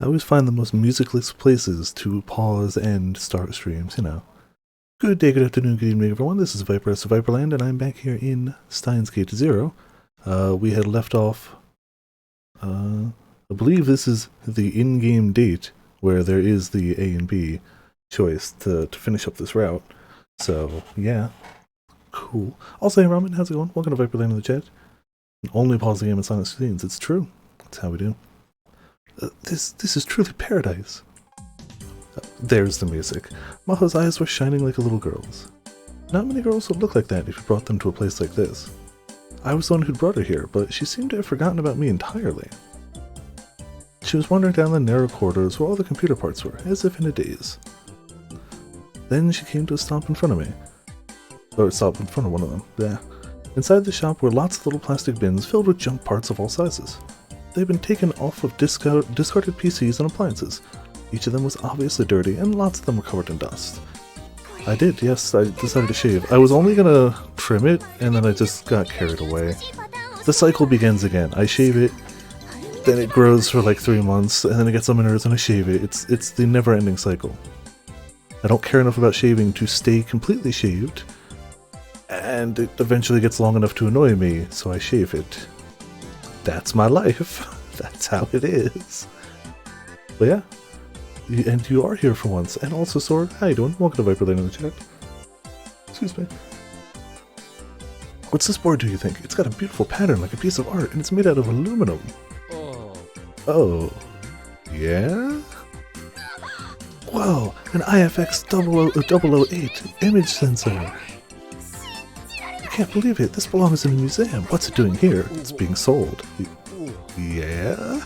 I always find the most musicless places to pause and start streams, you know. Good day, good afternoon, good evening, everyone. This is Viper S of Viperland, and I'm back here in Steins Gate 0. We had left off, I believe this is the in-game date where there is the A and B choice to finish up this route. So, yeah. Cool. Also, hey Ramen, how's it going? Welcome to Viperland in the chat. Only pause the game in silent scenes. It's true. That's how we do. This is truly paradise. There's the music. Maho's eyes were shining like a little girl's. Not many girls would look like that if you brought them to a place like this. I was the one who'd brought her here, but she seemed to have forgotten about me entirely. She was wandering down the narrow corridors where all the computer parts were, as if in a daze. Then she came to a stop in front of me. Or stop in front of one of them, yeah. Inside the shop were lots of little plastic bins filled with junk parts of all sizes. They'd been taken off of discarded PCs and appliances. Each of them was obviously dirty, and lots of them were covered in dust. I did, yes, I decided to shave. I was only gonna trim it, and then I just got carried away. The cycle begins again. I shave it, then it grows for like 3 months, and then it gets on my nerves and I shave it. It's the never-ending cycle. I don't care enough about shaving to stay completely shaved, and it eventually gets long enough to annoy me, so I shave it. That's my life. That's how it is. But yeah. And you are here for once. And also, Sword, how you doing? Welcome to Viperland in the chat. Excuse me. What's this board, do you think? It's got a beautiful pattern like a piece of art, and it's made out of aluminum. Oh. Yeah? Whoa, an IFX 008 image sensor. I can't believe it. This belongs in a museum. What's it doing here? It's being sold. Yeah?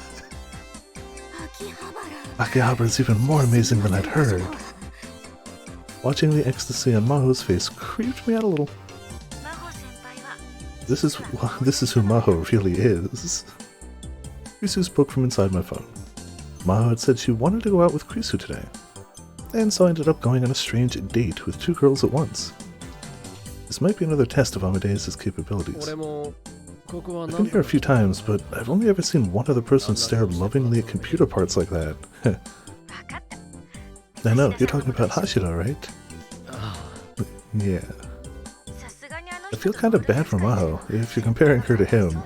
Akihabara is even more amazing than I'd heard. Watching the ecstasy on Maho's face creeped me out a little. This is who Maho really is. Krisu spoke from inside my phone. Maho had said she wanted to go out with Krisu today, and so I ended up going on a strange date with 2 girls at once. This might be another test of Amadeus' capabilities. I've been here a few times, but I've only ever seen one other person stare lovingly at computer parts like that. I know, you're talking about Hashira, right? Yeah. I feel kind of bad for Maho, if you're comparing her to him.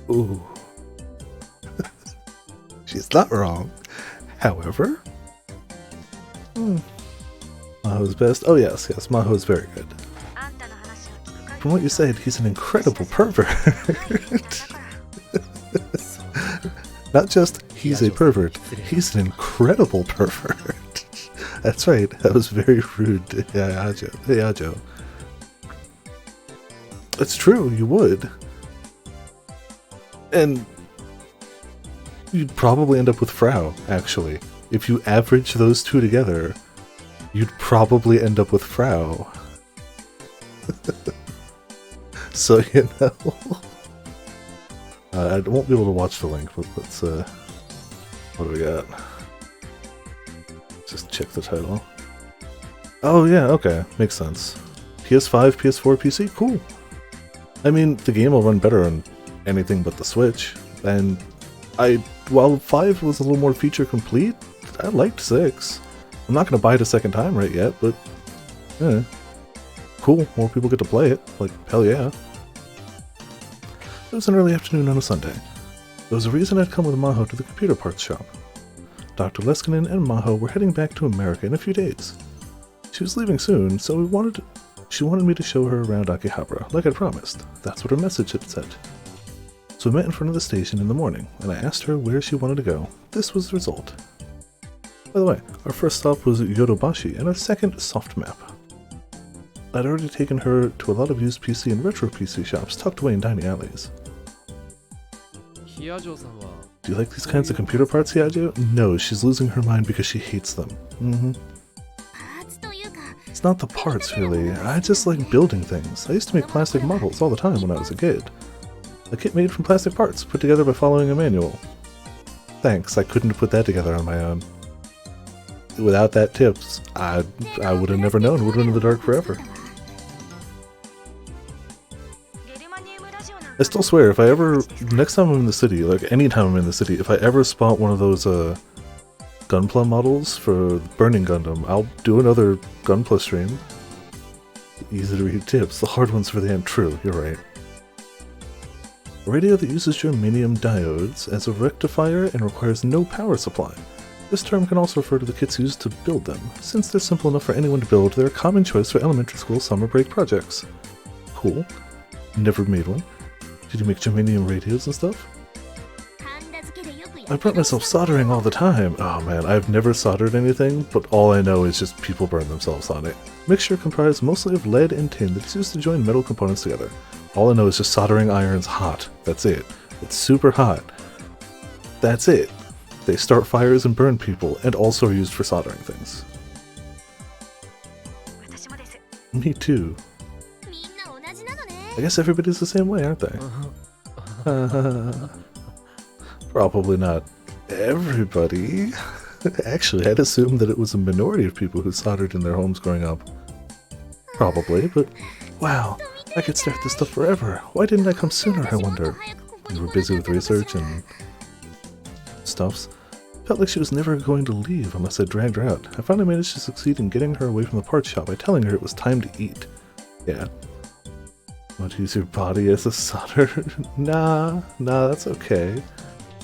Ooh. She's not wrong. However... Maho's best? Oh yes, Maho's very good. From what you said, he's an incredible pervert. Not just he's a pervert, he's an incredible pervert. That's right, that was very rude to Yajo. It's true, you would. And you'd probably end up with Frau, actually. If you average those two together, you'd probably end up with Frau. So, you know. I won't be able to watch the link, but let's, what do we got? Just check the title. Oh yeah, okay, makes sense. PS5, PS4, PC, cool. I mean, the game will run better on anything but the Switch, and while 5 was a little more feature complete, I liked 6. I'm not gonna buy it a second time right yet, but, yeah. Cool, more people get to play it, like, hell yeah. It was an early afternoon on a Sunday. There was a reason I'd come with Maho to the computer parts shop. Dr. Leskinen and Maho were heading back to America in a few days. She was leaving soon, so she wanted me to show her around Akihabara, like I'd promised. That's what her message had said. So we met in front of the station in the morning, and I asked her where she wanted to go. This was the result. By the way, our first stop was Yodobashi, and our second, Soft Map. I'd already taken her to a lot of used PC and retro PC shops tucked away in tiny alleys. Do you like these kinds of computer parts, Hiajo? No, she's losing her mind because she hates them. It's not the parts, really. I just like building things. I used to make plastic models all the time when I was a kid. A kit made from plastic parts, put together by following a manual. Thanks, I couldn't have put that together on my own. Without that tips, I would have never known. Would have been in the dark forever. I still swear, if I ever, next time I'm in the city, like anytime I'm in the city, if I ever spot one of those Gunpla models for Burning Gundam, I'll do another Gunpla stream. Easy to read tips, the hard ones for the end. True, you're right. A radio that uses germanium diodes as a rectifier and requires no power supply. This term can also refer to the kits used to build them. Since they're simple enough for anyone to build, they're a common choice for elementary school summer break projects. Cool. Never made one. Did you make germanium radios and stuff? I burnt myself soldering all the time. Oh man, I've never soldered anything, but all I know is just people burn themselves on it. Mixture comprised mostly of lead and tin that's used to join metal components together. All I know is just soldering irons hot. That's it. It's super hot. That's it. They start fires and burn people, and also are used for soldering things. Me too. I guess everybody's the same way, aren't they? Probably not everybody. Actually, I'd assume that it was a minority of people who soldered in their homes growing up. Probably, but wow, I could start this stuff forever. Why didn't I come sooner, I wonder? We were busy with research and stuffs. Felt like she was never going to leave unless I dragged her out. I finally managed to succeed in getting her away from the parts shop by telling her it was time to eat. Yeah. Want to use your body as a solder? Nah, that's okay.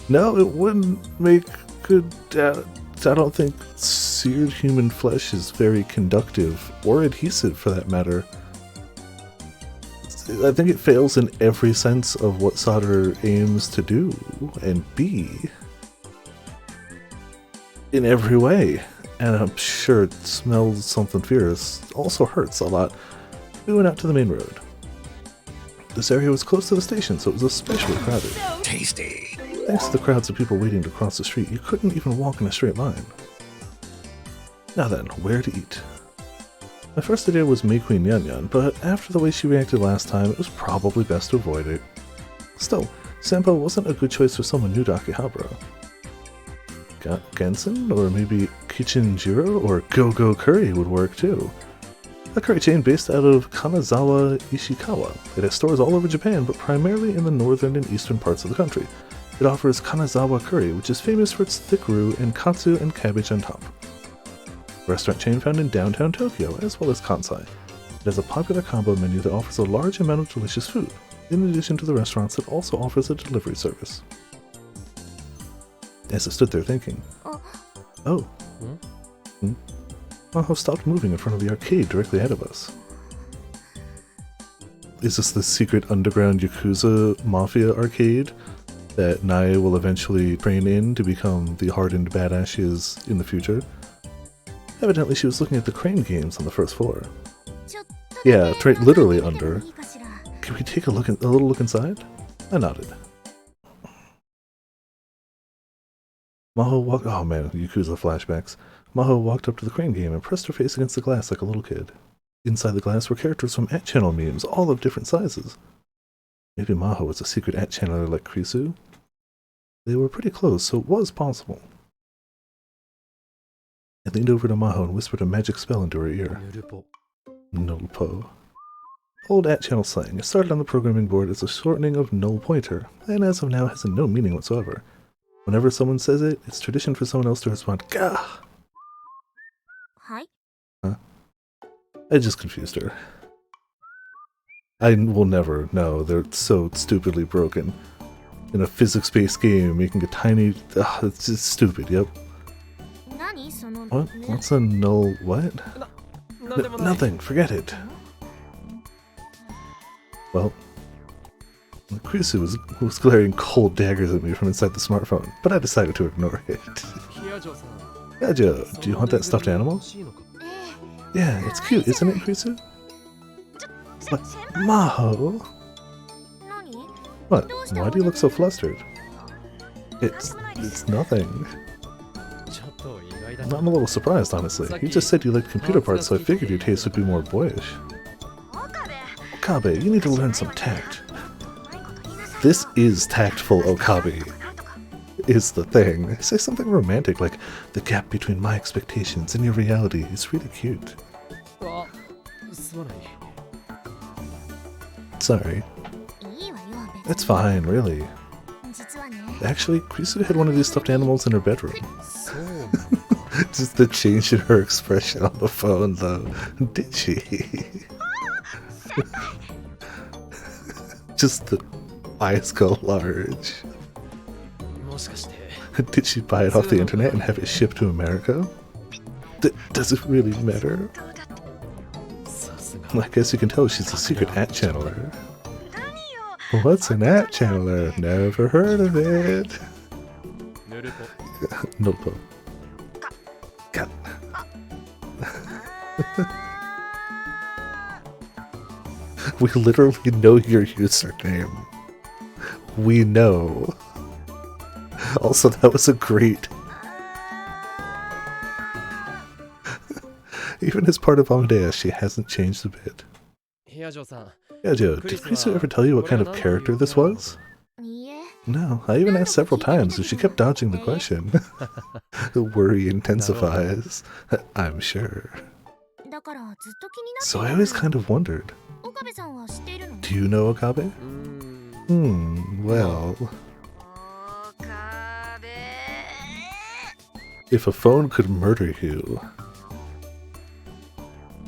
No, it wouldn't make good... I don't think seared human flesh is very conductive, or adhesive for that matter. I think it fails in every sense of what solder aims to do and be. In every way. And I'm sure it smells something fierce. Also hurts a lot. We went out to the main road. This area was close to the station, so it was especially crowded. Tasty! Thanks to the crowds of people waiting to cross the street, you couldn't even walk in a straight line. Now then, where to eat? My first idea was May Queen Yan Yan, but after the way she reacted last time, it was probably best to avoid it. Still, Sampo wasn't a good choice for someone new to Akihabara. Gensen, or maybe Kitchen Jiro, or Go-Go Curry would work too. A curry chain based out of Kanazawa, Ishikawa. It has stores all over Japan, but primarily in the northern and eastern parts of the country. It offers Kanazawa curry, which is famous for its thick roux and katsu and cabbage on top. A restaurant chain found in downtown Tokyo, as well as Kansai. It has a popular combo menu that offers a large amount of delicious food. In addition to the restaurants, it also offers a delivery service. As I stood there thinking, oh. Maho stopped moving in front of the arcade directly ahead of us. Is this the secret underground Yakuza Mafia arcade that Nae will eventually train in to become the hardened badass she is in the future? Evidently she was looking at the crane games on the first floor. Yeah, literally under. Can we take a little look inside? I nodded. Maho walked— oh man, Yakuza flashbacks. Maho walked up to the crane game and pressed her face against the glass like a little kid. Inside the glass were characters from @channel memes, all of different sizes. Maybe Maho was a secret @channeler like Krisu? They were pretty close, so it was possible. I leaned over to Maho and whispered a magic spell into her ear. Nullpo. Old @channel slang. It started on the programming board as a shortening of null pointer, and as of now has no meaning whatsoever. Whenever someone says it, it's tradition for someone else to respond, "Gah!" Huh? I just confused her. I will never know. They're so stupidly broken. In a physics-based game, making a tiny... it's just stupid, yep. What? What's a null... what? Nothing, forget it. Well, Krisu was glaring cold daggers at me from inside the smartphone, but I decided to ignore it. Yajo, do you want that stuffed animal? Yeah, it's cute, isn't it, Krisu? But, Maho? What? Why do you look so flustered? It's nothing. I'm a little surprised, honestly. You just said you liked computer parts, so I figured your taste would be more boyish. Okabe, you need to learn some tact. This is tactful, Okabe. Is the thing. Say something romantic, like, the gap between my expectations and your reality is really cute. Sorry. It's fine, really. Actually, Krisu had one of these stuffed animals in her bedroom. Just the change in her expression on the phone, though. Did she? Just the eyes go large. Did she buy it off the internet and have it shipped to America? Does it really matter? I guess you can tell she's a secret at channeler. What's an at channeler? Never heard of it. Nope. Got. We literally know your username. We know. Also, that was a great... Even as part of Amadeus, she hasn't changed a bit. Yeah, Joe, did Krisu ever tell you what kind of character this was? No, I even asked several times and she kept dodging the question. The worry intensifies, I'm sure. So I always kind of wondered. Do you know Okabe? Well... If a phone could murder you,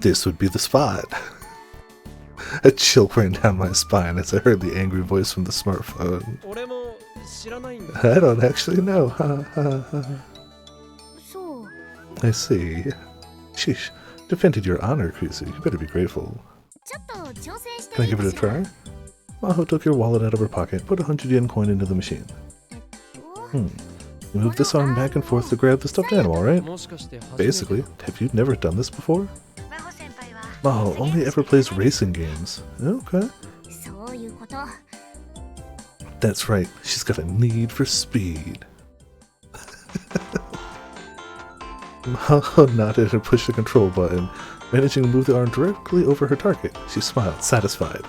this would be the spot. A chill ran down my spine as I heard the angry voice from the smartphone. I don't actually know. I see. Sheesh. Defended your honor, Krisu. You better be grateful. Can I give it a try? Maho took your wallet out of her pocket, put a 100 yen coin into the machine. You move this arm back and forth to grab the stuffed animal, right? Basically. Have you never done this before? Maho only ever plays racing games. Okay. That's right. She's got a need for speed. Maho nodded and pushed the control button, managing to move the arm directly over her target. She smiled, satisfied.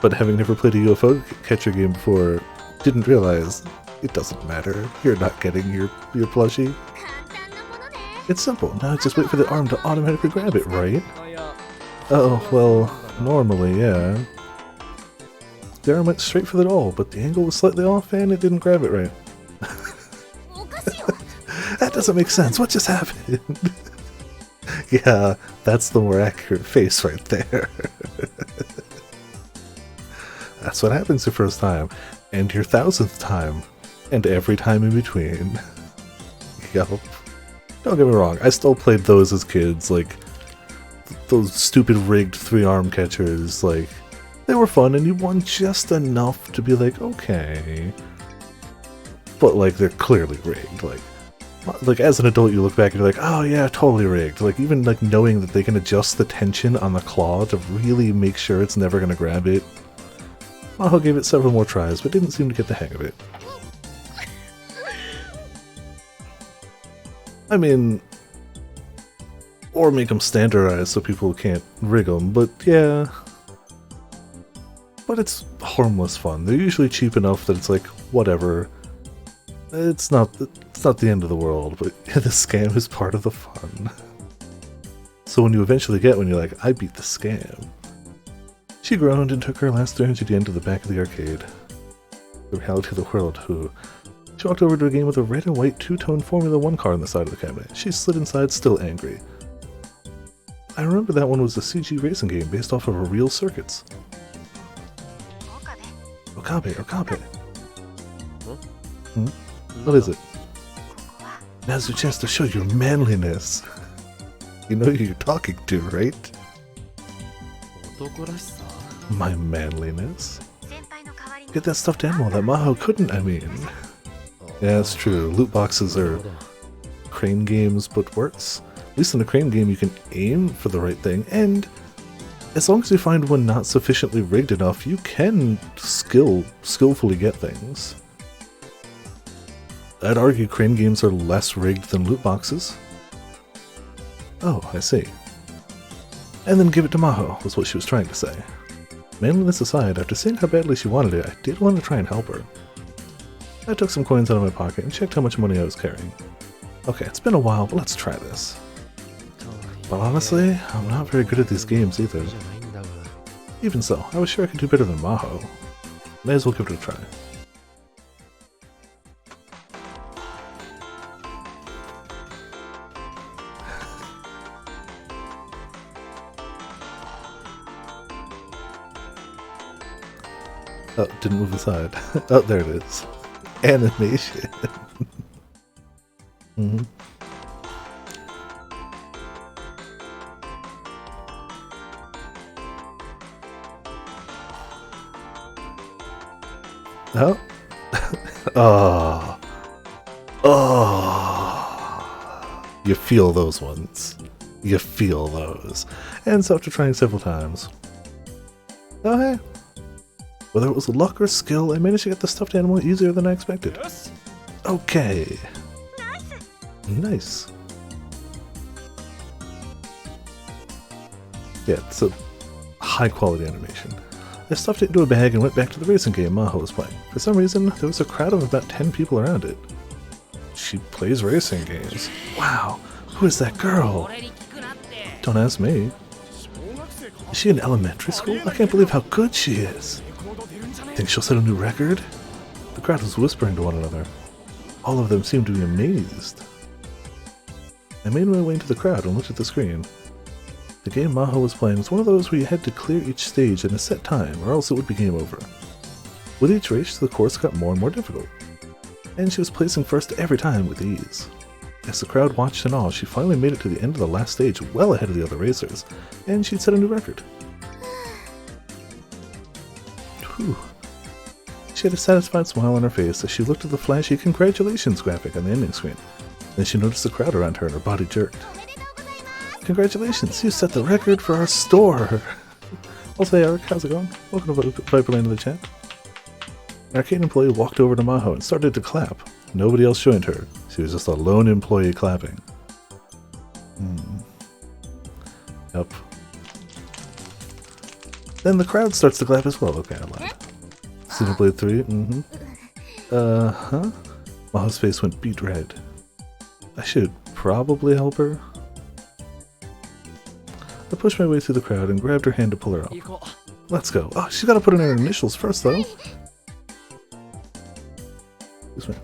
But having never played a UFO catcher game before, didn't realize it doesn't matter. You're not getting your plushie. It's simple. Now just wait for the arm to automatically grab it, right? Oh, well, normally, yeah. The arm went straight for the doll, but the angle was slightly off and it didn't grab it right. That doesn't make sense. What just happened? Yeah, that's the more accurate face right there. That's what happens your first time, and your 1000th time, and every time in between. Yup. Don't get me wrong, I still played those as kids, like, those stupid rigged 3-arm catchers, like, they were fun and you won just enough to be like, okay. But, like, they're clearly rigged, like as an adult you look back and you're like, oh yeah, totally rigged. Like, even, like, knowing that they can adjust the tension on the claw to really make sure it's never gonna grab it. Maho gave it several more tries, but didn't seem to get the hang of it. I mean, or make them standardized so people can't rig them, but yeah. But it's harmless fun. They're usually cheap enough that it's like, whatever. It's not the end of the world, but yeah, the scam is part of the fun. So when you eventually get one, you're like, I beat the scam. She groaned and took her last 300 yen to the back of the arcade. The reality of the world, who? She walked over to a game with a red and white two-tone Formula 1 car on the side of the cabinet. She slid inside, still angry. I remember that one was a CG racing game based off of real circuits. Okabe. Huh? What is it? Now's your chance to show your manliness. You know who you're talking to, right? My manliness? Get that stuffed animal that Maho couldn't, I mean. Yeah, it's true. Loot boxes are crane games, but worse. At least in a crane game you can aim for the right thing, and as long as you find one not sufficiently rigged enough, you can skillfully get things. I'd argue crane games are less rigged than loot boxes. Oh, I see. And then give it to Maho, was what she was trying to say. Manliness aside, after seeing how badly she wanted it, I did want to try and help her. I took some coins out of my pocket and checked how much money I was carrying. Okay, it's been a while, but let's try this. But honestly, I'm not very good at these games either. Even so, I was sure I could do better than Maho. May as well give it a try. Oh, didn't move aside. Oh, there it is. Animation. Mm-hmm. Oh. Oh. Oh. You feel those ones. You feel those. And so after trying several times. Oh, hey. Whether it was luck or skill, I managed to get the stuffed animal easier than I expected. Okay. Nice. Yeah, it's a high quality animation. I stuffed it into a bag and went back to the racing game Maho was playing. For some reason, there was a crowd of about 10 people around it. She plays racing games. Wow, who is that girl? Don't ask me. Is she in elementary school? I can't believe how good she is. Think she'll set a new record? The crowd was whispering to one another. All of them seemed to be amazed. I made my way into the crowd and looked at the screen. The game Maho was playing was one of those where you had to clear each stage in a set time, or else it would be game over. With each race, the course got more and more difficult, and she was placing first every time with ease. As the crowd watched in awe, she finally made it to the end of the last stage well ahead of the other racers, and she'd set a new record. Whew. She had a satisfied smile on her face as she looked at the flashy "Congratulations" graphic on the ending screen. Then she noticed the crowd around her and her body jerked. Congratulations, you set the record for our store! Also, hey Eric, how's it going? Welcome to Viperland in the chat. An arcade employee walked over to Maho and started to clap. Nobody else joined her. She was just a lone employee clapping. Yep. Then the crowd starts to clap as well. Okay, I lied. Xenoblade 3, Maho's face went beet red. I should probably help her. I pushed my way through the crowd and grabbed her hand to pull her up. Let's go. Oh, she's got to put in her initials first, though. This way.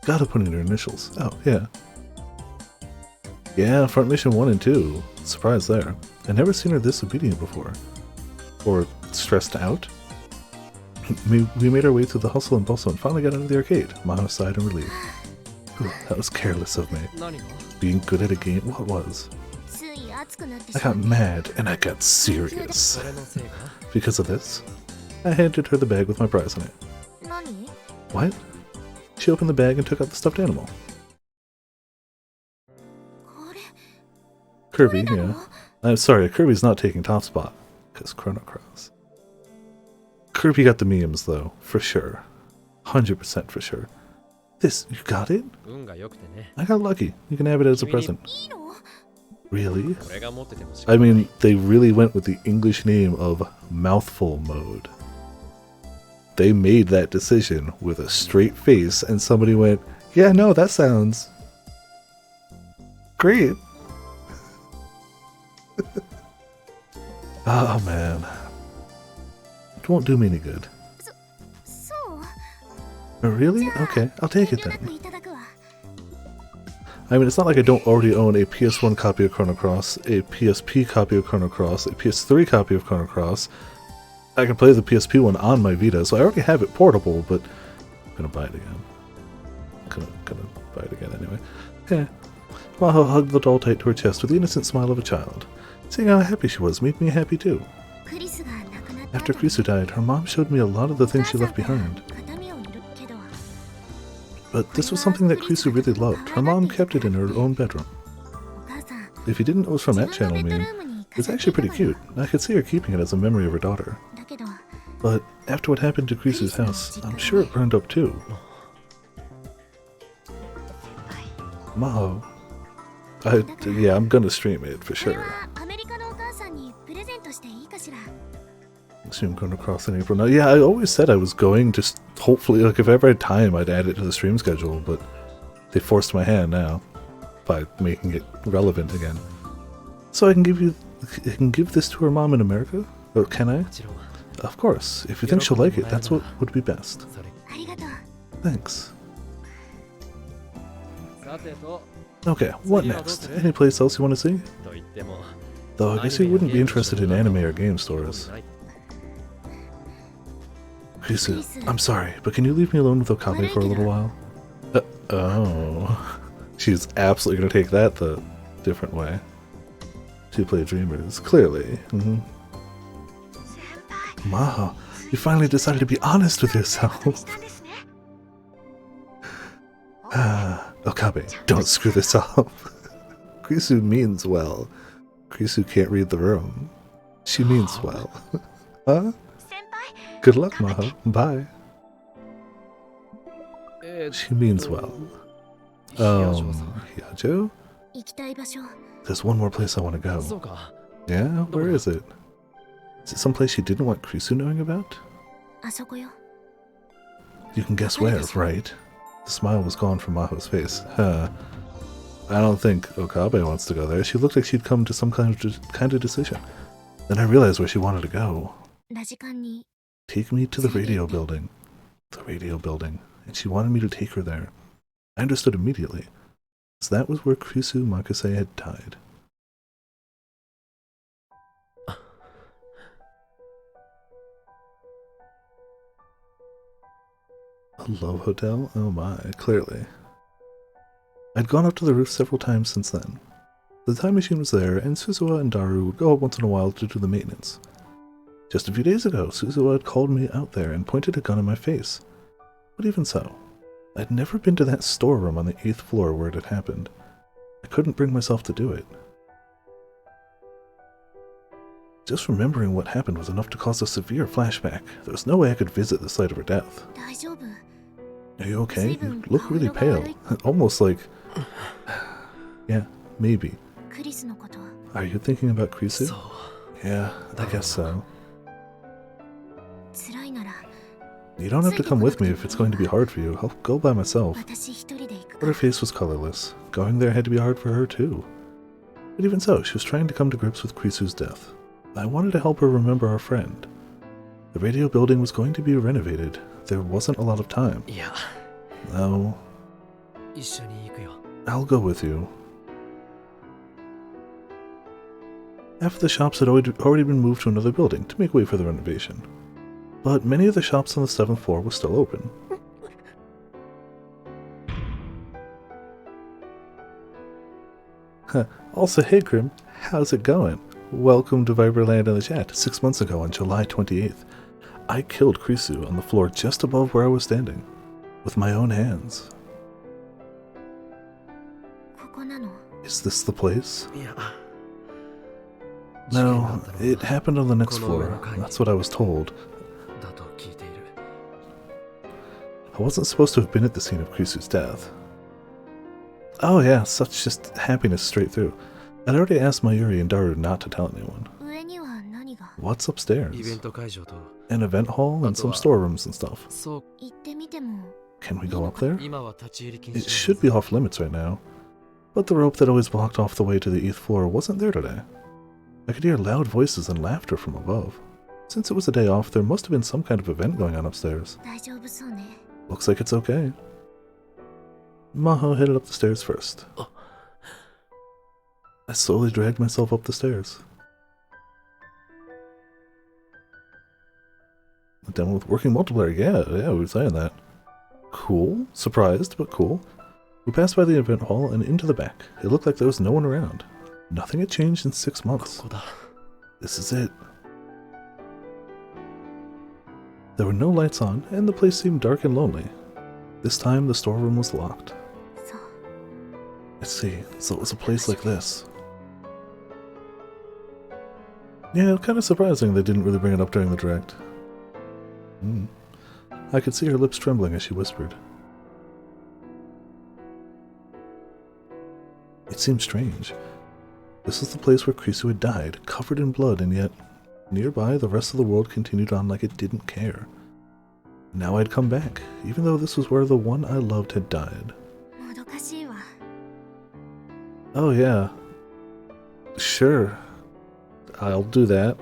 Gotta put in her initials. Oh, yeah. Yeah, front mission 1 and 2. Surprise there. I'd never seen her this obedient before. Or stressed out. We made our way through the hustle and bustle and finally got out of the arcade. Maho sighed in relief. Ooh, that was careless of me. Being good at a game? What was? I got mad and I got serious. Because of this, I handed her the bag with my prize in it. What? She opened the bag and took out the stuffed animal. Kirby, yeah. I'm sorry, Kirby's not taking top spot. Because Chrono Cross. Kirby got the memes though, for sure. 100% for sure. This, you got it? I got lucky. You can have it as a present. Really? I mean, they really went with the English name of Mouthful Mode. They made that decision with a straight face and somebody went, yeah, no, that sounds great. Oh man. It won't do me any good. Oh, really? Okay, I'll take it then. I mean, it's not like I don't already own a PS1 copy of Chrono Cross, a PSP copy of Chrono Cross, a PS3 copy of Chrono Cross. I can play the PSP one on my Vita, so I already have it portable, but I'm gonna buy it again. Gonna buy it again anyway. Yeah. Maho hugged the doll tight to her chest with the innocent smile of a child. Seeing how happy she was made me happy too. After Krisu died, her mom showed me a lot of the things she left behind. But this was something that Krisu really loved. Her mom kept it in her own bedroom. If you didn't know it was from that channel meme, it's actually pretty cute. I could see her keeping it as a memory of her daughter. But after what happened to Krisu's house, I'm sure it burned up too. Maho. Yeah, I'm gonna stream it for sure. Stream Chrono Cross in April. Now, yeah, I always said I was going to hopefully, like, if I ever had time, I'd add it to the stream schedule, but they forced my hand now by making it relevant again. So I can give this to her mom in America? Or can I? Of course, if you think she'll like it, that's what would be best. Thanks. Okay, what next? Any place else you want to see? Though I guess you wouldn't be interested in anime or game stores. Krisu, I'm sorry, but can you leave me alone with Okabe for a little while? Oh. She's absolutely going to take that the different way. Two-play dreamers, clearly. Maho, you finally decided to be honest with yourself. Okabe, don't screw this up. Krisu means well. Krisu can't read the room. She means well. Huh? Good luck, Maho. Bye. She means well. Hyajo? There's one more place I want to go. Yeah? Where is it? Is it someplace you didn't want Krisu knowing about? You can guess where, right? The smile was gone from Maho's face. I don't think Okabe wants to go there. She looked like she'd come to some kind of decision. Then I realized where she wanted to go. Take me to the radio building. The radio building. And she wanted me to take her there. I understood immediately. So that was where Krisu Makase had died. A love hotel? Oh my, clearly. I'd gone up to the roof several times since then. The time machine was there, and Suzuha and Daru would go up once in a while to do the maintenance. Just a few days ago, Suzuha had called me out there and pointed a gun in my face. But even so, I'd never been to that storeroom on the 8th floor where it had happened. I couldn't bring myself to do it. Just remembering what happened was enough to cause a severe flashback. There was no way I could visit the site of her death. Are you okay? You look really pale. Almost like... Yeah, maybe. Are you thinking about Krisu? Yeah, I guess so. You don't have to come with me if it's going to be hard for you. I'll go by myself. But her face was colorless. Going there had to be hard for her too. But even so, she was trying to come to grips with Krisu's death. I wanted to help her remember our friend. The radio building was going to be renovated. There wasn't a lot of time. No. I'll go with you. Half of the shops had already been moved to another building to make way for the renovation. But many of the shops on the 7th floor were still open. Also, hey Grim, how's it going? Welcome to Viperland in the chat. 6 months ago on July 28th, I killed Krisu on the floor just above where I was standing, with my own hands. Is this the place? No, it happened on the next floor. That's what I was told. I wasn't supposed to have been at the scene of Krisu's death. Oh yeah, such just happiness straight through. I'd already asked Mayuri and Daru not to tell anyone. What's upstairs? An event hall and some storerooms and stuff. Can we go up there? It should be off limits right now. But the rope that always blocked off the way to the 8th floor wasn't there today. I could hear loud voices and laughter from above. Since it was a day off, there must have been some kind of event going on upstairs. Looks like it's okay. Maho headed up the stairs first. I slowly dragged myself up the stairs. A demo with working multiplayer, yeah, we were saying that. Cool. Surprised, but cool. We passed by the event hall and into the back. It looked like there was no one around. Nothing had changed in 6 months. This is it. There were no lights on, and the place seemed dark and lonely. This time, the storeroom was locked. I see, so it was a place like this. Yeah, kind of surprising they didn't really bring it up during the direct. I could see her lips trembling as she whispered. It seemed strange. This was the place where Krisu had died, covered in blood, and yet, nearby, the rest of the world continued on like it didn't care. Now I'd come back, even though this was where the one I loved had died. Oh yeah. Sure. I'll do that.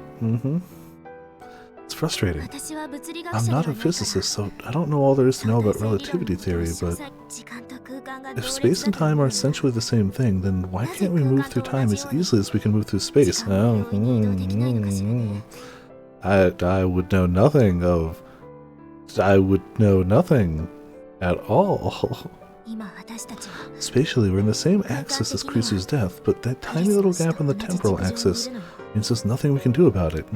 It's frustrating. I'm not a physicist, so I don't know all there is to know about relativity theory, but if space and time are essentially the same thing, then why can't we move through time as easily as we can move through space? I would know nothing of... I would know nothing at all. Spatially, we're in the same axis as Krisu's death, but that tiny little gap on the temporal axis means there's nothing we can do about it.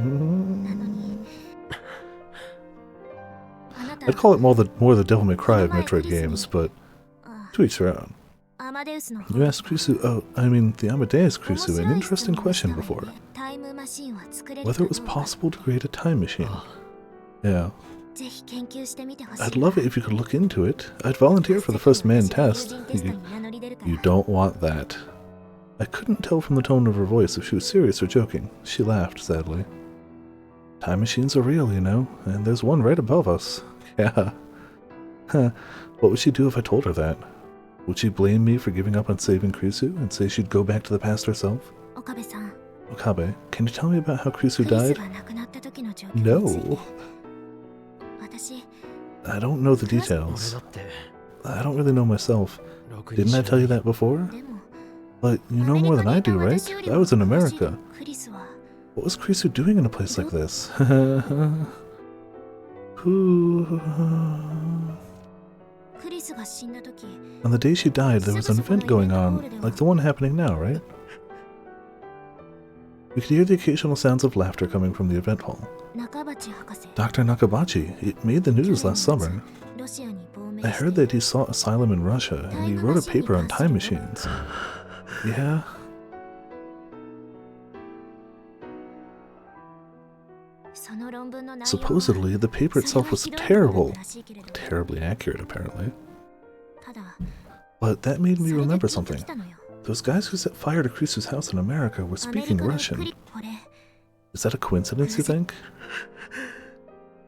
I'd call it more the Devil May Cry of Metroid games, but to each their own. You asked Krisu, the Amadeus Krisu, an interesting question before. Whether it was possible to create a time machine. Yeah. I'd love it if you could look into it. I'd volunteer for the first man test. You don't want that. I couldn't tell from the tone of her voice if she was serious or joking. She laughed, sadly. Time machines are real, you know, and there's one right above us. Yeah. Huh. What would she do if I told her that? Would she blame me for giving up on saving Krisu and say she'd go back to the past herself? Okabe, can you tell me about how Krisu died? No. I don't know the details. I don't really know myself. Didn't I tell you that before? But you know more than I do, right? I was in America. What was Krisu doing in a place like this? On the day she died, there was an event going on, like the one happening now, right? We could hear the occasional sounds of laughter coming from the event hall. Dr. Nakabachi, it made the news last summer. I heard that he sought asylum in Russia, and he wrote a paper on time machines. Yeah? Supposedly, the paper itself was terrible. Terribly accurate, apparently. But that made me remember something. Those guys who set fire to Krisu's house in America were speaking Russian. Is that a coincidence, you think?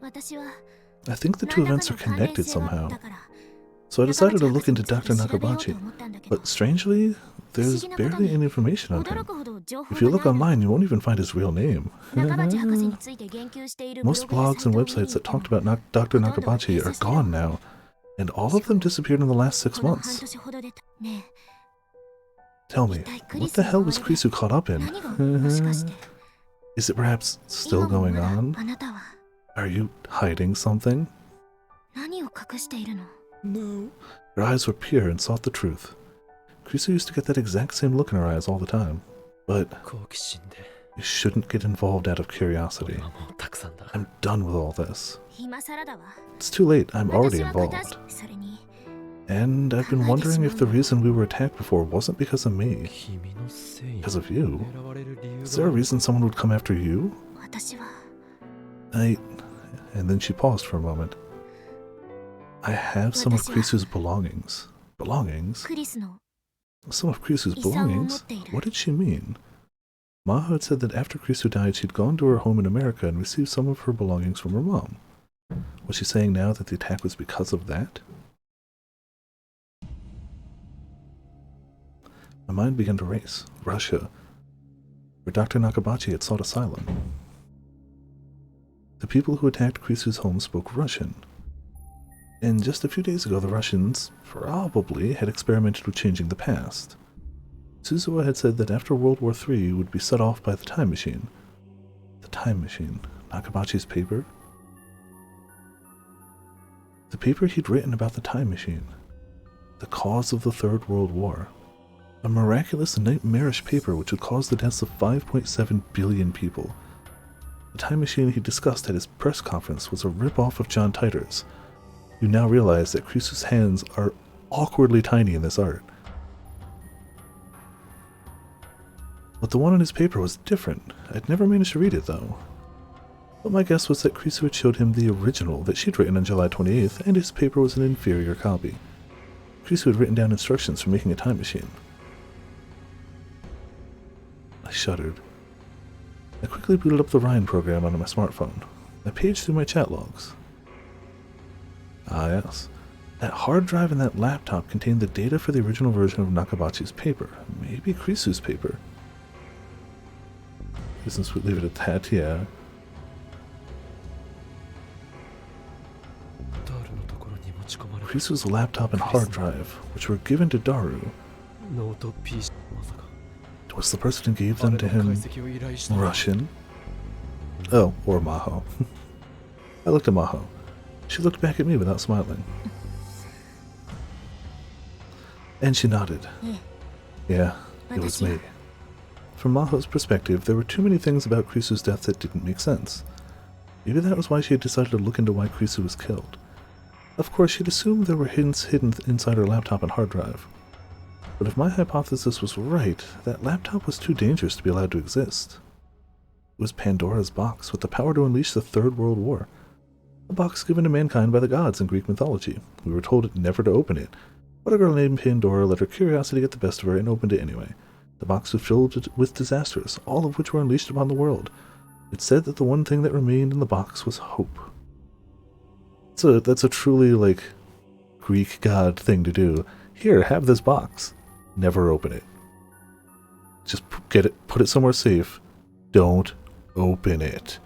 I think the two events are connected somehow. So I decided to look into Dr. Nakabachi. But strangely, there's barely any information on him. If you look online, you won't even find his real name. Most blogs and websites that talked about Dr. Nakabachi are gone now, and all of them disappeared in the last 6 months. Tell me, what the hell was Krisu caught up in? Is it perhaps still going on? Are you hiding something? No. Her eyes were pure and sought the truth. Krisu used to get that exact same look in her eyes all the time. But you shouldn't get involved out of curiosity. I'm done with all this. It's too late, I'm already involved. And I've been wondering if the reason we were attacked before wasn't because of me. Because of you? Is there a reason someone would come after you? And then she paused for a moment. I have some of Krisu's belongings. Belongings? Some of Krisu's belongings? What did she mean? Maho had said that after Krisu died, she'd gone to her home in America and received some of her belongings from her mom. Was she saying now that the attack was because of that? My mind began to race. Russia, where Dr. Nakabachi had sought asylum. The people who attacked Krisu's home spoke Russian. And just a few days ago, the Russians probably had experimented with changing the past. Suzuha had said that after World War III would be set off by the time machine. The time machine? Nakabachi's paper? The paper he'd written about the time machine. The cause of the Third World War. A miraculous and nightmarish paper which would cause the deaths of 5.7 billion people. The time machine he discussed at his press conference was a rip-off of John Titor's. You now realize that Krisu's hands are awkwardly tiny in this art. But the one on his paper was different. I'd never managed to read it, though. But my guess was that Krisu had showed him the original that she'd written on July 28th, and his paper was an inferior copy. Krisu had written down instructions for making a time machine. I shuddered. I quickly booted up the Ryan program onto my smartphone. I paged through my chat logs. Ah yes, that hard drive in that laptop contained the data for the original version of Nakabachi's paper. Maybe Krisu's paper. Since we leave it at that, yeah. Krisu's laptop and hard drive, which were given to Daru. Was the person who gave them to him Russian? Oh, or Maho. I looked at Maho. She looked back at me without smiling. And she nodded. Yeah, it was me. From Maho's perspective, there were too many things about Krisu's death that didn't make sense. Maybe that was why she had decided to look into why Krisu was killed. Of course, she'd assumed there were hints hidden inside her laptop and hard drive. But if my hypothesis was right, that laptop was too dangerous to be allowed to exist. It was Pandora's box, with the power to unleash the Third World War. A box given to mankind by the gods in Greek mythology. We were told never to open it, but a girl named Pandora let her curiosity get the best of her and opened it anyway. The box was filled with disasters, all of which were unleashed upon the world. It said that the one thing that remained in the box was hope. So that's a truly, like, Greek god thing to do. Here, have this box. Never open it. Just get it, put it somewhere safe. Don't open it.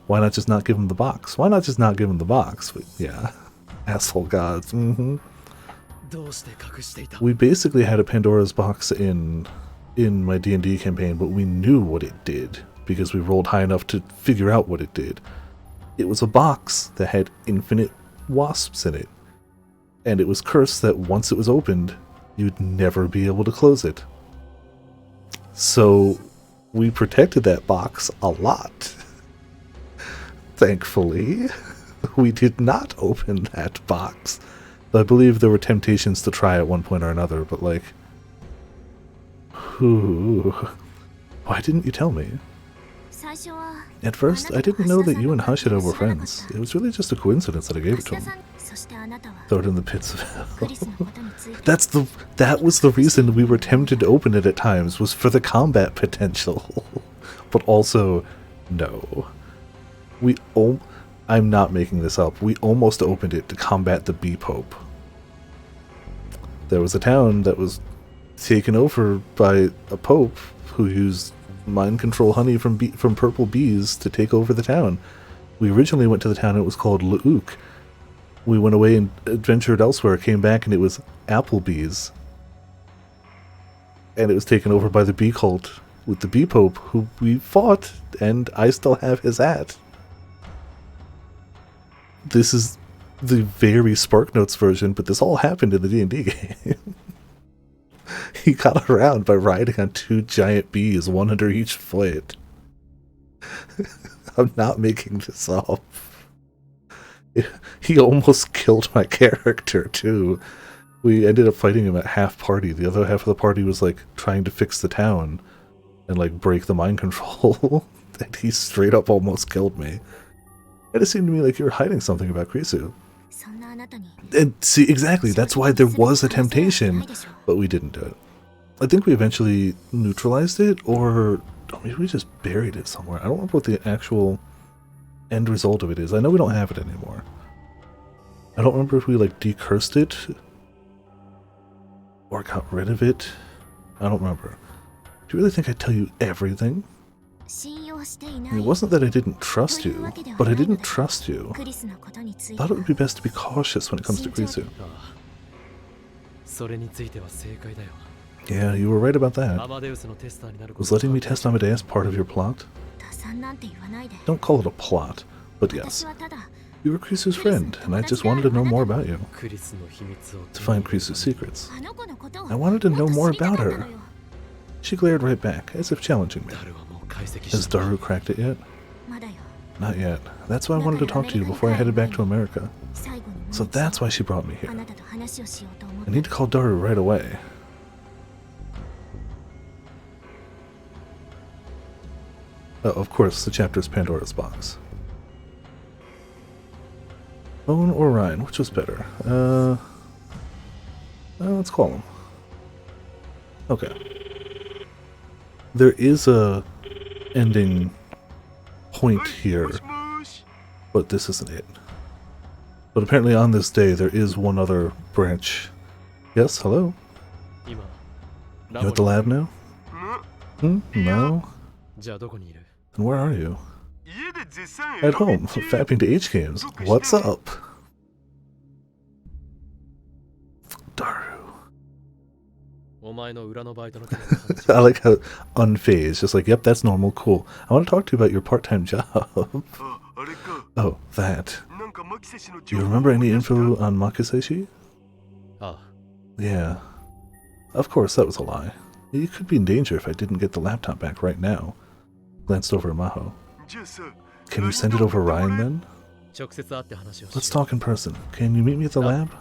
Why not just not give him the box? Why not just not give him the box? But yeah, asshole gods. We basically had a Pandora's box in my D&D campaign, but we knew what it did because we rolled high enough to figure out what it did. It was a box that had infinite wasps in it, and it was cursed that once it was opened, you'd never be able to close it. So we protected that box a lot. Thankfully, we did not open that box. I believe there were temptations to try at one point or another, but like, why didn't you tell me? At first, I didn't know that you and Hashira were friends. It was really just a coincidence that I gave it to him. Throw it in the pits of hell. That was the reason we were tempted to open it at times, was for the combat potential. But also, no. I'm not making this up. We almost opened it to combat the Bee Pope. There was a town that was taken over by a pope who used mind control honey from purple bees to take over the town. We originally went to the town and it was called Lu'uk. We went away and adventured elsewhere, came back and it was Applebee's. And it was taken over by the bee cult with the Bee Pope, who we fought, and I still have his hat. This is the very SparkNotes version, but this all happened in the D&D game. He got around by riding on 2 giant bees, one under each foot. I'm not making this up. He almost killed my character, too. We ended up fighting him at half party. The other half of the party was, like, trying to fix the town and, like, break the mind control. And he straight up almost killed me. And it seemed to me like you were hiding something about Krisu. And see, exactly, that's why there was a temptation, but we didn't do it. I think we eventually neutralized it, or maybe we just buried it somewhere. I don't remember what the actual end result of it is. I know we don't have it anymore. I don't remember if we, like, decursed it or got rid of it. I don't remember. Do you really think I'd tell you everything? It wasn't that I didn't trust you, but I didn't trust you. Thought it would be best to be cautious when it comes to Krisu. Yeah, you were right about that. Was letting me test Amadeus part of your plot? Don't call it a plot, but yes. You were Krisu's friend, and I just wanted to know more about you. To find Krisu's secrets. I wanted to know more about her. She glared right back, as if challenging me. Has Daru cracked it yet? Not yet. That's why I wanted to talk to you before I headed back to America. So that's why she brought me here. I need to call Daru right away. Oh, of course, the chapter is Pandora's Box. Owen or Ryan, which was better? Let's call him. Okay. There is a ending point here, but this isn't it. But apparently on this day there is one other branch. Yes, hello? You at the lab now? No? Then where are you? At home, fapping to H games. What's up? I like how unfazed, just like, yep, that's normal, cool. I want to talk to you about your part-time job. Oh, that. Do you remember any info on Makiseshi? Yeah. Of course, that was a lie. You could be in danger if I didn't get the laptop back right now. Glanced over at Maho. Can you send it over Ryan then? Let's talk in person. Can you meet me at the lab?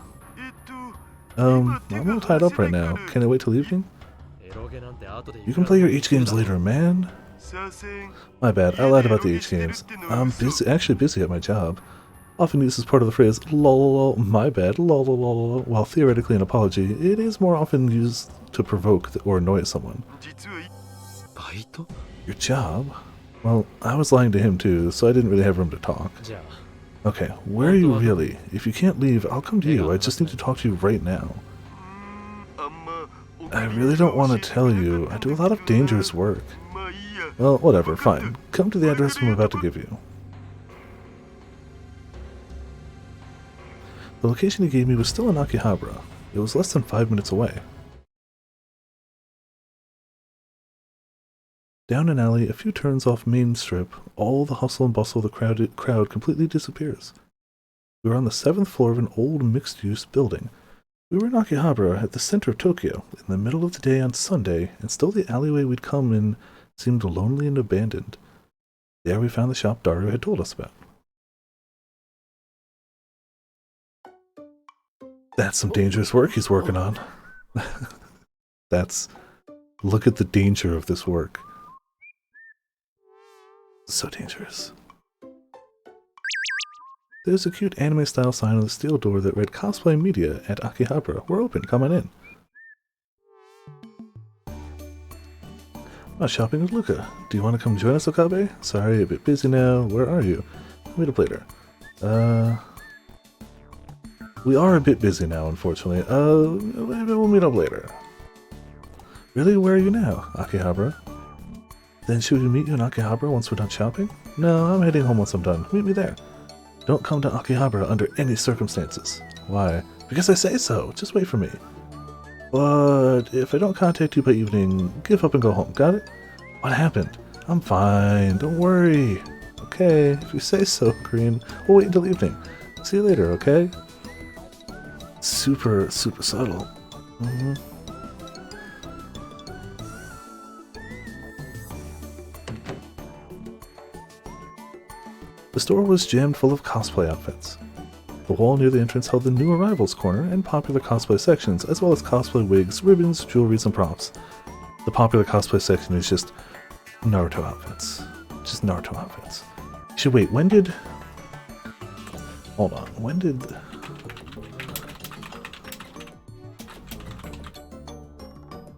I'm all tied up right now. Can I wait till evening? You can play your H games later, man. My bad, I lied about the H games. I'm actually busy at my job. Often used as part of the phrase, lol, my bad, lol, while theoretically an apology, it is more often used to provoke or annoy someone. Your job? Well, I was lying to him too, so I didn't really have room to talk. Okay, where are you really? If you can't leave, I'll come to you. I just need to talk to you right now. I really don't want to tell you. I do a lot of dangerous work. Well, whatever, fine. Come to the address I'm about to give you. The location he gave me was still in Akihabara. It was less than 5 minutes away. Down an alley, a few turns off Main Strip, all the hustle and bustle of the crowd completely disappears. We were on the 7th floor of an old mixed-use building. We were in Akihabara, at the center of Tokyo, in the middle of the day on Sunday, and still the alleyway we'd come in seemed lonely and abandoned. There we found the shop Dario had told us about. That's some dangerous work he's working on. Look at the danger of this work. So dangerous. There's a cute anime-style sign on the steel door that read Cosplay Media at Akihabara. We're open, come on in. I'm shopping with Luca. Do you want to come join us, Okabe? Sorry, a bit busy now. Where are you? Meet up later. We are a bit busy now, unfortunately. Maybe we'll meet up later. Really? Where are you now? Akihabara? Then should we meet you in Akihabara once we're done shopping? No, I'm heading home once I'm done. Meet me there. Don't come to Akihabara under any circumstances. Why? Because I say so. Just wait for me. But if I don't contact you by evening, give up and go home. Got it? What happened? I'm fine. Don't worry. Okay, if you say so, Green. We'll wait until evening. See you later, okay? Super subtle. The store was jammed full of cosplay outfits. The wall near the entrance held the new arrivals corner and popular cosplay sections, as well as cosplay wigs, ribbons, jewelries, and props. The popular cosplay section is just Naruto outfits. Just Naruto outfits. Actually, wait, when did... Hold on, when did...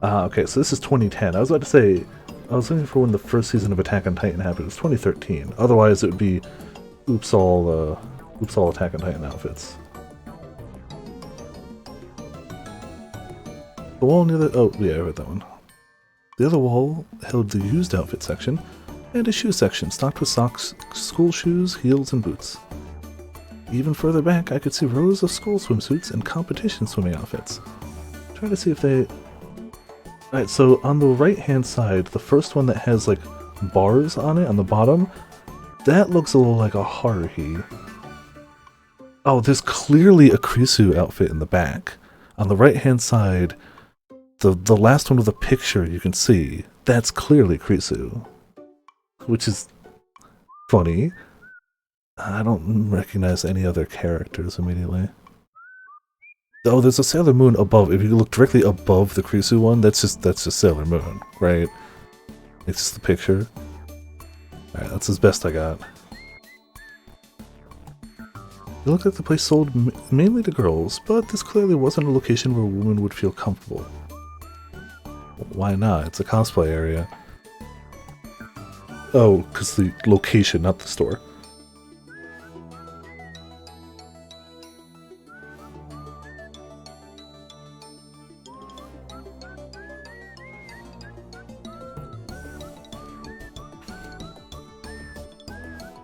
okay, so this is 2010. I was about to say, I was looking for when the first season of Attack on Titan happened. It was 2013. Otherwise, it would be Oops All Attack on Titan outfits. The wall near the... Oh, yeah, I read that one. The other wall held the used outfit section, and a shoe section stocked with socks, school shoes, heels, and boots. Even further back, I could see rows of school swimsuits and competition swimming outfits. Trying to see if they... Alright, so on the right-hand side, the first one that has, like, bars on it, on the bottom, that looks a little like a Haruhi. Oh, there's clearly a Krisu outfit in the back. On the right-hand side, the last one with a picture you can see, that's clearly Krisu. Which is funny. I don't recognize any other characters immediately. Oh, there's a Sailor Moon above. If you look directly above the Krisu one, that's just Sailor Moon, right? It's just the picture. Alright, that's as best I got. It looked like the place sold mainly to girls, but this clearly wasn't a location where a woman would feel comfortable. Why not? It's a cosplay area. Oh, because the location, not the store.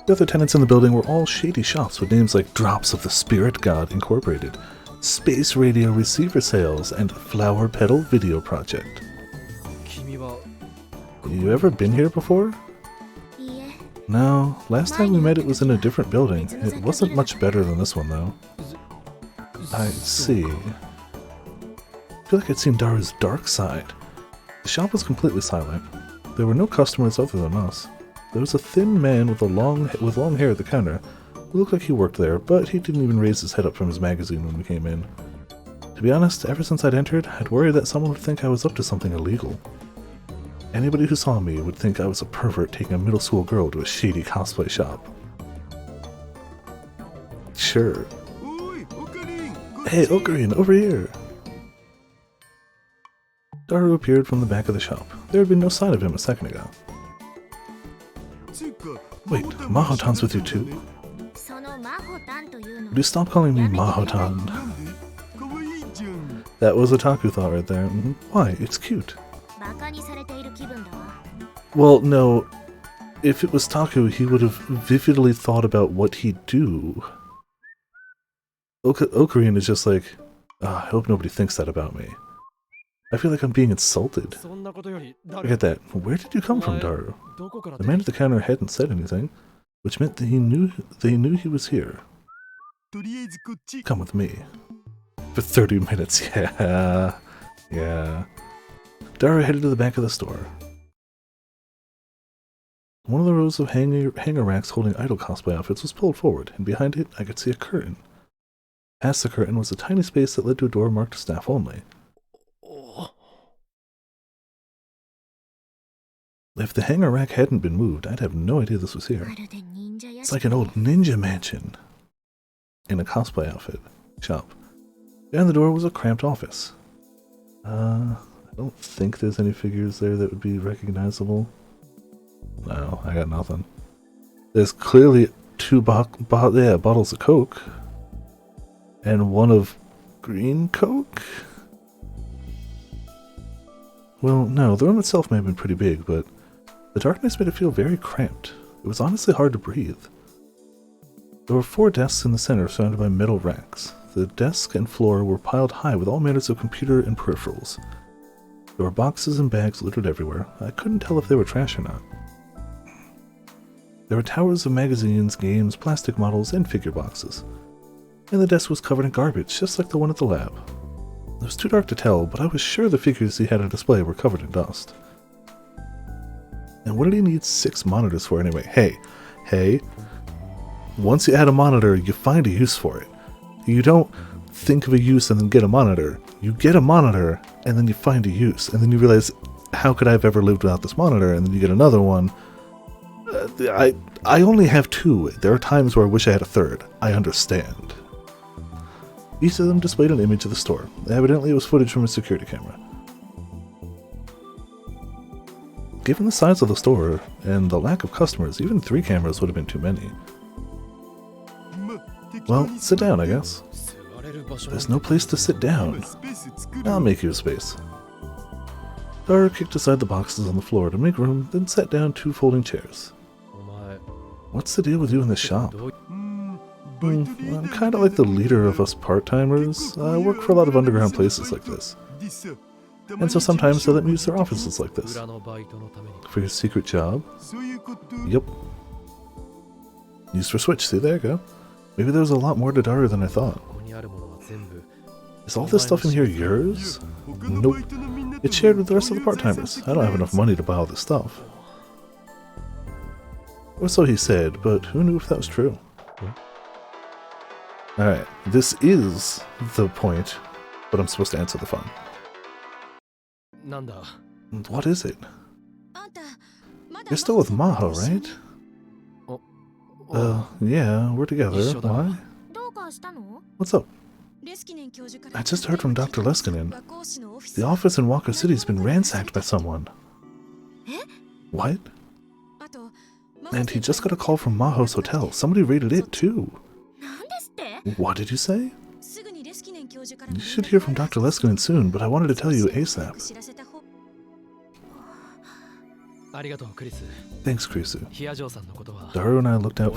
The other tenants in the building were all shady shops with names like Drops of the Spirit God Incorporated, space radio receiver sales, and flower petal video project. You ever been here before? No, last time we met it was in a different building. It wasn't much better than this one though. I see. I feel like I'd seen Daru's dark side. The shop was completely silent. There were no customers other than us. There was a thin man with long hair at the counter who looked like he worked there, but he didn't even raise his head up from his magazine when we came in. To be honest, ever since I'd entered, I'd worried that someone would think I was up to something illegal. Anybody who saw me would think I was a pervert taking a middle school girl to a shady cosplay shop. Sure. Hey, Ocarina, over here! Daru appeared from the back of the shop. There had been no sign of him a second ago. Wait, Mahotan's with you too? Would you stop calling me Mahotan? That was a Taku thought right there. Why? It's cute. Well, no. If it was Taku, he would have vividly thought about what he'd do. Ocarina is just like, I hope nobody thinks that about me. I feel like I'm being insulted. Forget that. Where did you come from, Daru? The man at the counter hadn't said anything, which meant that they knew he was here. Come with me. For 30 minutes, yeah. Yeah. Daru headed to the back of the store. One of the rows of hanger racks holding idol cosplay outfits was pulled forward, and behind it I could see a curtain. Past the curtain was a tiny space that led to a door marked staff only. If the hanger rack hadn't been moved, I'd have no idea this was here. It's like an old ninja mansion in a cosplay outfit shop. Behind the door was a cramped office. I don't think there's any figures there that would be recognizable. No, I got nothing. There's clearly two bottles of Coke. And one of green Coke? Well, no, the room itself may have been pretty big, but the darkness made it feel very cramped. It was honestly hard to breathe. There were 4 desks in the center surrounded by metal racks. The desk and floor were piled high with all manners of computer and peripherals. There were boxes and bags littered everywhere. I couldn't tell if they were trash or not. There were towers of magazines, games, plastic models, and figure boxes. And the desk was covered in garbage, just like the one at the lab. It was too dark to tell, but I was sure the figures he had on display were covered in dust. And what did he need 6 monitors for anyway? Hey. Once you add a monitor, you find a use for it. You don't think of a use and then get a monitor. You get a monitor, and then you find a use, and then you realize, how could I have ever lived without this monitor? And then you get another one. I only have 2. There are times where I wish I had a 3rd. I understand. Each of them displayed an image of the store. Evidently it was footage from a security camera. Given the size of the store and the lack of customers, even 3 cameras would have been too many. Well, sit down, I guess. There's no place to sit down. I'll make you a space. Daru kicked aside the boxes on the floor to make room, then sat down 2 folding chairs. What's the deal with you in this shop? I'm kind of like the leader of us part-timers. I work for a lot of underground places like this. And so sometimes they let me use their offices like this. For your secret job? Yep. Used for Switch, see, there you go. Maybe there was a lot more to Daru than I thought. Is all this stuff in here yours? Nope. It's shared with the rest of the part-timers. I don't have enough money to buy all this stuff. Or so he said, but who knew if that was true? Alright, this is the point, but I'm supposed to answer the phone. What is it? You're still with Maho, right? Yeah, we're together. Why? What's up? I just heard from Dr. Leskinen. The office in Waka City has been ransacked by someone. What? And he just got a call from Maho's hotel. Somebody raided it, too. What did you say? You should hear from Dr. Leskinen soon, but I wanted to tell you ASAP. Thanks, Krisu. Daru and I are looking out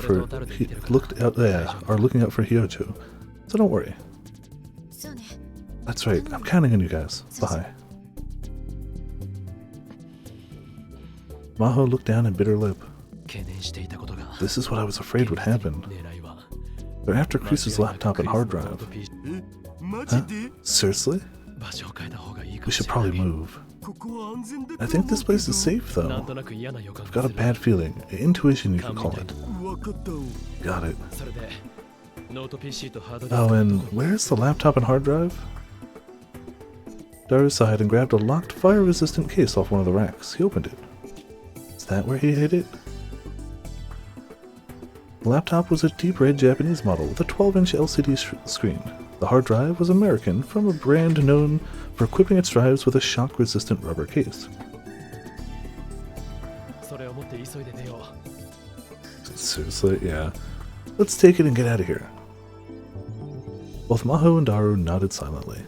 for Hyojo, so don't worry. That's right, I'm counting on you guys. Bye. Maho looked down and bit her lip. This is what I was afraid would happen. They're after Kreesu's laptop and hard drive. Huh? Seriously? We should probably move. I think this place is safe, though. I've got a bad feeling. Intuition, you could call it. Got it. Oh, and where's the laptop and hard drive? Daru sighed and grabbed a locked, fire-resistant case off one of the racks. He opened it. Is that where he hid it? The laptop was a deep red Japanese model with a 12-inch LCD screen. The hard drive was American, from a brand known for equipping its drives with a shock-resistant rubber case. Seriously? Yeah. Let's take it and get out of here. Both Maho and Daru nodded silently.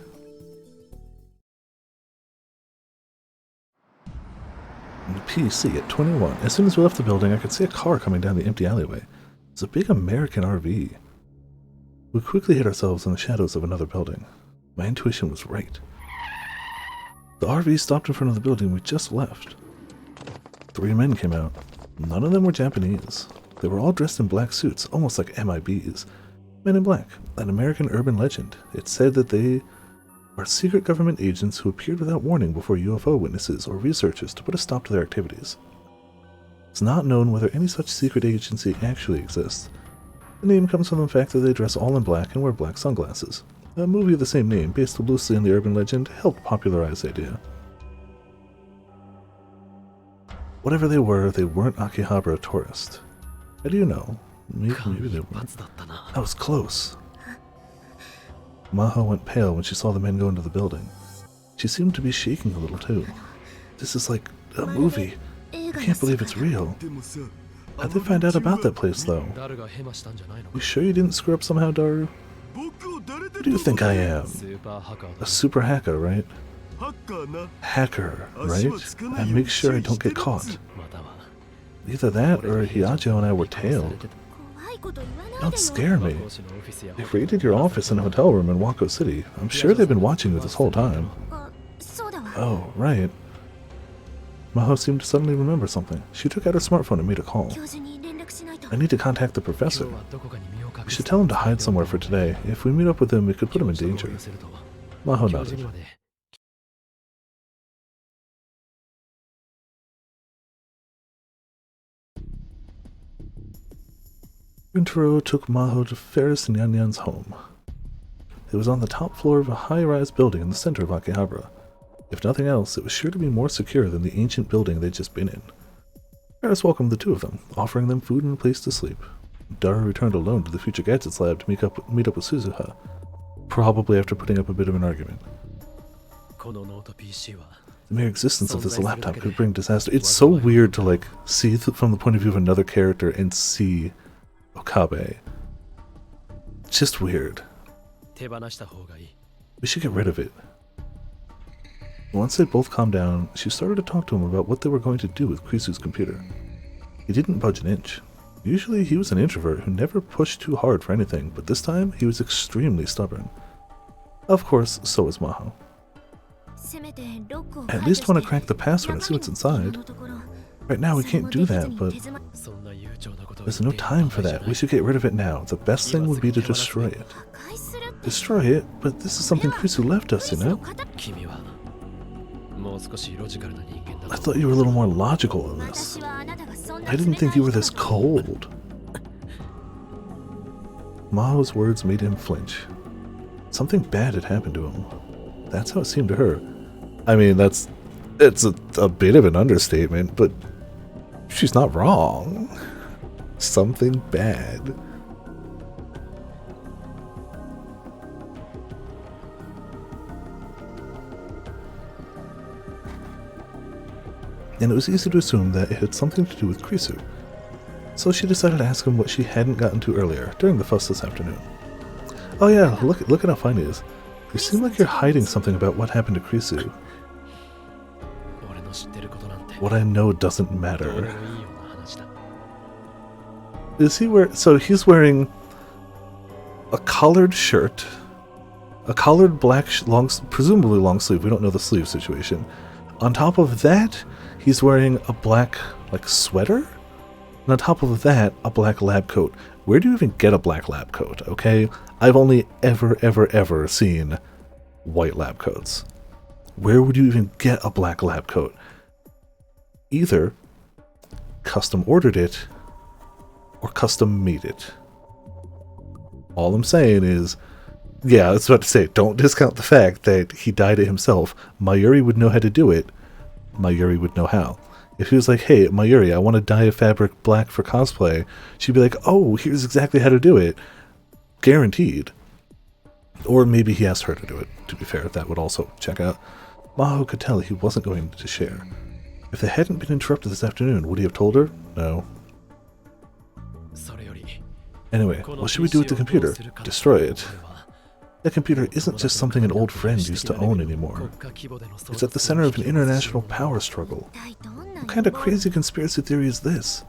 PC at 21. As soon as we left the building, I could see a car coming down the empty alleyway. It's a big American RV. We quickly hid ourselves in the shadows of another building. My intuition was right. The RV stopped in front of the building we just left. 3 men came out. None of them were Japanese. They were all dressed in black suits, almost like MIBs. Men in Black, an American urban legend. It said that they are secret government agents who appeared without warning before UFO witnesses or researchers to put a stop to their activities. It's not known whether any such secret agency actually exists. The name comes from the fact that they dress all in black and wear black sunglasses. A movie of the same name, based loosely on the urban legend, helped popularize the idea. Whatever they weren't Akihabara tourists. How do you know? Maybe they weren't. That was close. Maho went pale when she saw the men go into the building. She seemed to be shaking a little too. This is like a movie. I can't believe it's real. How'd they find out about that place, though? You sure you didn't screw up somehow, Daru? Who do you think I am? A super hacker, right? Hacker, right? And make sure I don't get caught. Either that or Hiajo and I were tailed. Don't scare me. They raided your office and hotel room in Wako City. I'm sure they've been watching you this whole time. Oh, right. Maho seemed to suddenly remember something. She took out her smartphone and made a call. I need to contact the professor. We should tell him to hide somewhere for today. If we meet up with him, we could put him in danger. Maho nodded. Rintaro took Maho to Ferris Nyanyan's home. It was on the top floor of a high-rise building in the center of Akihabara. If nothing else, it was sure to be more secure than the ancient building they'd just been in. Ferris welcomed the two of them, offering them food and a place to sleep. Daru returned alone to the Future Gadgets lab to meet up with Suzuha, probably after putting up a bit of an argument. The mere existence of this laptop could bring disaster. It's so weird to, like, see from the point of view of another character and see Okabe. It's just weird. We should get rid of it. Once they both calmed down, she started to talk to him about what they were going to do with Kreesu's computer. He didn't budge an inch. Usually he was an introvert who never pushed too hard for anything, but this time he was extremely stubborn. Of course, so was Maho. At least want to crack the password and see what's inside. Right now we can't do that, but there's no time for that. We should get rid of it now. The best thing would be to destroy it. Destroy it? But this is something Kreesu left us, you know? I thought you were a little more logical than this. I didn't think you were this cold. Maho's words made him flinch. Something bad had happened to him. That's how it seemed to her. I mean, it's a bit of an understatement, but she's not wrong. Something bad. And it was easy to assume that it had something to do with Kreesu. So she decided to ask him what she hadn't gotten to earlier, during the fuss this afternoon. Oh yeah, look at how fine he is. You seem like you're hiding something about what happened to Kreesu. What I know doesn't matter. Is he so he's wearing a collared shirt, A collared black, presumably long sleeve, we don't know the sleeve situation. On top of that, he's wearing a black, like, sweater? And on top of that, a black lab coat. Where do you even get a black lab coat, okay? I've only ever seen white lab coats. Where would you even get a black lab coat? Either custom ordered it or custom made it. All I'm saying is, yeah, I was about to say, don't discount the fact that he dyed it himself. Mayuri would know how to do it. Mayuri would know how. If he was like, hey, Mayuri, I want to dye a fabric black for cosplay, she'd be like, oh, here's exactly how to do it. Guaranteed. Or maybe he asked her to do it, to be fair. That would also check out. Maho could tell he wasn't going to share. If they hadn't been interrupted this afternoon, would he have told her? No. Anyway, what should we do with the computer? Destroy it. That computer isn't just something an old friend used to own anymore. It's at the center of an international power struggle. What kind of crazy conspiracy theory is this?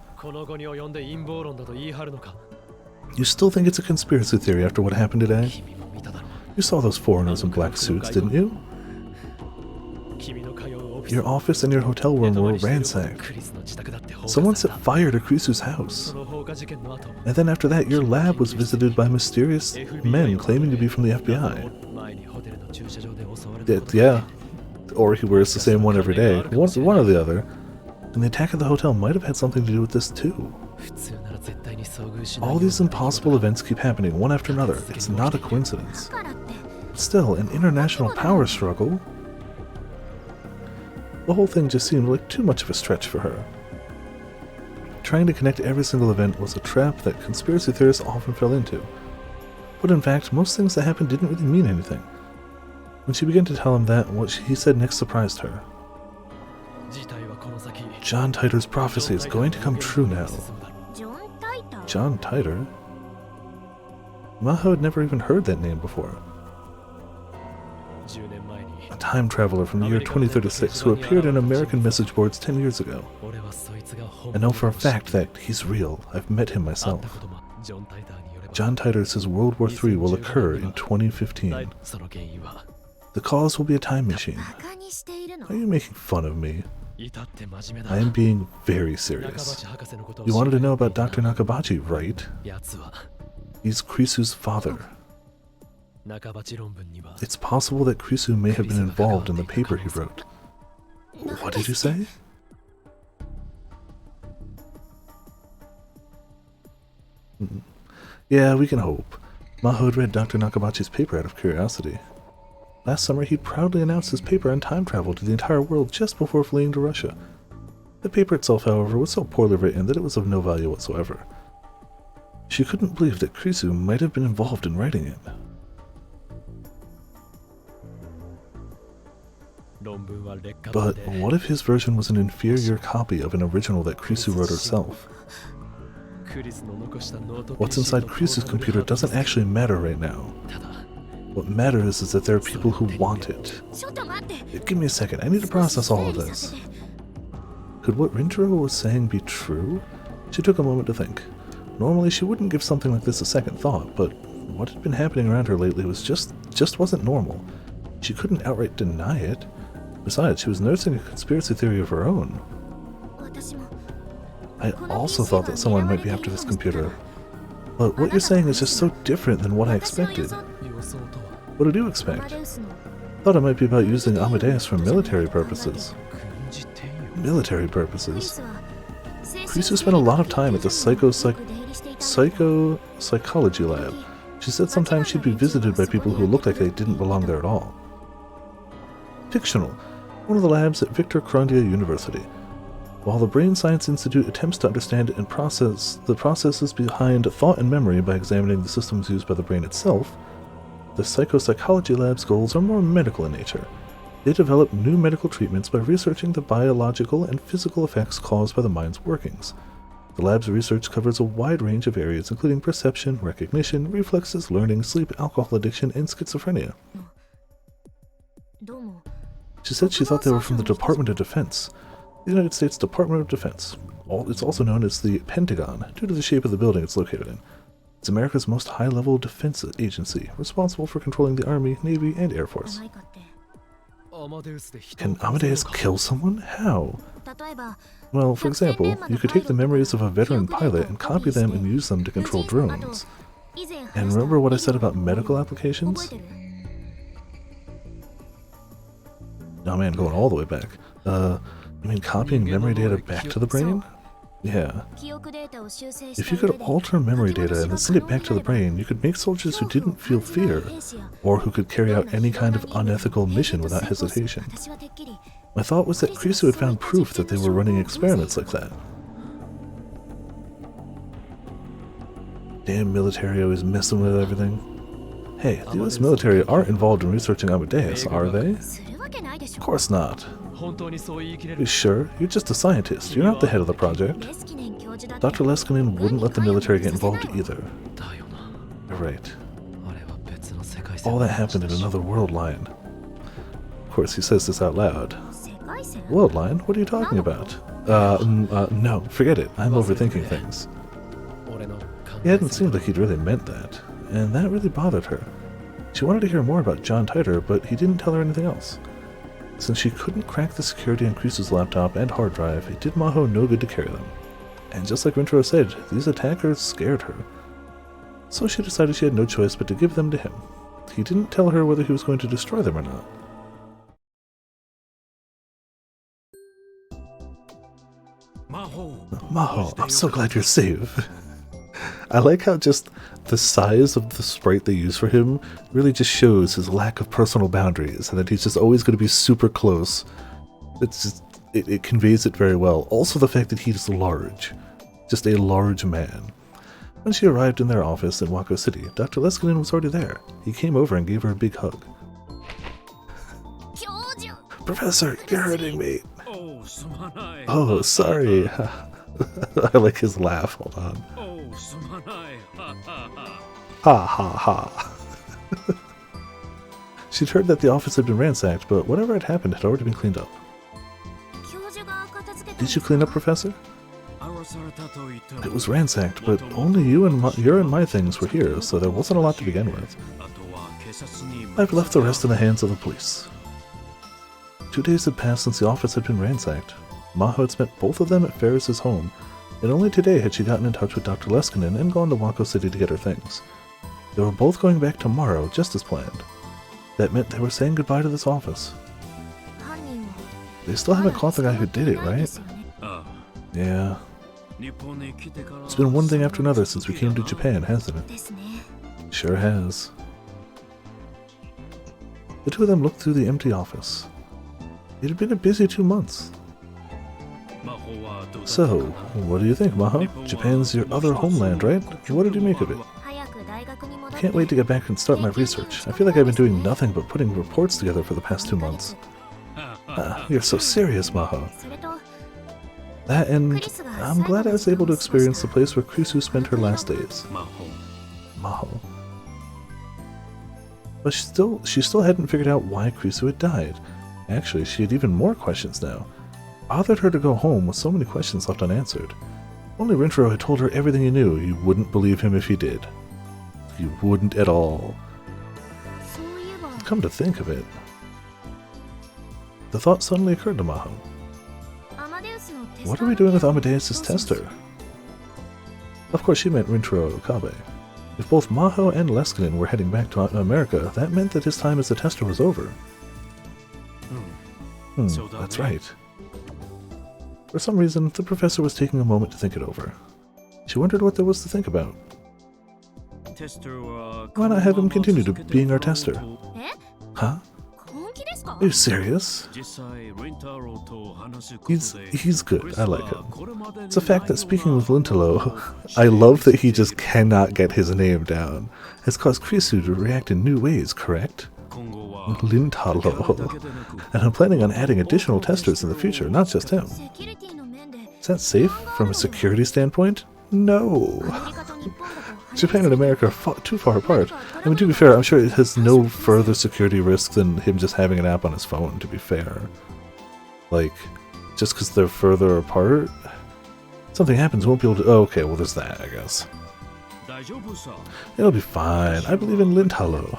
You still think it's a conspiracy theory after what happened today? You saw those foreigners in black suits, didn't you? Your office and your hotel room were ransacked. Someone set fire to Krisu's house. And then after that, your lab was visited by mysterious men claiming to be from the FBI. Yeah, or he wears the same one every day. One or the other. And the attack at the hotel might have had something to do with this too. All these impossible events keep happening one after another. It's not a coincidence. But still, an international power struggle? The whole thing just seemed like too much of a stretch for her. Trying to connect every single event was a trap that conspiracy theorists often fell into. But in fact, most things that happened didn't really mean anything. When she began to tell him that, what he said next surprised her. John Titor's prophecy is going to come true now. John Titor? Maho had never even heard that name before. A time traveler from the year 2036 who appeared in American message boards 10 years ago. I know for a fact that he's real. I've met him myself. John Titor says World War III will occur in 2015. The cause will be a time machine. Are you making fun of me? I am being very serious. You wanted to know about Dr. Nakabachi, right? He's Krisu's father. It's possible that Krisu may have been involved in the paper he wrote. What did you say? Yeah, we can hope. Maho had read Dr. Nakabachi's paper out of curiosity. Last summer, he proudly announced his paper on time travel to the entire world just before fleeing to Russia. The paper itself, however, was so poorly written that it was of no value whatsoever. She couldn't believe that Krisu might have been involved in writing it. But what if his version was an inferior copy of an original that Krisu wrote herself? What's inside Krisu's computer doesn't actually matter right now. What matters is that there are people who want it. Give me a second, I need to process all of this. Could what Rinjiro was saying be true? She took a moment to think. Normally she wouldn't give something like this a second thought, but what had been happening around her lately was just wasn't normal. She couldn't outright deny it. Besides, she was noticing a conspiracy theory of her own. I also thought that someone might be after this computer. But what you're saying is just so different than what I expected. What did you expect? Thought it might be about using Amadeus for military purposes. Military purposes? Krisu spent a lot of time at the psychology lab. She said sometimes she'd be visited by people who looked like they didn't belong there at all. Fictional. One of the labs at Victor Krondia University. While the Brain Science Institute attempts to understand and process the processes behind thought and memory by examining the systems used by the brain itself, the psychopsychology lab's goals are more medical in nature. They develop new medical treatments by researching the biological and physical effects caused by the mind's workings. The lab's research covers a wide range of areas including perception, recognition, reflexes, learning, sleep, alcohol addiction, and schizophrenia. She said she thought they were from the Department of Defense. The United States Department of Defense. It's also known as the Pentagon, due to the shape of the building it's located in. It's America's most high-level defense agency, responsible for controlling the Army, Navy, and Air Force. Can Amadeus kill someone? How? Well, for example, you could take the memories of a veteran pilot and copy them and use them to control drones. And remember what I said about medical applications? Oh man, going all the way back. You mean copying memory data back to the brain? Yeah. If you could alter memory data and then send it back to the brain, you could make soldiers who didn't feel fear, or who could carry out any kind of unethical mission without hesitation. My thought was that Krisu had found proof that they were running experiments like that. Damn military always messing with everything. Hey, the US military aren't involved in researching Amadeus, are they? Of course not. You sure? You're just a scientist. You're not the head of the project. Dr. Leskinen wouldn't let the military get involved either. You're right. All that happened in another world line. Of course, he says this out loud. World line? What are you talking about? No, forget it. I'm overthinking things. He hadn't seemed like he'd really meant that, and that really bothered her. She wanted to hear more about John Titer, but he didn't tell her anything else. Since she couldn't crack the security on Krisu's laptop and hard drive, it did Maho no good to carry them. And just like Rintaro said, these attackers scared her. So she decided she had no choice but to give them to him. He didn't tell her whether he was going to destroy them or not. Maho, I'm so glad you're safe. I like how just the size of the sprite they use for him really just shows his lack of personal boundaries, and that he's just always going to be super close. It's just, it conveys it very well. Also the fact that he's large. Just a large man. When she arrived in their office in Wako City, Dr. Leskinen was already there. He came over and gave her a big hug. Professor, you're hurting me. Oh, sorry. I like his laugh. Hold on. Ha ha ha. She'd heard that the office had been ransacked, but whatever had happened had already been cleaned up. Did you clean up, Professor? It was ransacked, but only your and my things were here, so there wasn't a lot to begin with. I've left the rest in the hands of the police. 2 days had passed since the office had been ransacked. Maho had spent both of them at Ferris's home, and only today had she gotten in touch with Dr. Leskinen and gone to Wako City to get her things. They were both going back tomorrow, just as planned. That meant they were saying goodbye to this office. They still haven't caught the guy who did it, right? Yeah. It's been one thing after another since we came to Japan, hasn't it? Sure has. The two of them looked through the empty office. It had been a busy 2 months. So, what do you think, Maho? Japan's your other homeland, right? What did you make of it? Can't wait to get back and start my research. I feel like I've been doing nothing but putting reports together for the past 2 months. You're so serious, Maho. That, and I'm glad I was able to experience the place where Krisu spent her last days. Maho. But she still hadn't figured out why Krisu had died. Actually, she had even more questions now. Bothered her to go home with so many questions left unanswered. Only Rintaro had told her everything he knew. You wouldn't believe him if he did. You wouldn't at all. Come to think of it, the thought suddenly occurred to Maho. What are we doing with Amadeus' tester? Of course she meant Rintaro Okabe. If both Maho and Leskinen were heading back to America, that meant that his time as a tester was over. That's right. For some reason, the professor was taking a moment to think it over. She wondered what there was to think about. Why not have him continue to being our tester? Huh? Are you serious? He's good. I like him. It's a fact that speaking with Lintalo, I love that he just cannot get his name down, has caused Krisu to react in new ways, correct? Lintalo. And I'm planning on adding additional testers in the future, not just him. Is that safe from a security standpoint? No. Japan and America are too far apart. I mean, to be fair, I'm sure it has no further security risk than him just having an app on his phone, to be fair. Like, just because they're further apart? Something happens, won't be able to... Oh, okay, well there's that, I guess. It'll be fine. I believe in Lindhallow.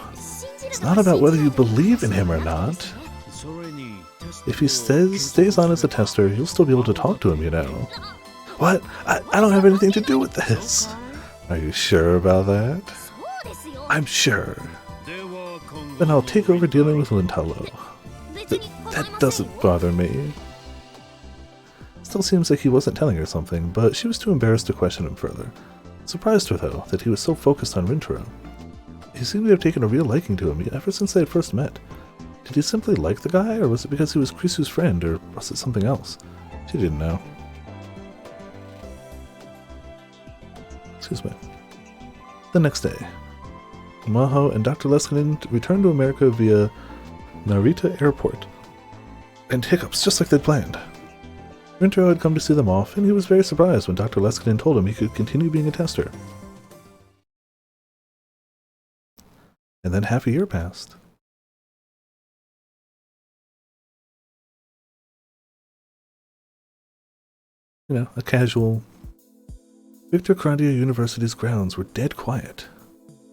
It's not about whether you believe in him or not. If he stays on as a tester, you'll still be able to talk to him, you know. What? I don't have anything to do with this. Are you sure about that? I'm sure. Then I'll take over dealing with Lindhallow. That doesn't bother me. Still seems like he wasn't telling her something, but she was too embarrassed to question him further. It surprised her, though, that he was so focused on Rintaro. He seemed to have taken a real liking to him ever since they had first met. Did he simply like the guy, or was it because he was Krisu's friend, or was it something else? She didn't know. Excuse me. The next day, Maho and Dr. Leskinen returned to America via Narita Airport. And hiccups, just like they'd planned. Rintaro had come to see them off, and he was very surprised when Dr. Leskinen told him he could continue being a tester. And then half a year passed. You know, a casual... Victor Krandia University's grounds were dead quiet.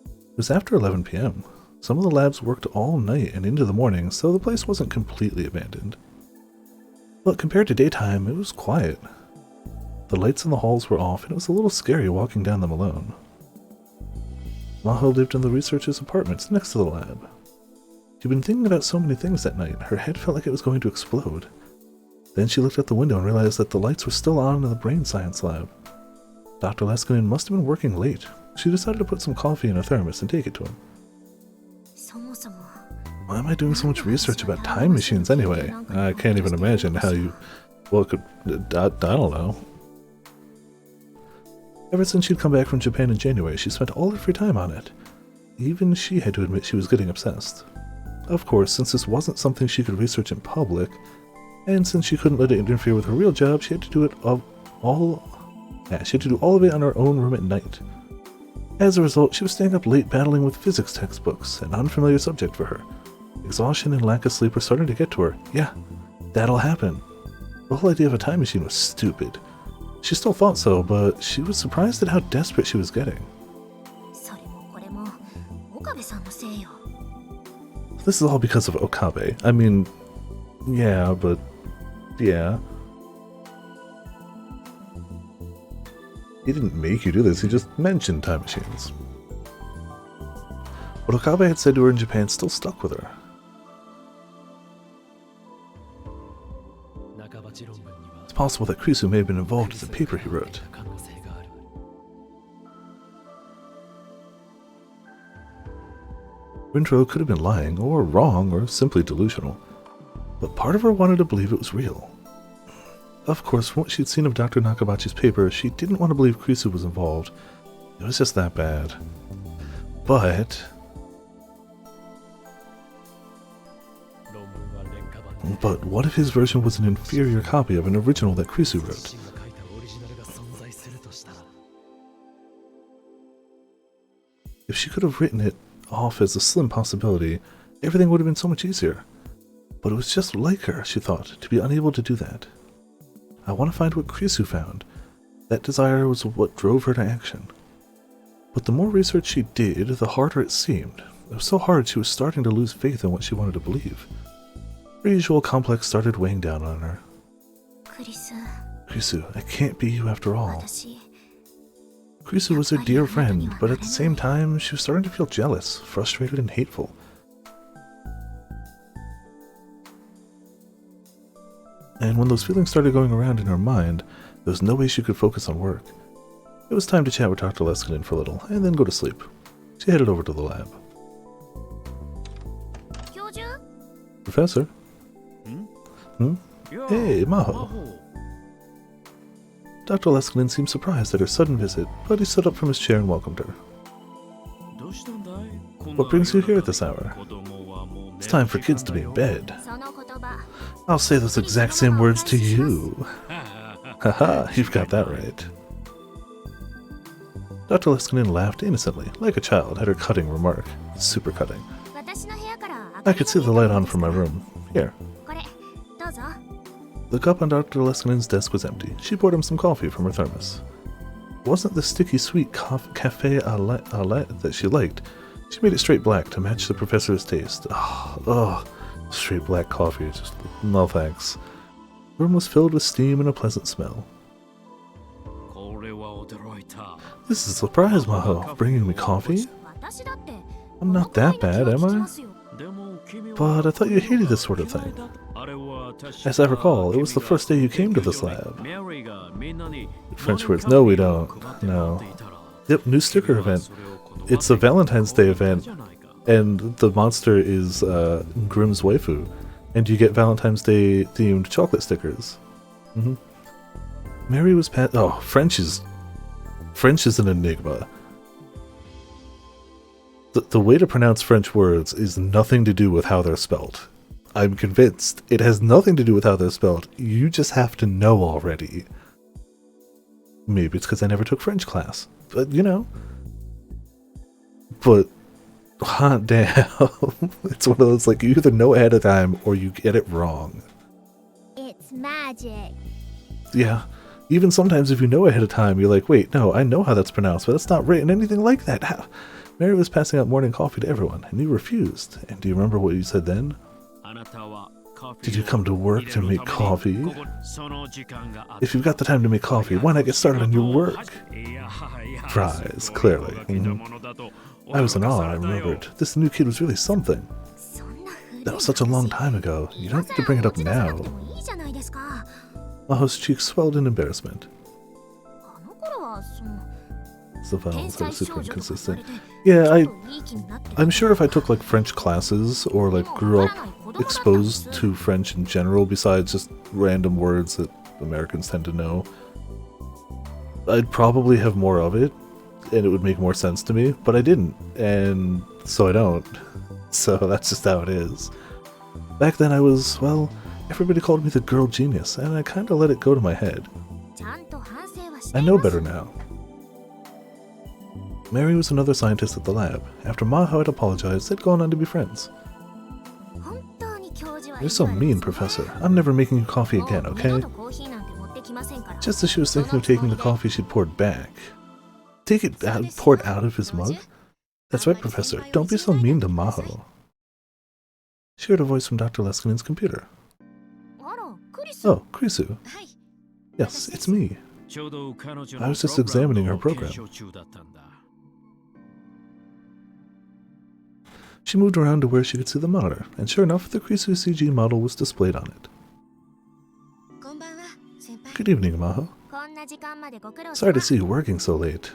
It was after 11 p.m. Some of the labs worked all night and into the morning, so the place wasn't completely abandoned. But compared to daytime, it was quiet. The lights in the halls were off, and it was a little scary walking down them alone. Maho lived in the researcher's apartments next to the lab. She'd been thinking about so many things that night, her head felt like it was going to explode. Then she looked out the window and realized that the lights were still on in the brain science lab. Dr. Leskinen must have been working late. She decided to put some coffee in a thermos and take it to him. Why am I doing so much research about time machines anyway? I can't even imagine how you... Well, it could... I don't know. Ever since she'd come back from Japan in January, she spent all her free time on it. Even she had to admit she was getting obsessed. Of course, since this wasn't something she could research in public, and since she couldn't let it interfere with her real job, she had to do it all of it on her own room at night. As a result, she was staying up late battling with physics textbooks, an unfamiliar subject for her. Exhaustion and lack of sleep were starting to get to her. Yeah, that'll happen. The whole idea of a time machine was stupid. She still thought so, but she was surprised at how desperate she was getting. This is all because of Okabe. I mean, yeah, but... yeah. He didn't make you do this, he just mentioned time machines. What Okabe had said to her in Japan still stuck with her. It's possible that Krisu may have been involved in the paper he wrote. Rintaro could have been lying, or wrong, or simply delusional. But part of her wanted to believe it was real. Of course, from what she'd seen of Dr. Nakabachi's paper, she didn't want to believe Krisu was involved. It was just that bad. But what if his version was an inferior copy of an original that Krisu wrote? If she could have written it off as a slim possibility, everything would have been so much easier. But it was just like her, she thought, to be unable to do that. I want to find what Krisu found. That desire was what drove her to action. But the more research she did, the harder it seemed. It was so hard she was starting to lose faith in what she wanted to believe. Her usual complex started weighing down on her. Krisu, I can't be you after all. Krisu was her dear friend, but at the same time, she was starting to feel jealous, frustrated, and hateful. And when those feelings started going around in her mind, there was no way she could focus on work. It was time to chat with Dr. Leskinen for a little, and then go to sleep. She headed over to the lab. Professor? Hey, Maho. Dr. Leskinen seemed surprised at her sudden visit, but he stood up from his chair and welcomed her. What brings you here at this hour? It's time for kids to be in bed. I'll say those exact same words to you. Haha, you've got that right. Dr. Leskinen laughed innocently, like a child at her cutting remark. Super cutting. I could see the light on from my room. Here. The cup on Dr. Leskinen's desk was empty. She poured him some coffee from her thermos. wasn't the sticky sweet cafe au lait that she liked. She made it straight black to match the professor's taste. Straight black coffee, just no thanks. The room was filled with steam and a pleasant smell. This is a surprise, Maho, bringing me coffee? I'm not that bad, am I? But I thought you hated this sort of thing. As I recall, it was the first day you came to this lab. French words. No, we don't. No. Yep, new sticker event. It's a Valentine's Day event, and the monster is Grimm's waifu, and you get Valentine's Day themed chocolate stickers. Mary was French is an enigma. The way to pronounce French words is nothing to do with how they're spelled. I'm convinced it has nothing to do with how they're spelled. You just have to know already. Maybe it's because I never took French class, but you know. But hot damn, it's one of those like you either know ahead of time or you get it wrong. It's magic. Yeah, even sometimes if you know ahead of time, you're like, wait, no, I know how that's pronounced, but it's not written anything like that. How? Mary was passing out morning coffee to everyone, and you refused. And do you remember what you said then? Did you come to work to make coffee? If you've got the time to make coffee, why not get started on your work? Fries, clearly. I was in awe, I remembered. This new kid was really something. That was such a long time ago. You don't need to bring it up now. Maho's cheeks swelled in embarrassment. The vowels are super inconsistent. Yeah, I'm sure if I took like French classes or like grew up exposed to French in general besides just random words that Americans tend to know, I'd probably have more of it and it would make more sense to me, but I didn't, and so I don't. So that's just how it is. Back then I was, well, everybody called me the girl genius, and I kinda let it go to my head. I know better now. Mary was another scientist at the lab. After Maho had apologized, they'd gone on to be friends. You're so mean, Professor. I'm never making you coffee again, okay? Just as she was thinking of taking the coffee she'd poured back. Take it poured out of his mug? That's right, Professor. Don't be so mean to Maho. She heard a voice from Dr. Leskinen's computer. Oh, Krisu. Yes, it's me. I was just examining her program. She moved around to where she could see the monitor, and sure enough, the Krisu CG model was displayed on it. Good evening, Maho. Sorry to see you working so late.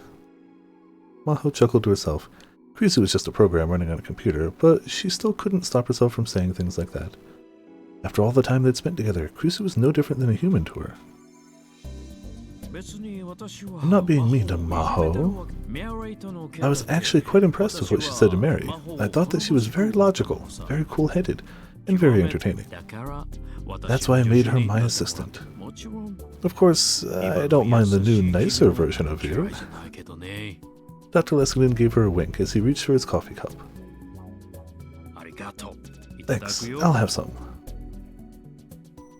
Maho chuckled to herself. Krisu was just a program running on a computer, but she still couldn't stop herself from saying things like that. After all the time they'd spent together, Krisu was no different than a human to her. I'm not being mean to Maho. I was actually quite impressed with what she said to Mary. I thought that she was very logical, very cool-headed, and very entertaining. That's why I made her my assistant. Of course, I don't mind the new, nicer version of you. Dr. Leskinen gave her a wink as he reached for his coffee cup. Thanks, I'll have some.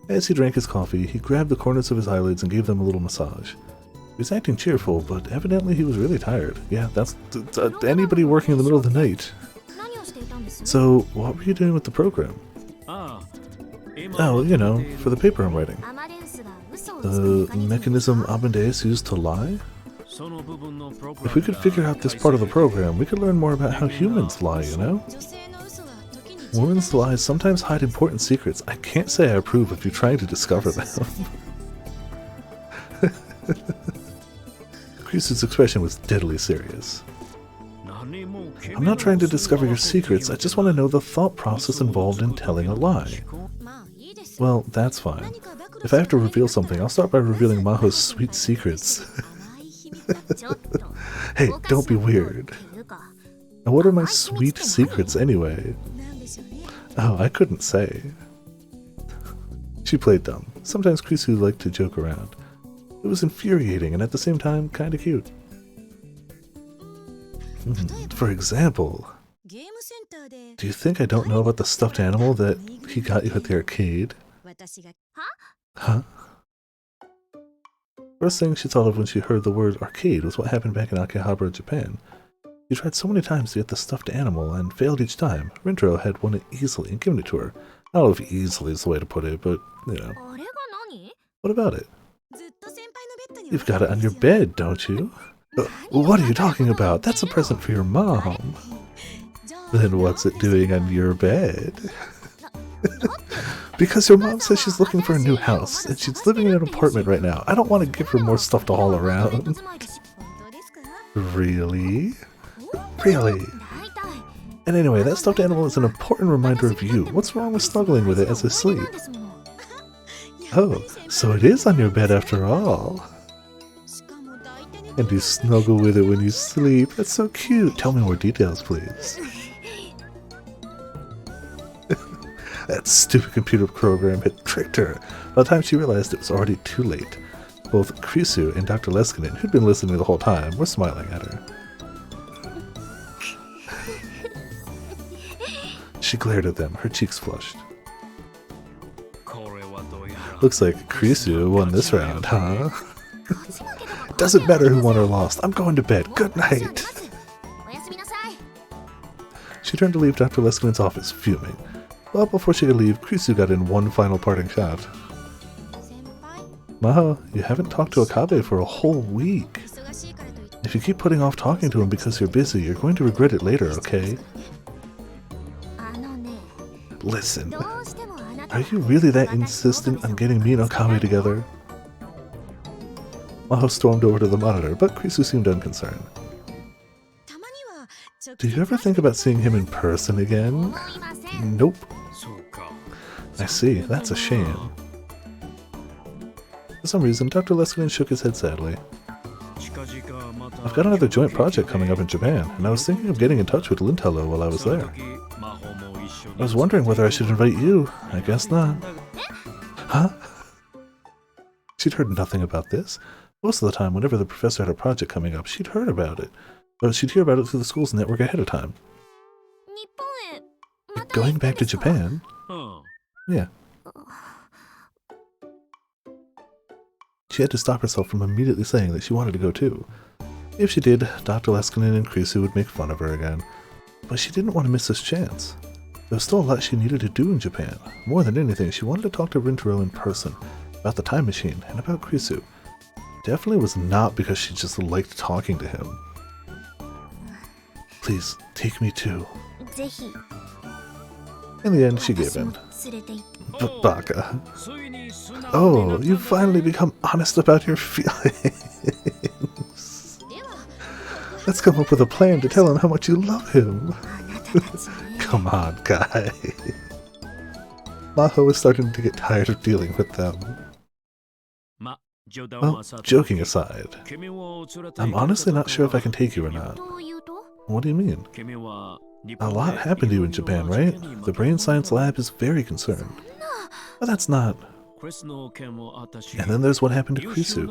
As he drank his coffee, he grabbed the corners of his eyelids and gave them a little massage. He was acting cheerful, but evidently he was really tired. Yeah, that's anybody working in the middle of the night. So, what were you doing with the program? Oh, you know, for the paper I'm writing. The mechanism Amadeus used to lie? If we could figure out this part of the program, we could learn more about how humans lie, you know? Women's lies sometimes hide important secrets. I can't say I approve of you trying to discover them. Krisu's expression was deadly serious. I'm not trying to discover your secrets, I just want to know the thought process involved in telling a lie. Well, that's fine. If I have to reveal something, I'll start by revealing Maho's sweet secrets. Hey, don't be weird. Now what are my sweet secrets anyway? Oh, I couldn't say. She played dumb. Sometimes Krisu liked to joke around. It was infuriating and at the same time kinda cute. For example, do you think I don't know about the stuffed animal that he got you at the arcade? Huh? First thing she thought of when she heard the word arcade was what happened back in Akihabara, Japan. She tried so many times to get the stuffed animal and failed each time. Rintaro had won it easily and given it to her. I don't know if easily is the way to put it, but, you know. What about it? You've got it on your bed, don't you? What are you talking about? That's a present for your mom. Then what's it doing on your bed? Because your mom says she's looking for a new house, and she's living in an apartment right now. I don't want to give her more stuff to haul around. Really? Really? And anyway, that stuffed animal is an important reminder of you. What's wrong with snuggling with it as I sleep? Oh, so it is on your bed after all. And you snuggle with it when you sleep. That's so cute. Tell me more details, please. That stupid computer program had tricked her. By the time she realized it was already too late. Both Krisu and Dr. Leskinen, who'd been listening the whole time, were smiling at her. She glared at them, her cheeks flushed. Looks like Krisu won this round, huh? Doesn't matter who won or lost. I'm going to bed. Good night. She turned to leave Dr. Leskinen's office, fuming. But before she could leave, Krisu got in one final parting shot. Maho, you haven't talked to Akabe for a whole week. If you keep putting off talking to him because you're busy, you're going to regret it later, okay? Listen, are you really that insistent on getting me and Akabe together? Maho stormed over to the monitor, but Krisu seemed unconcerned. Do you ever think about seeing him in person again? Nope. I see, that's a shame. For some reason, Dr. Leskinen shook his head sadly. I've got another joint project coming up in Japan, and I was thinking of getting in touch with Lintello while I was there. I was wondering whether I should invite you. I guess not. Huh? She'd heard nothing about this. Most of the time, whenever the professor had a project coming up, she'd heard about it. But she'd hear about it through the school's network ahead of time. Going back to Japan? Yeah. She had to stop herself from immediately saying that she wanted to go too. If she did, Dr. Leskinen and Krisu would make fun of her again. But she didn't want to miss this chance. There was still a lot she needed to do in Japan. More than anything, she wanted to talk to Rintaro in person, about the time machine, and about Krisu. Definitely was not because she just liked talking to him. Please, take me too. In the end, she gave in. Baka. Oh, you've finally become honest about your feelings. Let's come up with a plan to tell him how much you love him. Come on, guy. Maho is starting to get tired of dealing with them. Well, joking aside, I'm honestly not sure if I can take you or not. What do you mean? A lot happened to you in Japan, right? The brain science lab is very concerned. But that's not... And then there's what happened to Krisu.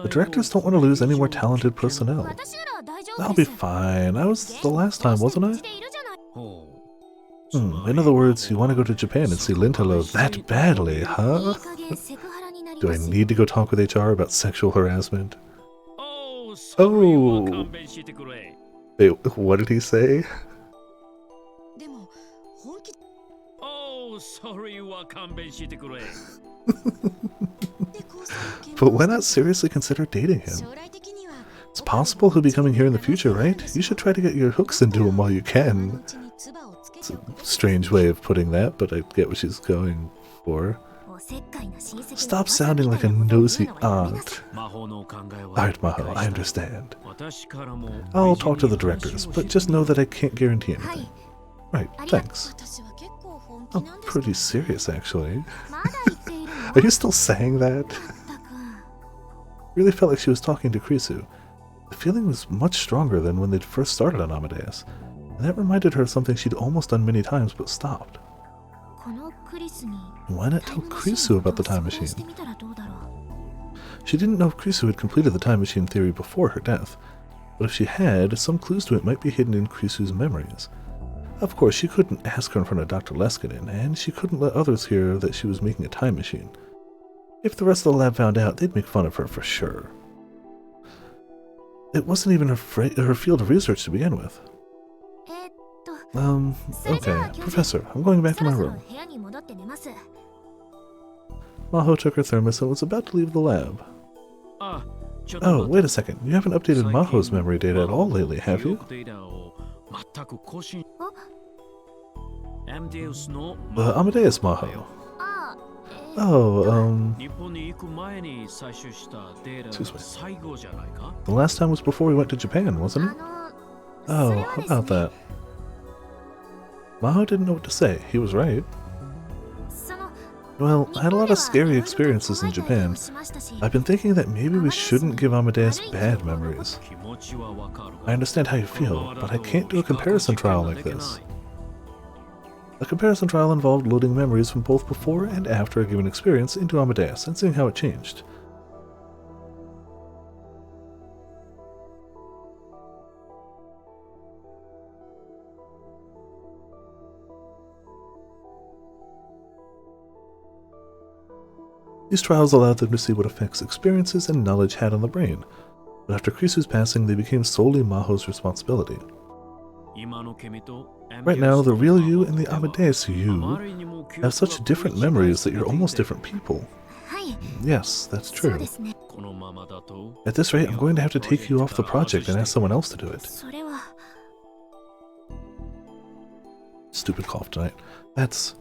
The directors don't want to lose any more talented personnel. I'll be fine. I was the last time, wasn't I? In other words, you want to go to Japan and see Lintello that badly, huh? Do I need to go talk with HR about sexual harassment? Oh! Wait, what did he say? But why not seriously consider dating him? It's possible he'll be coming here in the future, right? You should try to get your hooks into him while you can. It's a strange way of putting that, but I get what she's going for. Stop sounding like a nosy aunt. Alright, Maho, I understand. I'll talk to the directors, but just know that I can't guarantee anything. Right, thanks. I'm pretty serious, actually. Are you still saying that? Really felt like she was talking to Krisu. The feeling was much stronger than when they'd first started on Amadeus, and that reminded her of something she'd almost done many times but stopped. Why not tell Krisu about the time machine? She didn't know if Krisu had completed the time machine theory before her death, but if she had, some clues to it might be hidden in Krisu's memories. Of course, she couldn't ask her in front of Dr. Leskinen, and she couldn't let others hear that she was making a time machine. If the rest of the lab found out, they'd make fun of her for sure. It wasn't even her field of research to begin with. Okay, Professor, I'm going back to my room. Maho took her thermos and was about to leave the lab. Oh, wait a second. You haven't updated Maho's memory data at all lately, have you? Amadeus Maho. Oh, excuse me. The last time was before we went to Japan, wasn't it? Oh, how about that? Maho didn't know what to say. He was right. Well, I had a lot of scary experiences in Japan. I've been thinking that maybe we shouldn't give Amadeus bad memories. I understand how you feel, but I can't do a comparison trial like this. A comparison trial involved loading memories from both before and after a given experience into Amadeus and seeing how it changed. These trials allowed them to see what effects experiences and knowledge had on the brain, but after Krisu's passing they became solely Maho's responsibility. Right now, the real you and the Amadeus you have such different memories that you're almost different people. Yes, that's true. At this rate, I'm going to have to take you off the project and ask someone else to do it. Stupid cough tonight. That's...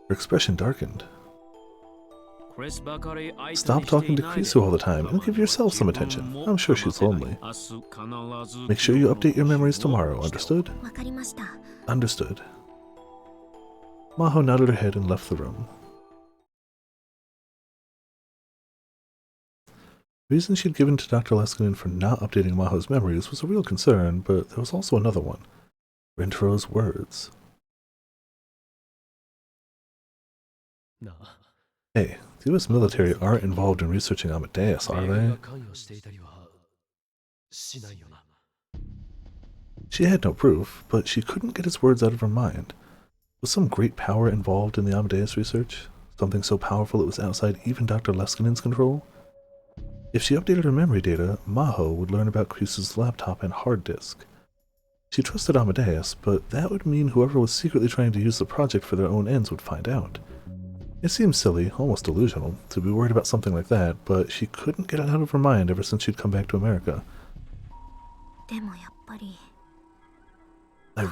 Her expression darkened. Stop talking to Krisu all the time and give yourself some attention. I'm sure she's lonely. Make sure you update your memories tomorrow, understood? Understood. Maho nodded her head and left the room. The reason she'd given to Dr. Leskinen for not updating Maho's memories was a real concern, but there was also another one. Rentro's words. Hey, the US military aren't involved in researching Amadeus, are they? She had no proof, but she couldn't get his words out of her mind. Was some great power involved in the Amadeus research? Something so powerful it was outside even Dr. Leskinen's control? If she updated her memory data, Maho would learn about Krisu's laptop and hard disk. She trusted Amadeus, but that would mean whoever was secretly trying to use the project for their own ends would find out. It seemed silly, almost delusional, to be worried about something like that, but she couldn't get it out of her mind ever since she'd come back to America. I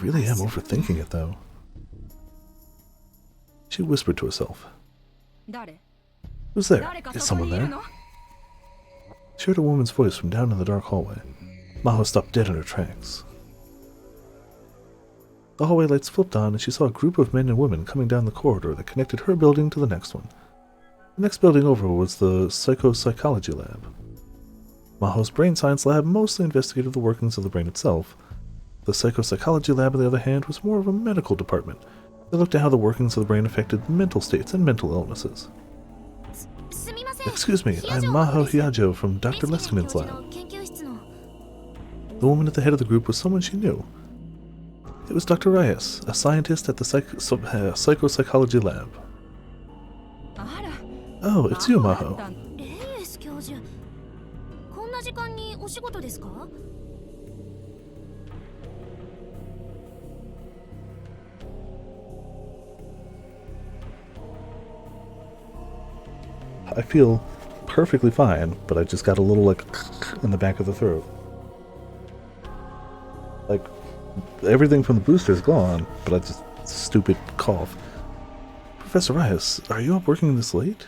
really am overthinking it, though. She whispered to herself. Who's there? Is someone there? She heard a woman's voice from down in the dark hallway. Maho stopped dead in her tracks. The hallway lights flipped on and she saw a group of men and women coming down the corridor that connected her building to the next one. The next building over was the psychopsychology lab. Maho's brain science lab mostly investigated the workings of the brain itself. The psychopsychology lab, on the other hand, was more of a medical department. They looked at how the workings of the brain affected mental states and mental illnesses. Excuse me, I'm Maho Hyajo from Dr. Leskinen's lab. The woman at the head of the group was someone she knew. It was Dr. Reyes, a scientist at the psychopsychology lab. Oh, it's you, Maho. I feel perfectly fine, but I just got a little, like, in the back of the throat. Like, everything from the booster is gone, but I just stupid cough. Professor Reyes, are you up working this late?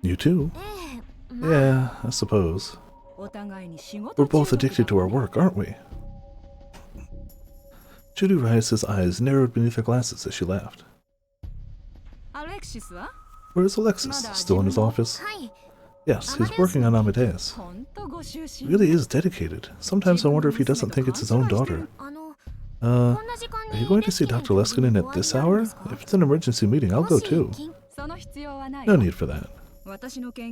You too? Yeah, I suppose. We're both addicted to our work, aren't we? Judy Reyes' eyes narrowed beneath her glasses as she laughed. Where is Alexis? Still in his office? Yes, he's working on Amadeus. He really is dedicated. Sometimes I wonder if he doesn't think it's his own daughter. Are you going to see Dr. Leskinen at this hour? If it's an emergency meeting, I'll go too. No need for that.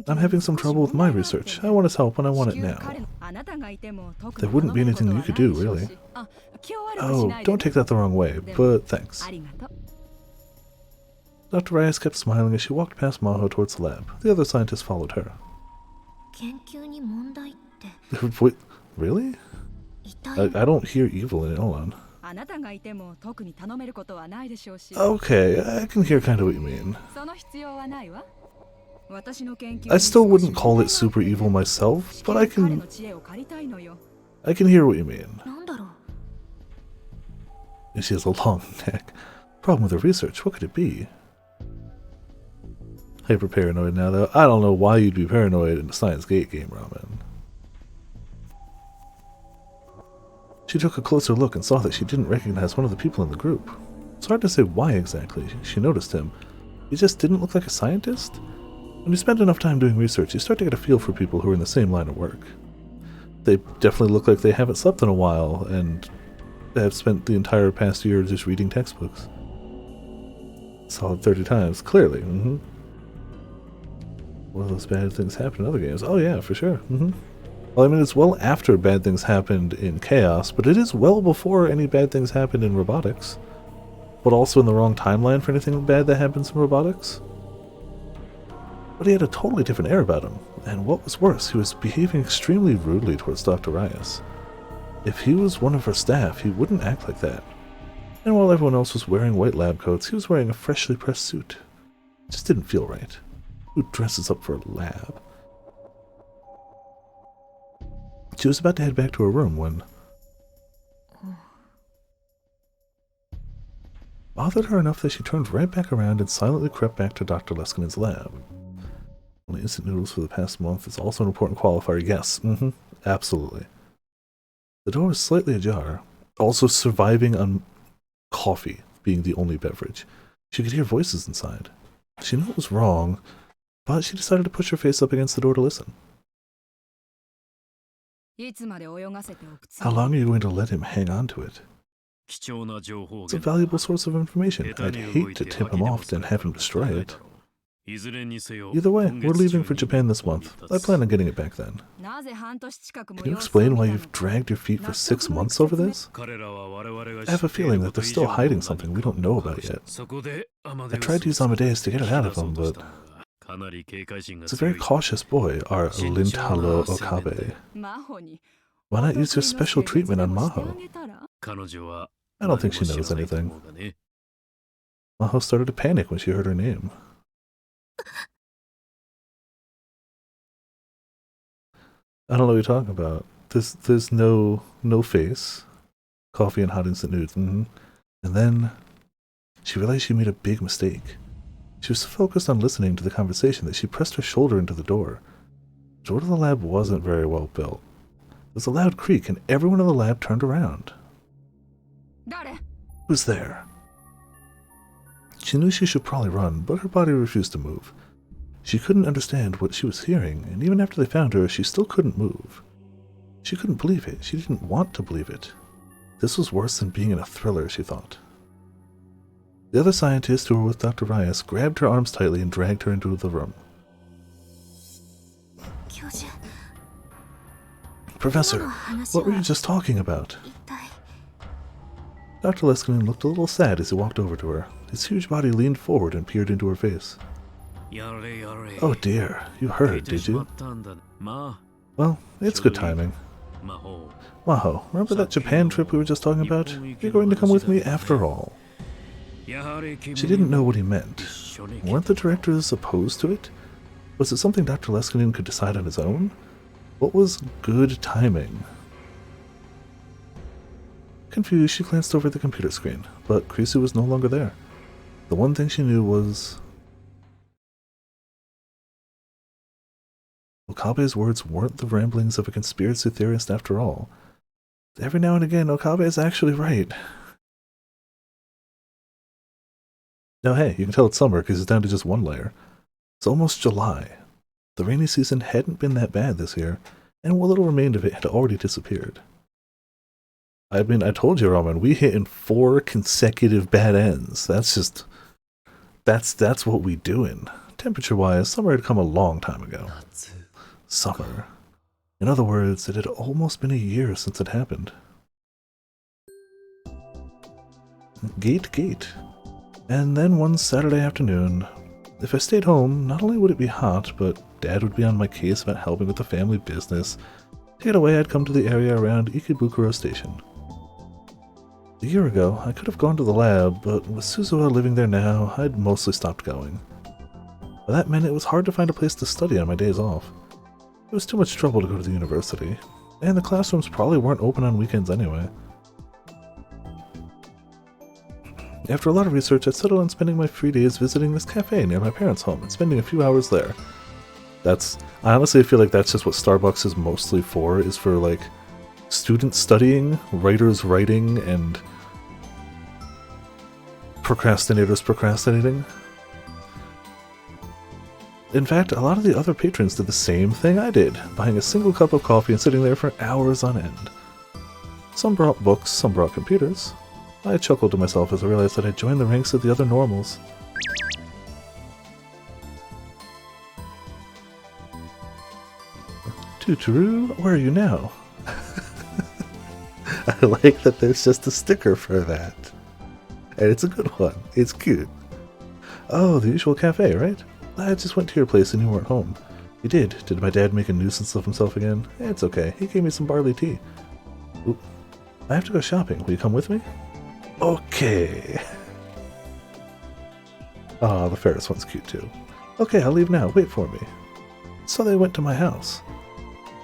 I'm having some trouble with my research. I want his help and I want it now. There wouldn't be anything you could do, really. Oh, don't take that the wrong way, but thanks. Dr. Reyes kept smiling as she walked past Maho towards the lab. The other scientists followed her. 研究に問題って Wait, really? 痛 I い don't hear evil in it. Hold on. あなたがいても特に頼めることはないでしょうし。 Okay, I can hear kind of what you mean. その必要はないわ。私の研究 I still wouldn't call it super evil myself, but I 彼 can の知恵を借りたいのよ。 hear what you mean. なんだろう And she has a long neck. Problem with her research, what could it be? Hyper paranoid now though. I don't know why you'd be paranoid in a Steins Gate game, Ramen. She took a closer look and saw that she didn't recognize one of the people in the group. It's hard to say why exactly she noticed him. He just didn't look like a scientist? When you spend enough time doing research, you start to get a feel for people who are in the same line of work. They definitely look like they haven't slept in a while, and have spent the entire past year just reading textbooks. Solid 30 times, clearly. One of those bad things happen in other games. Oh yeah, for sure. Well, I mean, it's well after bad things happened in Chaos, but it is well before any bad things happened in Robotics. But also in the wrong timeline for anything bad that happens in Robotics. But he had a totally different air about him, and what was worse, he was behaving extremely rudely towards Dr. Reyes. If he was one of her staff, he wouldn't act like that. And while everyone else was wearing white lab coats, he was wearing a freshly pressed suit. It just didn't feel right. Who dresses up for a lab? She was about to head back to her room when... bothered her enough that she turned right back around and silently crept back to Dr. Leskinen's lab. Only instant noodles for the past month is also an important qualifier. Yes, absolutely. The door was slightly ajar, also surviving on coffee being the only beverage. She could hear voices inside. She knew it was wrong, but she decided to push her face up against the door to listen. いつまで泳がせておくつ How もり long are you going to let him hang on to it? 貴重な情報 It's a 源 valuable source of information. I'd hate to tip him off and have him destroy it. いずれにせよ Either way, we're leaving for Japan this month. I plan on getting it back then. なぜ半年近くも Can you 様子を explain 見 why たの you've dragged your feet for 6 months over this? 彼らは我々が I have a feeling that they're still hiding something we don't know about yet. そこで I tried to use Amadeus to get it out of him, but かなり警戒心が it's a very 強い cautious boy, our Lintalo Okabe. マホに Why not use your special treatment on してあ Maho? げたら 彼女は I don't think she knows 何も知らない anything. と思うがね Maho started to panic when she heard her name. I don't know what you're talking about. There's no face. Coffee and hot instant noodles. And then she realized she made a big mistake. She was so focused on listening to the conversation that she pressed her shoulder into the door. The door to the lab wasn't very well built. There was a loud creak, and everyone in the lab turned around. 誰 Who's there? She knew she should probably run, but her body refused to move. She couldn't understand what she was hearing, and even after they found her, she still couldn't move. She couldn't believe it. She didn't want to believe it. This was worse than being in a thriller, she thought. The other scientists who were with Dr. Reyes grabbed her arms tightly and dragged her into the room. 教授 Professor, 今の話 what were you は just talking about? 一体 Dr. Leskinen looked a little sad as he walked over to her. His huge body leaned forward and peered into her face. やれやれ Oh dear, you 聞い heard, て did しま you? ったんだま Well, it's good timing. あ魔法 Maho, remember that Japan trip we were just talking about? You're going to come with me after all. やはり君 She didn't know what he meant. 一緒に Weren't the directors opposed to it? Was it something Dr. Leskinen could decide on his own? What was good timing? Confused, she glanced over at the computer screen, but Krisu was no longer there. The one thing she knew was... Okabe's words weren't the ramblings of a conspiracy theorist after all. Every now and again, Okabe is actually right. Now hey, you can tell it's summer because it's down to just one layer. It's almost July. The rainy season hadn't been that bad this year, and what little remained of it had already disappeared. I mean, I told you, Roman, we hit in 4 consecutive bad ends. That's just... That's what we doing. Temperature-wise, summer had come a long time ago. Summer. In other words, it had almost been a year since it happened. Gate. And then one Saturday afternoon, if I stayed home, not only would it be hot, but Dad would be on my case about helping with the family business. To get away, I'd come to the area around Ikebukuro Station. A year ago, I could have gone to the lab, but with Suzuha living there now, I'd mostly stopped going. But that meant it was hard to find a place to study on my days off. It was too much trouble to go to the university, and the classrooms probably weren't open on weekends anyway. After a lot of research, I settled on spending my free days visiting this cafe near my parents' home and spending a few hours there. I honestly feel like that's just what Starbucks is mostly for, is for like students studying, writers writing, and procrastinators procrastinating. In fact, a lot of the other patrons did the same thing I did, buying a single cup of coffee and sitting there for hours on end. Some brought books, some brought computers. I chuckled to myself as I realized that I'd joined the ranks of the other normals. Tuturu, where are you now? I like that there's just a sticker for that. And it's a good one. It's cute. Oh, the usual cafe, right? I just went to your place and you weren't home. You did. Did my dad make a nuisance of himself again? It's okay. He gave me some barley tea. Oop. I have to go shopping. Will you come with me? Okay. Ah, the Ferris one's cute too. Okay, I'll leave now. Wait for me. So they went to my house.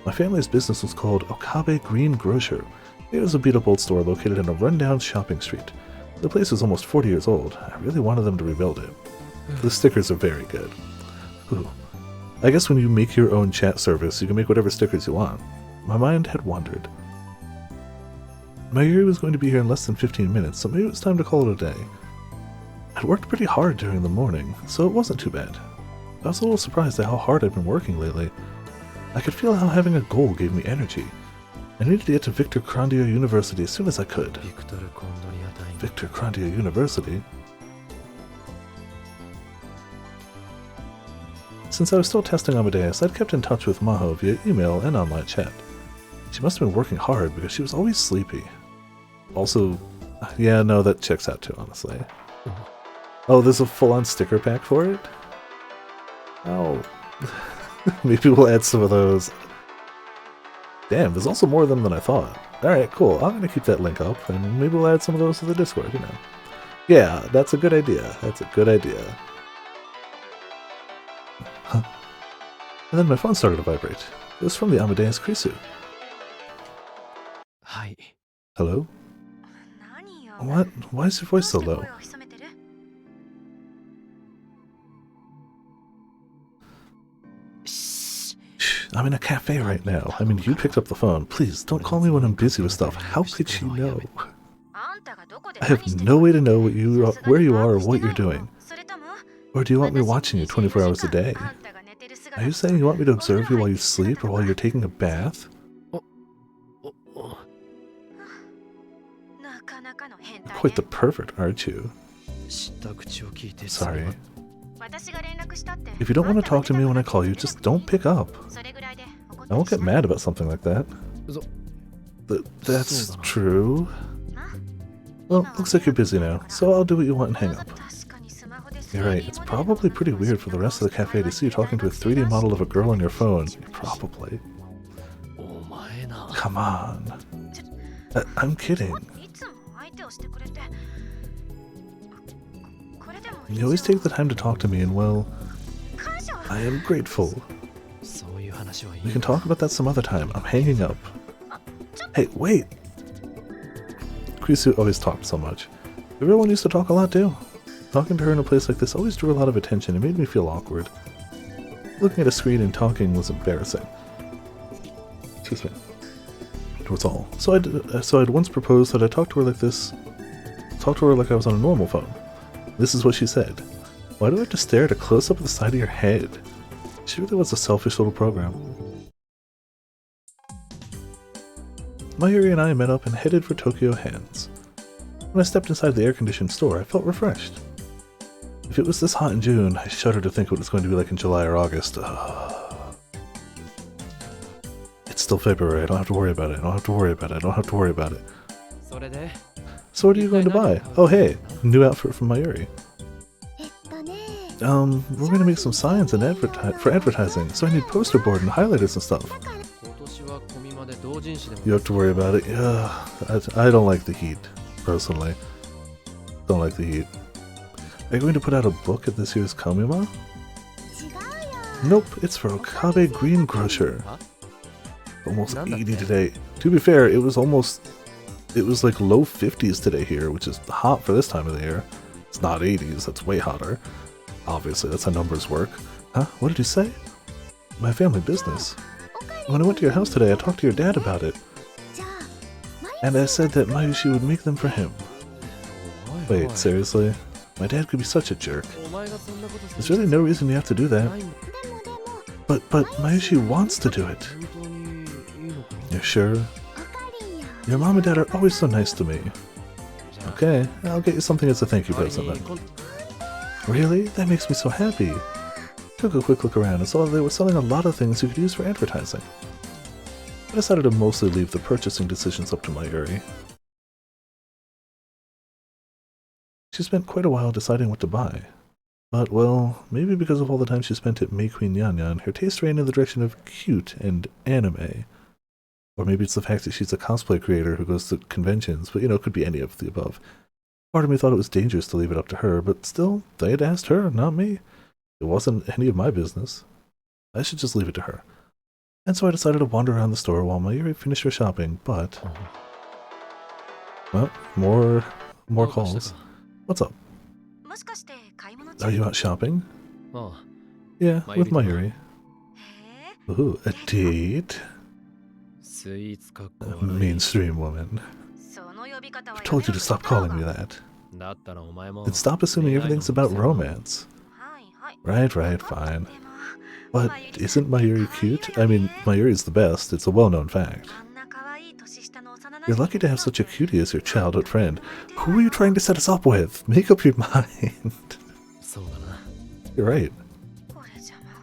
My family's business was called Okabe Green Grocer. It was a beat-up old store located in a rundown shopping street. The place was almost 40 years old. I really wanted them to rebuild it. The stickers are very good. Ooh. I guess when you make your own chat service, you can make whatever stickers you want. My mind had wandered. Mayuri was going to be here in less than 15 minutes, so maybe it was time to call it a day. I'd worked pretty hard during the morning, so it wasn't too bad. I was a little surprised at how hard I'd been working lately. I could feel how having a goal gave me energy. I needed to get to Victor Crondia University as soon as I could. Victor Crondia University? Since I was still testing Amadeus, I'd kept in touch with Maho via email and online chat. She must have been working hard because she was always sleepy. Also, yeah, no, that checks out too, honestly. Oh, there's a full-on sticker pack for it? Oh. Maybe we'll add some of those. Damn, there's also more of them than I thought. Alright, cool. I'm gonna keep that link up, and maybe we'll add some of those to the Discord, you know. Yeah, that's a good idea. That's a good idea. Huh. And then my phone started to vibrate. It was from the Amadeus Krisu. Hi. Hello? What? Why is your voice so low? Shh, I'm in a cafe right now. I mean, you picked up the phone. Please, don't call me when I'm busy with stuff. How could she know? I have no way to know where you are or what you're doing. Or do you want me watching you 24 hours a day? Are you saying you want me to observe you while you sleep or while you're taking a bath? Quite the pervert, aren't you? Sorry. If you don't want to talk to me when I call you, just don't pick up. I won't get mad about something like that. That's true. Well, looks like you're busy now, so I'll do what you want and hang up. You're right, it's probably pretty weird for the rest of the cafe to see you talking to a 3D model of a girl on your phone. Probably. Come on. I'm kidding. You always take the time to talk to me, and well, I am grateful. We can talk about that some other time. I'm hanging up. Hey, wait! Krisu always talked so much. Everyone used to talk a lot too. Talking to her in a place like this always drew a lot of attention and made me feel awkward. Looking at a screen and talking was embarrassing. Excuse me. It was all. So I'd once proposed that I talk to her like this. Talk to her like I was on a normal phone. This is what she said. Why do I have to stare at a close-up of the side of your head? She really was a selfish little program. Mayuri and I met up and headed for Tokyo Hands. When I stepped inside the air-conditioned store, I felt refreshed. If it was this hot in June, I shudder to think what it's going to be like in July or August. It's still February, I don't have to worry about it, I don't have to worry about it, I don't have to worry about it. So what are you going to buy? Oh hey, new outfit from Mayuri. we're gonna make some signs and for advertising, so I need poster board and highlighters and stuff. You have to worry about it. Yeah, I don't like the heat, personally. Don't like the heat. Are you going to put out a book at this year's Kamima? Nope, it's for Okabe Greengrocer. Almost 80 today. To be fair, it was like low 50s today here, which is hot for this time of the year. It's not 80s, that's way hotter. Obviously, that's how numbers work. Huh? What did you say? My family business. When I went to your house today, I talked to your dad about it. And I said that Mayushi would make them for him. Wait, seriously? My dad could be such a jerk. There's really no reason you have to do that. But Mayushi wants to do it. You're sure? Your mom and dad are always so nice to me. Okay, I'll get you something as a thank you present then. Really? That makes me so happy. Took a quick look around and saw they were selling a lot of things you could use for advertising. I decided to mostly leave the purchasing decisions up to Mayuri. She spent quite a while deciding what to buy. But, well, maybe because of all the time she spent at May Queen Yanyan, her taste ran in the direction of cute and anime. Or maybe it's the fact that she's a cosplay creator who goes to conventions, but it could be any of the above. Part of me thought it was dangerous to leave it up to her, but still, they had asked her, not me. It wasn't any of my business. I should just leave it to her. And so I decided to wander around the store while Mayuri finished her shopping, but... Well, more calls. What's up? Are you out shopping? Yeah, with Mayuri. Ooh, a date? Mainstream woman. I've told you to stop calling me that. Then stop assuming everything's about romance. Right, fine. But isn't Mayuri cute? I mean, Mayuri's the best, it's a well-known fact. You're lucky to have such a cutie as your childhood friend. Who are you trying to set us up with? Make up your mind. You're right.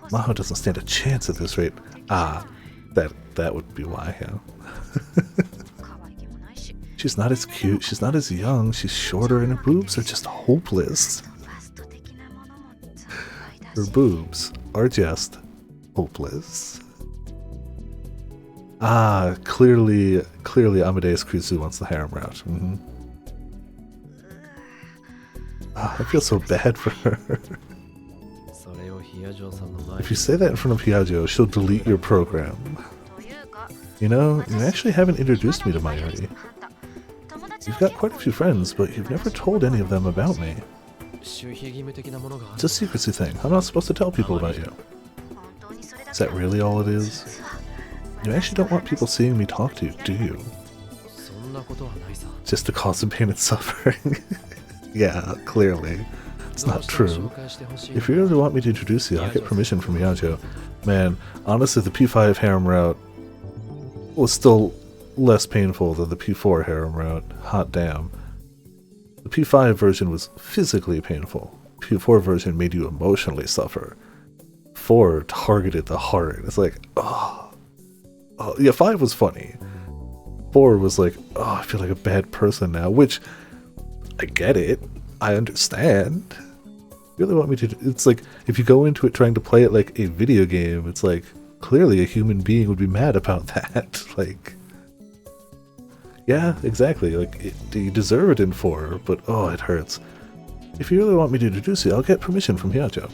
Maho doesn't stand a chance at this rate. Ah, that would be why, yeah. She's not as cute, she's not as young, she's shorter, and her boobs are just hopeless. Her boobs are just hopeless. Ah, clearly Amadeus Krizu wants the harem route. Ah, I feel so bad for her. If you say that in front of Hyujo, she'll delete your program. You actually haven't introduced me to Mayuri. You've got quite a few friends, but you've never told any of them about me. It's a secrecy thing. I'm not supposed to tell people about you. Is that really all it is? You actually don't want people seeing me talk to you, do you? Just to cause them pain and suffering. Yeah, clearly. It's not true. If you really want me to introduce you, I'll get permission from Hyujo. Man, honestly, the P5 harem route was still less painful than the P4 harem route. Hot damn. The P5 version was physically painful. P4 version made you emotionally suffer. 4 targeted the heart. It's like, oh. Yeah, 5 was funny. 4 was like, oh, I feel like a bad person now, which, I get it. I understand. You really want me to... It's like, if you go into it trying to play it like a video game, it's like, clearly a human being would be mad about that. Like... Yeah, exactly. Like, you deserve it in 4, but oh, it hurts. If you really want me to introduce you, I'll get permission from Hyujo.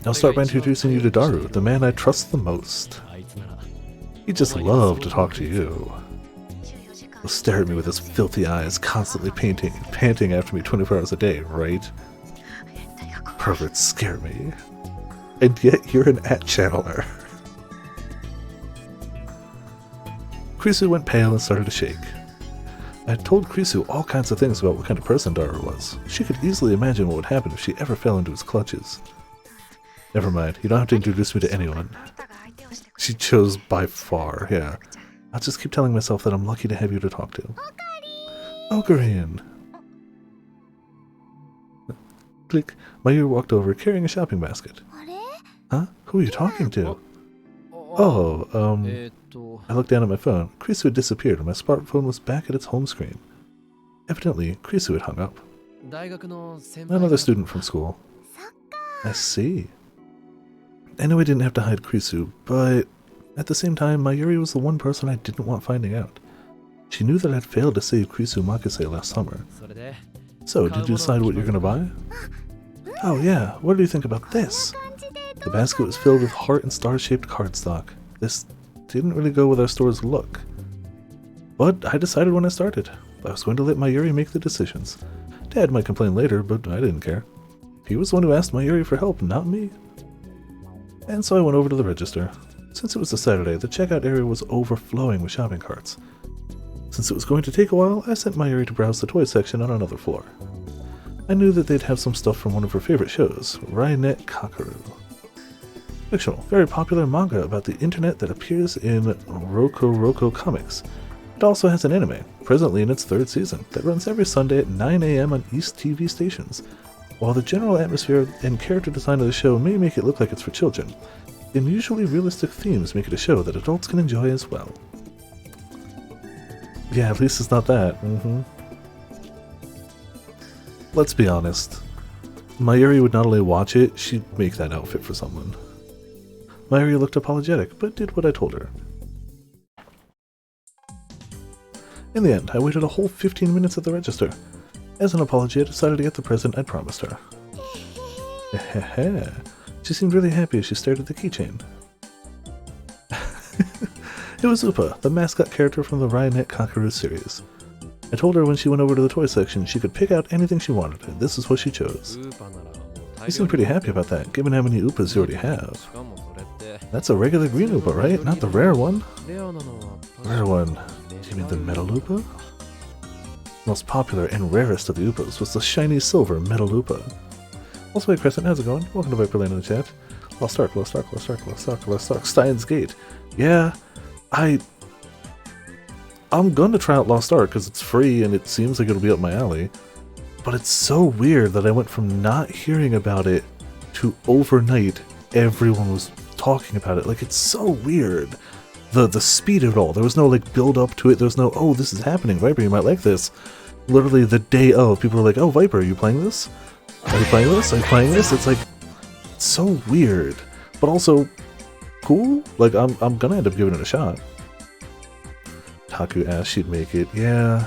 I'll start by introducing you to Daru, the man I trust the most. He'd just love to talk to you. He'll stare at me with his filthy eyes, constantly panting after me 24 hours a day, right? Perverts scare me. And yet you're an at-channeler. Krisu went pale and started to shake. I had told Krisu all kinds of things about what kind of person Daru was. She could easily imagine what would happen if she ever fell into his clutches. Never mind, you don't have to introduce me to anyone. She chose by far, yeah. I'll just keep telling myself that I'm lucky to have you to talk to. Ocarine! Click. Mayuri walked over, carrying a shopping basket. Huh? Who are you talking to? Oh, I looked down at my phone. Krisu had disappeared and my smartphone was back at its home screen. Evidently, Krisu had hung up. Another student from school. I see. I knew I didn't have to hide Krisu, but at the same time, Mayuri was the one person I didn't want finding out. She knew that I'd failed to save Krisu Makase last summer. So, did you decide what you're gonna buy? Oh yeah, what do you think about this? The basket was filled with heart and star-shaped cardstock. This didn't really go with our store's look. But I decided when I started. I was going to let Mayuri make the decisions. Dad might complain later, but I didn't care. He was the one who asked Mayuri for help, not me. And so I went over to the register. Since it was a Saturday, the checkout area was overflowing with shopping carts. Since it was going to take a while, I sent Mayuri to browse the toy section on another floor. I knew that they'd have some stuff from one of her favorite shows, Rainet Kakaru. Fictional, very popular manga about the internet that appears in Roko Comics. It also has an anime, presently in its 3rd season, that runs every Sunday at 9 AM on East TV stations. While the general atmosphere and character design of the show may make it look like it's for children, the unusually realistic themes make it a show that adults can enjoy as well. Yeah, at least it's not that. Let's be honest. Mayuri would not only watch it, she'd make that outfit for someone. Mayuri looked apologetic, but did what I told her. In the end, I waited a whole 15 minutes at the register. As an apology, I decided to get the present I'd promised her. She seemed really happy as she stared at the keychain. It was Upa, the mascot character from the Rainet Kakaru series. I told her when she went over to the toy section she could pick out anything she wanted, and this is what she chose. You seem pretty happy about that, given how many Upas you already have. That's a regular green Upa, right? Not the rare one? Rare one. Do you mean the metal Upa? Most popular and rarest of the Upas was the shiny silver metal Upa. Also, hey Crescent, how's it going? Welcome to Viperland in the chat. Lost Ark, Steins Gate. Yeah, I'm gonna try out Lost Ark because it's free and it seems like it'll be up my alley. But it's so weird that I went from not hearing about it to overnight everyone was talking about it. Like, it's so weird. The speed of it all. There was no like build up to it. There was no, oh, this is happening, Viper, you might like this. Literally the day of, people were like, oh, Viper, are you playing this? Are you playing this? Are you playing this? It's like, it's so weird, but also cool. Like, I'm gonna end up giving it a shot. Taku asked she'd make it. Yeah.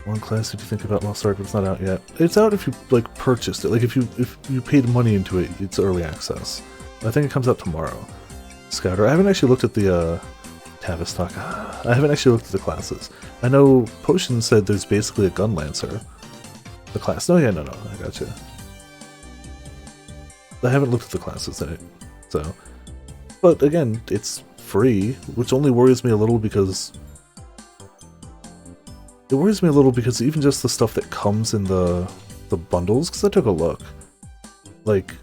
One class did you think about Lost Ark, but it's not out yet. It's out if you like purchased it. Like if you paid money into it, it's early access. I think it comes out tomorrow. Scouter. I haven't actually looked at the Tavistock. I haven't actually looked at the classes. I know Potion said there's basically a gun lancer. The class. No, yeah, no, I gotcha. I haven't looked at the classes in it, so. But again, it's free, which only worries me a little because even just the stuff that comes in the bundles, because I took a look, like,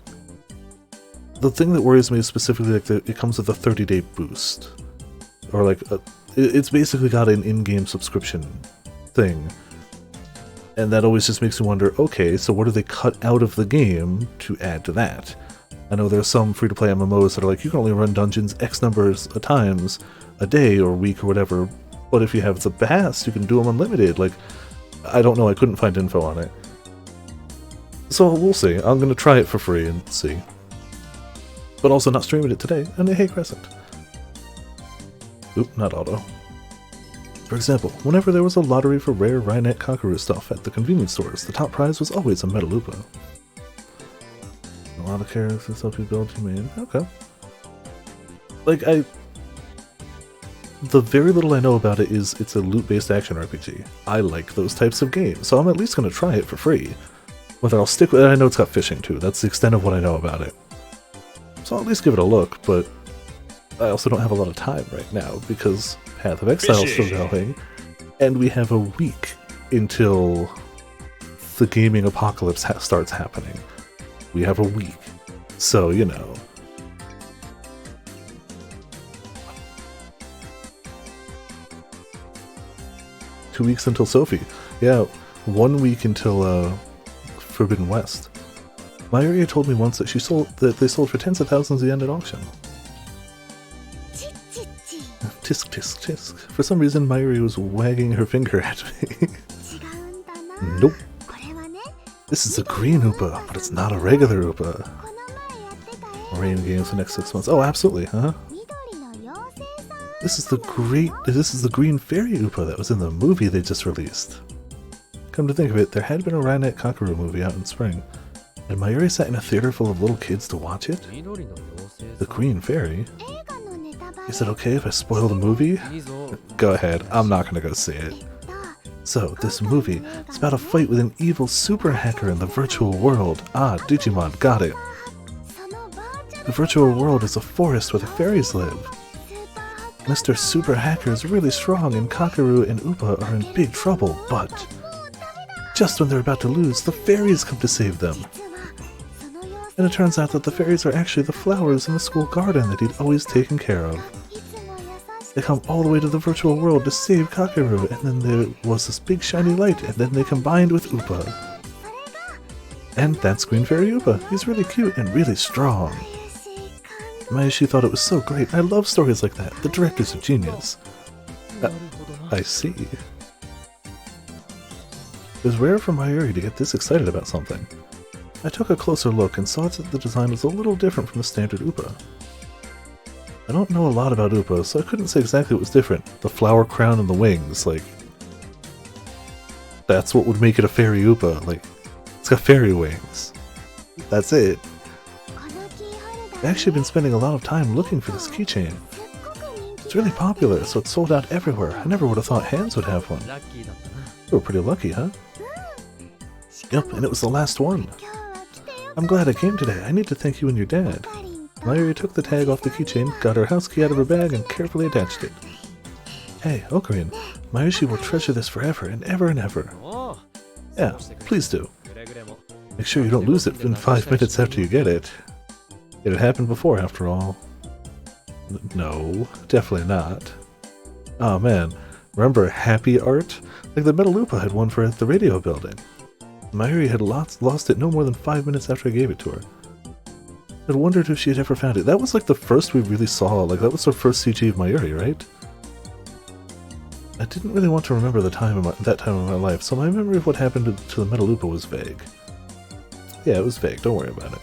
the thing that worries me is specifically like it comes with a 30-day boost, or like it's basically got an in-game subscription thing, and that always just makes me wonder, okay, so what do they cut out of the game to add to that? I know there's some free-to-play MMOs that are like, you can only run dungeons X numbers of times a day or week or whatever, but if you have the pass, you can do them unlimited. Like, I don't know, I couldn't find info on it. So we'll see. I'm gonna try it for free and see. But also not streaming it today, and hey Crescent. Oop, not auto. For example, whenever there was a lottery for rare Rainet Kakaru stuff at the convenience stores, the top prize was always a Metal Upa. A lot of characters help you build your main. Okay. Like, the very little I know about it is it's a loot-based action RPG. I like those types of games, so I'm at least going to try it for free. Whether I'll stick with it, I know it's got fishing too. That's the extent of what I know about it. So I'll at least give it a look, but I also don't have a lot of time right now because Path of Exile is still going, and we have a week until the gaming apocalypse starts happening. We have a week, so you know. Two weeks until Sophie. Yeah, 1 week until Forbidden West. Mayuri told me once that they sold for tens of thousands of yen at auction. Tisk tisk tisk. For some reason, Mayuri was wagging her finger at me. Nope. This is a green Oopa, but it's not a regular Oopa. Rain games for the next 6 months. Oh, absolutely, huh? This is the green fairy Oopa that was in the movie they just released. Come to think of it, there had been a Rainet Kakaru movie out in spring, and Mayuri sat in a theater full of little kids to watch it. The green fairy? Is it okay if I spoil the movie? Go ahead, I'm not gonna go see it. So, this movie is about a fight with an evil super hacker in the virtual world. Ah, Digimon, got it. The virtual world is a forest where the fairies live. Mr. Super Hacker is really strong and Kakaru and Oopa are in big trouble, but just when they're about to lose, the fairies come to save them. And it turns out that the fairies are actually the flowers in the school garden that he'd always taken care of. They come all the way to the virtual world to save Kakaru, and then there was this big shiny light, and then they combined with Oopa. And that's Green Fairy Oopa. He's really cute and really strong. Mayushi thought it was so great. I love stories like that. The director's a genius. I see. It was rare for Mayuri to get this excited about something. I took a closer look and saw that the design was a little different from the standard Oopa. I don't know a lot about Oopa, so I couldn't say exactly what was different. The flower crown and the wings, like... That's what would make it a fairy Oopa, like... It's got fairy wings. That's it. I've actually been spending a lot of time looking for this keychain. It's really popular, so it's sold out everywhere. I never would have thought Hands would have one. You were pretty lucky, huh? Yep, and it was the last one. I'm glad I came today. I need to thank you and your dad. Mayuri took the tag off the keychain, got her house key out of her bag, and carefully attached it. Hey, Ocarine, Mayushi will treasure this forever and ever and ever. Yeah, please do. Make sure you don't lose it in 5 minutes after you get it. It had happened before, after all. No, definitely not. Oh man, remember Happy Art? Like the Metal Lupa had one for at the radio building. Mayuri had lost it no more than 5 minutes after I gave it to her. I'd wondered if she had ever found it. That was like the first we really saw, like that was our first CG of Mayuri, right? I didn't really want to remember that time in my life, so my memory of what happened to the Metal Lupa was vague. Yeah, it was vague, don't worry about it.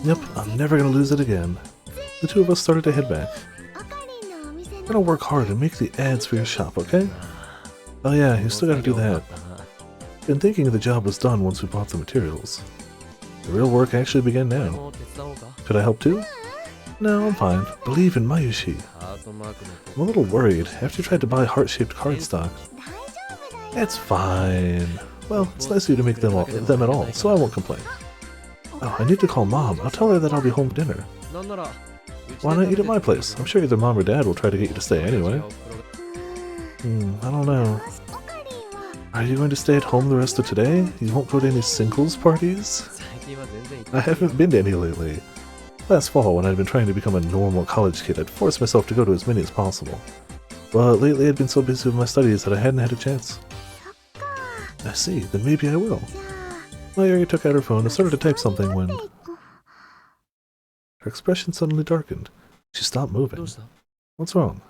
Yep, I'm never gonna lose it again. The two of us started to head back. I'm gonna work hard and make the ads for your shop, okay? Oh yeah, you still gotta do that. Been thinking the job was done once we bought the materials. The real work actually began now. Could I help too? No, I'm fine. Believe in Mayushi. I'm a little worried. After you tried to buy heart-shaped cardstock. It's fine. Well, it's nice of you to make them at all, so I won't complain. Oh, I need to call Mom. I'll tell her that I'll be home for dinner. Why not eat at my place? I'm sure either Mom or Dad will try to get you to stay anyway. I don't know. Are you going to stay at home the rest of today? You won't go to any singles parties? I haven't been to any lately. Last fall, when I'd been trying to become a normal college kid, I'd forced myself to go to as many as possible. But lately I'd been so busy with my studies that I hadn't had a chance. I see, then maybe I will. Mayuri took out her phone and started to type something when... Her expression suddenly darkened. She stopped moving. What's wrong?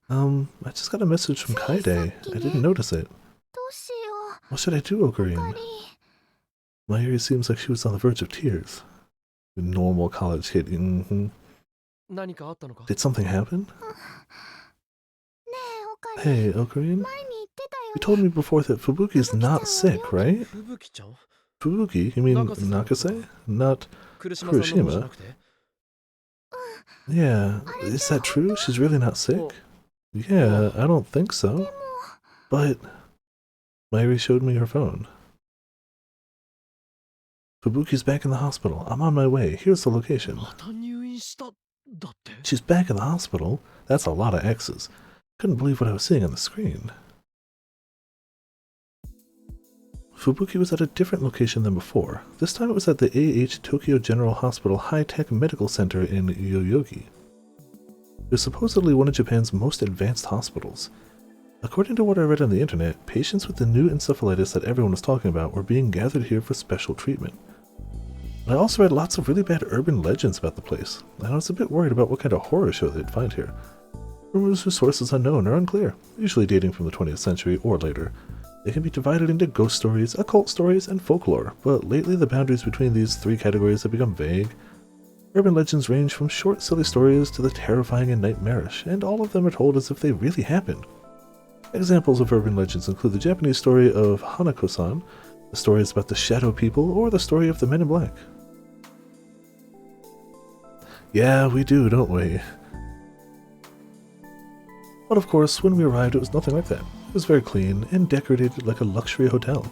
I just got a message from Kaide. I didn't notice it. What should I do, Ocarine? Mayuri seems like she was on the verge of tears. Normal college kid. Did something happen? Hey, Ocarine? You told me before that Fubuki's not sick, right? Fubuki? You mean Nakase? Not Kuroshima? Yeah, is that true? She's really not sick? Yeah, I don't think so. But... Mayuri showed me her phone. Fubuki's back in the hospital. I'm on my way. Here's the location. She's back in the hospital? That's a lot of X's. Couldn't believe what I was seeing on the screen. Fubuki was at a different location than before. This time it was at the AH Tokyo General Hospital High-Tech Medical Center in Yoyogi. It was supposedly one of Japan's most advanced hospitals. According to what I read on the internet, patients with the new encephalitis that everyone was talking about were being gathered here for special treatment. I also read lots of really bad urban legends about the place, and I was a bit worried about what kind of horror show they'd find here. Rumors whose sources unknown or unclear, usually dating from the 20th century or later. They can be divided into ghost stories, occult stories, and folklore, but lately the boundaries between these three categories have become vague. Urban legends range from short, silly stories to the terrifying and nightmarish, and all of them are told as if they really happened. Examples of urban legends include the Japanese story of Hanako-san, the stories about the Shadow People, or the story of the Men in Black. Yeah, we do, don't we? But of course, when we arrived it was nothing like that. It was very clean and decorated like a luxury hotel.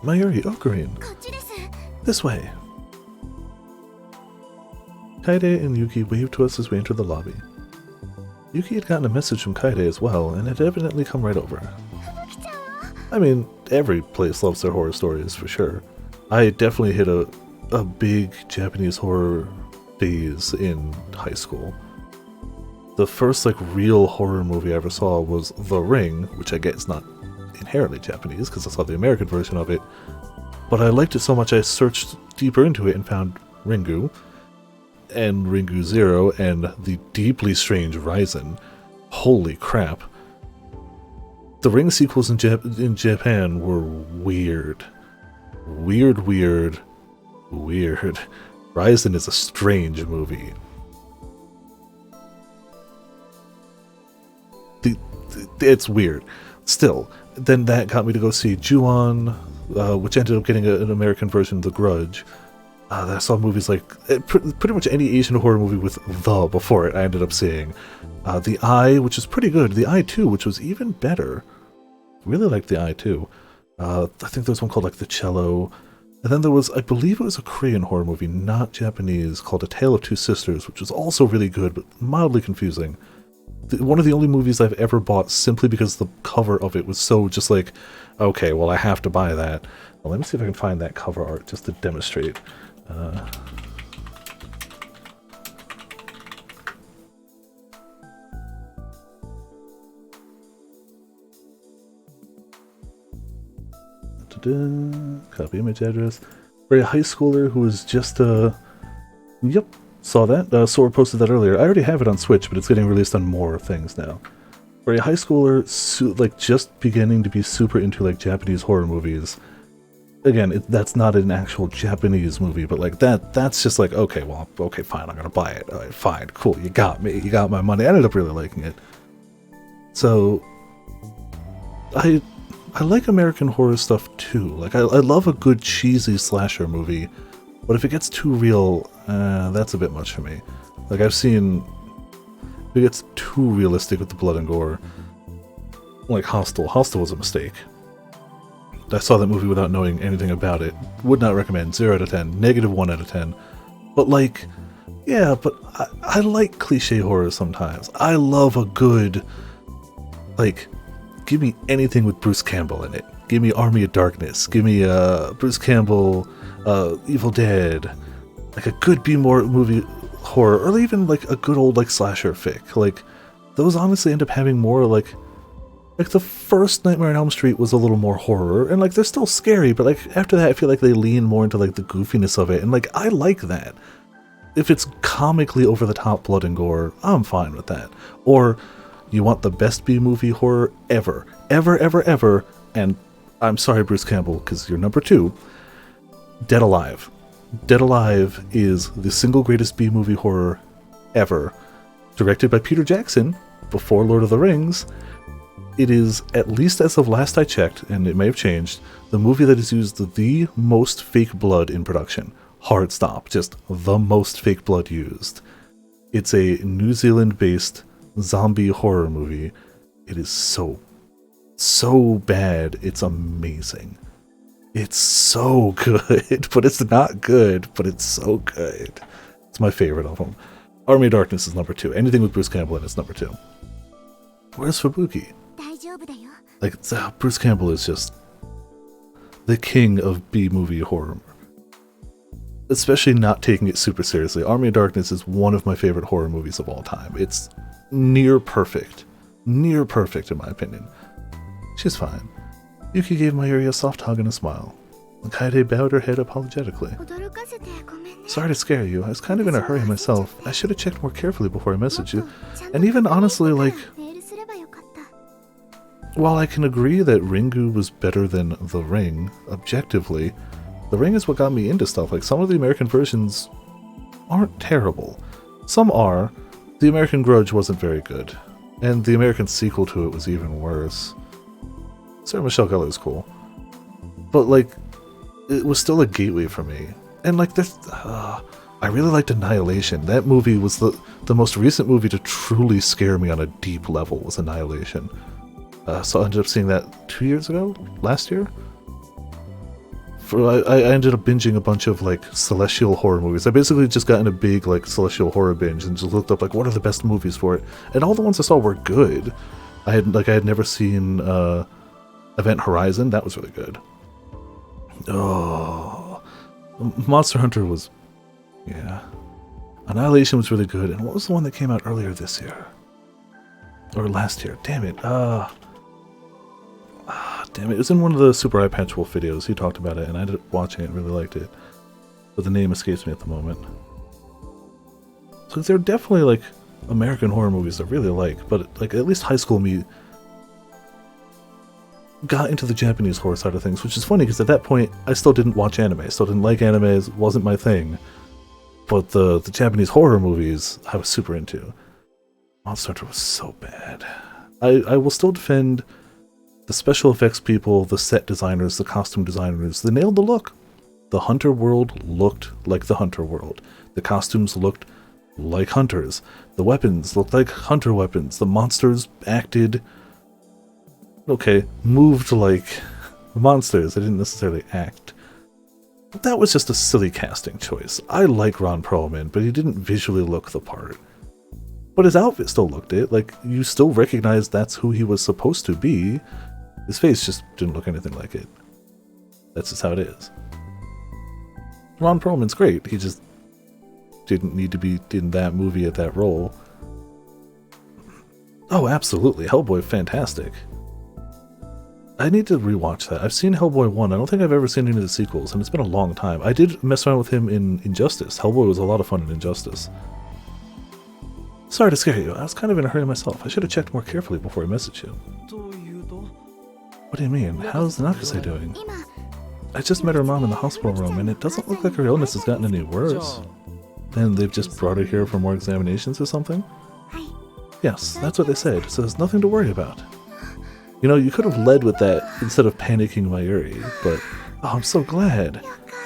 Mayuri, Ocarine! This way! Kaede and Yuki waved to us as we entered the lobby. Yuki had gotten a message from Kaede as well, and had evidently come right over. I mean, every place loves their horror stories, for sure. I definitely hit a big Japanese horror phase in high school. The first, real horror movie I ever saw was The Ring, which I get is not inherently Japanese, because I saw the American version of it. But I liked it so much I searched deeper into it and found Ringu, and Ringu Zero, and the deeply strange Raisen. Holy crap. The Ring sequels in Japan were weird. Weird. Raisen is a strange movie. It's weird. Still, then that got me to go see Ju-on, which ended up getting an American version of The Grudge. I saw movies like pretty much any Asian horror movie with "the" before it I ended up seeing. The Eye, which is pretty good. The Eye 2, which was even better. Really liked The Eye 2. I think there was one called The Cello. And then there was, I believe it was a Korean horror movie, not Japanese, called A Tale of Two Sisters, which was also really good, but mildly confusing. One of the only movies I've ever bought simply because the cover of it was so just okay, well I have to buy that. Well, let me see if I can find that cover art just to demonstrate. Copy image address. For a high schooler who was just yep, saw that. Sora posted that earlier. I already have it on Switch, but it's getting released on more things now. For a high schooler just beginning to be super into Japanese horror movies. Again, that's not an actual Japanese movie, but that's just okay, well, okay, fine, I'm gonna buy it. All right, fine, cool, you got me, you got my money. I ended up really liking it. So, I like American horror stuff too. I love a good cheesy slasher movie, but if it gets too real, that's a bit much for me. I've seen it gets too realistic with the blood and gore. Hostel. Hostel was a mistake. I saw that movie without knowing anything about it. Would not recommend. 0 out of 10. -1 out of 10. But yeah, but I like cliche horror sometimes. I love a good, give me anything with Bruce Campbell in it. Give me Army of Darkness. Give me Bruce Campbell, Evil Dead. A good B-movie horror, or even a good old slasher fic. Those honestly end up having more the first Nightmare on Elm Street was a little more horror, and they're still scary, but after that I feel they lean more into the goofiness of it, and I like that. If it's comically over the top blood and gore, I'm fine with that. Or you want the best B-movie horror ever, and I'm sorry Bruce Campbell, because you're number 2, Dead Alive. Dead Alive is the single greatest B-movie horror ever, directed by Peter Jackson, before Lord of the Rings. It is, at least as of last I checked, and it may have changed, the movie that has used the most fake blood in production. Hard stop. Just the most fake blood used. It's a New Zealand-based zombie horror movie. It is so bad, it's amazing. It's so good, but it's not good, but it's so good. It's my favorite of them. Army of Darkness is number 2. Anything with Bruce Campbell in it's number 2. Where's Fubuki? Bruce Campbell is just the king of B-movie horror. Especially not taking it super seriously. Army of Darkness is one of my favorite horror movies of all time. It's near perfect. Near perfect, in my opinion. She's fine. Yuki gave Mayuri a soft hug and a smile. Kaede bowed her head apologetically. Sorry to scare you. I was kind of in a hurry myself. I should have checked more carefully before I messaged you. And even honestly, while I can agree that Ringu was better than The Ring, objectively, The Ring is what got me into stuff. Like, some of the American versions aren't terrible. Some are. The American Grudge wasn't very good. And the American sequel to it was even worse. Sarah Michelle Gellar is cool. But, like, it was still a gateway for me. And, like, there's... I really liked Annihilation. That movie was the most recent movie to truly scare me on a deep level, was Annihilation. So I ended up seeing that 2 years ago? Last year? I ended up binging a bunch of, like, celestial horror movies. I basically just got in a big, like, celestial horror binge and just looked up, like, what are the best movies for it? And all the ones I saw were good. I had never seen Event Horizon. That was really good. Oh, Monster Hunter was... yeah. Annihilation was really good. And what was the one that came out earlier this year? Or last year? Damn it. Damn it. It was in one of the Super Eye Patch Wolf videos. He talked about it, and I ended up watching it and really liked it. But the name escapes me at the moment. So there are definitely, like, American horror movies I really like, but, like, at least high school me got into the Japanese horror side of things, which is funny, because at that point, I still didn't watch anime. I still didn't like anime. It wasn't my thing. But the Japanese horror movies, I was super into. Monster Hunter was so bad. I will still defend the special effects people, the set designers, the costume designers. They nailed the look. The Hunter world looked like the Hunter world. The costumes looked like hunters. The weapons looked like hunter weapons. The monsters acted... okay, moved like monsters. They didn't necessarily act. But that was just a silly casting choice. I like Ron Perlman, but he didn't visually look the part. But his outfit still looked it. Like, you still recognize that's who he was supposed to be. His face just didn't look anything like it. That's just how it is. Ron Perlman's great. He just didn't need to be in that movie at that role. Oh, absolutely. Hellboy, fantastic. I need to rewatch that. I've seen Hellboy 1. I don't think I've ever seen any of the sequels, and it's been a long time. I did mess around with him in Injustice. Hellboy was a lot of fun in Injustice. Sorry to scare you. I was kind of in a hurry myself. I should have checked more carefully before I messaged you. What do you mean? How's Nakase doing? I just met her mom in the hospital room, and it doesn't look like her illness has gotten any worse. And they've just brought her here for more examinations or something? Yes, that's what they said, so there's nothing to worry about. You know, you could have led with that instead of panicking Mayuri, but... oh, I'm so glad!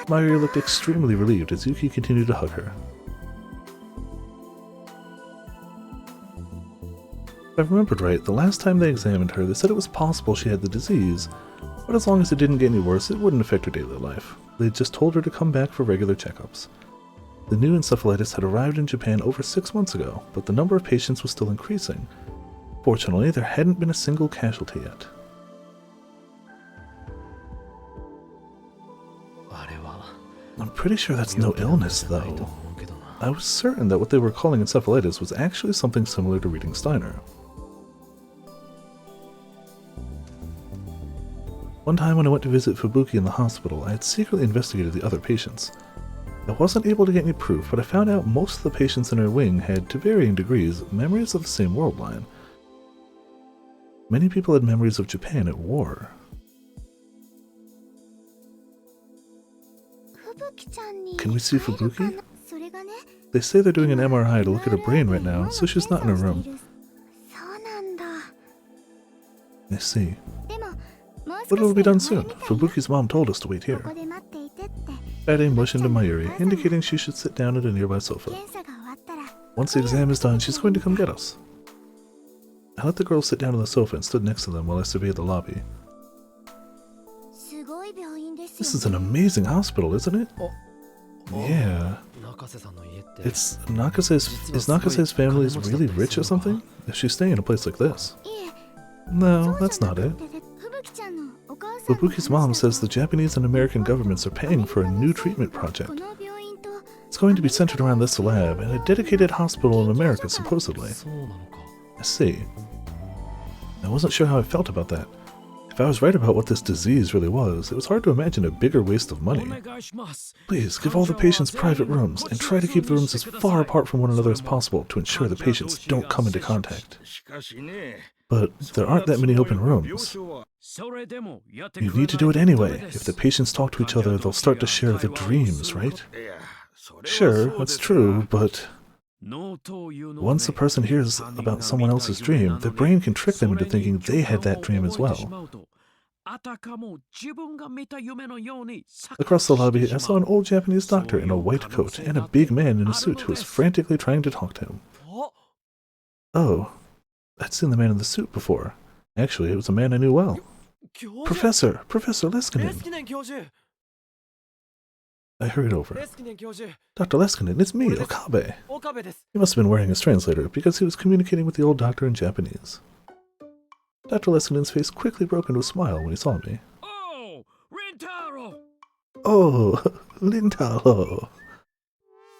Mayuri looked extremely relieved as Yuki continued to hug her. If I remembered right, the last time they examined her, they said it was possible she had the disease, but as long as it didn't get any worse, it wouldn't affect her daily life. They just told her to come back for regular checkups. The new encephalitis had arrived in Japan over 6 months ago, but the number of patients was still increasing. Fortunately, there hadn't been a single casualty yet. I'm pretty sure that's no illness, though. I was certain that what they were calling encephalitis was actually something similar to reading Steiner. One time when I went to visit Fubuki in the hospital, I had secretly investigated the other patients. I wasn't able to get any proof, but I found out most of the patients in her wing had, to varying degrees, memories of the same world line. Many people had memories of Japan at war. Can we see Fubuki? They say they're doing an MRI to look at her brain right now, so she's not in her room. I see. But it'll be done soon. Fubuki's mom told us to wait here. Ade motioned to Mayuri, indicating she should sit down at a nearby sofa. Once the exam is done, she's going to come get us. I let the girls sit down on the sofa and stood next to them while I surveyed the lobby. This is an amazing hospital, isn't it? Yeah. Is Nakase's family really rich or something? If she's staying in a place like this? No, that's not it. Fubuki's mom says the Japanese and American governments are paying for a new treatment project. It's going to be centered around this lab and a dedicated hospital in America, supposedly. I see. I wasn't sure how I felt about that. If I was right about what this disease really was, it was hard to imagine a bigger waste of money. Please, give all the patients private rooms, and try to keep the rooms as far apart from one another as possible to ensure the patients don't come into contact. But there aren't that many open rooms. You need to do it anyway. If the patients talk to each other, they'll start to share their dreams, right? Sure, that's true, but once a person hears about someone else's dream, their brain can trick them into thinking they had that dream as well. Across the lobby, I saw an old Japanese doctor in a white coat and a big man in a suit who was frantically trying to talk to him. Oh, I'd seen the man in the suit before. Actually, it was a man I knew well. Professor Leskinen. I hurried over. Dr. Leskinen, it's me, Okabe. He must have been wearing his translator because he was communicating with the old doctor in Japanese. Dr. Leskinen's face quickly broke into a smile when he saw me. Oh, Rintaro!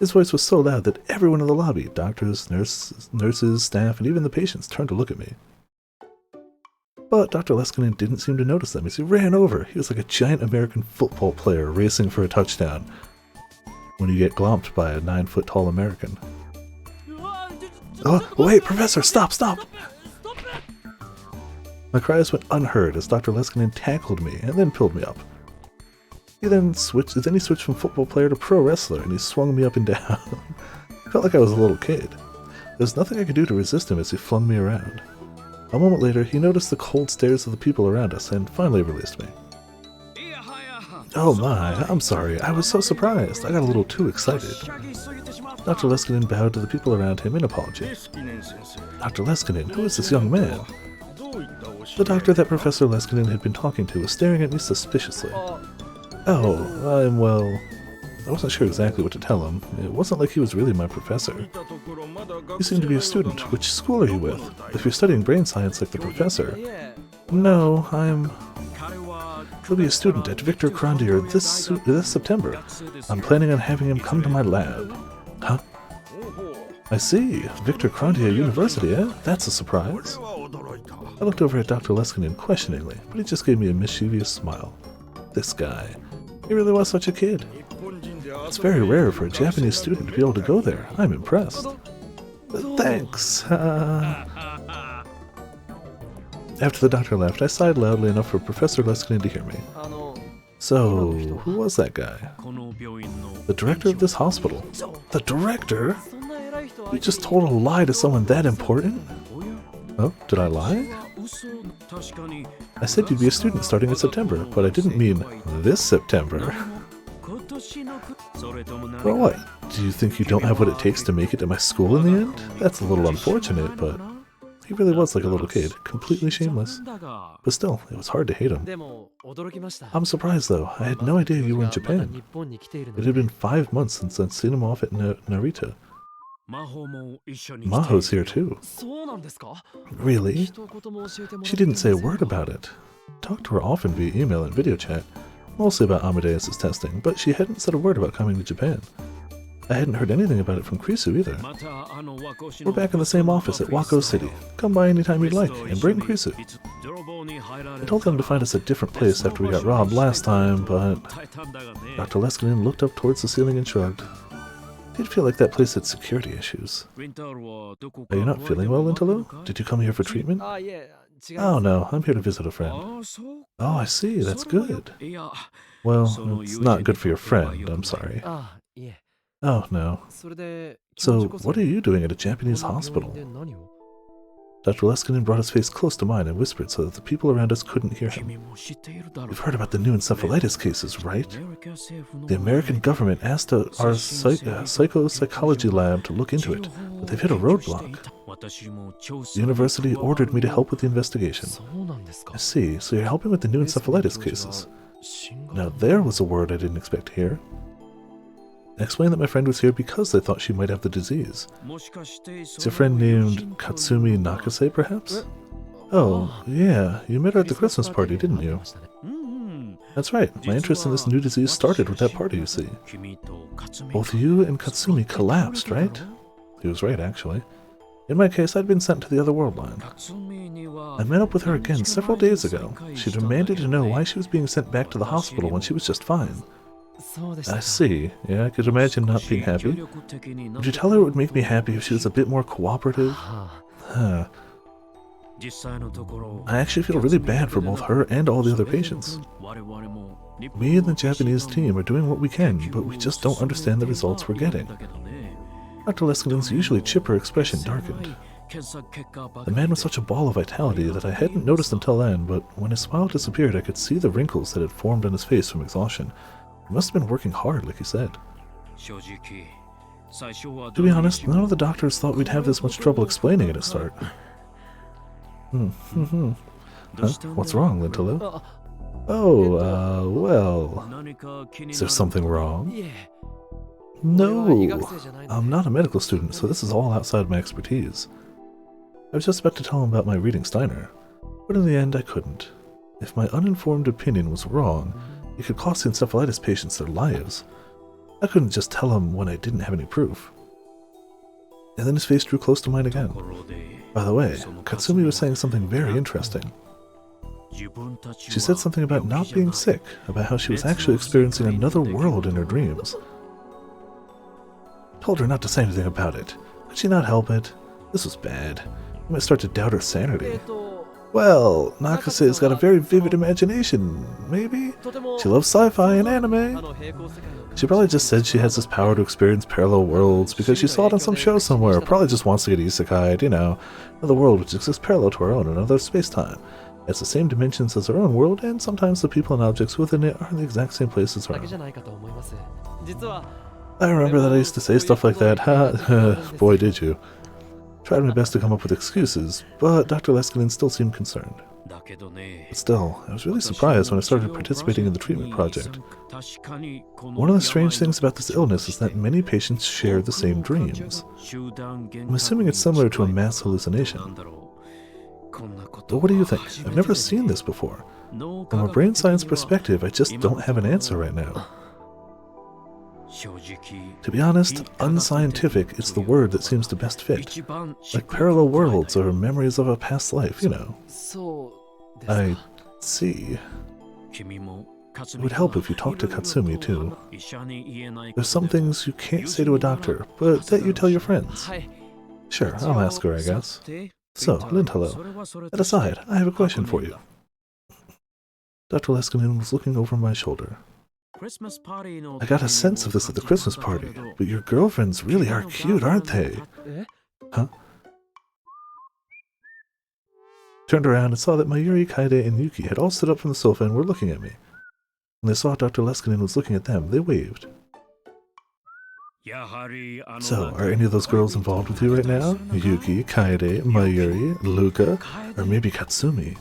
His voice was so loud that everyone in the lobby, doctors, nurses, staff, and even the patients, turned to look at me. But Dr. Leskinen didn't seem to notice them as he ran over. He was like a giant American football player racing for a touchdown when you get glomped by a 9-foot-tall American. Oh, wait, Professor, stop! My cries went unheard as Dr. Leskinen tackled me and then pulled me up. He switched from football player to pro wrestler, and he swung me up and down. I felt like I was a little kid. There was nothing I could do to resist him as he flung me around. A moment later, he noticed the cold stares of the people around us and finally released me. Oh my, I'm sorry, I was so surprised. I got a little too excited. Dr. Leskinen bowed to the people around him in apology. Dr. Leskinen, who is this young man? The doctor that Professor Leskinen had been talking to was staring at me suspiciously. Oh, I wasn't sure exactly what to tell him. It wasn't like he was really my professor. You seem to be a student. Which school are you with? If you're studying brain science like the professor... No, He'll be a student at Victor Crondier this September. I'm planning on having him come to my lab. Huh? I see. Victor Crondier University, eh? That's a surprise. I looked over at Dr. Leskinen questioningly, but he just gave me a mischievous smile. This guy. He really was such a kid. It's very rare for a Japanese student to be able to go there. I'm impressed. Thanks. After the doctor left, I sighed loudly enough for Professor Leskinen to hear me. So, who was that guy? The director of this hospital. The director? You just told a lie to someone that important? Oh, did I lie? I said you'd be a student starting in September, but I didn't mean this September. Well, what? Do you think you don't have what it takes to make it to my school in the end? That's a little unfortunate, but he really was like a little kid, completely shameless. But still, it was hard to hate him. I'm surprised though, I had no idea you were in Japan. It had been 5 months since I'd seen him off at Narita. Maho's here too. Really? She didn't say a word about it. Talked to her often via email and video chat, mostly about Amadeus' testing, but she hadn't said a word about coming to Japan. I hadn't heard anything about it from Krisu either. We're back in the same office at Wako City. Come by anytime you'd like, and bring Krisu. I told them to find us a different place after we got robbed last time, but... Dr. Leskinen looked up towards the ceiling and shrugged. Did feel like that place had security issues. Are you not feeling well, Lintalo? Did you come here for treatment? Oh no, I'm here to visit a friend. Oh, I see, that's good. Well, it's not good for your friend, I'm sorry. Oh no. So, what are you doing at a Japanese hospital? Dr. Leskinen brought his face close to mine and whispered so that the people around us couldn't hear him. You've heard about the new encephalitis cases, right? The American government asked our psychopsychology lab to look into it, but they've hit a roadblock. The university ordered me to help with the investigation. I see, so you're helping with the new encephalitis cases. Now there was a word I didn't expect to hear. I explained that my friend was here because they thought she might have the disease. Is your friend named Katsumi Nakase, perhaps? Oh, yeah, you met her at the Christmas party, didn't you? That's right, my interest in this new disease started with that party, you see. Both you and Katsumi collapsed, right? He was right, actually. In my case, I'd been sent to the other world line. I met up with her again several days ago. She demanded to know why she was being sent back to the hospital when she was just fine. I see. Yeah, I could imagine not being happy. Would you tell her it would make me happy if she was a bit more cooperative? I actually feel really bad for both her and all the other patients. Me and the Japanese team are doing what we can, but we just don't understand the results we're getting. Dr. Leskinen's usually chipper expression darkened. The man was such a ball of vitality that I hadn't noticed until then, but when his smile disappeared I could see the wrinkles that had formed on his face from exhaustion. He must have been working hard, like he said. To be honest, none of the doctors thought we'd have this much trouble explaining it at start. Huh? What's wrong, Lintalo? Oh, well... Is there something wrong? No! I'm not a medical student, so this is all outside my expertise. I was just about to tell him about my reading Steiner, but in the end I couldn't. If my uninformed opinion was wrong, it could cost the encephalitis patients their lives. I couldn't just tell him when I didn't have any proof. And then his face drew close to mine again. By the way, Katsumi was saying something very interesting. She said something about not being sick, about how she was actually experiencing another world in her dreams. Told her not to say anything about it. Could she not help it? This was bad. I might start to doubt her sanity. Well, Nakase's got a very vivid imagination, maybe? She loves sci-fi and anime. She probably just said she has this power to experience parallel worlds because she saw it on some show somewhere, probably just wants to get isekai'd, you know, another world which exists parallel to our own, another space-time. It's the same dimensions as our own world, and sometimes the people and objects within it are in the exact same place as our own. I remember that I used to say stuff like that, boy did you. Tried my best to come up with excuses, but Dr. Leskinen still seemed concerned. But still, I was really surprised when I started participating in the treatment project. One of the strange things about this illness is that many patients share the same dreams. I'm assuming it's similar to a mass hallucination. But what do you think? I've never seen this before. From a brain science perspective, I just don't have an answer right now. To be honest, unscientific is the word that seems to best fit. Like parallel worlds or memories of a past life, you know. I see. It would help if you talked to Katsumi, too. There's some things you can't say to a doctor, but that you tell your friends. Sure, I'll ask her, I guess. So, Lintalo, that aside, I have a question for you. Dr. Leskinen was looking over my shoulder. I got a sense of this at the Christmas party, but your girlfriends really are cute, aren't they? Huh? Turned around and saw that Mayuri, Kaede, and Yuki had all stood up from the sofa and were looking at me. When they saw Dr. Leskinen was looking at them, they waved. So, are any of those girls involved with you right now? Yuki, Kaede, Mayuri, Luka, or maybe Katsumi?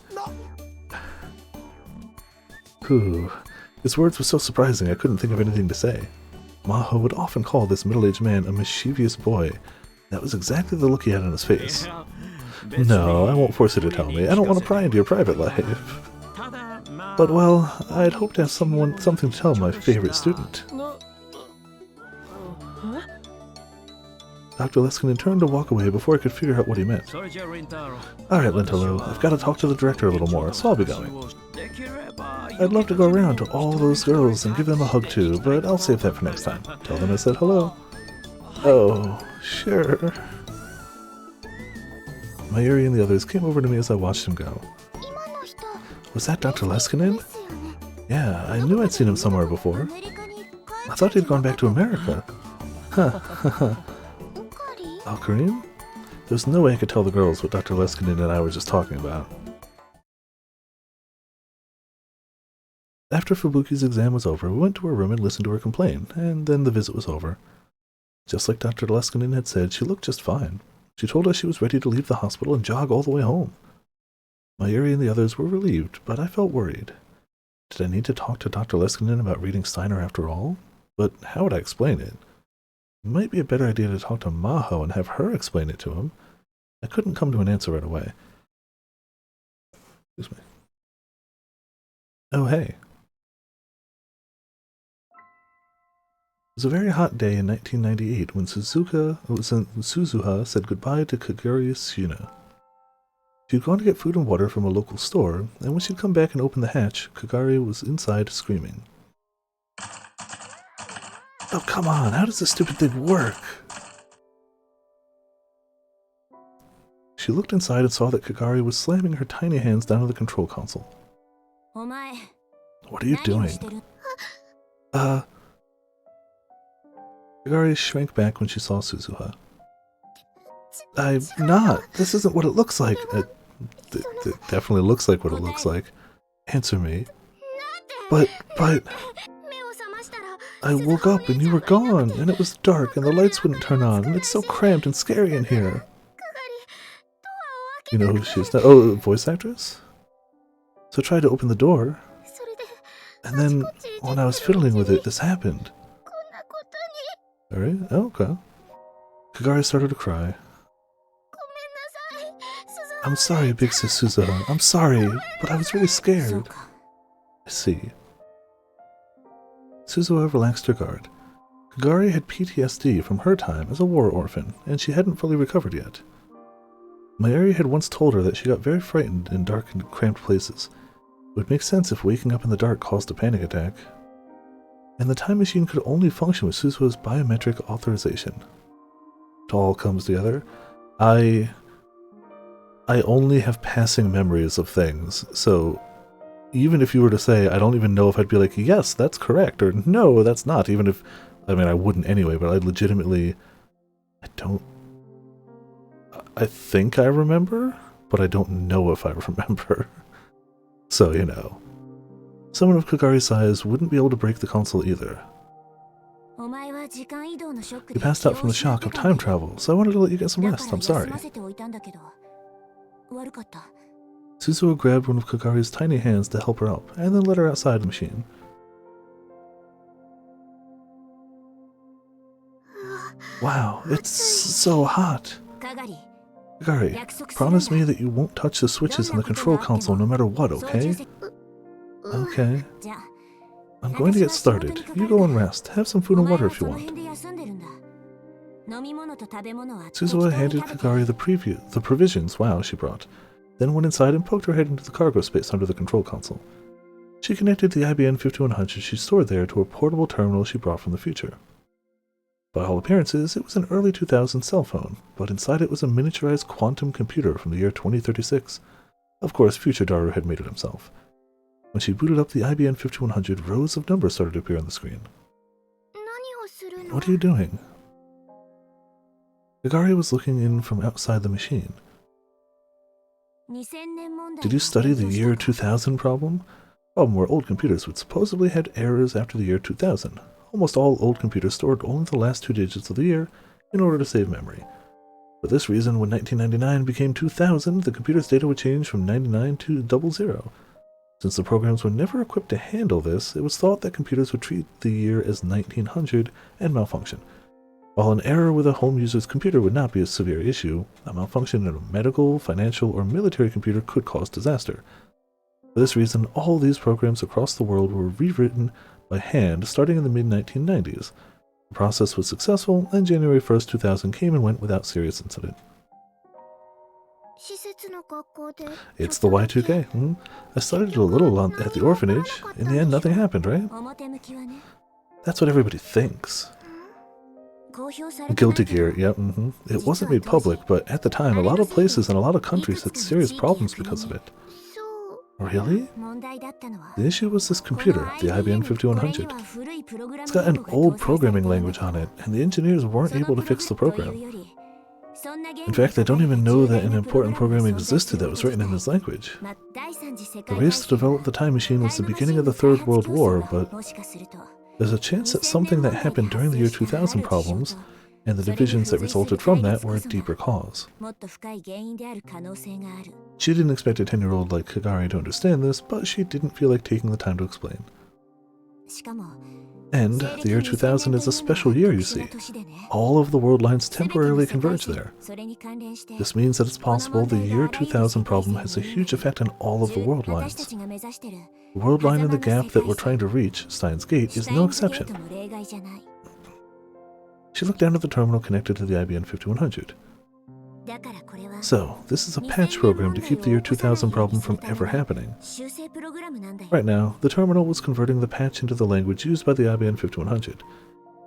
Whew. His words were so surprising I couldn't think of anything to say. Maho would often call this middle-aged man a mischievous boy. That was exactly the look he had on his face. No, I won't force you to tell me. I don't want to pry into your private life. But, well, I'd hoped to have something to tell my favorite student. Dr. Leskinen turned to walk away before I could figure out what he meant. Alright, Lintalo, I've got to talk to the director a little more, so I'll be going. I'd love to go around to all those girls and give them a hug too, but I'll save that for next time. Tell them I said hello. Oh, sure. Mayuri and the others came over to me as I watched him go. Was that Dr. Leskinen? Yeah, I knew I'd seen him somewhere before. I thought he'd gone back to America. Huh. Oh, Kareem? There's no way I could tell the girls what Dr. Leskinen and I were just talking about. After Fubuki's exam was over, we went to her room and listened to her complain, and then the visit was over. Just like Dr. Leskinen had said, she looked just fine. She told us she was ready to leave the hospital and jog all the way home. Mayuri and the others were relieved, but I felt worried. Did I need to talk to Dr. Leskinen about reading Steiner after all? But how would I explain it? It might be a better idea to talk to Maho and have her explain it to him. I couldn't come to an answer right away. Excuse me. Oh, hey. It was a very hot day in 1998 when Suzuha said goodbye to Kaguri Shina. She'd gone to get food and water from a local store, and when she'd come back and opened the hatch, Kaguri was inside screaming. Oh, come on, how does this stupid thing work? She looked inside and saw that Kagari was slamming her tiny hands down on the control console. お前 What are you 何を doing? してる Kagari shrank back when she saw Suzuha. I'm not. This isn't what it looks like. It definitely looks like what it looks like. Answer me. But, 目を覚ましたら I woke up and you were gone, and it was dark and the lights wouldn't turn on, and it's so cramped and scary in here. You know who she is now? Oh, voice actress? So I tried to open the door, それで and then when I was fiddling with it, this happened. こんなことに Alright, oh, okay. Kagari started to cry. ごめんなさい鈴 I'm sorry, Big Sis Suzuha. I'm sorry, but I was really そう scared. か I see. Suzuha relaxed her guard. Kagari had PTSD from her time as a war orphan, and she hadn't fully recovered yet. Mayuri had once told her that she got very frightened in dark and cramped places. It would make sense if waking up in the dark caused a panic attack. And the time machine could only function with Suzuha's biometric authorization. It all comes together. I only have passing memories of things, so even if you were to say, I don't even know if I'd be like, yes, that's correct, or no, that's not, even if, I mean, I wouldn't anyway, but I legitimately, I think I remember, but I don't know if I remember. So, you know. Someone of Kagari's size wouldn't be able to break the console either. お前は時間移動のショック You で passed out from the shock of time travel, so I wanted to let you get some だか rest. ら I'm 休 sorry. ませておいたんだけど悪かった Suzuha grabbed one of Kagari's tiny hands to help her up, and then led her outside the machine. Wow, it's so hot. かがり Kagari, promise me that you won't touch the switches in the control console no matter what, 操縦 okay? 席 Okay. じゃあ I'm going to get started. You go and rest. Have some food お and 前 water は if そ you の want. 辺で休んでるんだ飲み物と食べ物は Suzuha 適当に handed 食べて Kagari the provisions, wow, she brought, then went inside and poked her head into the cargo space under the control console. She connected the IBM 5100 she stored there to a portable terminal she brought from the future. By all appearances, it was an early 2000s cell phone, but inside it was a miniaturized quantum computer from the year 2036. Of course, future Daru had made it himself. When she booted up the IBM 5100, rows of numbers started to appear on the screen. 何をするの What are you doing? Kagari was looking in from outside the machine. 2000年問題 Did you study the year 2000 problem? Problem where old computers would supposedly had errors after the year 2000. Almost all old computers stored only the last 2 digits of the year in order to save memory. For this reason, when 1999 became 2000, the computer's data would change from 99 to 00. Since the programs were never equipped to handle this, it was thought that computers would treat the year as 1900 and malfunction. While an error with a home user's computer would not be a severe issue, a malfunction in a medical, financial, or military computer could cause disaster. For this reason, all these programs across the world were rewritten by hand starting in the mid-1990s. The process was successful, and January 1st, 2000 came and went without serious incident. 施設の学校で It's the Y2K. I studied it a little at the orphanage. In the end, nothing happened, right? 表向きはね That's what everybody thinks. 公表されてない Guilty けど Gear, yep, It wasn't made public, but at the time, a lot of places and a lot of countries had serious problems because of it. そう Really? 問題だったのは The issue was this computer, the IBM これに 5100. は古いプログラム It's got an 言語が old 搭載されてい programming るんだ language on it, and the engineers weren't その able to fix the プログラム program. というよりそんな言語 In fact, they don't even know that an 重大な important プログラム programming が存在す existed る that was written in this language. まあ第三次世 The 界 race to 大戦 develop the time machine was the タイム beginning マ of シ the ン Third 開発 World 競争 War, が but もしかすると there's a chance that 2000 something 年 that 問題で happened during the year 発生したある 2000 事象 problems と and the それに divisions 付 that 随する resulted from 対 that 立こ were a そが deeper cause. もっと深い原因である可能性がある She didn't expect a 10-year-old like Kagari to understand this, but she didn't feel like taking the time to explain. しかも And 西暦 the year 2000 is a special year, you 特殊な see. 年でね All of the world lines 全て temporarily の世界 converge 線 there. それに関連して This means that it's possible the year 2000 problem has a huge effect on all of the world 私た lines. ちが目指してる The world line in the gap that we're trying to reach, Steins Gate, シ is ュタイ no ンズゲー exception. トも例外じゃない She looked down at the terminal connected to the IBM 5100. だからこれは So, this is a patch program to keep the year 2000 problem from ever happening. 修正プログラムなんだよ Right now, the terminal was converting the patch into the language used by the IBM 5100.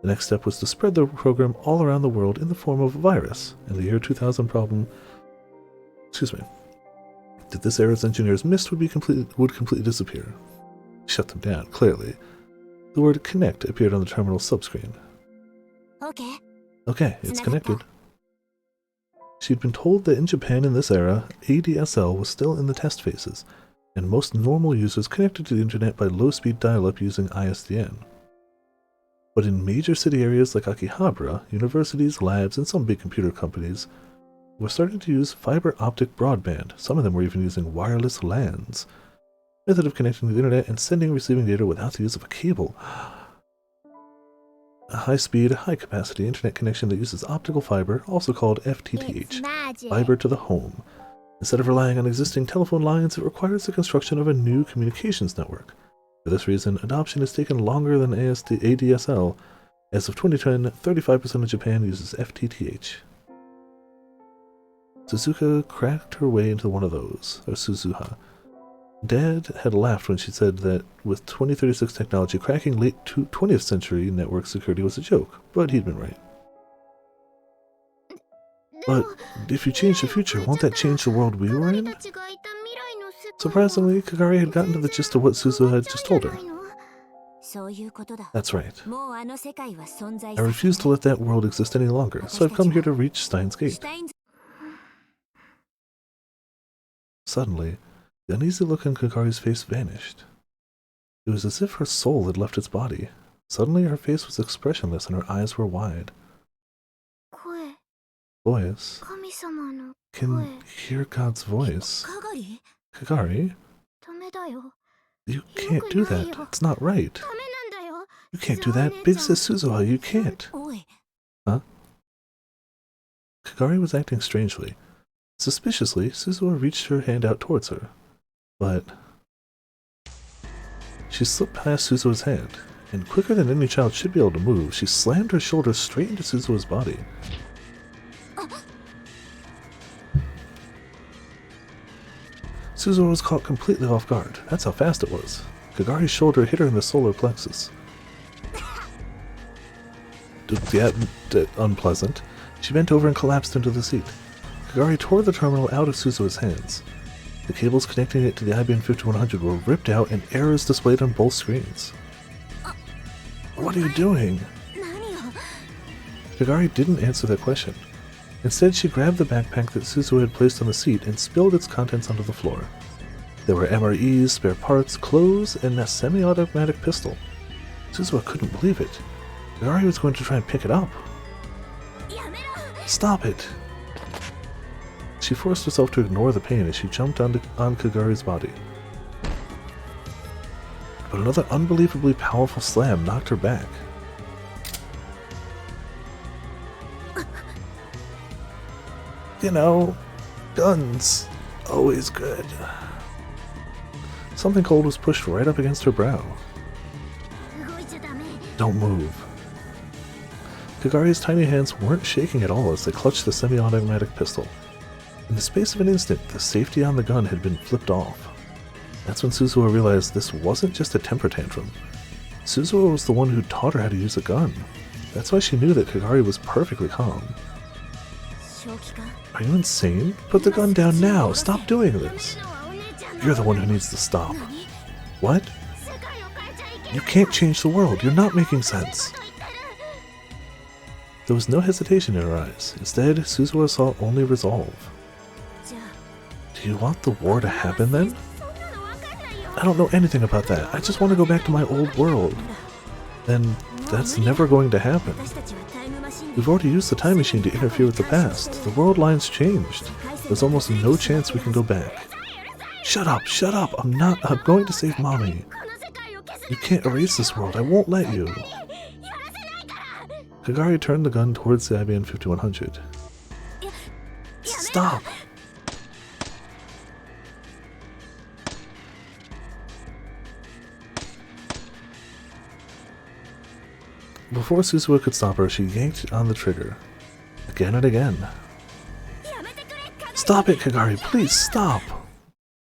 The next step was to spread the program all around the world in the form of a virus, and the year 2000 problem Excuse me. That this era's engineers missed would completely disappear. Shut them down, clearly. The word connect appeared on the terminal subscreen. Okay. Okay, it's connected. She'd been told that in Japan in this era, ADSL was still in the test phases, and most normal users connected to the internet by low-speed dial-up using ISDN. But in major city areas like Akihabara, universities, labs, and some big computer companies were starting to use fiber optic broadband. Some of them were even using wireless LANs, method of connecting to the internet and sending and receiving data without the use of a cable. A high-speed, high-capacity internet connection that uses optical fiber, also called FTTH, fiber to the home. Instead of relying on existing telephone lines, it requires the construction of a new communications network. For this reason, adoption has taken longer than ADSL. As of 2010, 35% of Japan uses FTTH. Suzuka cracked her way into one of those, or Suzuha. Dad had laughed when she said that with 2036 technology, cracking late 20th century network security was a joke, but he'd been right. But if you change the future, won't that change the world we were in? Surprisingly, Kagari had gotten to the gist of what Suzuha had just told her. That's right. I refuse to let that world exist any longer, so I've come here to reach Steins Gate. Suddenly, the uneasy look on Kagari's face vanished. It was as if her soul had left its body. Suddenly her face was expressionless and her eyes were wide. Voice? Can hear God's voice. Kagari? You can't do that. It's not right. You can't do that. Big Sis Suzuha, you can't. Huh? Kagari was acting strangely. Suspiciously, Suzuha reached her hand out towards her. But she slipped past Suzuha's hand, and quicker than any child should be able to move, she slammed her shoulder straight into Suzuha's body. Suzuha was caught completely off guard. That's how fast it was. Kagari's shoulder hit her in the solar plexus. Unpleasant. She bent over and collapsed into the seat. Kagari tore the terminal out of Suzuha's hands. The cables connecting it to the IBM 5100 were ripped out and errors displayed on both screens. What are you doing? Kagari didn't answer that question. Instead, she grabbed the backpack that Suzuha had placed on the seat and spilled its contents onto the floor. There were MREs, spare parts, clothes, and a semi-automatic pistol. Suzuha couldn't believe it. Kagari was going to try and pick it up. Stop it! She forced herself to ignore the pain as she jumped on Kagari's body. But another unbelievably powerful slam knocked her back. You know, guns. Always good. Something cold was pushed right up against her brow. Don't move. Kagari's tiny hands weren't shaking at all as they clutched the semi-automatic pistol. In the space of an instant, the safety on the gun had been flipped off. That's when Suzuha realized this wasn't just a temper tantrum. Suzuha was the one who taught her how to use a gun. That's why she knew that Kagari was perfectly calm. Are you insane? Put the gun down now! Stop doing this! You're the one who needs to stop. What? You can't change the world. You're not making sense. There was no hesitation in her eyes. Instead, Suzuha saw only resolve. Do you want the war to happen then? I don't know anything about that. I just want to go back to my old world. Then that's never going to happen. We've already used the time machine to interfere with the past. The world line's changed. There's almost no chance we can go back. Shut up, shut up! I'm going to save Mommy. You can't erase this world. I won't let you. Kagari turned the gun towards the IBM 5100. Stop! Before Suzuha could stop her, she yanked on the trigger. Again and again. Stop it, Kagari! Please, stop!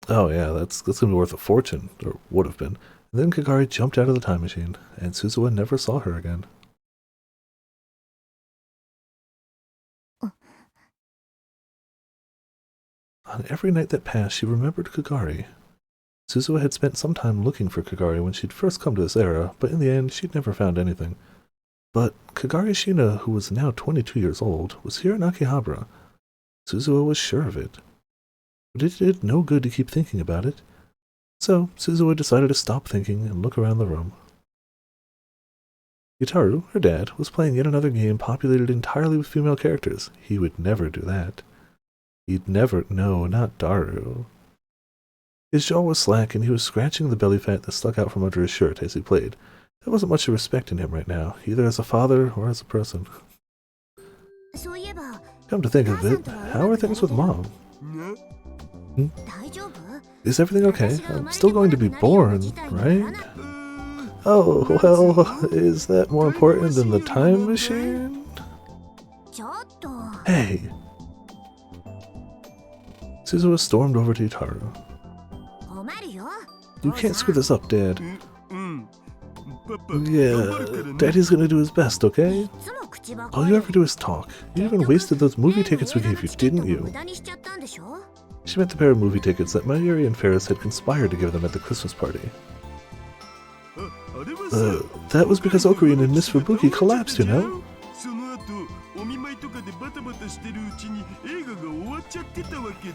Oh yeah, that's gonna be worth a fortune, or would have been. And then Kagari jumped out of the time machine, and Suzuha never saw her again. On every night that passed, she remembered Kagari. Suzuha had spent some time looking for Kagari when she'd first come to this era, but in the end, she'd never found anything. But Kagari Shina, who was now 22 years old, was here in Akihabara. Suzuha was sure of it. But it did no good to keep thinking about it. So, Suzuha decided to stop thinking and look around the room. Yutaru, her dad, was playing yet another game populated entirely with female characters. He would never do that. He'd never— no, not Daru. His jaw was slack and he was scratching the belly fat that stuck out from under his shirt as he played. There wasn't much of respect in him right now, either as a father or as a person. Come to think of it, how are things with Mom? Is everything okay? I'm still going to be born, right? Oh, well, is that more important than the time machine? Hey! Suzuha stormed over to Yutaru. You can't screw this up, Dad. Yeah, Daddy's gonna do his best, okay? All you ever do is talk. You even wasted those movie tickets we gave you, didn't you? She meant the pair of movie tickets that Mayuri and Ferris had conspired to give them at the Christmas party. That was because Ocarina and Miss Fubuki collapsed, you know?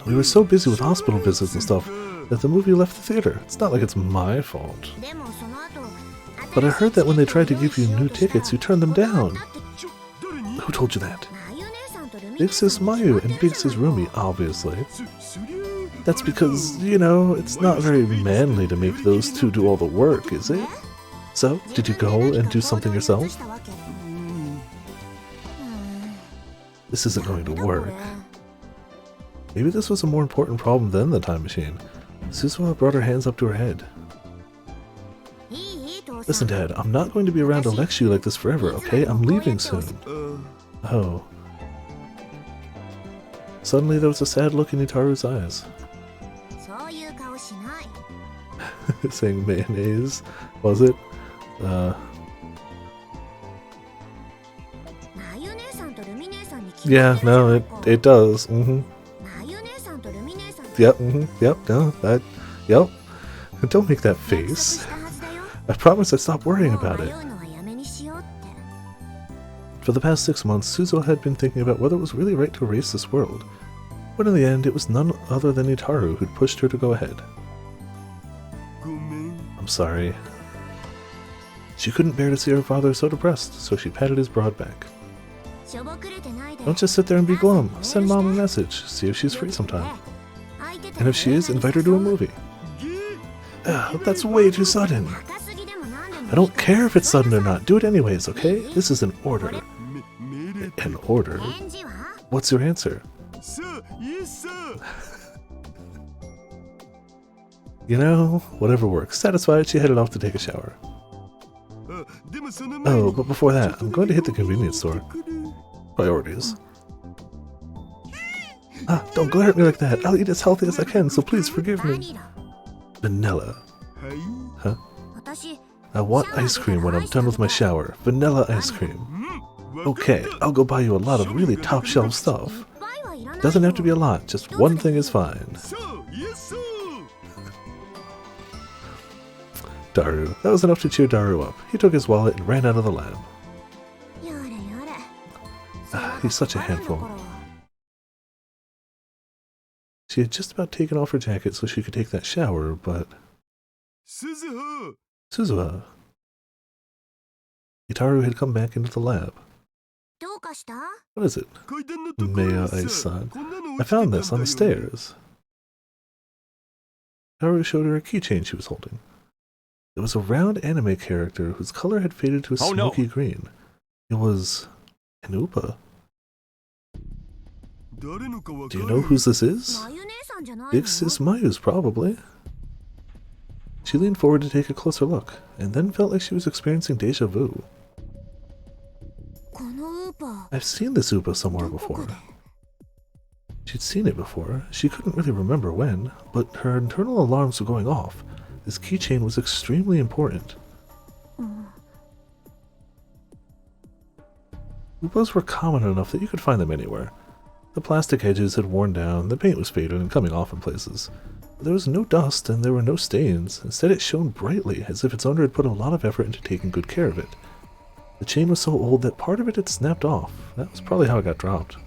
We were so busy with hospital visits and stuff that the movie left the theater. It's not like it's my fault. But I heard that when they tried to give you new tickets, you turned them down. Who told you that? Big Sis Mayu and Big Sis Rumi, obviously. That's because, you know, it's not very manly to make those two do all the work, is it? So, did you go and do something yourself? This isn't going to work. Maybe this was a more important problem than the time machine. Suzuha brought her hands up to her head. Listen, Dad, I'm not going to be around to lecture you like this forever, okay? I'm leaving soon. Oh. Suddenly there was a sad look in Itaru's eyes. Saying mayonnaise, was it? Yeah, no, it does. Yep, yep, no, that, yep. Don't make that face. I promise I stopped worrying about it. For the past 6 months, Suzuha had been thinking about whether it was really right to erase this world. But in the end, it was none other than Itaru who'd pushed her to go ahead. I'm sorry. She couldn't bear to see her father so depressed, so she patted his broad back. Don't just sit there and be glum. Send Mom a message, see if she's free sometime. And if she is, invite her to a movie. That's way too sudden. I don't care if it's sudden or not. Do it anyways, okay? This is an order. An order? What's your answer? You know, whatever works. Satisfied, she headed off to take a shower. Oh, but before that, I'm going to hit the convenience store. Priorities. Don't glare at me like that. I'll eat as healthy as I can, so please forgive me. Vanilla. Huh? I want ice cream when I'm done with my shower. Vanilla ice cream. Okay, I'll go buy you a lot of really top shelf stuff. Doesn't have to be a lot, just one thing is fine. Daru. That was enough to cheer Daru up. He took his wallet and ran out of the lab. He's such a handful. She had just about taken off her jacket so she could take that shower, but... Suzuha! Itaru had come back into the lab. What is it? Maya-san. I found this on the stairs. Itaru showed her a keychain she was holding. It was a round anime character whose color had faded to a smoky green. It was... an Upa. Do you know whose this is? Big Sis Mayu's, probably. She leaned forward to take a closer look, and then felt like she was experiencing deja vu. I've seen this Upa somewhere before. She'd seen it before. She couldn't really remember when, but her internal alarms were going off. This keychain was extremely important. Upas were common enough that you could find them anywhere. The plastic edges had worn down, the paint was faded and coming off in places. But there was no dust and there were no stains. Instead it shone brightly, as if its owner had put a lot of effort into taking good care of it. The chain was so old that part of it had snapped off. That was probably how it got dropped.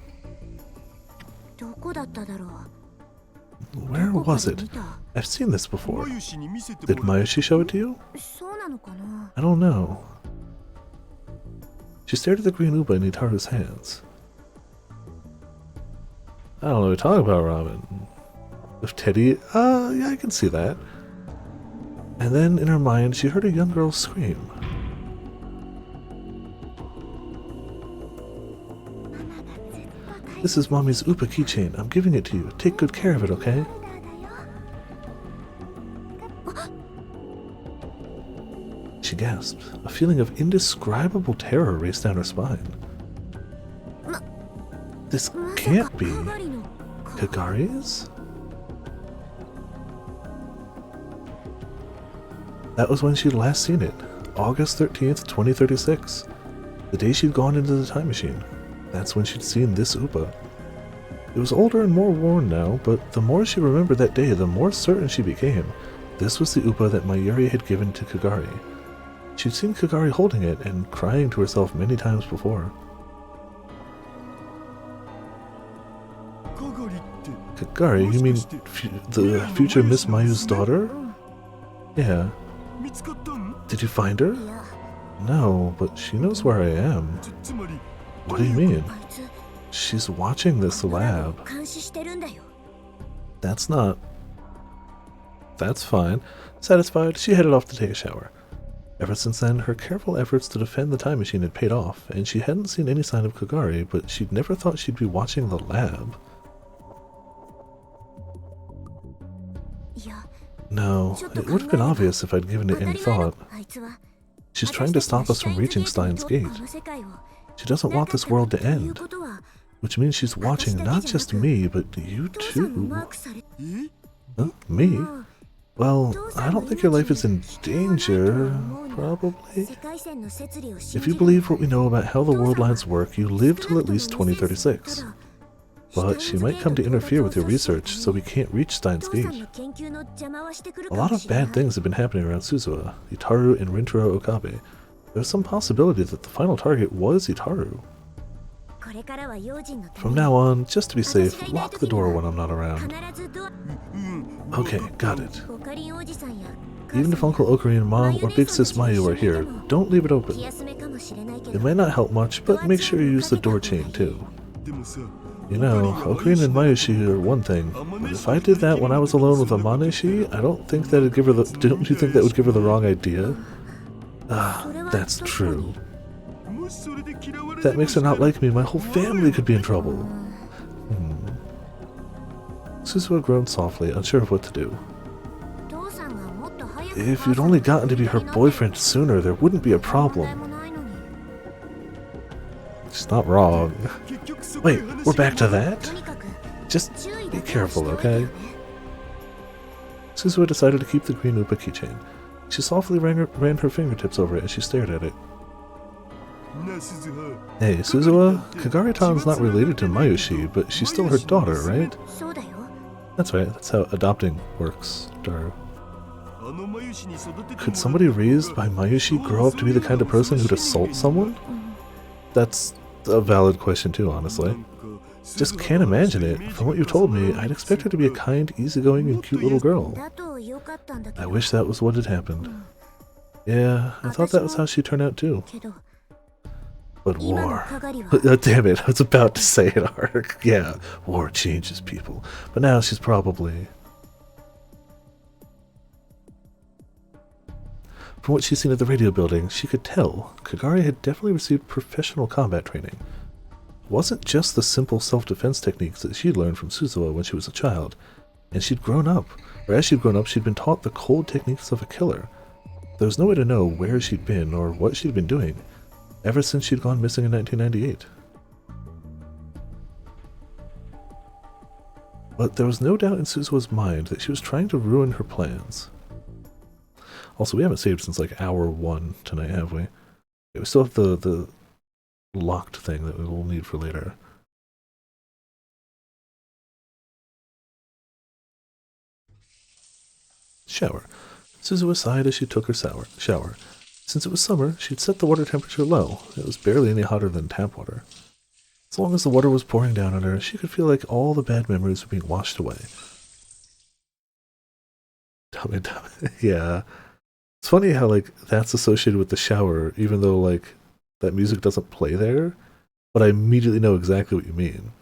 どこだっただろう。 Where was it? I've seen this before. Did Mayushi show it to you? そうなのかな。 I don't know. She stared at the green uba in Itaru's hands. I don't know what you're talking about, Robin. With Teddy, yeah, I can see that. And then, in her mind, she heard a young girl scream. This is Mommy's Upa keychain. I'm giving it to you. Take good care of it, okay? She gasped. A feeling of indescribable terror raced down her spine. This can't be Kagari's? That was when she'd last seen it, August 13th, 2036. The day she'd gone into the time machine. That's when she'd seen this Upa. It was older and more worn now, but the more she remembered that day, the more certain she became. This was the Upa that Mayuri had given to Kagari. She'd seen Kagari holding it and crying to herself many times before. Kagari? You mean the future Miss Mayu's daughter? Yeah. Did you find her? No, but she knows where I am. What do you mean? She's watching this lab. 監視してるんだよ。 That's not... That's fine. Satisfied, she headed off to take a shower. Ever since then, her careful efforts to defend the time machine had paid off, and she hadn't seen any sign of Kagari, but she'd never thought she'd be watching the lab. いや、 No, it would have been obvious if I'd given it any thought. あいつは She's trying to stop us from reaching Steins Gate. She doesn't want this world to end, which means she's watching not just me, but you too. Huh? Me? Well, I don't think your life is in danger, probably. If you believe what we know about how the world lines work, you live till at least 2036. But she might come to interfere with your research, so we can't reach Steins Gate. A lot of bad things have been happening around Suzuha, Itaru, and Rintaro Okabe. There's some possibility that the final target was Itaru. From now on, just to be safe, lock the door when I'm not around. Okay, got it. Even if Uncle Ocarina, Mom, or Big Sis Mayu are here, don't leave it open. It might not help much, but make sure you use the door chain too. You know, Ocarina and Mayushi are one thing, but if I did that when I was alone with Amaneshi, I don't think that'd give her the... Don't you think that would give her the wrong idea? Ah, that's true. If that makes her not like me, my whole family could be in trouble. Suzuha groaned softly, unsure of what to do. If you'd only gotten to be her boyfriend sooner, there wouldn't be a problem. She's not wrong. Wait, we're back to that? Just be careful, okay? Suzuha decided to keep the green Upa keychain. She softly ran her fingertips over it as she stared at it. Hey, Suzuha, Kagari-tan's not related to Mayushi, but she's still her daughter, right? That's right, that's how adopting works, Daru. Could somebody raised by Mayushi grow up to be the kind of person who'd assault someone? That's a valid question too, honestly. Just can't imagine it. From what you told me, I'd expect her to be a kind, easygoing, and cute little girl. I wish that was what had happened. Yeah, I thought that was how she turned out too. But war. Damn it, I was about to say it, Ark. Yeah, war changes people. But now she's probably... From what she'd seen at the radio building, she could tell Kagari had definitely received professional combat training. It wasn't just the simple self-defense techniques that she'd learned from Suzuha when she was a child, and she'd grown up, or as she'd grown up, she'd been taught the cold techniques of a killer. There was no way to know where she'd been or what she'd been doing, ever since she'd gone missing in 1998. But there was no doubt in Suzuha's mind that she was trying to ruin her plans. Also, we haven't saved since like hour 1 tonight, have we? We still have the locked thing that we will need for later. Shower. Suzuha sighed as she took her shower. Since it was summer, she'd set the water temperature low. It was barely any hotter than tap water. As long as the water was pouring down on her, she could feel like all the bad memories were being washed away. Dummy. Yeah. It's funny how, like, that's associated with the shower, even though, like, that music doesn't play there, but I immediately know exactly what you mean.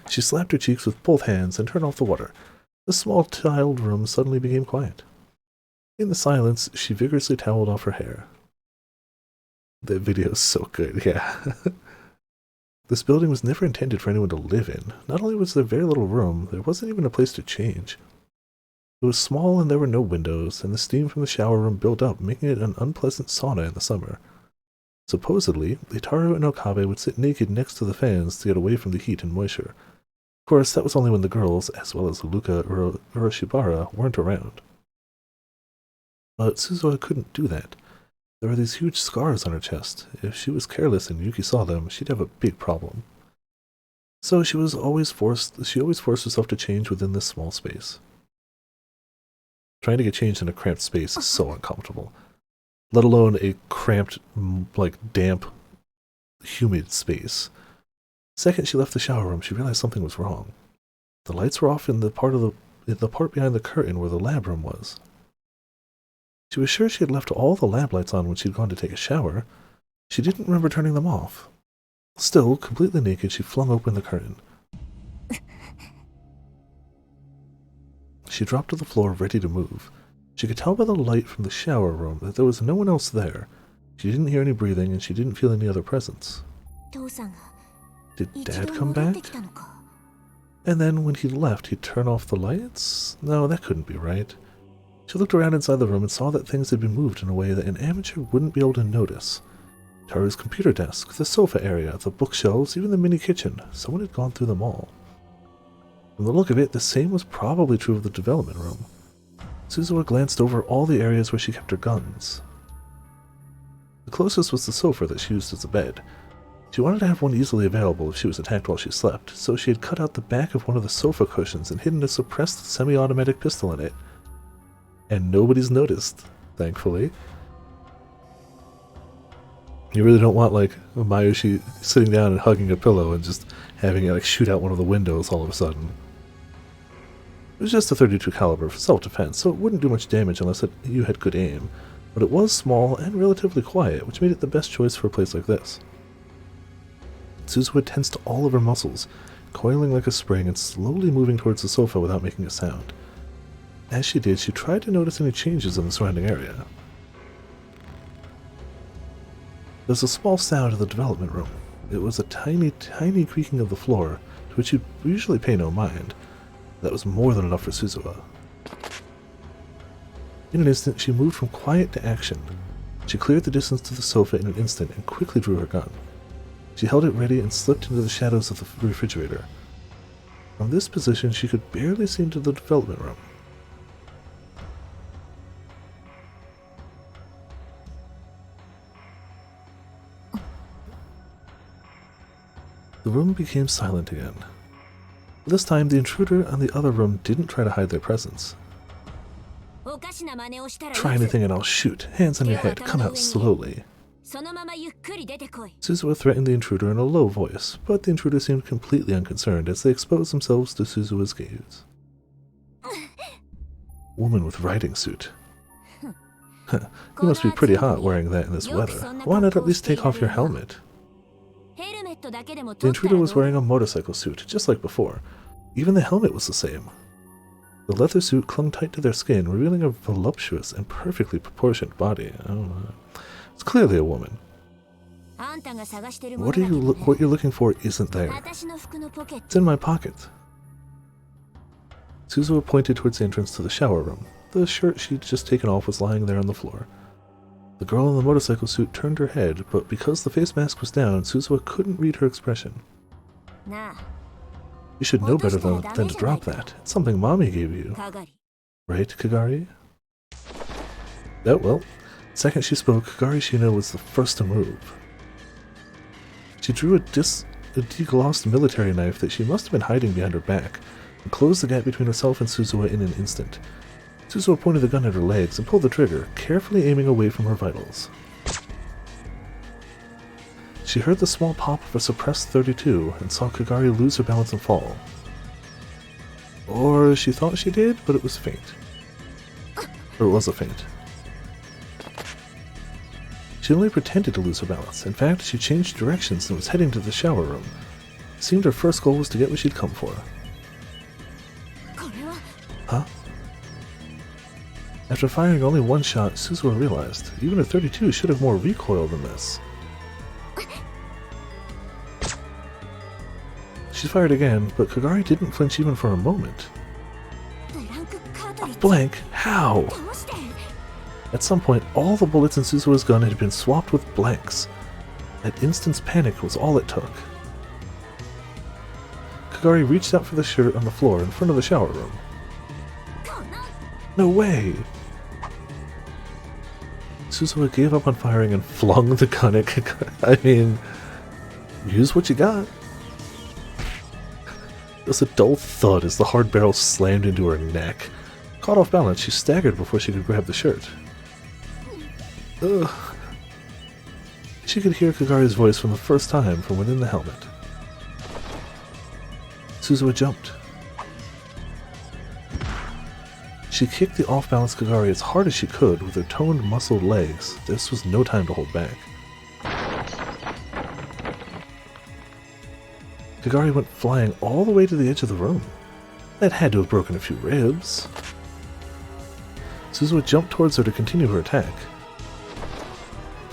She slapped her cheeks with both hands and turned off the water. The small tiled room suddenly became quiet. In the silence, she vigorously toweled off her hair. That video is so good, yeah. This building was never intended for anyone to live in. Not only was there very little room, there wasn't even a place to change. It was small and there were no windows, and the steam from the shower room built up, making it an unpleasant sauna in the summer. Supposedly, Itaru and Okabe would sit naked next to the fans to get away from the heat and moisture. Of course, that was only when the girls, as well as Luka Uroshibara, weren't around. But Suzuha couldn't do that. There were these huge scars on her chest. If she was careless and Yuki saw them, she'd have a big problem. So she always forced herself to change within this small space. Trying to get changed in a cramped space is so uncomfortable. Let alone a cramped, like, damp, humid space. The second she left the shower room, she realized something was wrong. The lights were off in the part behind the curtain where the lab room was. She was sure she had left all the lab lights on when she'd gone to take a shower. She didn't remember turning them off. Still, completely naked, she flung open the curtain. She dropped to the floor, ready to move. She could tell by the light from the shower room that there was no one else there. She didn't hear any breathing, and she didn't feel any other presence. Did Dad come back? And then, when he left, he'd turn off the lights? No, that couldn't be right. She looked around inside the room and saw that things had been moved in a way that an amateur wouldn't be able to notice. Taru's computer desk, the sofa area, the bookshelves, even the mini kitchen. Someone had gone through them all. From the look of it, the same was probably true of the development room. Suzuha glanced over all the areas where she kept her guns. The closest was the sofa that she used as a bed. She wanted to have one easily available if she was attacked while she slept, so she had cut out the back of one of the sofa cushions and hidden a suppressed semi-automatic pistol in it. And nobody's noticed, thankfully. You really don't want, like, Mayushi sitting down and hugging a pillow and just having it, like, shoot out one of the windows all of a sudden. It was just a .32 caliber for self-defense, so it wouldn't do much damage unless you had good aim, but it was small and relatively quiet, which made it the best choice for a place like this. Suzuha tensed all of her muscles, coiling like a spring and slowly moving towards the sofa without making a sound. As she did, she tried to notice any changes in the surrounding area. There was a small sound in the development room. It was a tiny, tiny creaking of the floor, to which you'd usually pay no mind. That was more than enough for Suzuha. In an instant, she moved from quiet to action. She cleared the distance to the sofa in an instant and quickly drew her gun. She held it ready and slipped into the shadows of the refrigerator. From this position, she could barely see into the development room. The room became silent again. This time, the intruder on the other room didn't try to hide their presence. Try anything and I'll shoot. Hands on your head. Come out slowly. Suzuha threatened the intruder in a low voice, but the intruder seemed completely unconcerned as they exposed themselves to Suzuha's gaze. Woman with riding suit. You must be pretty hot wearing that in this weather. Why not at least take off your helmet? The intruder was wearing a motorcycle suit, just like before. Even the helmet was the same. The leather suit clung tight to their skin, revealing a voluptuous and perfectly proportioned body. It's clearly a woman. What you're looking for isn't there. It's in my pocket. Suzuha pointed towards the entrance to the shower room. The shirt she'd just taken off was lying there on the floor. The girl in the motorcycle suit turned her head, but because the face mask was down, Suzuha couldn't read her expression. You should know better than to drop that. It's something Mommy gave you. Right, Kagari? Oh, well. The second she spoke, Kagari Shino was the first to move. She drew a deglossed military knife that she must have been hiding behind her back, and closed the gap between herself and Suzuha in an instant. Suzuha pointed the gun at her legs and pulled the trigger, carefully aiming away from her vitals. She heard the small pop of a suppressed 32 and saw Kagari lose her balance and fall. Or she thought she did, but it was faint. Or it was a feint. She only pretended to lose her balance. In fact, she changed directions and was heading to the shower room. It seemed her first goal was to get what she'd come for. Huh? After firing only one shot, Suzuha realized even a 32 should have more recoil than this. She fired again, but Kagari didn't flinch even for a moment. A blank? How? At some point, all the bullets in Suzuha's gun had been swapped with blanks. That instant's panic was all it took. Kagari reached out for the shirt on the floor in front of the shower room. No way! Suzuha gave up on firing and flung the gun at Kagari. I mean, use what you got. There was a dull thud as the hard barrel slammed into her neck. Caught off balance, she staggered before she could grab the shirt. Ugh. She could hear Kagari's voice for the first time from within the helmet. Suzuha jumped. She kicked the off-balance Kagari as hard as she could with her toned, muscled legs. This was no time to hold back. Kagari went flying all the way to the edge of the room. That had to have broken a few ribs. Suzuha jumped towards her to continue her attack.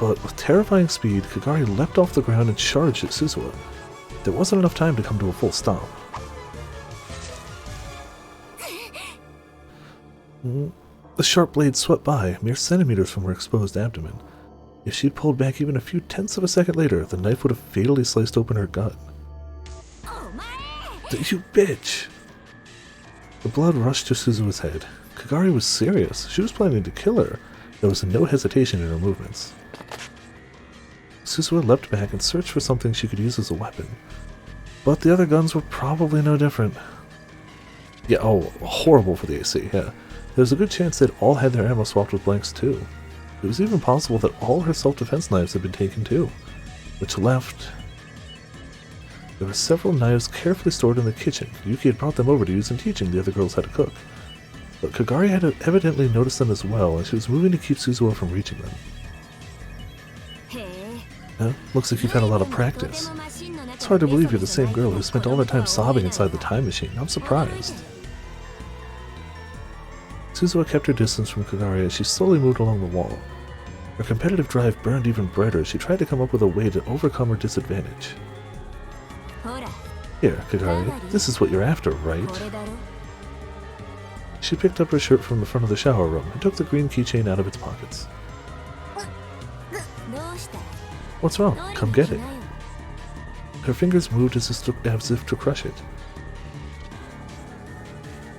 But with terrifying speed, Kagari leapt off the ground and charged at Suzuha. There wasn't enough time to come to a full stop. The sharp blade swept by, mere centimeters from her exposed abdomen. If she'd pulled back even a few tenths of a second later, the knife would have fatally sliced open her gut. You bitch! The blood rushed to Suzuha's head. Kagari was serious. She was planning to kill her. There was no hesitation in her movements. Suzuha leapt back and searched for something she could use as a weapon. But the other guns were probably no different. Yeah, oh, horrible for the AC, yeah. There was a good chance they'd all had their ammo swapped with blanks too. It was even possible that all her self-defense knives had been taken too. Which left... There were several knives carefully stored in the kitchen. Yuki had brought them over to use in teaching the other girls how to cook. But Kagari had evidently noticed them as well, and she was moving to keep Suzuha from reaching them. Looks like you've had a lot of practice. It's hard to believe you're the same girl who spent all her time sobbing inside the time machine. I'm surprised. Suzuha kept her distance from Kagari as she slowly moved along the wall. Her competitive drive burned even brighter as she tried to come up with a way to overcome her disadvantage. Here, Kagari, this is what you're after, right? She picked up her shirt from the front of the shower room and took the green keychain out of its pockets. What's wrong? Come get it. Her fingers moved as if to crush it.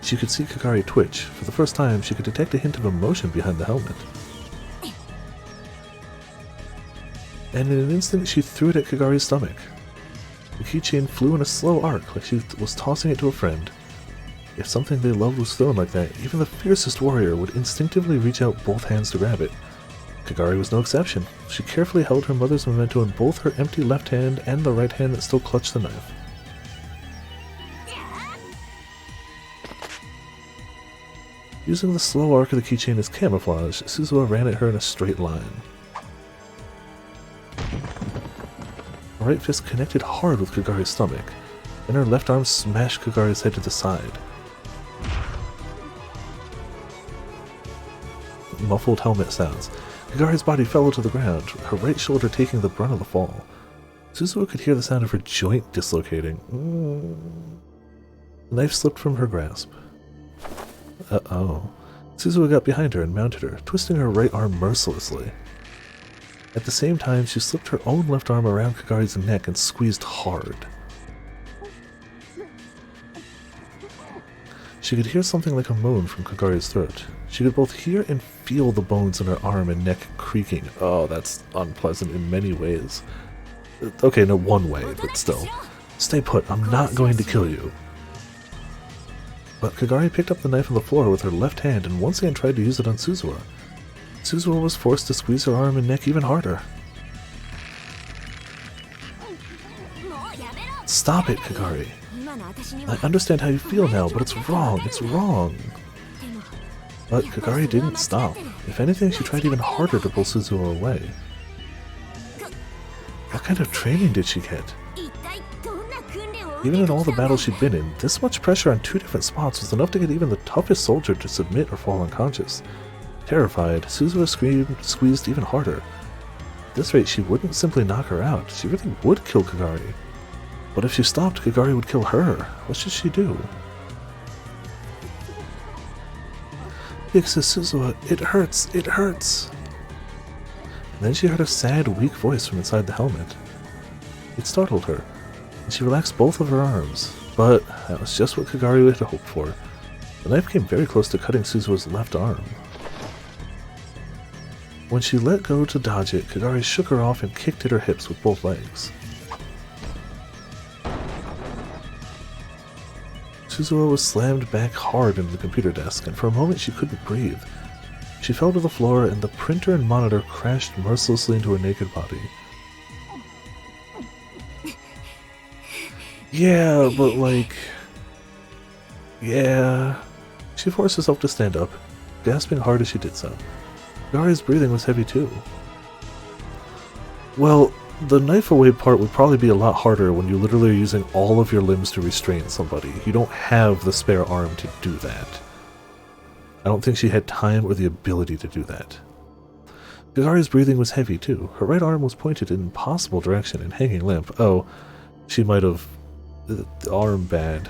She could see Kagari twitch. For the first time, she could detect a hint of emotion behind the helmet. And in an instant, she threw it at Kagari's stomach. The keychain flew in a slow arc, like she was tossing it to a friend. If something they loved was thrown like that, even the fiercest warrior would instinctively reach out both hands to grab it. Kagari was no exception. She carefully held her mother's memento in both her empty left hand and the right hand that still clutched the knife. Using the slow arc of the keychain as camouflage, Suzuha ran at her in a straight line. Her right fist connected hard with Kagari's stomach, and her left arm smashed Kagari's head to the side. Muffled helmet sounds. Kagari's body fell to the ground, her right shoulder taking the brunt of the fall. Suzuha could hear the sound of her joint dislocating. The knife slipped from her grasp. Uh-oh. Suzuha got behind her and mounted her, twisting her right arm mercilessly. At the same time, she slipped her own left arm around Kagari's neck and squeezed hard. She could hear something like a moan from Kagari's throat. She could both hear and feel the bones in her arm and neck creaking. Oh, that's unpleasant in many ways. Okay, no, one way, but still. Stay put, I'm not going to kill you. But Kagari picked up the knife on the floor with her left hand and once again tried to use it on Suzuha. Suzuha was forced to squeeze her arm and neck even harder. Stop it, Kagari. I understand how you feel now, but it's wrong. It's wrong. But Kagari didn't stop. If anything, she tried even harder to pull Suzuha away. What kind of training did she get? Even in all the battles she'd been in, this much pressure on 2 different spots was enough to get even the toughest soldier to submit or fall unconscious. Terrified, Suzuha squeezed even harder. At this rate, she wouldn't simply knock her out, she really would kill Kagari. But if she stopped, Kagari would kill her. What should she do? Big Sis Suzuha, it hurts, it hurts! And then she heard a sad, weak voice from inside the helmet. It startled her, and she relaxed both of her arms, but that was just what Kagari had hoped for. The knife came very close to cutting Suzuha's left arm. When she let go to dodge it, Kagari shook her off and kicked at her hips with both legs. Suzuha was slammed back hard into the computer desk, and for a moment she couldn't breathe. She fell to the floor, and the printer and monitor crashed mercilessly into her naked body. Yeah, but like... Yeah... She forced herself to stand up, gasping hard as she did so. Kagari's breathing was heavy too. Well, the knife away part would probably be a lot harder when you literally are using all of your limbs to restrain somebody. You don't have the spare arm to do that. I don't think she had time or the ability to do that. Kagari's breathing was heavy too. Her right arm was pointed in an impossible direction and hanging limp. Oh, she might have... the arm bad.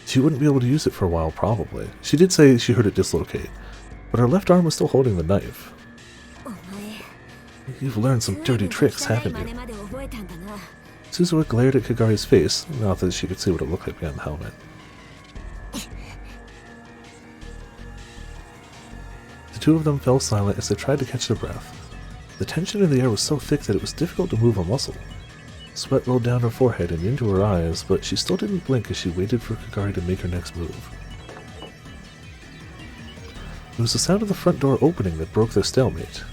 She wouldn't be able to use it for a while, probably. She did say she heard it dislocate, but her left arm was still holding the knife. You've learned some dirty tricks, haven't you? Suzuha glared at Kagari's face, not that she could see what it looked like behind the helmet. The two of them fell silent as they tried to catch their breath. The tension in the air was so thick that it was difficult to move a muscle. Sweat rolled down her forehead and into her eyes, but she still didn't blink as she waited for Kagari to make her next move. It was the sound of the front door opening that broke their stalemate.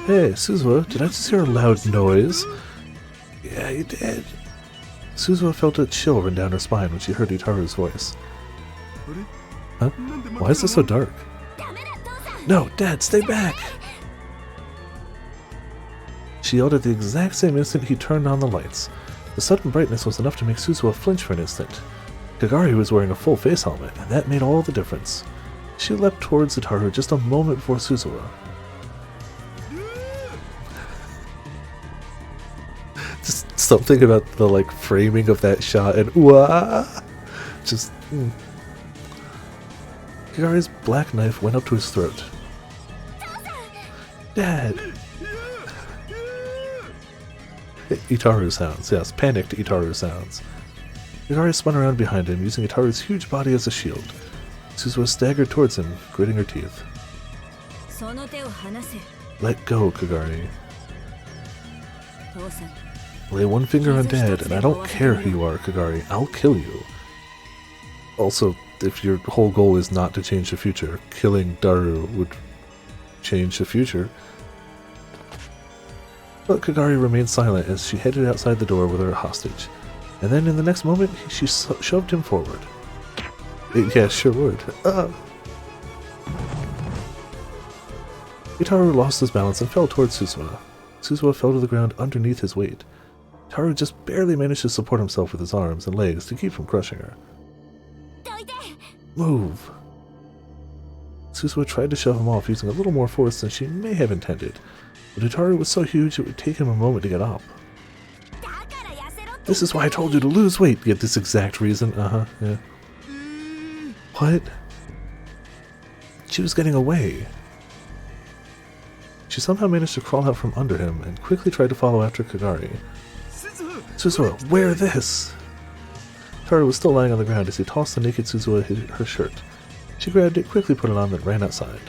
Hey, Suzuha, did I just hear a loud noise? Yeah, you did. Suzuha felt a chill run down her spine when she heard Itaru's voice. Huh? Why is this so dark? No, Dad, stay back! She yelled at the exact same instant he turned on the lights. The sudden brightness was enough to make Suzuha flinch for an instant. Kagari was wearing a full face helmet, and that made all the difference. She leapt towards Itaru just a moment before Suzuha. Just something about the framing of that shot and just Kagari's black knife went up to his throat. Dad! Itaru sounds, yes, panicked Itaru sounds. Kagari spun around behind him, using Itaru's huge body as a shield. Suzuha staggered towards him, gritting her teeth. Let go, Kagari. Lay one finger on Dad, and I don't care who you are, Kagari. I'll kill you. Also, if your whole goal is not to change the future, killing Daru would change the future. But Kagari remained silent as she headed outside the door with her hostage. And then in the next moment, she shoved him forward. Yeah, sure would. Itaru lost his balance and fell towards Suzuha. Suzuha fell to the ground underneath his weight. Itaru just barely managed to support himself with his arms and legs to keep from crushing her. Move! Suzuha tried to shove him off using a little more force than she may have intended, but Itaru was so huge it would take him a moment to get up. This is why I told you to lose weight! Yet this exact reason, yeah. What? She was getting away. She somehow managed to crawl out from under him and quickly tried to follow after Kagari. Suzuha, wear this! Itaru was still lying on the ground as he tossed the naked Suzuha her shirt. She grabbed it, quickly put it on, then ran outside.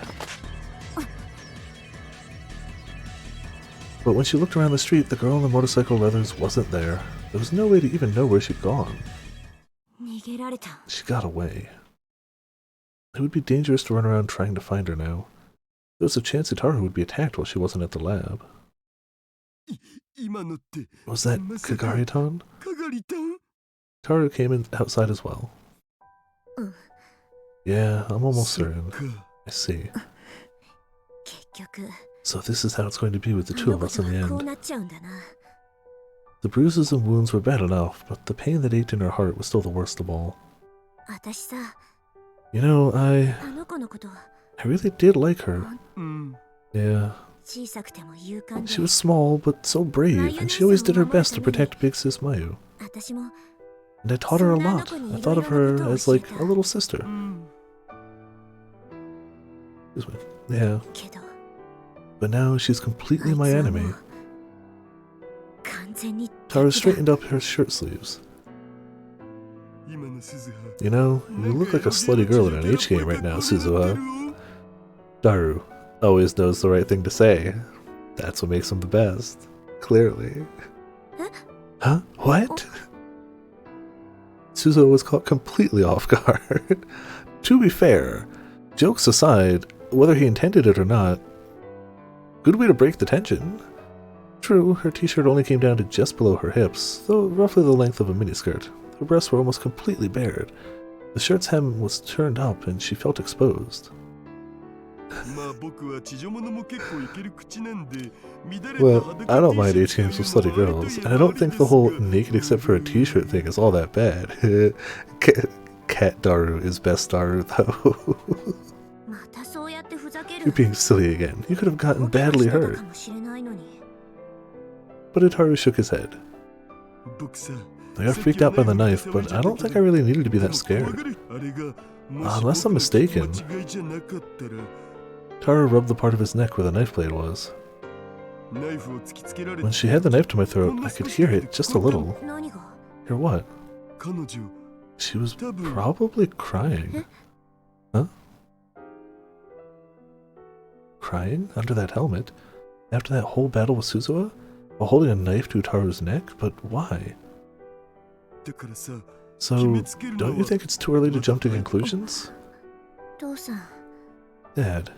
But when she looked around the street, the girl in the motorcycle leathers wasn't there. There was no way to even know where she'd gone. She got away. It would be dangerous to run around trying to find her now. There was a chance that Taru would be attacked while she wasn't at the lab. Was that Kagari-tan? Taru came in outside as well. Yeah, I'm almost certain. I see. So this is how it's going to be with the two of us in the end. The bruises and wounds were bad enough, but the pain that ached in her heart was still the worst of all. You know, I really did like her. Yeah. She was small, but so brave, and she always did her best to protect Big Sis Mayu. And I taught her a lot. I thought of her as like a little sister. Excuse me. Yeah. But now she's completely my enemy. Taru straightened up her shirt sleeves. You know, you look like a slutty girl in an H game right now, Suzuha. Taru always knows the right thing to say. That's what makes him the best. Clearly. Huh? What? Suzuha was caught completely off guard. To be fair, jokes aside, whether he intended it or not, good way to break the tension. True, her t-shirt only came down to just below her hips, though roughly the length of a miniskirt. Her breasts were almost completely bared. The shirt's hem was turned up and she felt exposed. Well, I don't mind H games with slutty girls, and I don't think the whole naked except for a t-shirt thing is all that bad. Cat Daru is best Daru, though. You're being silly again. You could have gotten badly hurt. But Itaru shook his head. I got freaked out by the knife, but I don't think I really needed to be that scared. Unless I'm mistaken. Taru rubbed the part of his neck where the knife blade was. When she had the knife to my throat, I could hear it just a little. Hear what? She was probably crying. Huh? Crying? Under that helmet? After that whole battle with Suzuha? While holding a knife to Taru's neck? But why? So, don't you think it's too early to jump to conclusions? Dad.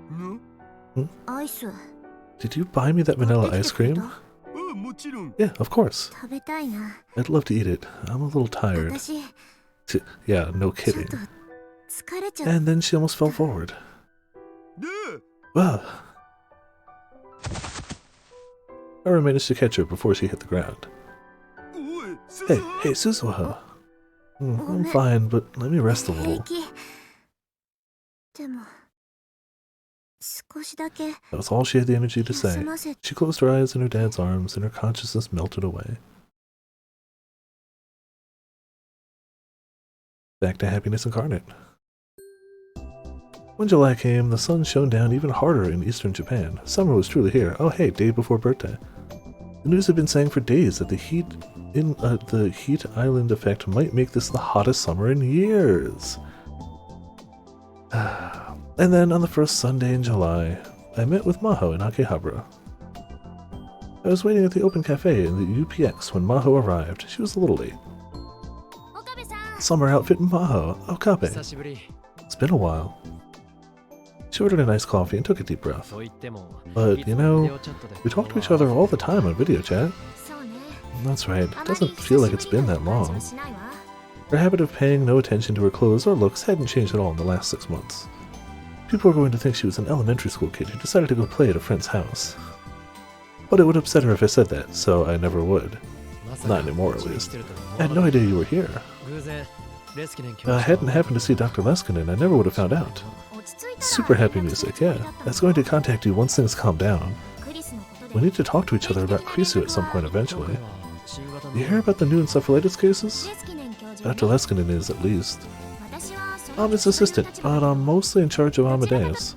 Hmm? Did you buy me that vanilla ice cream? Yeah, of course. I'd love to eat it. I'm a little tired. Yeah, no kidding. And then she almost fell forward. Well, I managed to catch her before she hit the ground. Hey, Suzuha. I'm fine, but let me rest a little. That was all she had the energy to say. She closed her eyes in her dad's arms, and her consciousness melted away. Back to happiness incarnate. When July came, the sun shone down even harder in eastern Japan. Summer was truly here. Oh hey, day before birthday. The news had been saying for days that the heat island effect might make this the hottest summer in years. And then on the first Sunday in July, I met with Maho in Akihabara. I was waiting at the open cafe in the UPX when Maho arrived. She was a little late. Summer outfit Maho, Okabe. It's been a while. She ordered a nice coffee and took a deep breath. But, you know, we talk to each other all the time on video chat. That's right, it doesn't feel like it's been that long. Her habit of paying no attention to her clothes or looks hadn't changed at all in the last 6 months. People were going to think she was an elementary school kid who decided to go play at a friend's house. But it would upset her if I said that, so I never would. Not anymore, at least. I had no idea you were here. If I hadn't happened to see Dr. Leskinen, I never would have found out. Super happy music, yeah. I was going to contact you once things calm down. We need to talk to each other about Krisu at some point eventually. You hear about the new encephalitis cases? Dr. Leskinen is, at least. I'm his assistant, but I'm mostly in charge of Amadeus.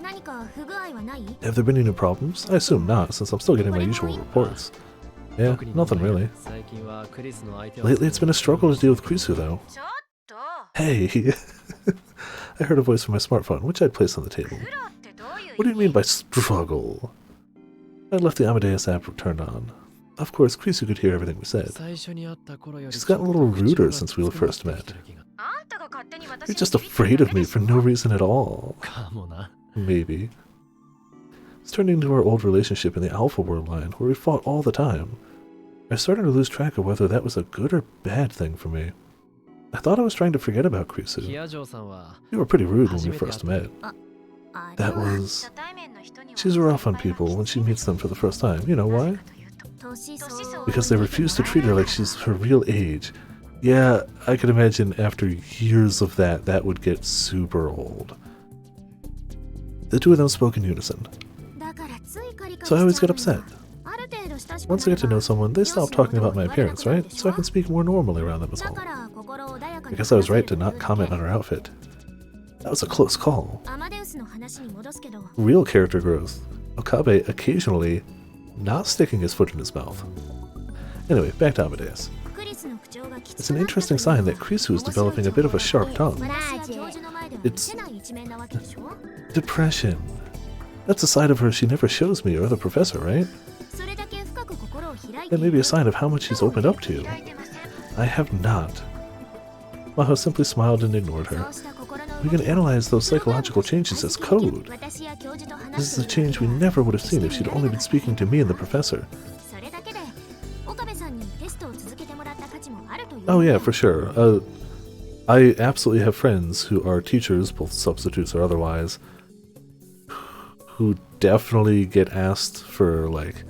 Have there been any problems? I assume not, since I'm still getting my usual reports. Yeah, nothing really. Lately it's been a struggle to deal with Krisu, though. Hey! I heard a voice from my smartphone, which I'd placed on the table. What do you mean by struggle? I left the Amadeus app turned on. Of course, Krisu could hear everything we said. She's gotten a little ruder since we first met. You're just afraid of me for no reason at all. かもな。 Maybe. It's turning to our old relationship in the Alpha World line, where we fought all the time. I started to lose track of whether that was a good or bad thing for me. I thought I was trying to forget about Krisu. キアジョーさんは You were pretty rude when we first met. That was... She's rough on people when she meets them for the first time. You know why? Because they refuse to treat her like she's her real age. Yeah, I could imagine after years of that, that would get super old. The two of them spoke in unison. So I always get upset. Once I get to know someone, they stop talking about my appearance, right? So I can speak more normally around them as well. I guess I was right to not comment on her outfit. That was a close call. Real character growth. Okabe occasionally not sticking his foot in his mouth. Anyway, back to Amadeus. It's an interesting sign that Krisu is developing a bit of a sharp tongue. It's... depression. That's a side of her she never shows me or the professor, right? That may be a sign of how much she's opened up to. I have not. Maho simply smiled and ignored her. We can analyze those psychological changes as code. This is a change we never would have seen if she'd only been speaking to me and the professor. Oh yeah, for sure. I absolutely have friends who are teachers, both substitutes or otherwise, who definitely get asked for, like,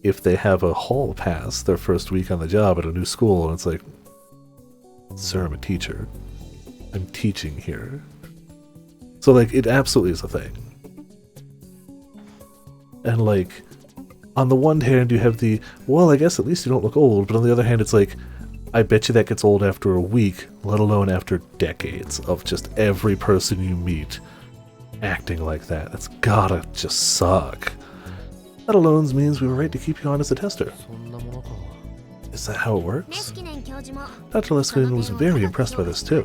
if they have a hall pass their first week on the job at a new school, and it's like, sir, I'm a teacher. I'm teaching here. So, like, it absolutely is a thing. And, like, on the one hand, you have the, well, I guess at least you don't look old, but on the other hand, it's like, I bet you that gets old after a week, let alone after decades of just every person you meet acting like that. That's gotta just suck. That alone means we were right to keep you on as a tester. そんなものか。 Is that how it works? Dr. Leskinen was very impressed by this too.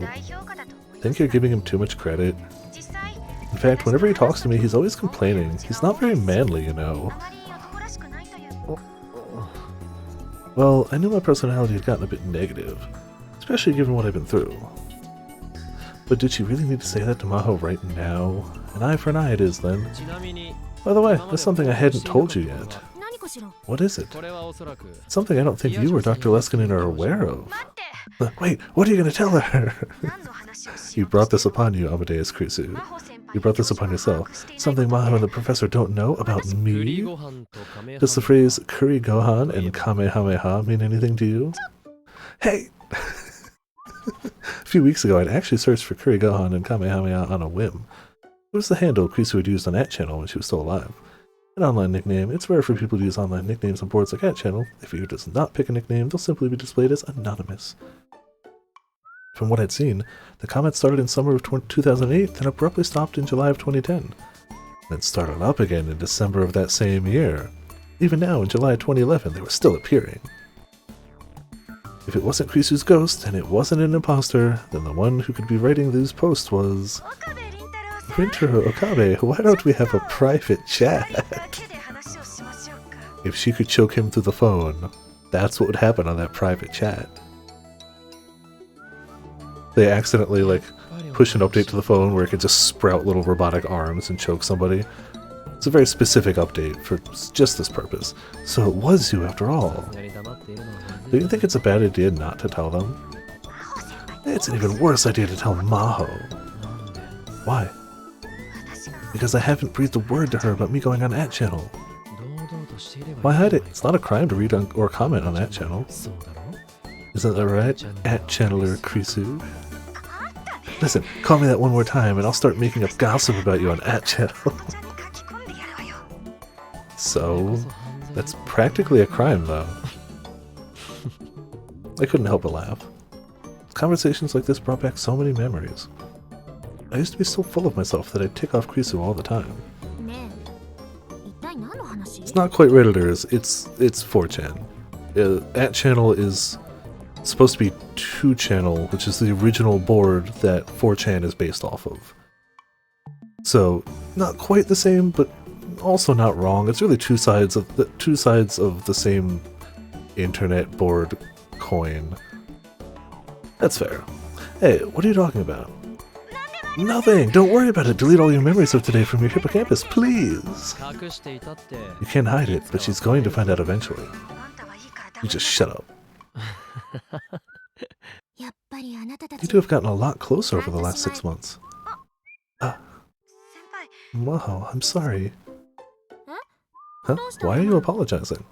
Think you're giving him too much credit? In fact, whenever he talks to me, he's always complaining. He's not very manly, you know. Well, I knew my personality had gotten a bit negative, especially given what I've been through. But did she really need to say that to Maho right now? An eye for an eye it is, then. ちなみに By the way, there's something I hadn't told you yet. What is it? これはおそらく Something I don't think you or Dr. Leskinen are aware of. Wait, what are you going to tell her? You brought this upon you, Amadeus Krisu. You brought this upon yourself. Something Maho and the professor don't know about 栗 me? ご飯とカメハ Does the phrase Kuri Gohan and Kamehameha mean anything to you? Hey! A few weeks ago, I'd actually searched for Kuri Gohan and Kamehameha on a whim. It was the handle Krisu had used on @channel when she was still alive. An online nickname. It's rare for people to use online nicknames on boards like @channel. If a user does not pick a nickname, they'll simply be displayed as anonymous. From what I'd seen, the comment started in summer of 2008, then abruptly stopped in July of 2010. Then started up again in December of that same year. Even now, in July 2011, they were still appearing. If it wasn't Krisu's ghost, and it wasn't an imposter, then the one who could be writing these posts was... Printer Okabe, why don't we have a private chat? If she could choke him through the phone, that's what would happen on that private chat. They accidentally, like, push an update to the phone where it could just sprout little robotic arms and choke somebody. It's a very specific update for just this purpose. So it was you after all. やり黙っているのはまず Do い you think it's a bad idea not to tell them? It's an even worse idea to tell Maho. なんで Why? Because I haven't breathed a word to her about me going on @channel. 堂々としていれば Why hide it? It's not a crime to read on, or comment on @channel. そうだろ Isn't that right? @channeler Krisu. Listen, call me that one more time and I'll start making up gossip about you on @channel. So, that's practically a crime though. I couldn't help but laugh. Conversations like this brought back so many memories. I used to be so full of myself that I'd tick off Krisu all the time. It's not quite Redditors, it's 4chan. @channel is supposed to be 2channel, which is the original board that 4chan is based off of. So, not quite the same, but also not wrong. It's really two sides of the same internet board coin. That's fair. Hey, what are you talking about? Nothing! Don't worry about it. Delete all your memories of today from your hippocampus, please. 隠していたって You can't hide it, but she's going to find out eventually. You just shut up. やっぱりあなたた You ち two have gotten a lot closer over the last 6 months. Ah, 先輩 wow, I'm sorry. Huh? Why are you apologizing?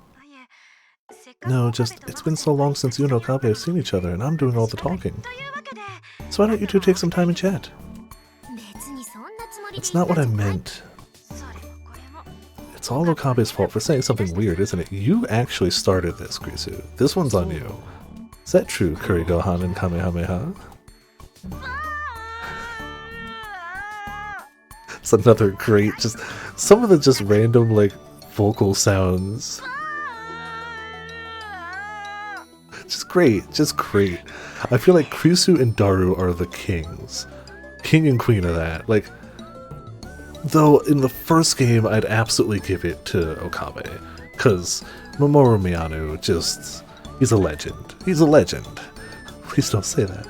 No, just, it's been so long since you and Okabe have seen each other, and I'm doing all the talking. というわけで So why don't you two take some time and chat? 別にそんなつもりで That's not what I meant. それもこれも It's all Okabe's fault for saying something weird, isn't it? You actually started this, Krisu. This one's on you. Is that true, Curry Gohan and Kamehameha? It's another great, just some of the just random like vocal sounds. Just great. I feel like Krisu and Daru are the kings. King and queen of that. Like, though in the first game I'd absolutely give it to Okabe. Because Mamoru Miyano just, he's a legend. He's a legend. Please don't say that.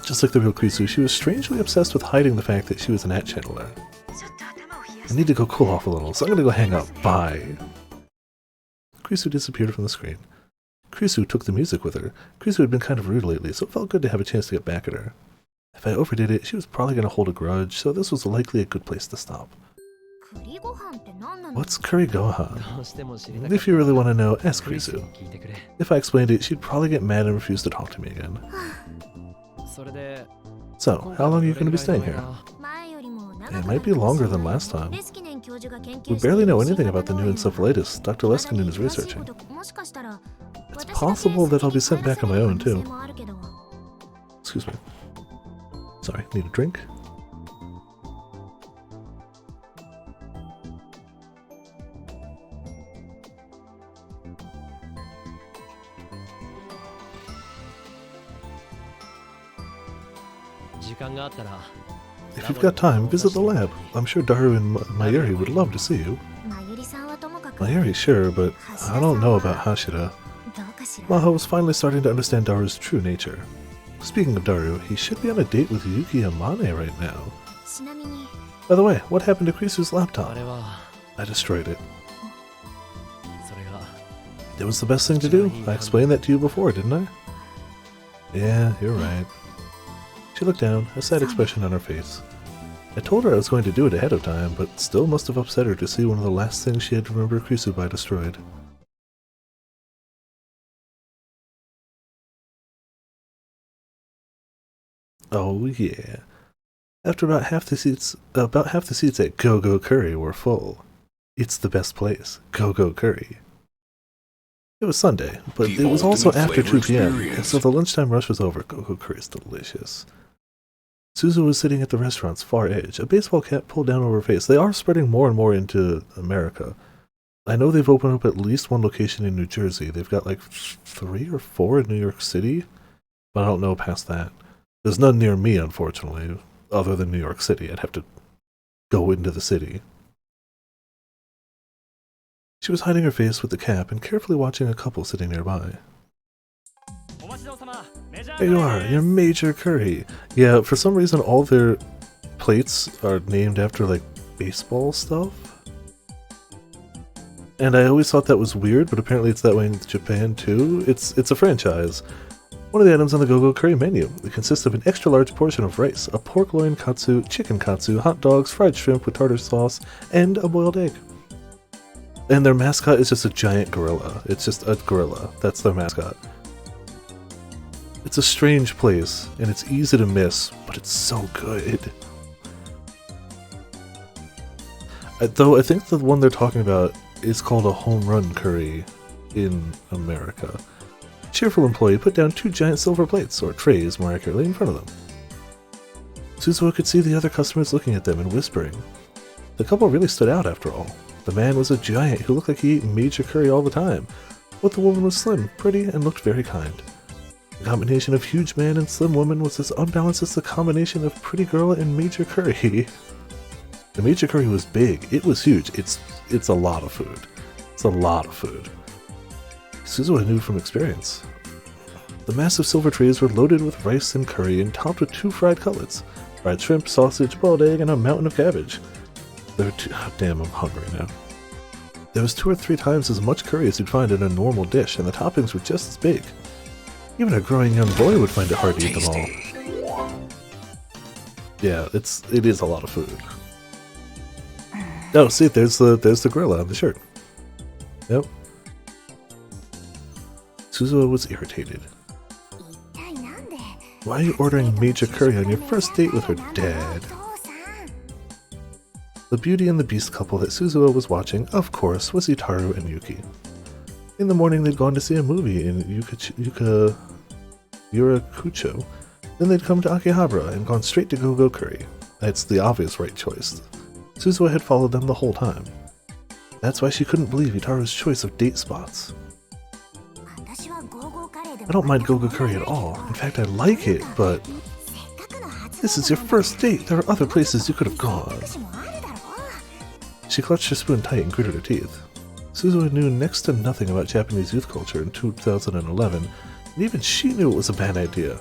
Just like the real Krisu, she was strangely obsessed with hiding the fact that she was an at channeler. ちょっと頭を冷や I して need to go cool off a little, so I'm gonna go hang up. Bye. Krisu disappeared from the screen. Krisu took the music with her. Krisu had been kind of rude lately, so it felt good to have a chance to get back at her. If I overdid it, she was probably gonna hold a grudge, so this was likely a good place to stop. 栗ご飯って何なの What's curry gohan? どうしても知りたかった If you really want to know, ask クリス Krisu. に聞いてくれ If I explained it, she'd probably get mad and refuse to talk to me again. それで So, how long are you going to be staying here? 前よりも長 It く might be longer than last time. レスキネン教授が研究 We してい barely る know 新 anything 型 about the new 脳炎 encephalitis Dr. 体に Leskinen is 詳しい researching. こともしかしたら It's possible that I'll be sent back on my own, too. Excuse me. Sorry, need a drink? If you've got time, visit the lab. I'm sure Daru and Mayuri would love to see you. まゆりさんはともかく Mayuri, sure, but I don't know about Hashira. どうかしら Maho was finally starting to understand Daru's true nature. Speaking of Daru, he should be on a date with Yuki Amane right now. ちなみに By the way, what happened to Krisu's あ laptop? れは I destroyed it. それが It was the best thing to do. I explained that to you before, didn't I? Yeah, you're right. She looked down, a sad expression on her face. I told her I was going to do it ahead of time, but still must have upset her to see one of the last things she had to remember Krisu by destroyed. Oh yeah. After about half the seats at Go-Go Curry were full. It's the best place, Go-Go Curry. It was Sunday, but The it was also ultimate after 2 flavor p.m., experience. so the lunchtime rush was over. Go-Go Curry is delicious. Suzu was sitting at the restaurant's far edge, a baseball cap pulled down over her face. They are spreading more and more into America. I know they've opened up at least one location in New Jersey. They've got like 3 or 4 in New York City, but I don't know past that. There's none near me, unfortunately, other than New York City. I'd have to go into the city. She was hiding her face with the cap and carefully watching a couple sitting nearby. There you are, your Major Curry. Yeah, for some reason all their plates are named after like baseball stuff. And I always thought that was weird, but apparently it's that way in Japan too. It's a franchise. One of the items on the Go-Go Curry menu. It consists of an extra large portion of rice, a pork loin katsu, chicken katsu, hot dogs, fried shrimp with tartar sauce, and a boiled egg. And their mascot is just a giant gorilla. It's just a gorilla. That's their mascot. It's a strange place, and it's easy to miss, but it's so good. Though I think the one they're talking about is called a home run curry in America. Cheerful employee put down 2 giant silver plates, or trays more accurately, in front of them. Suzuo could see the other customers looking at them and whispering. The couple really stood out after all. The man was a giant who looked like he ate Major Curry all the time, but the woman was slim, pretty, and looked very kind. The combination of huge man and slim woman was as unbalanced as the combination of pretty girl and Major Curry. The Major Curry was big, it was huge, it's a lot of food. It's a lot of food. Suzuo knew from experience. The massive silver trays were loaded with rice and curry and topped with 2 fried cutlets, fried shrimp, sausage, boiled egg, and a mountain of cabbage. There were damn, I'm hungry now. There was 2 or 3 times as much curry as you'd find in a normal dish, and the toppings were just as big. Even a growing young boy would find it hard to eat them all. Yeah, it is a lot of food. Oh, see, there's the gorilla on the shirt. Yep. Suzuha was irritated. Why are you ordering major curry on your first date with her dad? The Beauty and the Beast couple that Suzuha was watching, of course, was Itaru and Yuki. In the morning, they'd gone to see a movie in Yurakucho. Then they'd come to Akihabara and gone straight to Go-Go Curry. That's the obvious right choice. Suzuha had followed them the whole time. That's why she couldn't believe Itaru's choice of date spots. I don't mind Go-Go Curry at all. In fact, I like it, but this is your first date. There are other places you could have gone. She clutched her spoon tight and gritted her teeth. Suzuha knew next to nothing about Japanese youth culture in 2011, and even she knew it was a bad idea.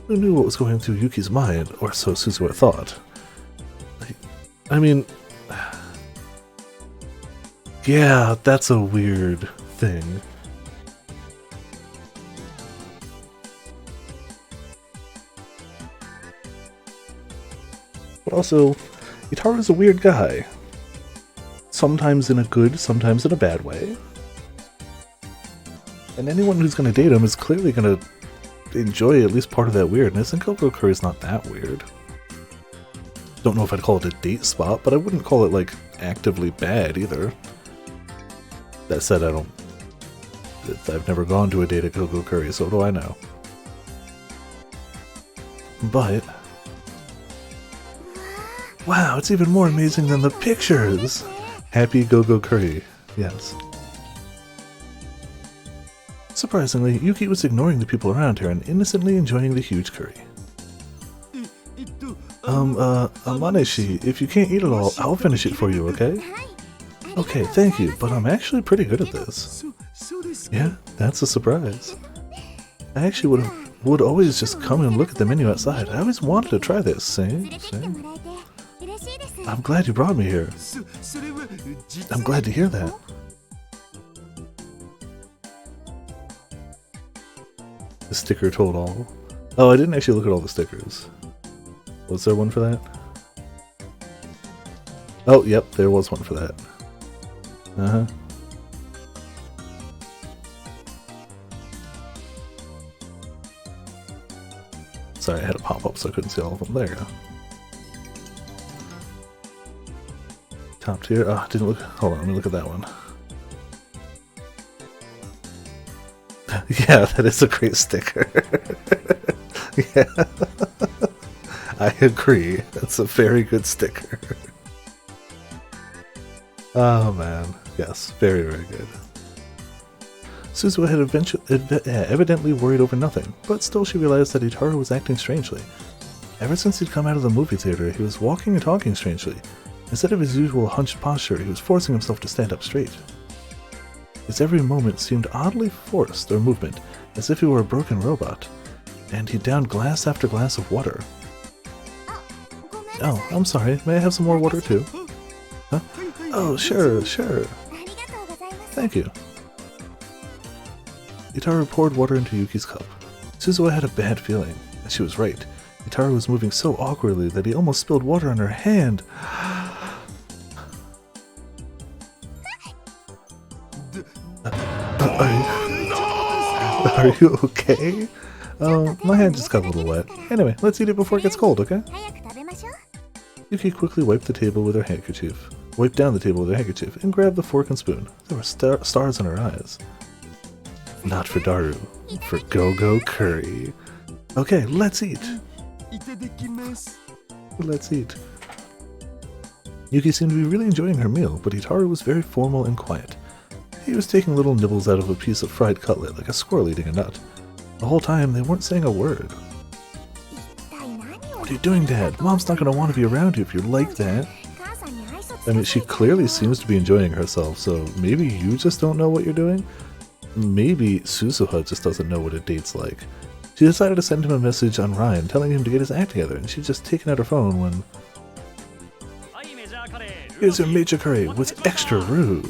Who knew what was going through Yuki's mind, or so Suzuha thought. I mean, yeah, that's a weird thing. But also, Itaru's a weird guy. Sometimes in a good, sometimes in a bad way. And anyone who's going to date him is clearly going to enjoy at least part of that weirdness, and Go-Go Curry's not that weird. Don't know if I'd call it a date spot, but I wouldn't call it, like, actively bad either. That said, I've never gone to a date at Go-Go Curry, so what do I know? But wow, it's even more amazing than the pictures! Happy Go-Go Curry, yes. Surprisingly, Yuki was ignoring the people around her and innocently enjoying the huge curry. Maneshi, if you can't eat it all, I'll finish it for you, okay? Okay, thank you, but I'm actually pretty good at this. Yeah, that's a surprise. I actually would always just come and look at the menu outside. I always wanted to try this, same. I'm glad you brought me here. I'm glad to hear that. The sticker told all. Oh, I didn't actually look at all the stickers. Was there one for that? Oh, yep, there was one for that. Uh-huh. Sorry, I had a pop-up so I couldn't see all of them. There you go. Top tier. Oh, didn't look. Hold on, let me look at that one. Yeah, that is a great sticker. Yeah. I agree. That's a very good sticker. Oh man. Yes, very, very good. Suzuha had evidently worried over nothing, but still she realized that Itaru was acting strangely. Ever since he'd come out of the movie theater, he was walking and talking strangely. Instead of his usual hunched posture, he was forcing himself to stand up straight. His every movement seemed oddly forced, or movement, as if he were a broken robot, and he downed glass after glass of water. Oh, I'm sorry, may I have some more water too? Huh? Oh, sure. Thank you. Itaru poured water into Yuki's cup. Suzuha had a bad feeling, and she was right. Itaru was moving so awkwardly that he almost spilled water on her hand. Are you okay? My hand just got a little wet. Anyway, let's eat it before it gets cold, okay? Yuki quickly wiped down the table with her handkerchief, and grabbed the fork and spoon. There were stars in her eyes. Not for Daru, for Go-Go Curry. Okay, let's eat. Let's eat. Yuki seemed to be really enjoying her meal, but Itaru was very formal and quiet. He was taking little nibbles out of a piece of fried cutlet like a squirrel eating a nut. The whole time, they weren't saying a word. What are you doing, Dad? Mom's not going to want to be around you if you're like that. I mean, she clearly seems to be enjoying herself, so maybe you just don't know what you're doing? Maybe Suzuha just doesn't know what a date's like. She decided to send him a message on Ryan telling him to get his act together, and she'd just taken out her phone when... Here's your major curry with extra roux.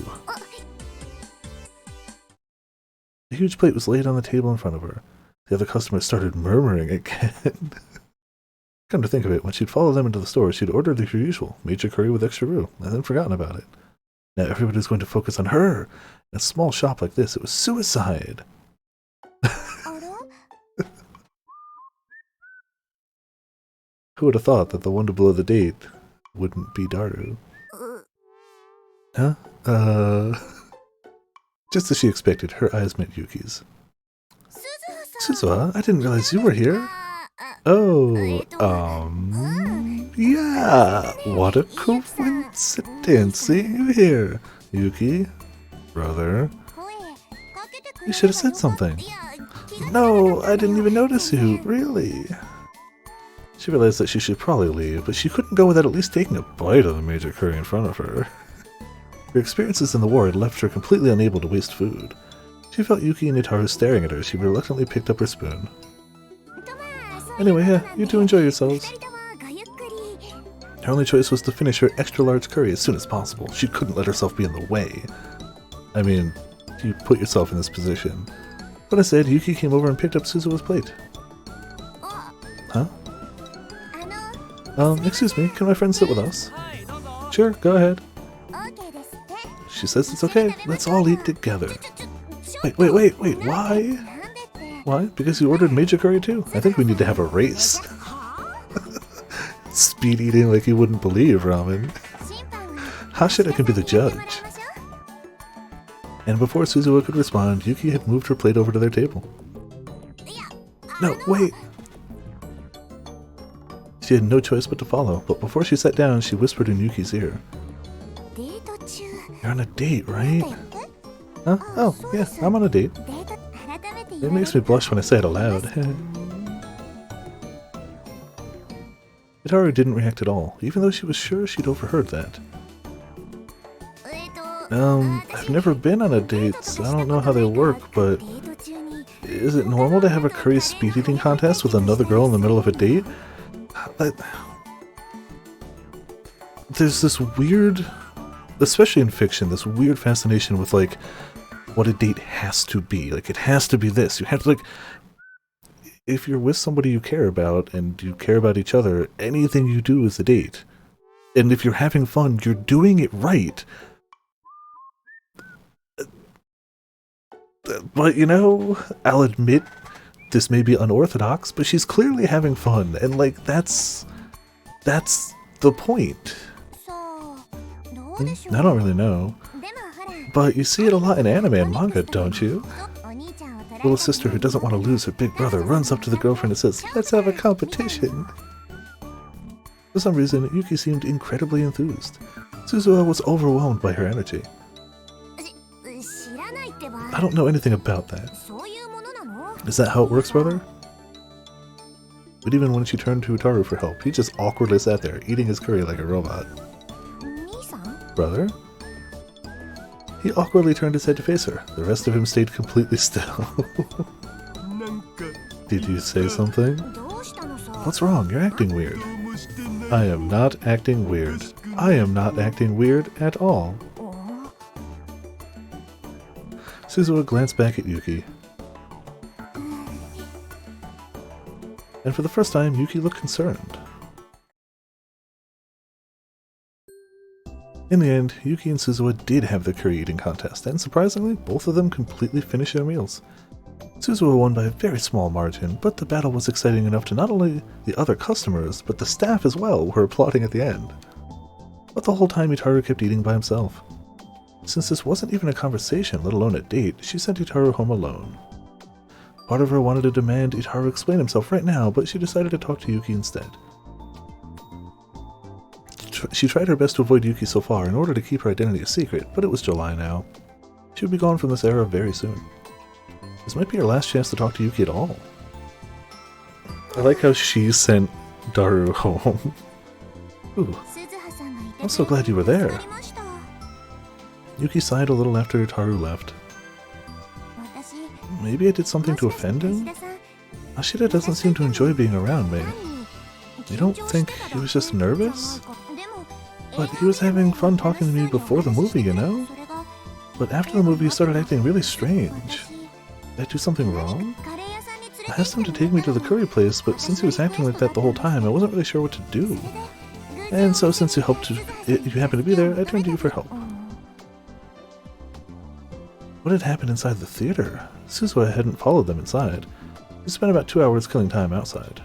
A huge plate was laid on the table in front of her. The other customers started murmuring again. Come to think of it, when she'd follow them into the store, she'd ordered the usual major curry with extra roux, and then forgotten about it. Now everybody was going to focus on her. In a small shop like this, it was suicide. Who would have thought that the one to blow the date wouldn't be Daru? Huh? Just as she expected, her eyes met Yuki's. Suzuha, I didn't realize you were here. Oh, yeah, what a coincidence seeing you here. Yuki, brother, you should have said something. No, I didn't even notice you, really. She realized that she should probably leave, but she couldn't go without at least taking a bite of the major curry in front of her. Her experiences in the war had left her completely unable to waste food. She felt Yuki and Itaru staring at her. She reluctantly picked up her spoon. Anyway, yeah, you two enjoy yourselves. Her only choice was to finish her extra-large curry as soon as possible. She couldn't let herself be in the way. I mean, you put yourself in this position. But instead, Yuki came over and picked up Suzuha's plate. Huh? Excuse me, can my friend sit with us? Sure, go ahead. She says it's okay, let's all eat together. Wait, why? Why? Because you ordered major curry too. I think we need to have a race. Speed eating like you wouldn't believe, Ramen. Hashira can be the judge. And before Suzuha could respond, Yuki had moved her plate over to their table. No, wait! She had no choice but to follow, but before she sat down, she whispered in Yuki's ear. You're on a date, right? Huh? Oh, yeah, I'm on a date. It makes me blush when I say it aloud. Itaru didn't react at all, even though she was sure she'd overheard that. I've never been on a date, so I don't know how they work, but... Is it normal to have a curry speed eating contest with another girl in the middle of a date? There's this weird, especially in fiction, this weird fascination with, like, what a date has to be. Like, it has to be this. You have to, like, if you're with somebody you care about and you care about each other, anything you do is a date. And if you're having fun, you're doing it right. But, you know, I'll admit this may be unorthodox, but she's clearly having fun, and, like, that's the point. I don't really know. But you see it a lot in anime and manga, don't you? Little sister who doesn't want to lose her big brother runs up to the girlfriend and says, "Let's have a competition." For some reason, Yuki seemed incredibly enthused. Suzuha was overwhelmed by her energy. I don't know anything about that. Is that how it works, brother? But even when she turned to Utaru for help, he just awkwardly sat there, eating his curry like a robot. Brother? He awkwardly turned his head to face her. The rest of him stayed completely still. Did you say something? What's wrong? You're acting weird. I am not acting weird. I am not acting weird at all. Suzuha glanced back at Yuki. And for the first time, Yuki looked concerned. In the end, Yuki and Suzuha did have the curry eating contest, and surprisingly, both of them completely finished their meals. Suzuha won by a very small margin, but the battle was exciting enough to not only the other customers, but the staff as well were applauding at the end. But the whole time Itaru kept eating by himself. Since this wasn't even a conversation, let alone a date, she sent Itaru home alone. Part of her wanted to demand Itaru explain himself right now, but she decided to talk to Yuki instead. She tried her best to avoid Yuki so far in order to keep her identity a secret, but it was July now. She would be gone from this era very soon. This might be her last chance to talk to Yuki at all. I like how she sent Daru home. Ooh, I'm so glad you were there. Yuki sighed a little after Itaru left. Maybe I did something to offend him? Ashida doesn't seem to enjoy being around me. You don't think he was just nervous? But he was having fun talking to me before the movie, you know? But after the movie he started acting really strange. Did I do something wrong? I asked him to take me to the curry place, but since he was acting like that the whole time, I wasn't really sure what to do. And so since you happened to be there, I turned to you for help. What had happened inside the theater? Suzuha hadn't followed them inside. We spent about 2 hours killing time outside.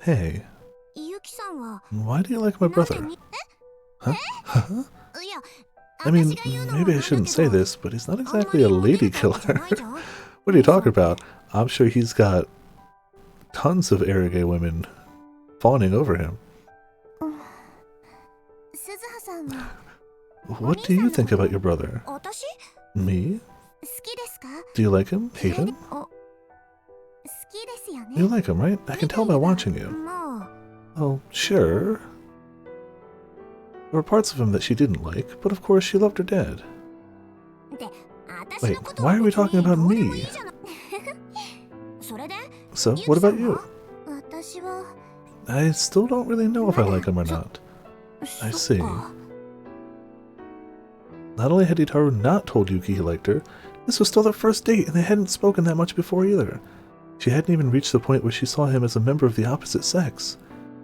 Hey, why do you like my brother? Huh? I mean, maybe I shouldn't say this, but he's not exactly a lady killer. What are you talking about? I'm sure he's got tons of arrogant women fawning over him. What do you think about your brother? Me? Do you like him? Hate him? You like him, right? I can tell by watching you. Oh, sure. There were parts of him that she didn't like, but of course she loved her dad. Wait, why are we talking about me? So, what about you? I still don't really know if I like him or not. I see. Not only had Itaru not told Yuki he liked her, this was still their first date and they hadn't spoken that much before either. She hadn't even reached the point where she saw him as a member of the opposite sex.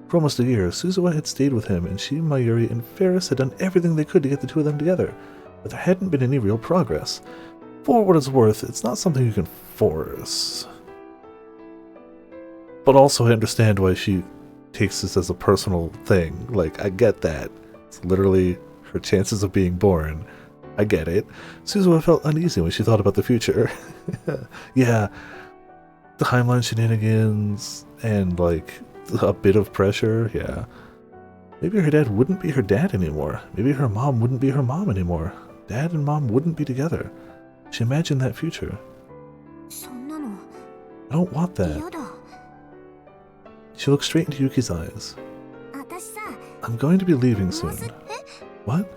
For almost a year, Suzuha had stayed with him and she, Mayuri, and Ferris had done everything they could to get the two of them together, but there hadn't been any real progress. For what it's worth, it's not something you can force. But also I understand why she takes this as a personal thing. Like, I get that. It's literally her chances of being born. I get it. Suzuha felt uneasy when she thought about the future. Yeah, the timeline shenanigans and, like, a bit of pressure, yeah. Maybe her dad wouldn't be her dad anymore. Maybe her mom wouldn't be her mom anymore. Dad and mom wouldn't be together. She imagined that future. I don't want that. She looked straight into Yuki's eyes. I'm going to be leaving soon. What?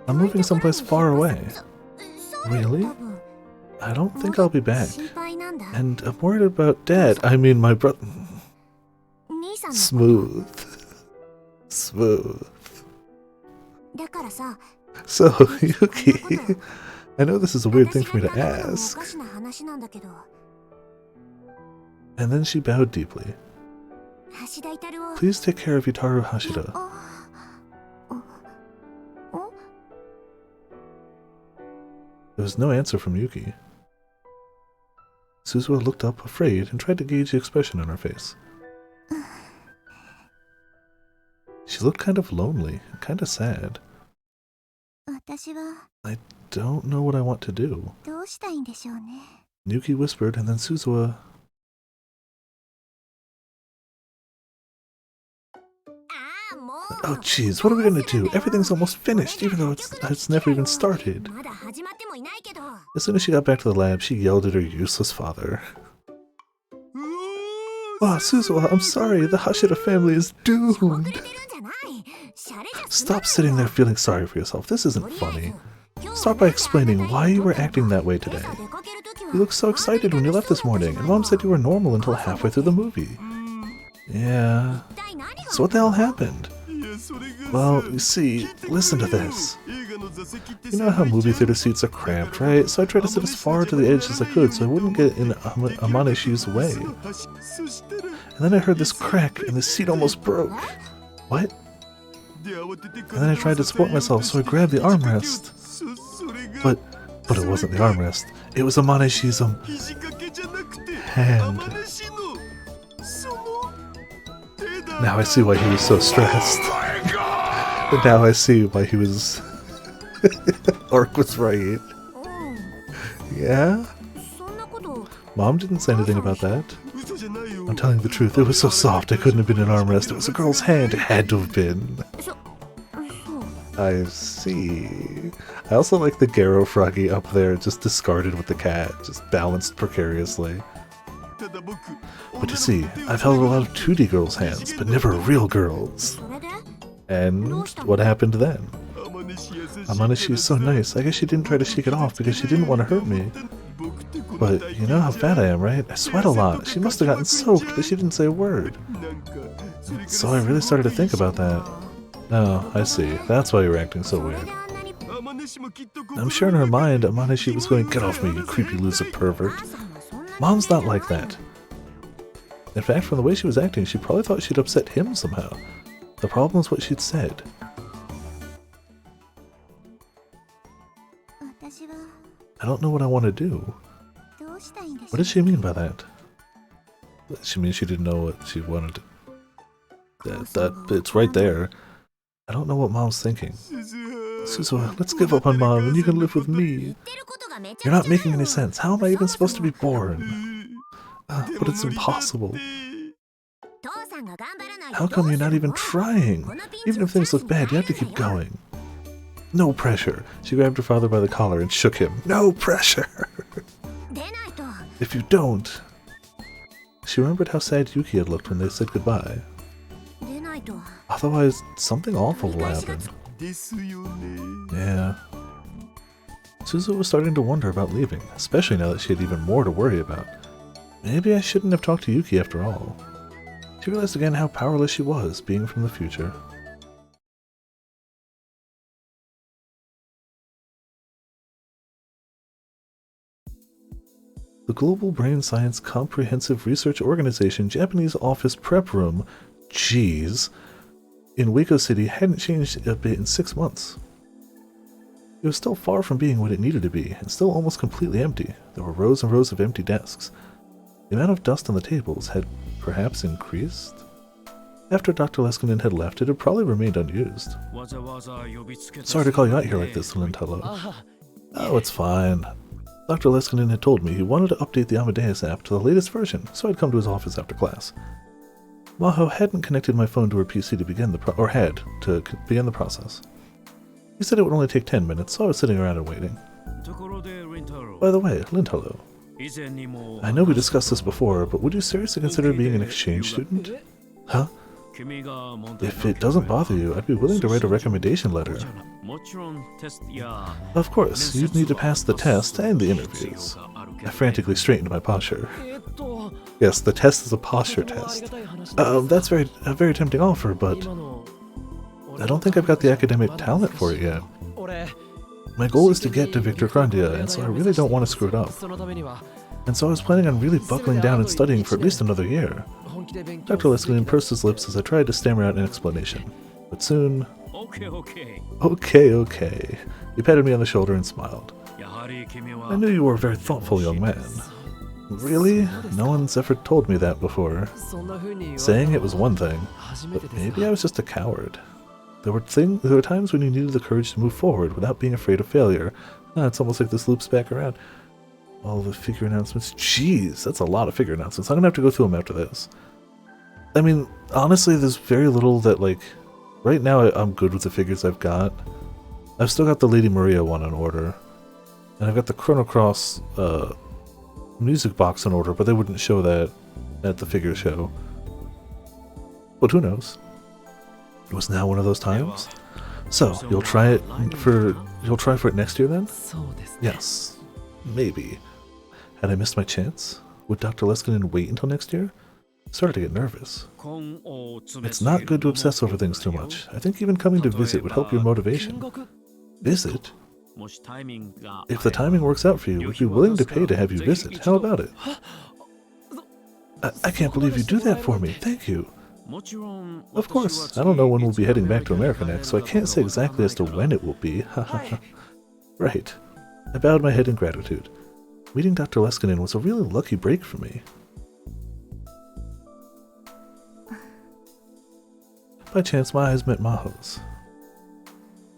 I'm moving someplace far away. Really? I don't think I'll be back. And I'm worried about Dad. I mean, my brother. Smooth. Smooth. So, Yuki, I know this is a weird thing for me to ask. And then she bowed deeply. Please take care of Itaru Hashida. There was no answer from Yuki. Suzuha looked up, afraid, and tried to gauge the expression on her face. She looked kind of lonely, and kind of sad. I don't know what I want to do. Yuki whispered, and then Suzuha... Oh jeez, what are we gonna do? Everything's almost finished, even though it's never even started. As soon as she got back to the lab, she yelled at her useless father. Oh, Suzuha, I'm sorry, the Hashira family is doomed. Stop sitting there feeling sorry for yourself, this isn't funny. Start by explaining why you were acting that way today. You looked so excited when you left this morning, and Mom said you were normal until halfway through the movie. Yeah. So what the hell happened? Well, you see, listen to this. You know how movie theater seats are cramped, right? So I tried to sit as far to the edge as I could so I wouldn't get in Amaneshi's way. And then I heard this crack and the seat almost broke. What? And then I tried to support myself, so I grabbed the armrest. But it wasn't the armrest. It was Amaneshi's hand. Now I see why he was so stressed. And now I see why he was... Orc was right. Yeah? Mom didn't say anything about that. I'm telling you the truth, it was so soft it couldn't have been an armrest. It was a girl's hand. It had to have been. I see. I also like the Garo Froggy up there, just discarded with the cat, just balanced precariously. But you see, I've held a lot of 2D girls' hands, but never real girls. And what happened then? Amaneshi is so nice, I guess she didn't try to shake it off because she didn't want to hurt me. But you know how fat I am, right? I sweat a lot. She must have gotten soaked, but she didn't say a word. So I really started to think about that. Oh, I see. That's why you were acting so weird. I'm sure in her mind, Amaneshi was going, "Get off me, you creepy loser pervert." Mom's not like that. In fact, from the way she was acting, she probably thought she'd upset him somehow. The problem is what she'd said. I don't know what I want to do. What does she mean by that? She means she didn't know what she wanted to... It's right there. I don't know what Mom's thinking. Suzuha, let's give up on Mom and you can live with me. You're not making any sense. How am I even supposed to be born? But it's impossible. How come you're not even trying? Even if things look bad, you have to keep going. No pressure. She grabbed her father by the collar and shook him. No pressure! If you don't... She remembered how sad Yuki had looked when they said goodbye. Otherwise, something awful will happen. Yeah. Suzu was starting to wonder about leaving, especially now that she had even more to worry about. Maybe I shouldn't have talked to Yuki after all. She realized again how powerless she was, being from the future. The Global Brain Science Comprehensive Research Organization Japanese Office Prep Room, jeez, in Waco City hadn't changed a bit in 6 months. It was still far from being what it needed to be, and still almost completely empty. There were rows and rows of empty desks. The amount of dust on the tables had perhaps increased? After Dr. Leskinen had left, it had probably remained unused. Sorry to call you out here like this, Lintello. Oh, it's fine. Dr. Leskinen had told me he wanted to update the Amadeus app to the latest version, so I'd come to his office after class. Maho hadn't connected my phone to her PC to begin the begin the process. He said it would only take 10 minutes, so I was sitting around and waiting. By the way, Lintello, I know we discussed this before, but would you seriously consider being an exchange student? Huh? If it doesn't bother you, I'd be willing to write a recommendation letter. Of course, you'd need to pass the test and the interviews. I frantically straightened my posture. Yes, the test is a posture test. That's a very tempting offer, but I don't think I've got the academic talent for it yet. My goal is to get to Victor Grandia, and so I really don't want to screw it up. And so I was planning on really buckling down and studying for at least another year. Dr. Leskinen pursed his lips as I tried to stammer out an explanation. But soon... Okay. He patted me on the shoulder and smiled. I knew you were a very thoughtful young man. Really? No one's ever told me that before. Saying it was one thing, but maybe I was just a coward. There were times when you needed the courage to move forward without being afraid of failure. It's almost like this loops back around. All the figure announcements. Jeez, that's a lot of figure announcements. I'm gonna have to go through them after this. I mean, honestly, there's very little that, like... Right now, I'm good with the figures I've got. I've still got the Lady Maria one on order. And I've got the Chrono Cross music box on order, but they wouldn't show that at the figure show. But who knows? It was now one of those times. So, you'll try for it next year then? Yes. Maybe. Had I missed my chance? Would Dr. Leskinen wait until next year? Started to get nervous. It's not good to obsess over things too much. I think even coming to visit would help your motivation. Visit? If the timing works out for you, we'd be willing to pay to have you visit. How about it? I can't believe you do that for me. Thank you. Of course, I don't know when we'll be heading back to America next, so I can't say exactly as to when it will be. Right. I bowed my head in gratitude. Meeting Dr. Leskinen was a really lucky break for me. By chance, my eyes met Maho's.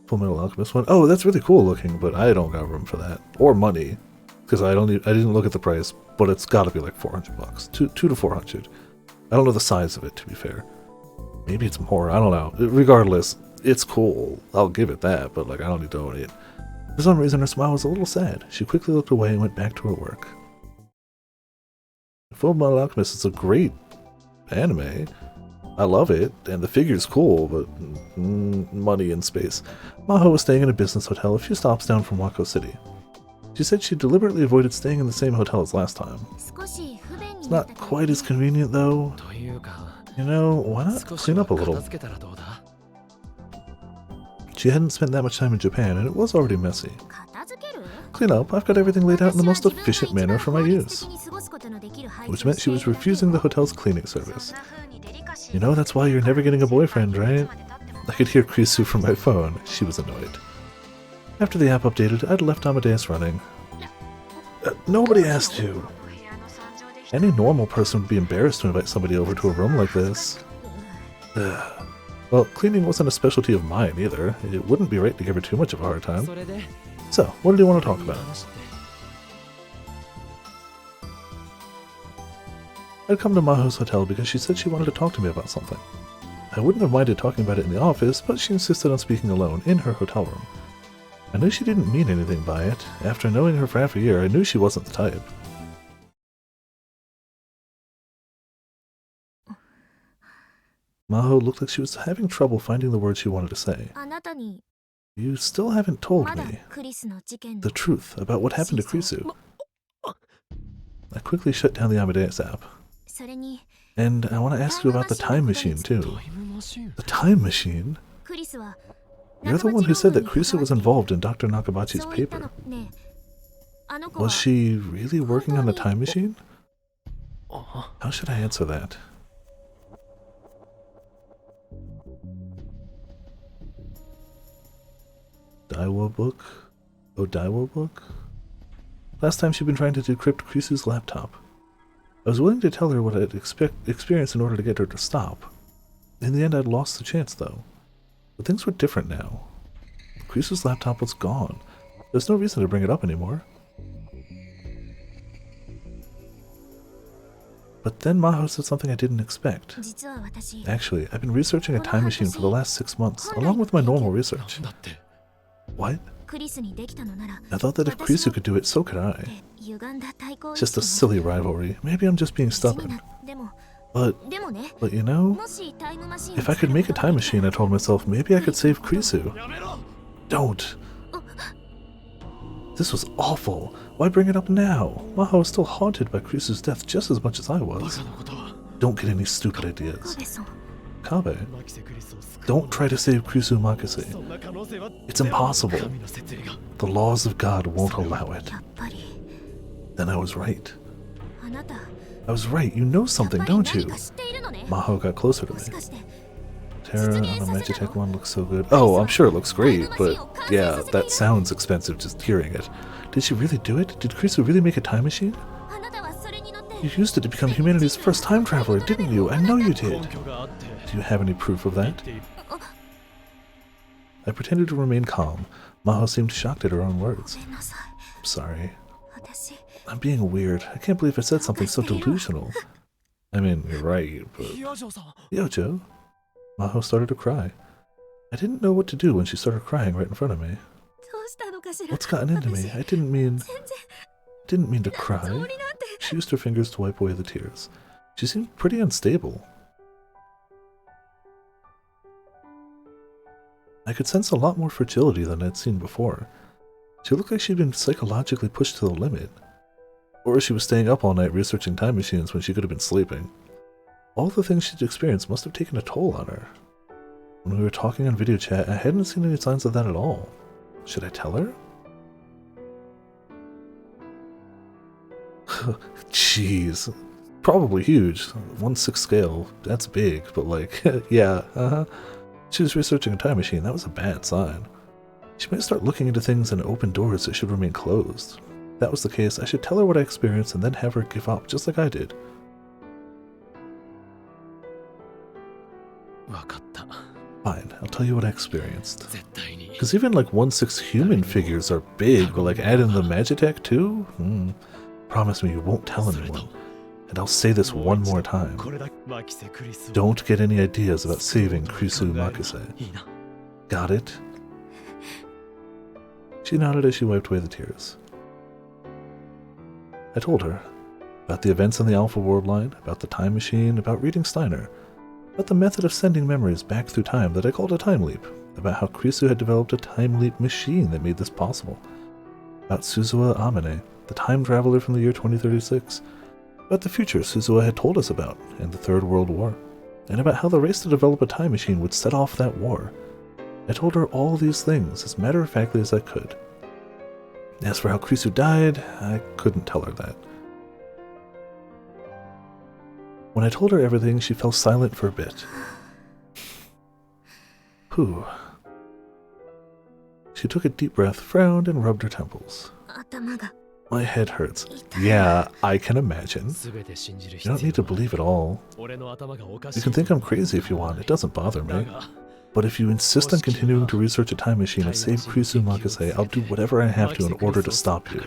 Full Metal Alchemist one. Oh, that's really cool looking, but I don't got room for that. Or money. Because I didn't look at the price, but it's gotta be like $400. 2 to 400. I don't know the size of it, to be fair. Maybe it's more, I don't know. Regardless, it's cool. I'll give it that, but like I don't need to own it. For some reason, her smile was a little sad. She quickly looked away and went back to her work. Full Metal Alchemist is a great anime. I love it, and the figure's cool, but money and space. Maho was staying in a business hotel a few stops down from Waco City. She said she deliberately avoided staying in the same hotel as last time. 少し不便 It's になっ not たと quite as convenient though. というか You know, why not 少し clean は up a 片 little? 付けたらどうだ She hadn't spent that much time in Japan and it was already messy. 片付ける Clean up, I've got everything laid out in the most 私は efficient 自分 manner が for my 一番効率 use. 的に過ごすことのできる配 Which 置を meant she was しているだけよ refusing the hotel's cleaning service. そんな風にデリカシー You know, that's why you're never getting a boyfriend, right? I could hear Krisu from my phone. She was annoyed. After the app updated, I'd left Amadeus running. Nobody asked you. Any normal person would be embarrassed to invite somebody over to a room like this. Well, cleaning wasn't a specialty of mine either. It wouldn't be right to give her too much of a hard time. それで So, what did you want to talk about? 話って I'd come to Maho's hotel because she said she wanted to talk to me about something. I wouldn't have minded talking about it in the office, but she insisted on speaking alone in her hotel room. I knew she didn't mean anything by it. After knowing her for half a year, I knew she wasn't the type. Maho looked like she was having trouble finding the words she wanted to say. あなたに You still haven't told まだ me クリスの事件の the truth about what happened to Krisu. I quickly shut down the Amadeus app. それに And I want to ask you about the time machine, too. タイムマシン The time machine? クリスは You're the one who said that Krisu was involved in Dr. Nakabachi's そう言った paper. のねえあの子は Was she really working on the time machine? あ How should I answer that? Daiwo book? Oh, Daiwo book? Last time she'd been trying to decrypt Krisu's laptop. I was willing to tell her what I'd experienced in order to get her to stop. In the end, I'd lost the chance, though. But things were different now. Krisu's laptop was gone. There's no reason to bring it up anymore. But then Maho said something I didn't expect. 実は私 Actually, I've been researching a time machine for the last 6 months, along with my normal research. だって What? クリスにできたのなら I thought that if Krisu could do it, so could I. 歪んだ対抗 It's just a silly rivalry. Maybe I'm just being stubborn. でも But, ね you know, もしタイムマシン if I could make a time machine, I told myself, maybe I could save Krisu. Don't. This was awful. Why bring it up now? Maho is still haunted by Krisu's death just as much as I バ was. カなことは Don't get any stupid ideas. カベさん Kabe, マキセクリスを救う don't try to save Krisu Makase. そんな可能性は It's impossible. 神の設営が The laws of God won't allow it. やっぱり Then I was right. あなた I was right. You know やっ something, ぱり don't 何 you? か知っているのね Maho got closer to もし me. かして Terra on the Magitech one looks so good. Oh, I'm sure it looks great, but yeah, that sounds expensive just hearing it. Did she really do it? Did Krisu really make a time machine? あなたはそれに乗って You used it to become humanity's first time traveler, didn't you? I know you 根 did. 拠があって Do you have any proof of 言っ that? ている I pretended to remain calm. Maho seemed shocked at her own words. ごめんなさい I'm sorry. 私 I'm being weird. I can't believe I said something so delusional. I mean, you're right, but... 東條さん Yojo. Maho started to cry. I didn't know what to do when she started crying right in front of me. どうしたのかしら What's gotten into me? I didn't mean... 全然 Didn't mean to つ cry. もりなんて She used her fingers to wipe away the tears. She seemed pretty unstable. I could sense a lot more fragility than I'd seen before. She looked like she'd been psychologically pushed to the limit. Or she was staying up all night researching time machines when she could have been sleeping. All the things she'd experienced must have taken a toll on her. When we were talking on video chat, I hadn't seen any signs of that at all. Should I tell her? Jeez. Probably huge. 1/6 scale. That's big, but like, yeah, She was researching a time machine. That was a bad sign. She might start looking into things and open doors that should remain closed. If that was the case, I should tell her what I experienced and then have her give up, just like I did. 分かった Fine, I'll tell you what I experienced. 絶対に Because even like 1/6 human figures are big, but like add in the Magitech too? Promise me you won't tell anyone. And I'll say this one more time. これだマキセクリスを Don't get any ideas about saving Krisu Makase. いいな Got it? She nodded as she wiped away the tears. I told her about the events in the Alpha World line, about the time machine, about reading Steiner, about the method of sending memories back through time that I called a time leap, about how Krisu had developed a time leap machine that made this possible. about Suzuha Amane, the time traveler from the year 2036, about the future Suzuha had told us about, and the Third World War, and about how the race to develop a time machine would set off that war. I told her all these things as matter-of-factly as I could. As for how Krisu died, I couldn't tell her that. When I told her everything, she fell silent for a bit. Whew. She took a deep breath, frowned, and rubbed her temples. 頭が My head hurts. Yeah, I can imagine. 全て信じる You 必要 don't need to believe it all. 俺の頭がおかしい You can think I'm crazy if you want, it doesn't bother だ me. が But if you insist on continuing to research a time machine and save Krisu Makase, I'll do whatever I have to in order to stop you.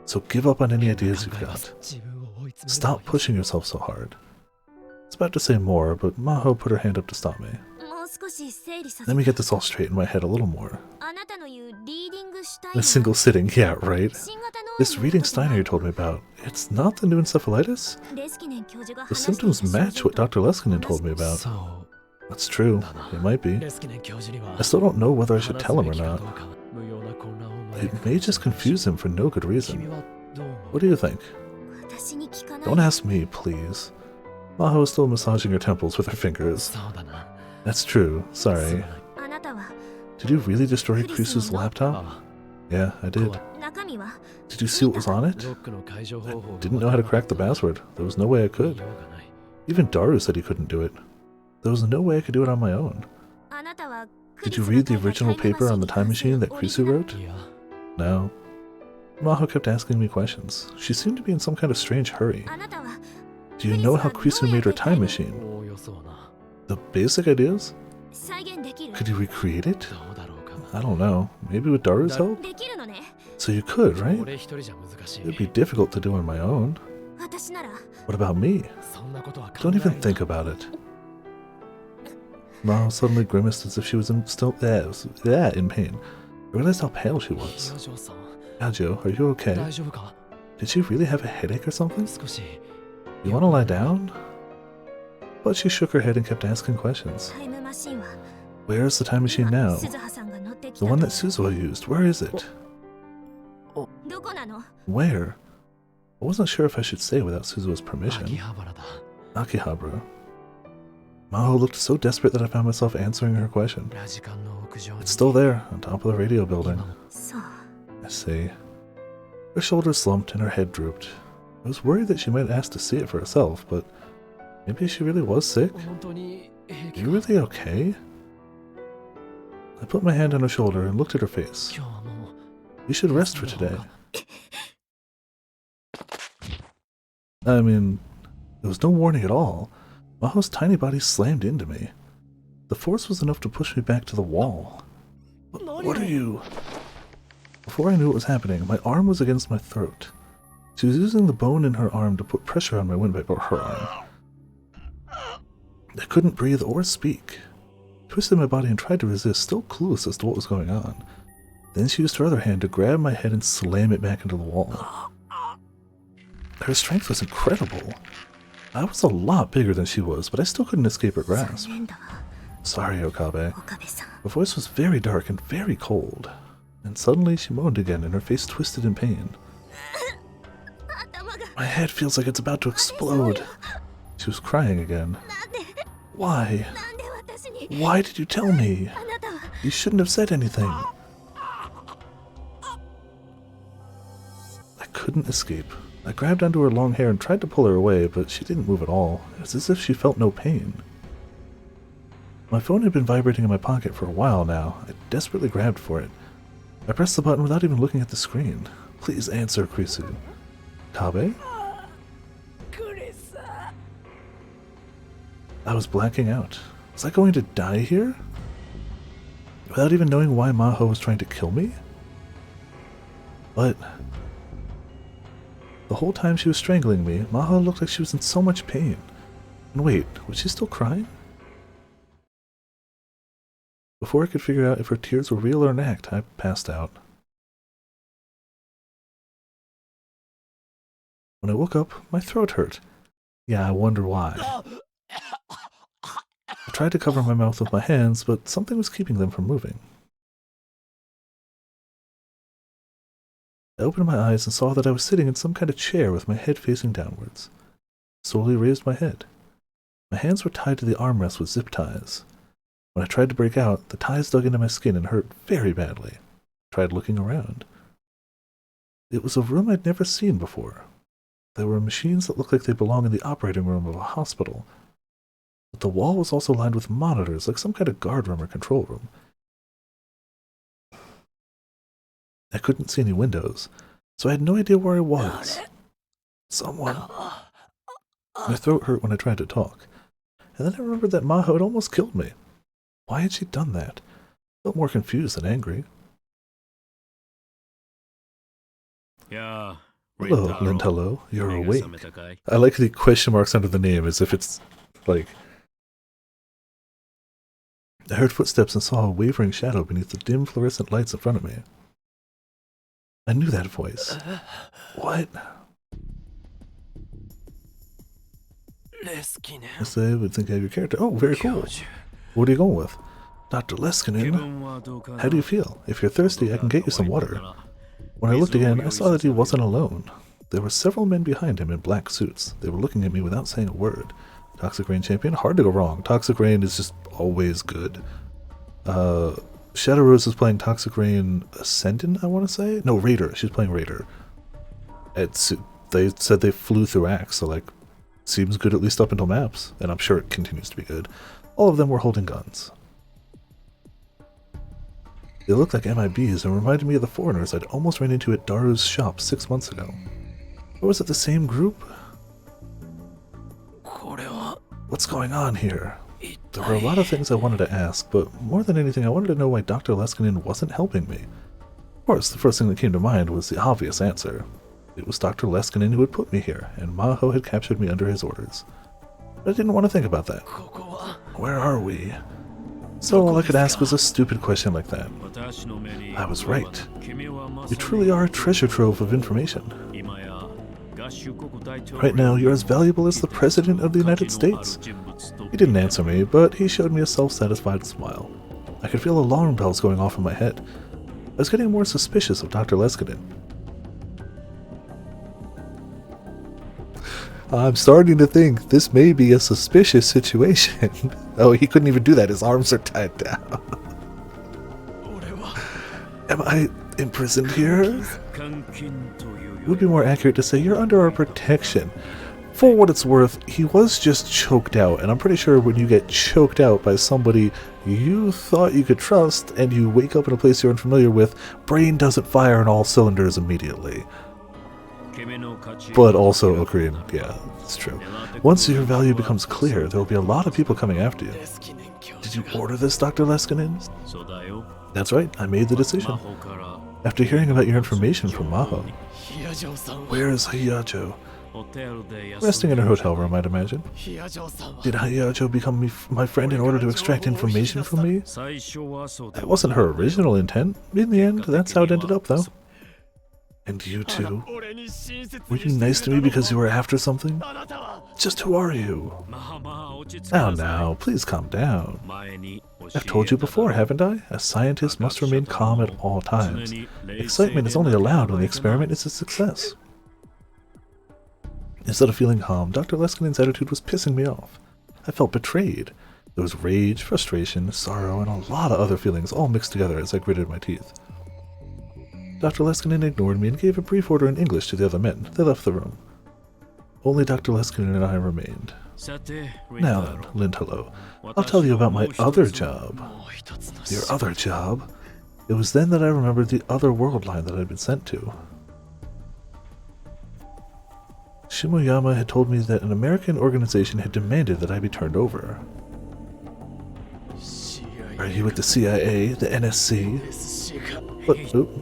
So give up on any ideas you've got. 自分を追い詰める Stop pushing yourself so hard. I was about to say more, but Maho put her hand up to stop me. もう少し整理させ Let me get this all straight in my head a little more. あなたの言うリーディングシュタイ In a single sitting, yeah, right? 新型の This reading Steiner you told me about, it's not the new encephalitis? レスキネン教授が The 話していた symptoms match what Dr. Leskinen told me about. そう That's true. It might be. レスキネン教授には I still don't know whether I should 話 tell す him べ or きか not. どうか無用な混乱を招 It く may just confuse him for no good 君 reason. はどう思う What do you think? 私に聞かない Don't ask me, please. Maho is still massaging her temples with her fingers. そうだな That's true. すま Sorry. ない あなたは Did you really destroy Krisu's laptop? あ Yeah, I did. 中身は Did you see what was on it? ロックの解除方法が Didn't know how to crack the password. There was no way I 言い could. ようがない Even Daru said he couldn't do it. There was no way I could do it on my own. あなたは Did you read the original paper on the time machine that Krisu wrote? いや No. Maho kept asking me questions. She seemed to be in some kind of strange hurry. あなたは Do you know how Krisu made her time machine? おおよそうな The basic ideas? 再現できる Could you recreate it? どうだろうか I don't know. Maybe with Daru's help? できるのね So you could, right? 俺一人じゃ難しい It'd be difficult to do on my own. 私なら What about me? そんなことは考え Don't る even think about it. Maho suddenly grimaced as if she was in pain. I realized how pale she ひ was. よじょうさん Yajo, are you okay? 大丈夫か Did she really have a headache or something? 少し You want to lie down? But she shook her head and kept asking questions. タイムマシンは Where's the time machine now? 鈴葉さんが乗ってき The た one that Suzuha used. Where is it? どこなの Where? I wasn't sure if I should say without Suzuha's 秋 permission. 葉原だ Akihabara. Maho looked so desperate that I found myself answering her question. ラジカンの屋上に It's still there, on top of the radio building. 今も そう I see. Her shoulders slumped and her head drooped. I was worried that she might ask to see it for herself, but maybe she really was sick. 本当に平気 You really okay? I put my hand on her shoulder and looked at her face. 今日はもう You should rest for today. I mean, there was no warning at all. Maho's tiny body slammed into me. The force was enough to push me back to the wall. What are you? Before I knew what was happening, my arm was against my throat. She was using the bone in her arm to put pressure on my windpipe, or her arm. I couldn't breathe or speak. I twisted my body and tried to resist, still clueless as to what was going on. Then she used her other hand to grab my head and slam it back into the wall. Her strength was incredible. I was a lot bigger than she was, but I still couldn't escape her 残 grasp. 念だわ Sorry, Okabe. 岡部さん Her voice was very dark and very cold. And suddenly she moaned again and her face twisted in pain. 頭が My head feels like it's about to explode. She was crying again. なんで Why? なんで私に Why did you tell me? あなたは You shouldn't have said anything. I couldn't escape. I grabbed onto her long hair and tried to pull her away, but she didn't move at all. It was as if she felt no pain. My phone had been vibrating in my pocket for a while now. I desperately grabbed for it. I pressed the button without even looking at the screen. Please answer, Krisu. Kabe? I was blacking out. Was I going to die here? Without even knowing why Maho was trying to kill me? But the whole time she was strangling me, Maho looked like she was in so much pain. And wait, was she still crying? Before I could figure out if her tears were real or an act, I passed out. When I woke up, my throat hurt. Yeah, I wonder why. I tried to cover my mouth with my hands, but something was keeping them from moving. I opened my eyes and saw that I was sitting in some kind of chair with my head facing downwards. I slowly raised my head. My hands were tied to the armrest with zip ties. When I tried to break out, the ties dug into my skin and hurt very badly. I tried looking around. It was a room I'd never seen before. There were machines that looked like they belonged in the operating room of a hospital. But the wall was also lined with monitors, like some kind of guard room or control room. I couldn't see any windows, so I had no idea where I was. Someone... My throat hurt when I tried to talk. And then I remembered that Maho had almost killed me. Why had she done that? I felt more confused than angry. Yeah. Hello, Lintalo. You're awake. I like the question marks under the name as if it's, like... I heard footsteps and saw a wavering shadow beneath the dim fluorescent lights in front of me. I knew that voice. What? I say I would think I have your character. Oh, very cool. What are you going with? Dr. Leskinen? How do you feel? If you're thirsty, I can get you some water. When I looked again, I saw that he wasn't alone. There were several men behind him in black suits. They were looking at me without saying a word. Toxic Rain champion? Hard to go wrong. Toxic Rain is just always good. Shadow Rose is playing Toxic Rain Ascendant, I want to say? No, Raider. She's playing Raider. They said they flew through Axe, so, like, seems good at least up until maps, and I'm sure it continues to be good. All of them were holding guns. They looked like MIBs and reminded me of the foreigners I'd almost ran into at Daru's shop 6 months ago. Or was it the same group? What's going on here? There were a lot of things I wanted to ask, but more than anything I wanted to know why Dr. Leskinen wasn't helping me. Of course, the first thing that came to mind was the obvious answer. It was Dr. Leskinen who had put me here, and Maho had captured me under his orders. But I didn't want to think about that. Where are we? So all I could ask was a stupid question like that. I was right. You truly are a treasure trove of information. Right now, you're as valuable as the President of the United States. He didn't answer me, but he showed me a self-satisfied smile. I could feel alarm bells going off in my head. I was getting more suspicious of Dr. Leskinen. I'm starting to think this may be a suspicious situation. Oh, he couldn't even do that. His arms are tied down. Am I imprisoned here? It would be more accurate to say you're under our protection. For what it's worth, he was just choked out, and I'm pretty sure when you get choked out by somebody you thought you could trust, and you wake up in a place you're unfamiliar with, brain doesn't fire on all cylinders immediately. But also, Ocarina, yeah, it's true. Once your value becomes clear, there will be a lot of people coming after you. Did you order this, Dr. Leskinen? That's right, I made the decision. After hearing about your information from Maho. Where is Hiyajo? Resting in her hotel room, I'd imagine. Did Hiyajo become my friend in order to extract information from me? That wasn't her original intent. In the end, that's how it ended up, though. And you too? Were you nice to me because you were after something? Just who are you? Now, please calm down. I've told you before, haven't I? A scientist must remain calm at all times. Excitement is only allowed when the experiment is a success. Instead of feeling calm, Dr. Leskinen's attitude was pissing me off. I felt betrayed. There was rage, frustration, sorrow, and a lot of other feelings all mixed together as I gritted my teeth. Dr. Leskinen ignored me and gave a brief order in English to the other men. They left the room. Only Dr. Leskinen and I remained. Now then, Lintalo, I'll tell you about my other job. Your other job? It was then that I remembered the other world line that I'd been sent to. Shimoyama had told me that an American organization had demanded that I be turned over. Are you with the CIA, the NSC?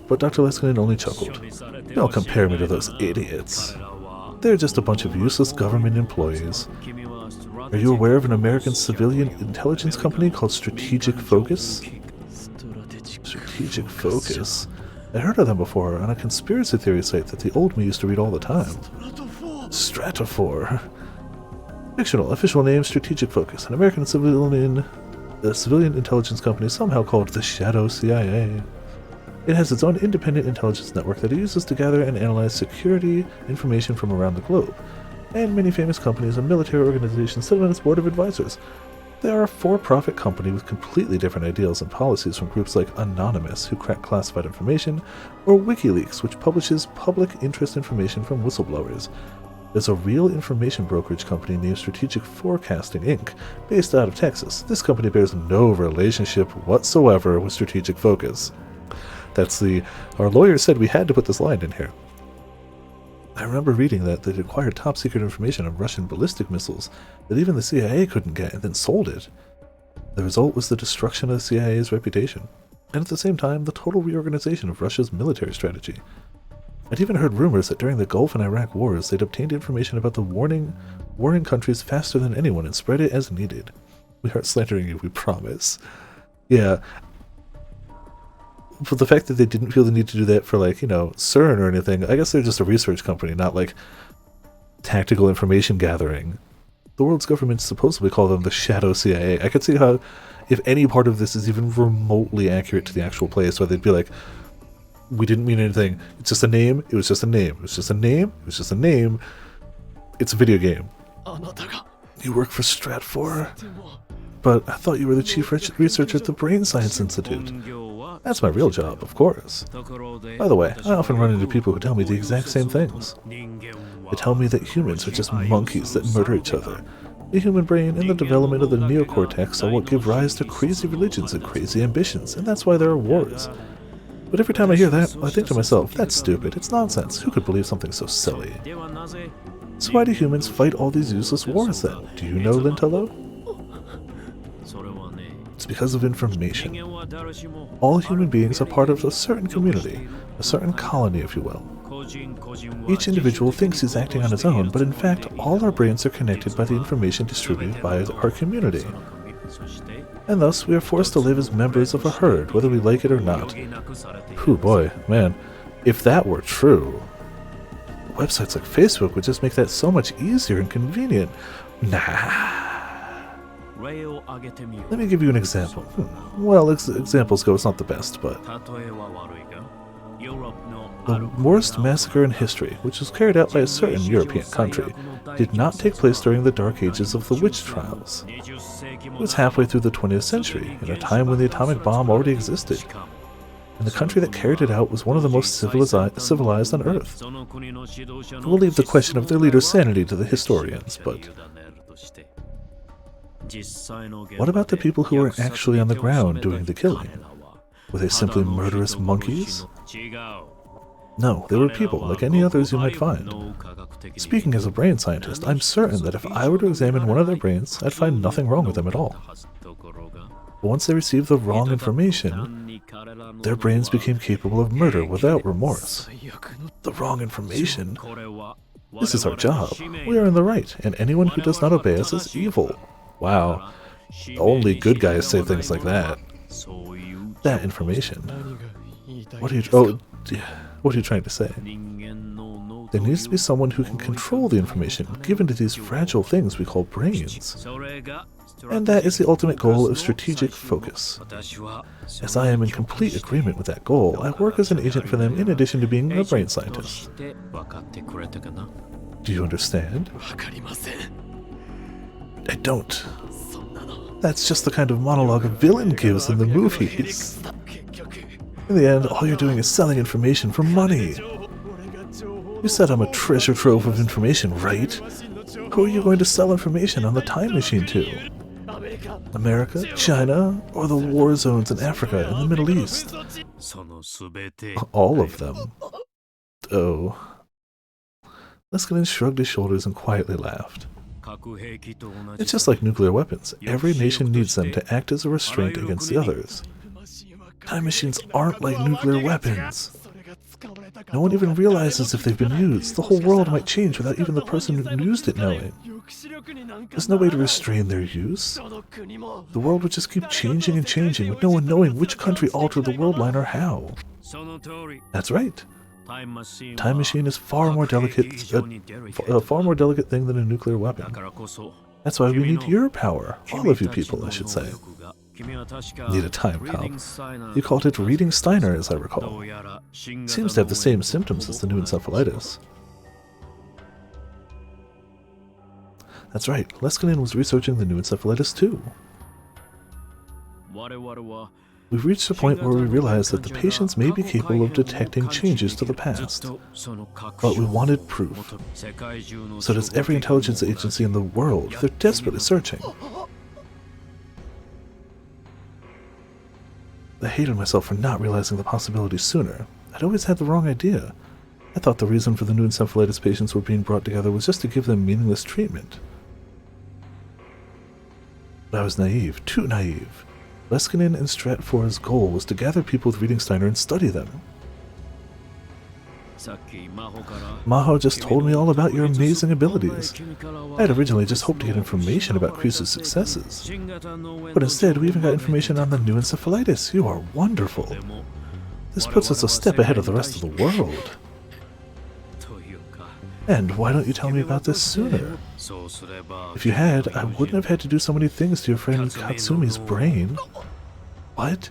But Dr. Leskinen only chuckled. Don't compare me to those idiots. They're just a bunch of useless government employees. Are you aware of an American civilian intelligence company called Strategic Focus? Strategic Focus? I heard of them before on a conspiracy theory site that the old me used to read all the time. Stratophore. Fictional, official name Strategic Focus, an American civilian intelligence company somehow called the Shadow CIA. It has its own independent intelligence network that it uses to gather and analyze security information from around the globe. And many famous companies and military organizations sit on its board of advisors. They are a for-profit company with completely different ideals and policies from groups like Anonymous, who crack classified information, or WikiLeaks, which publishes public interest information from whistleblowers. There's a real information brokerage company named Strategic Forecasting Inc., based out of Texas. This company bears no relationship whatsoever with Strategic Focus. Our lawyer said we had to put this line in here. I remember reading that they'd acquired top-secret information on Russian ballistic missiles that even the CIA couldn't get, and then sold it. The result was the destruction of the CIA's reputation, and at the same time, the total reorganization of Russia's military strategy. I'd even heard rumors that during the Gulf and Iraq wars, they'd obtained information about the warring countries faster than anyone and spread it as needed. We aren't slandering you, we promise. Yeah. But the fact that they didn't feel the need to do that for, like, CERN or anything, I guess they're just a research company, not like tactical information gathering. The world's governments supposedly call them the Shadow CIA. I could see how, if any part of this is even remotely accurate to the actual place, where they'd be like, we didn't mean anything. It's just a name. It was just a name. It was just a name. It was just a name. It's a video game. You work for Stratfor? But I thought you were the chief researcher at the Brain Science Institute. That's my real job, of course. By the way, I often run into people who tell me the exact same things. They tell me that humans are just monkeys that murder each other. The human brain and the development of the neocortex are what give rise to crazy religions and crazy ambitions, and that's why there are wars. But every time I hear that, I think to myself, that's stupid, it's nonsense, who could believe something so silly? So why do humans fight all these useless wars then? Do you know, Lintello? It's because of information. All human beings are part of a certain community, a certain colony, if you will. Each individual thinks he's acting on his own, but in fact, all our brains are connected by the information distributed by our community. And thus, we are forced to live as members of a herd, whether we like it or not. Whew, boy, man, if that were true, websites like Facebook would just make that so much easier and convenient. Nah. Let me give you an example. Well, examples go, it's not the best, but the worst massacre in history, which was carried out by a certain European country, did not take place during the dark ages of the witch trials. It was halfway through the 20th century, in a time when the atomic bomb already existed, and the country that carried it out was one of the most civilized on Earth. We'll leave the question of their leader's sanity to the historians, but what about the people who were actually on the ground doing the killing? Were they simply murderous monkeys? No, they were people, like any others you might find. Speaking as a brain scientist, I'm certain that if I were to examine one of their brains, I'd find nothing wrong with them at all. But once they received the wrong information, their brains became capable of murder without remorse. The wrong information? This is our job. We are in the right, and anyone who does not obey us is evil. Wow. Only good guys say things like that. That information. What are you trying to say? There needs to be someone who can control the information given to these fragile things we call brains. And that is the ultimate goal of strategic focus. As I am in complete agreement with that goal, I work as an agent for them in addition to being a brain scientist. Do you understand? I don't. That's just the kind of monologue a villain gives in the movies. In the end, all you're doing is selling information for money. You said I'm a treasure trove of information, right? Who are you going to sell information on the time machine to? America, China, or the war zones in Africa and the Middle East? All of them. Oh. Luskin shrugged his shoulders and quietly laughed. It's just like nuclear weapons. Every nation needs them to act as a restraint against the others. Time machines aren't like nuclear weapons. No one even realizes if they've been used. The whole world might change without even the person who used it knowing. There's no way to restrain their use. The world would just keep changing and changing with no one knowing which country altered the world line or how. That's right. Time machine is far more delicate, a far more delicate thing than a nuclear weapon. That's why we need your power, all of you people, I should say. Need a time, pal. You called it reading Steiner, as I recall. Seems to have the same symptoms as the new encephalitis. That's right, Leskinen was researching the new encephalitis too. We've reached a point where we realize that the patients may be capable of detecting changes to the past. But we wanted proof. So does every intelligence agency in the world. They're desperately searching. I hated myself for not realizing the possibility sooner. I'd always had the wrong idea. I thought the reason for the new encephalitis patients were being brought together was just to give them meaningless treatment. But I was naive, too naive. Leskinen and Stratfor's goal was to gather people with reading Steiner and study them. Maho just told me all about your amazing abilities. I had originally just hoped to get information about Krisu's successes. But instead, we even got information on the new encephalitis. You are wonderful. This puts us a step ahead of the rest of the world. And why don't you tell me about this sooner? If you had, I wouldn't have had to do so many things to your friend Katsumi's brain. What?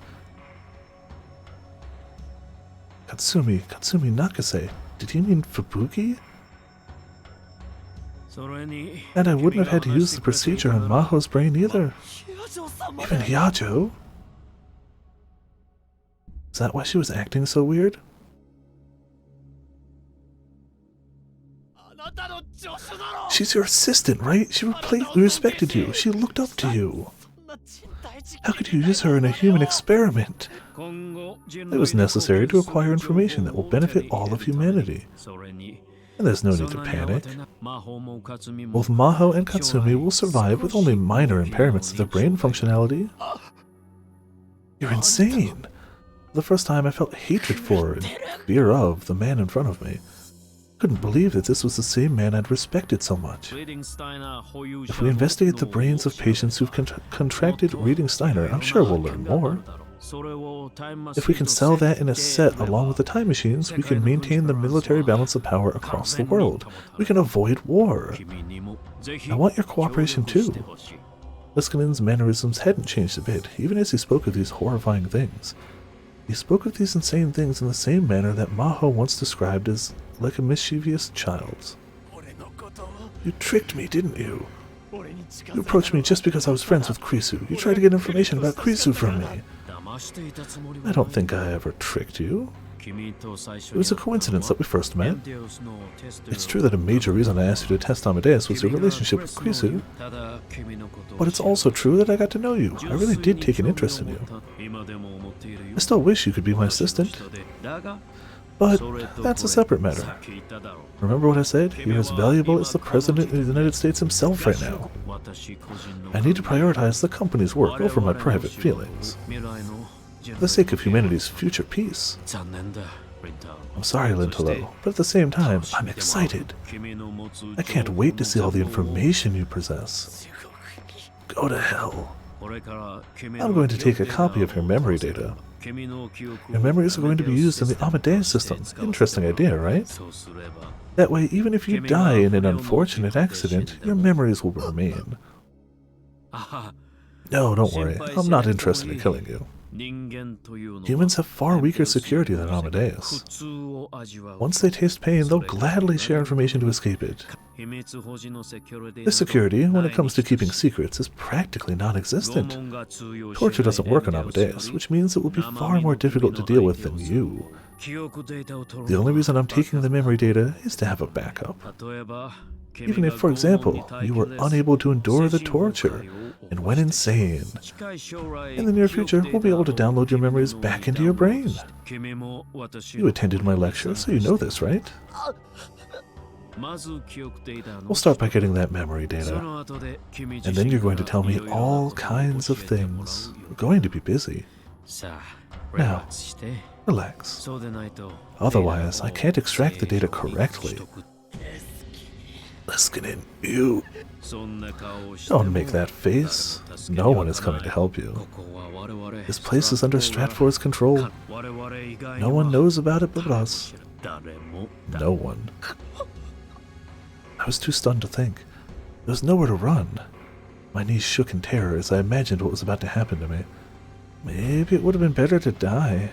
Katsumi Nakase. Did he mean Fubuki? And I wouldn't have had to use the procedure on Maho's brain either. Even Hyajo? Is that why she was acting so weird? She's your assistant, right? She respected you. She looked up to you. How could you use her in a human experiment? It was necessary to acquire information that will benefit all of humanity. And there's no need to panic. Both Maho and Katsumi will survive with only minor impairments to their brain functionality. You're insane. The first time I felt hatred for and fear of the man in front of me. Couldn't believe that this was the same man I'd respected so much. If we investigate the brains of patients who've contracted reading Steiner, I'm sure we'll learn more. If we can sell that in a set along with the time machines, we can maintain the military balance of power across the world. We can avoid war. I want your cooperation too. Leskinen's mannerisms hadn't changed a bit, even as he spoke of these horrifying things. He spoke of these insane things in the same manner that Maho once described as like a mischievous child. You tricked me, didn't you? You approached me just because I was friends with Krisu. You tried to get information about Krisu from me. I don't think I ever tricked you. It was a coincidence that we first met. It's true that a major reason I asked you to test Amadeus was your relationship with Krisu. But it's also true that I got to know you. I really did take an interest in you. I still wish you could be my assistant. But that's a separate matter. Remember what I said? You're as valuable as the President of the United States himself right now. I need to prioritize the company's work over my private feelings. For the sake of humanity's future peace. I'm sorry, Lintolo, but at the same time, I'm excited. I can't wait to see all the information you possess. Go to hell. I'm going to take a copy of your memory data. Your memories are going to be used in the Amadeus system. Interesting idea, right? That way, even if you die in an unfortunate accident, your memories will remain. No, don't worry. I'm not interested in killing you. Humans have far weaker security than Amadeus. Once they taste pain, they'll gladly share information to escape it. This security, when it comes to keeping secrets, is practically non-existent. Torture doesn't work on Amadeus, which means it will be far more difficult to deal with than you. The only reason I'm taking the memory data is to have a backup. Even if, for example, you were unable to endure the torture and went insane. In the near future, we'll be able to download your memories back into your brain. You attended my lecture, so you know this, right? We'll start by getting that memory data. And then you're going to tell me all kinds of things. We're going to be busy. Now, relax. Otherwise, I can't extract the data correctly. Leskinen, you... Don't make that face. No one is coming to help you. This place is under Stratfor's control. No one knows about it but us. No one. I was too stunned to think. There was nowhere to run. My knees shook in terror as I imagined what was about to happen to me. Maybe it would have been better to die.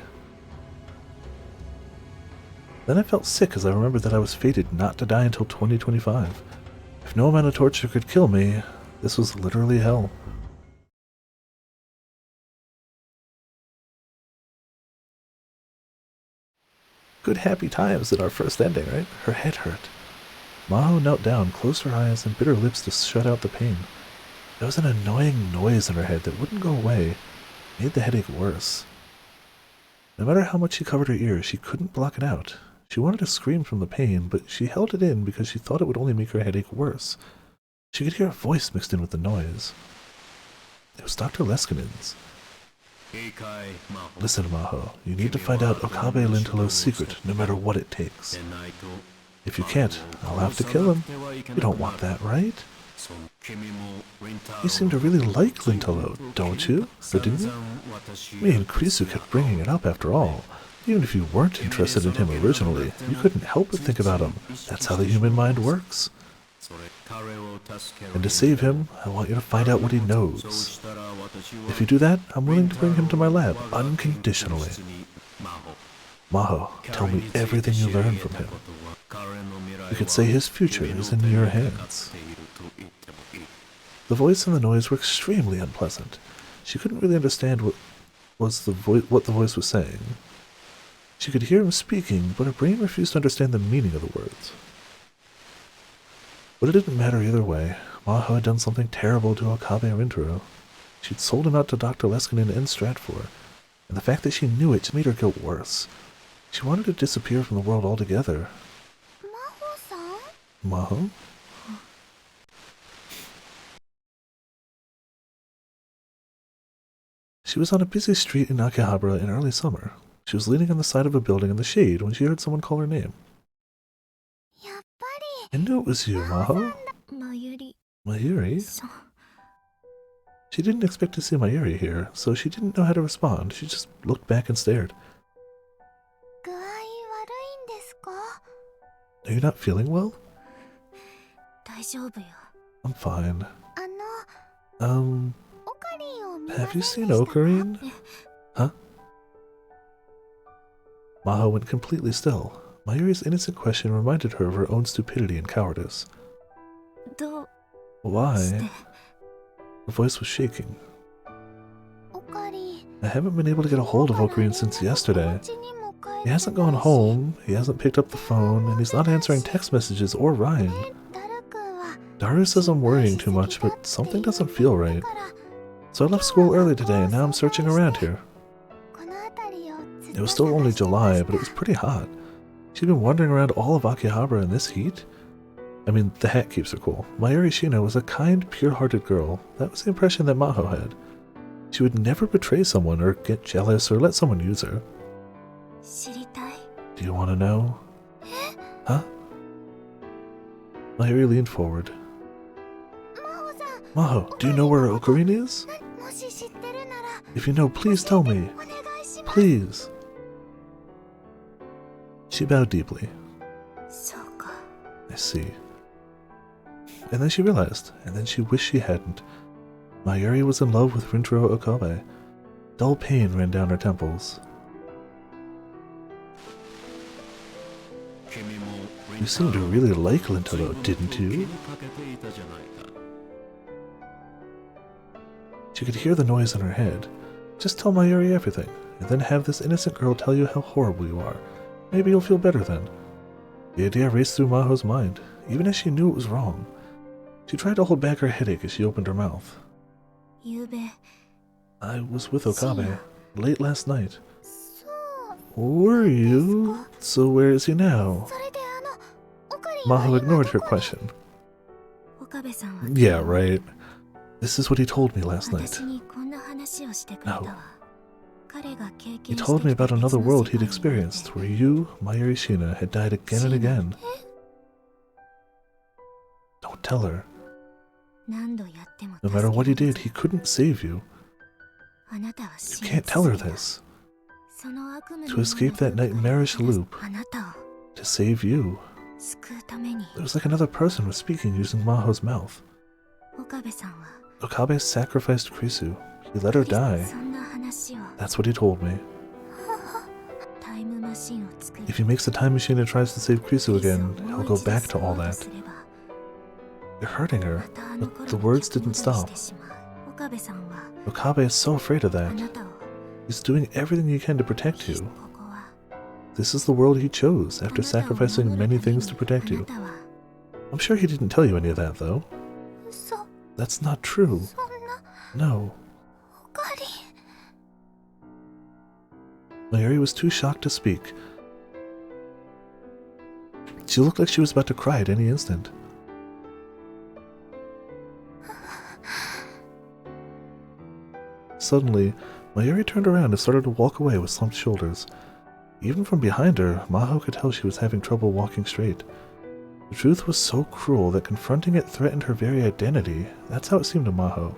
Then I felt sick as I remembered that I was fated not to die until 2025. If no amount of torture could kill me, this was literally hell. Good happy times at our first ending, right? Her head hurt. Maho knelt down, closed her eyes, and bit her lips to shut out the pain. There was an annoying noise in her head that wouldn't go away. It made the headache worse. No matter how much she covered her ears, she couldn't block it out. She wanted to scream from the pain, but she held it in because she thought it would only make her headache worse. She could hear a voice mixed in with the noise. It was Dr. Leskinen's. Listen, Maho, you need to find out Okabe Lintelo's secret, no matter what it takes. If you can't, I'll have to kill him. You don't want that, right? You seem to really like Lintelo, don't you? Or didn't you? Me and Krisu kept bringing it up after all. Even if you weren't interested in him originally, you couldn't help but think about him. That's how the human mind works. And to save him, I want you to find out what he knows. If you do that, I'm willing to bring him to my lab, unconditionally. Maho, tell me everything you learned from him. You could say his future is in your hands. The voice and the noise were extremely unpleasant. She couldn't really understand what the voice was saying. She could hear him speaking, but her brain refused to understand the meaning of the words. But it didn't matter either way. Maho had done something terrible to Okabe Rintaro. She'd sold him out to Dr. Leskinen and Stratfor, and the fact that she knew it made her guilt worse. She wanted to disappear from the world altogether. Maho-san? Maho? She was on a busy street in Akihabara in early summer. She was leaning on the side of a building in the shade when she heard someone call her name. I knew it was you, Maho. Mayuri? She didn't expect to see Mayuri here, so she didn't know how to respond. She just looked back and stared. Are you not feeling well? I'm fine. Have you seen Ocarine? Huh? Maho went completely still. Mayuri's innocent question reminded her of her own stupidity and cowardice. Why? Her voice was shaking. I haven't been able to get a hold of Ocarine since yesterday. He hasn't gone home, he hasn't picked up the phone, and he's not answering text messages or Ryan. Daru says I'm worrying too much, but something doesn't feel right. So I left school early today and now I'm searching around here. It was still only July, but it was pretty hot. She'd been wandering around all of Akihabara in this heat? I mean, the hat keeps her cool. Mayuri Shino was a kind, pure-hearted girl. That was the impression that Maho had. She would never betray someone or get jealous or let someone use her. Do you want to know? Huh? Mayuri leaned forward. Maho, do you know where Ocarine is? If you know, please tell me. Please. She bowed deeply. I see. And then she realized, and then she wished she hadn't. Mayuri was in love with Rintaro Okabe. Dull pain ran down her temples. You seemed to really like Lintaro, didn't you? She could hear the noise in her head. Just tell Mayuri everything, and then have this innocent girl tell you how horrible you are. Maybe you'll feel better then. The idea raced through Maho's mind, even as she knew it was wrong. She tried to hold back her headache as she opened her mouth. I was with Okabe, late last night. Were you? So where is he now? Maho ignored her question. Yeah, right. This is what he told me last night. No. He told me about another world he'd experienced, where you, Mayuri Shina, had died again and again. Don't tell her. No matter what he did, he couldn't save you. You can't tell her this. To escape that nightmarish loop, to save you. It was like another person was speaking using Maho's mouth. Okabe sacrificed Krisu. He let her die. そんな話を That's what he told me. タイムマシンを作り If he makes a time machine and tries to save Krisu again, he'll go back to all that. You're hurting her, but the words didn't stop. 岡部さんは Okabe is so afraid of あ that. なたを He's doing everything he can to protect こ you. こは This is the world he chose あ after なたを sacrificing 守る many ために things to protect あな you. たは I'm sure he didn't tell you any of that, though. 嘘 That's not true. そんな No. おかわり Mayuri was too shocked to speak. She looked like she was about to cry at any instant. Suddenly, Mayuri turned around and started to walk away with slumped shoulders. Even from behind her, Maho could tell she was having trouble walking straight. The truth was so cruel that confronting it threatened her very identity. That's how it seemed to Maho.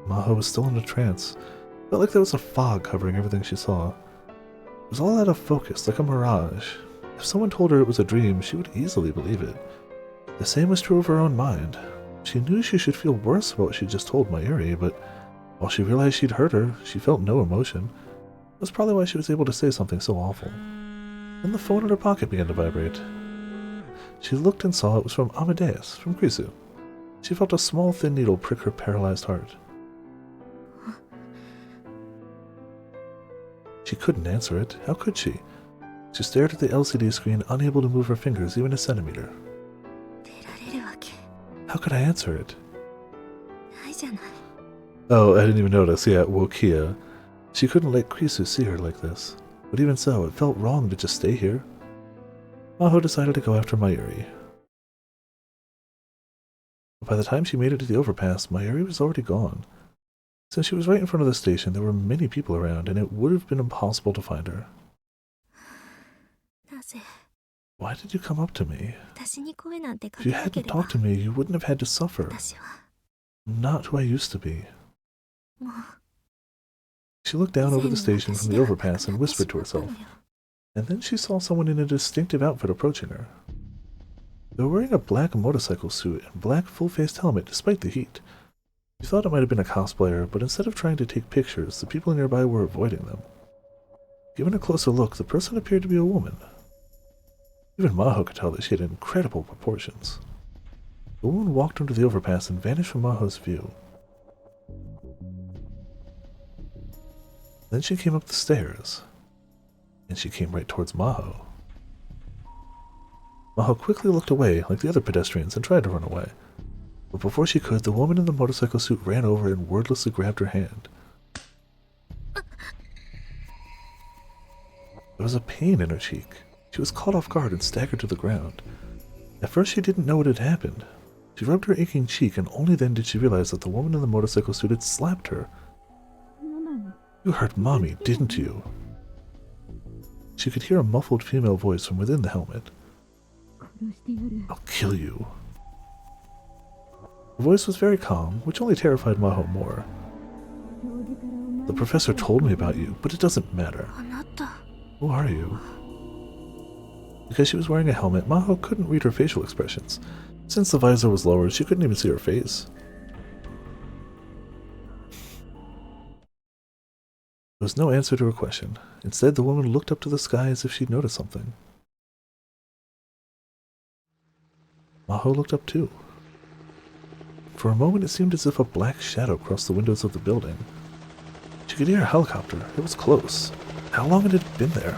Maho was still in a trance. Felt like there was a fog covering everything she saw. It was all out of focus, like a mirage. If someone told her it was a dream, she would easily believe it. The same was true of her own mind. She knew she should feel worse about what she just told Mayuri, but while she realized she'd hurt her, she felt no emotion. That's probably why she was able to say something so awful. Then the phone in her pocket began to vibrate. She looked and saw it was from Amadeus, from Krisu. She felt a small thin needle prick her paralyzed heart. She couldn't answer it. How could she? She stared at the LCD screen, unable to move her fingers even a centimeter. 出られるわけ How could I answer it? ないじゃない Oh, I didn't even notice. Yeah, Wokia. She couldn't let Krisu see her like this. But even so, it felt wrong to just stay here. Maho decided to go after Mayuri. But by the time she made it to the overpass, Mayuri was already gone. Since she was right in front of the station, there were many people around, and it would have been impossible to find her. なぜ Why did you come up to me? 私に声なんて If か you けなけ hadn't れば talked to me, you wouldn't have had to suffer. 私は I'm not who I used to be. もう She looked down over the 以前 station の from 私 the ではなく overpass な and って whispered し to まったの herself. よ And then she saw someone in a distinctive outfit approaching her. They were wearing a black motorcycle suit and black full-faced helmet despite the heat. She thought it might have been a cosplayer, but instead of trying to take pictures, the people nearby were avoiding them. Given a closer look, the person appeared to be a woman. Even Maho could tell that she had incredible proportions. The woman walked into the overpass and vanished from Maho's view. Then she came up the stairs, and she came right towards Maho. Maho quickly looked away like the other pedestrians and tried to run away. But before she could, the woman in the motorcycle suit ran over and wordlessly grabbed her hand. There was a pain in her cheek. She was caught off guard and staggered to the ground. At first she didn't know what had happened. She rubbed her aching cheek, and only then did she realize that the woman in the motorcycle suit had slapped her. You hurt Mommy, didn't you? She could hear a muffled female voice from within the helmet. I'll kill you. The voice was very calm, which only terrified Maho more. The professor told me about you, but it doesn't matter. あなた Who are you? Because she was wearing a helmet, Maho couldn't read her facial expressions. Since the visor was lowered, she couldn't even see her face. There was no answer to her question. Instead, the woman looked up to the sky as if she'd noticed something. Maho looked up too. For a moment, it seemed as if a black shadow crossed the windows of the building. She could hear a helicopter. It was close. How long had it been there?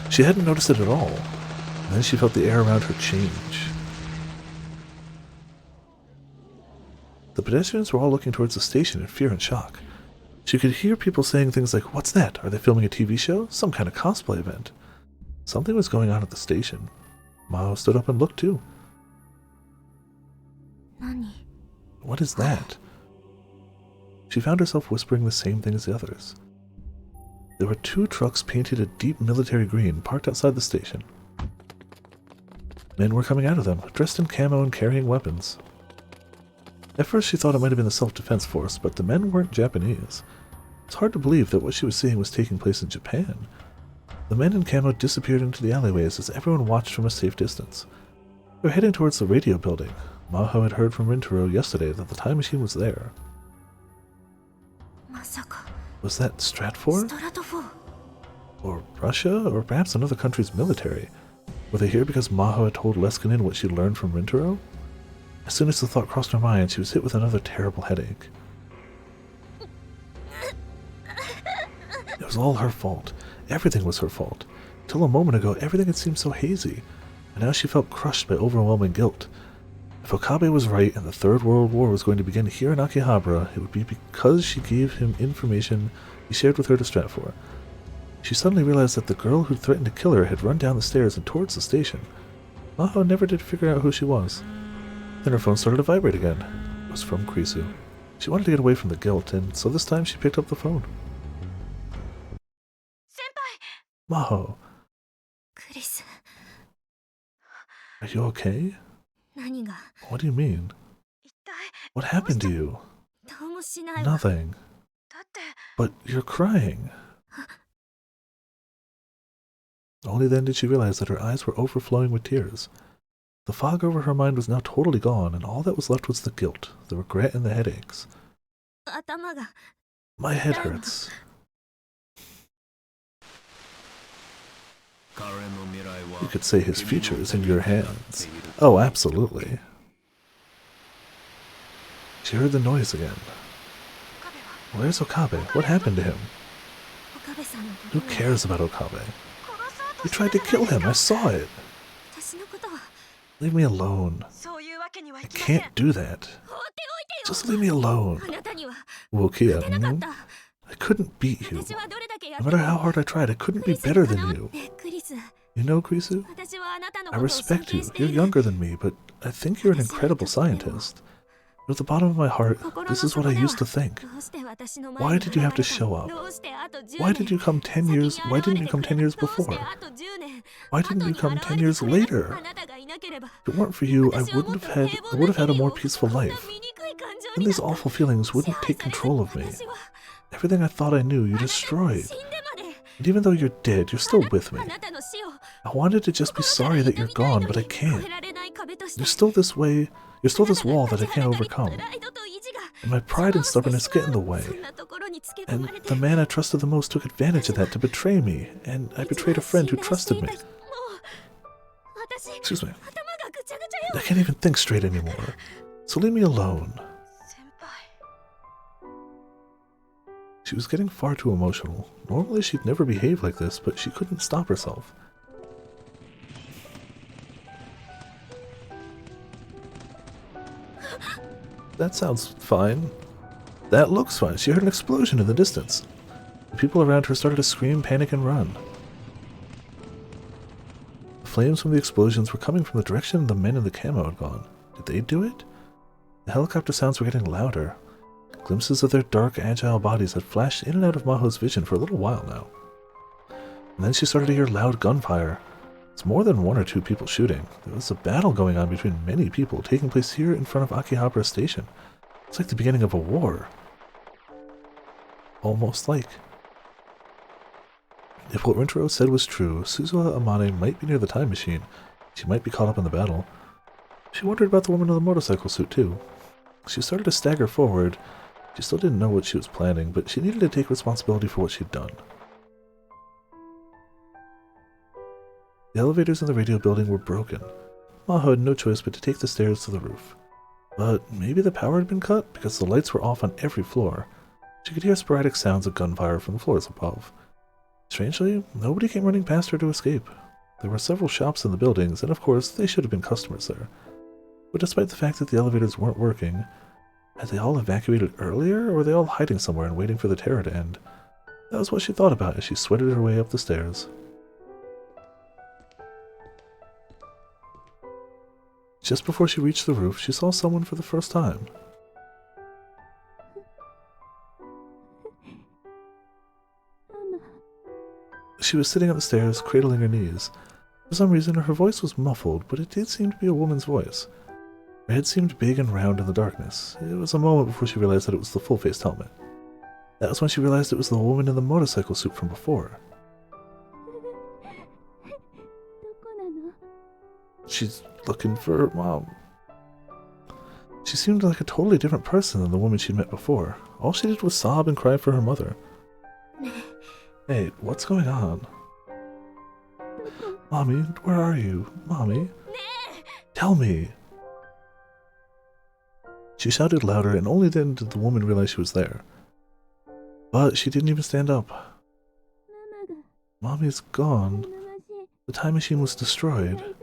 She hadn't noticed it at all. And then she felt the air around her change. The pedestrians were all looking towards the station in fear and shock. She could hear people saying things like, "What's that? Are they filming a TV show? Some kind of cosplay event?" Something was going on at the station. Mao stood up and looked too. 何 What is that? She found herself whispering the same thing as the others. There were two trucks painted a deep military green parked outside the station. Men were coming out of them, dressed in camo and carrying weapons. At first she thought it might have been the self-defense force, but the men weren't Japanese. It's hard to believe that what she was seeing was taking place in Japan. The men in camo disappeared into the alleyways as everyone watched from a safe distance. They were heading towards the radio building. Maho had heard from Rintaro yesterday that the time machine was there. まさか Was that ス Stratfor? トラト4 Or Russia? Or perhaps another country's military? Were they here because Maho had told Leskinen what she learned from Rintaro? As soon as the thought crossed her mind, she was hit with another terrible headache. It was all her fault. Everything was her fault. Till a moment ago, everything had seemed so hazy, and now she felt crushed by overwhelming guilt. If Okabe was right and the Third World War was going to begin here in Akihabara, it would be because she gave him information he shared with her to Stratfor. She suddenly realized that the girl who threatened to kill her had run down the stairs and towards the station. Maho never did figure out who she was. Then her phone started to vibrate again. It was from Krisu. She wanted to get away from the guilt, and so this time she picked up the phone. 先輩 Maho, クリス are you okay? 何が What do you mean? 一体 What happened to you? どうもしないわ Nothing. だって But you're crying. Only then did she realize that her eyes were overflowing with tears. The fog over her mind was now totally gone, and all that was left was the guilt, the regret, and the headaches. 頭が My head hurts. You could say his future is in your hands. Oh, absolutely. She heard the noise again. Where's Okabe? What happened to him? 岡部さんのこと Who cares about Okabe? 殺そうと You した tried to kill him. I saw it. 私のことは Leave me alone. そういうわけにはい I きません can't do that. 放っておいてよ Just leave me alone. あなたには Wokia, 勝てなかった I couldn't beat you. 私はどれだけや No って matter も how hard I tried, I couldn't ク be リス better に than かなわ you. ってクリス You know, Krisu? 私はあなたの I ことを尊 respect 敬 you. してい You're る younger than me, but I think you're an incredible scientist. But at the bottom of my heart, 心の this is what I 底では used to think. どうして私の Why 前に did you have to 現れた show up? どうしてあと10 Why 年 did you come 10 years? Why didn't you come 10 years どうして before? あと10年 Why didn't you come 10 years 後に現れてくれ later? あなたがいなければ If it weren't for you, I 私はもっ wouldn't と have had 平 I 凡 would have な had a 日々 more を peaceful こんな life. 醜い感情 And にな these った awful feelings 支 wouldn't 配 take されて control る of me. 私は Everything I thought I knew, you あなたが destroyed. 死んでまで And even though you're dead, you're still with あ me. なたの死を I wanted to just be 心から sorry that 悼 you're みたい gone, の but I に can't. 越えられない壁として There's still this way, there's still this あな wall た that が I 立ち can't はだか overcome. りプライドと意地が And my pride and 邪魔をして stubbornness get in the しまう way. そんなところにつけ込 And まれて the man I trusted the most took advantage of that to betray me, and I betrayed a friend who trusted me. もう私 Excuse me. 頭がぐちゃぐちゃ I よ can't even think straight anymore. So leave me alone. 先輩 She was getting far too emotional. Normally she'd never behave like this, but she couldn't stop herself. That sounds fine. That looks fine. She heard an explosion in the distance. The people around her started to scream, panic, and run. The flames from the explosions were coming from the direction the men in the camo had gone. Did they do it? The helicopter sounds were getting louder. Glimpses of their dark, agile bodies had flashed in and out of Maho's vision for a little while now. And then she started to hear loud gunfire. It's more than one or two people shooting. There was a battle going on between many people, taking place here in front of Akihabara Station. It's like the beginning of a war. Almost like. If what Rintaro said was true, Suzuha Amane might be near the time machine. She might be caught up in the battle. She wondered about the woman in the motorcycle suit, too. She started to stagger forward. She still didn't know what she was planning, but she needed to take responsibility for what she'd done. The elevators in the radio building were broken. Maho had no choice but to take the stairs to the roof. But maybe the power had been cut because the lights were off on every floor. She could hear sporadic sounds of gunfire from the floors above. Strangely, nobody came running past her to escape. There were several shops in the buildings, and of course, they should have been customers there. But despite the fact that the elevators weren't working, had they all evacuated earlier, or were they all hiding somewhere and waiting for the terror to end? That was what she thought about as she sweated her way up the stairs. Just before she reached the roof, she saw someone for the first time. She was sitting on the stairs, cradling her knees. For some reason, her voice was muffled, but it did seem to be a woman's voice. Her head seemed big and round in the darkness. It was a moment before she realized that it was the full-faced helmet. That was when she realized it was the woman in the motorcycle suit from before. She's looking for her mom. She seemed like a totally different person than the woman she'd met before. All she did was sob and cry for her mother. Hey, what's going on? Mommy, where are you? Mommy? Tell me! She shouted louder, and only then did the woman realize she was there. But she didn't even stand up. Mommy's gone. The time machine was destroyed.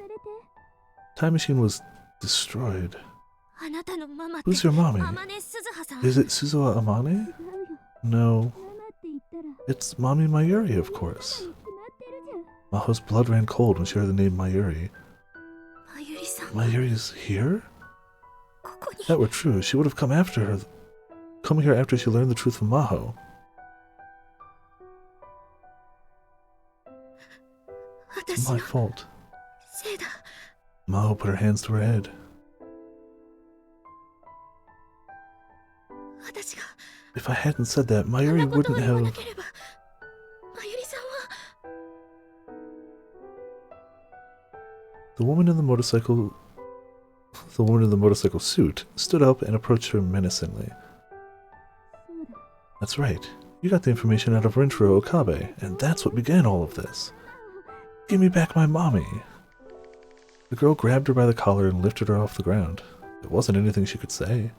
Time machine was destroyed. Who's your mommy? Is it Suzuha Amane? No. It's Mommy Mayuri, of course. Maho's blood ran cold when she heard the name Mayuri. Mayuri's here? If that were true, she would have come here after she learned the truth from Maho. It's my fault. Maho put her hands to her head. If I hadn't said that, Mayuri wouldn't have... The woman in the motorcycle suit stood up and approached her menacingly. That's right. You got the information out of Rinchiro Okabe, and that's what began all of this. Give me back my mommy. The girl grabbed her by the collar and lifted her off the ground. There wasn't anything she could say.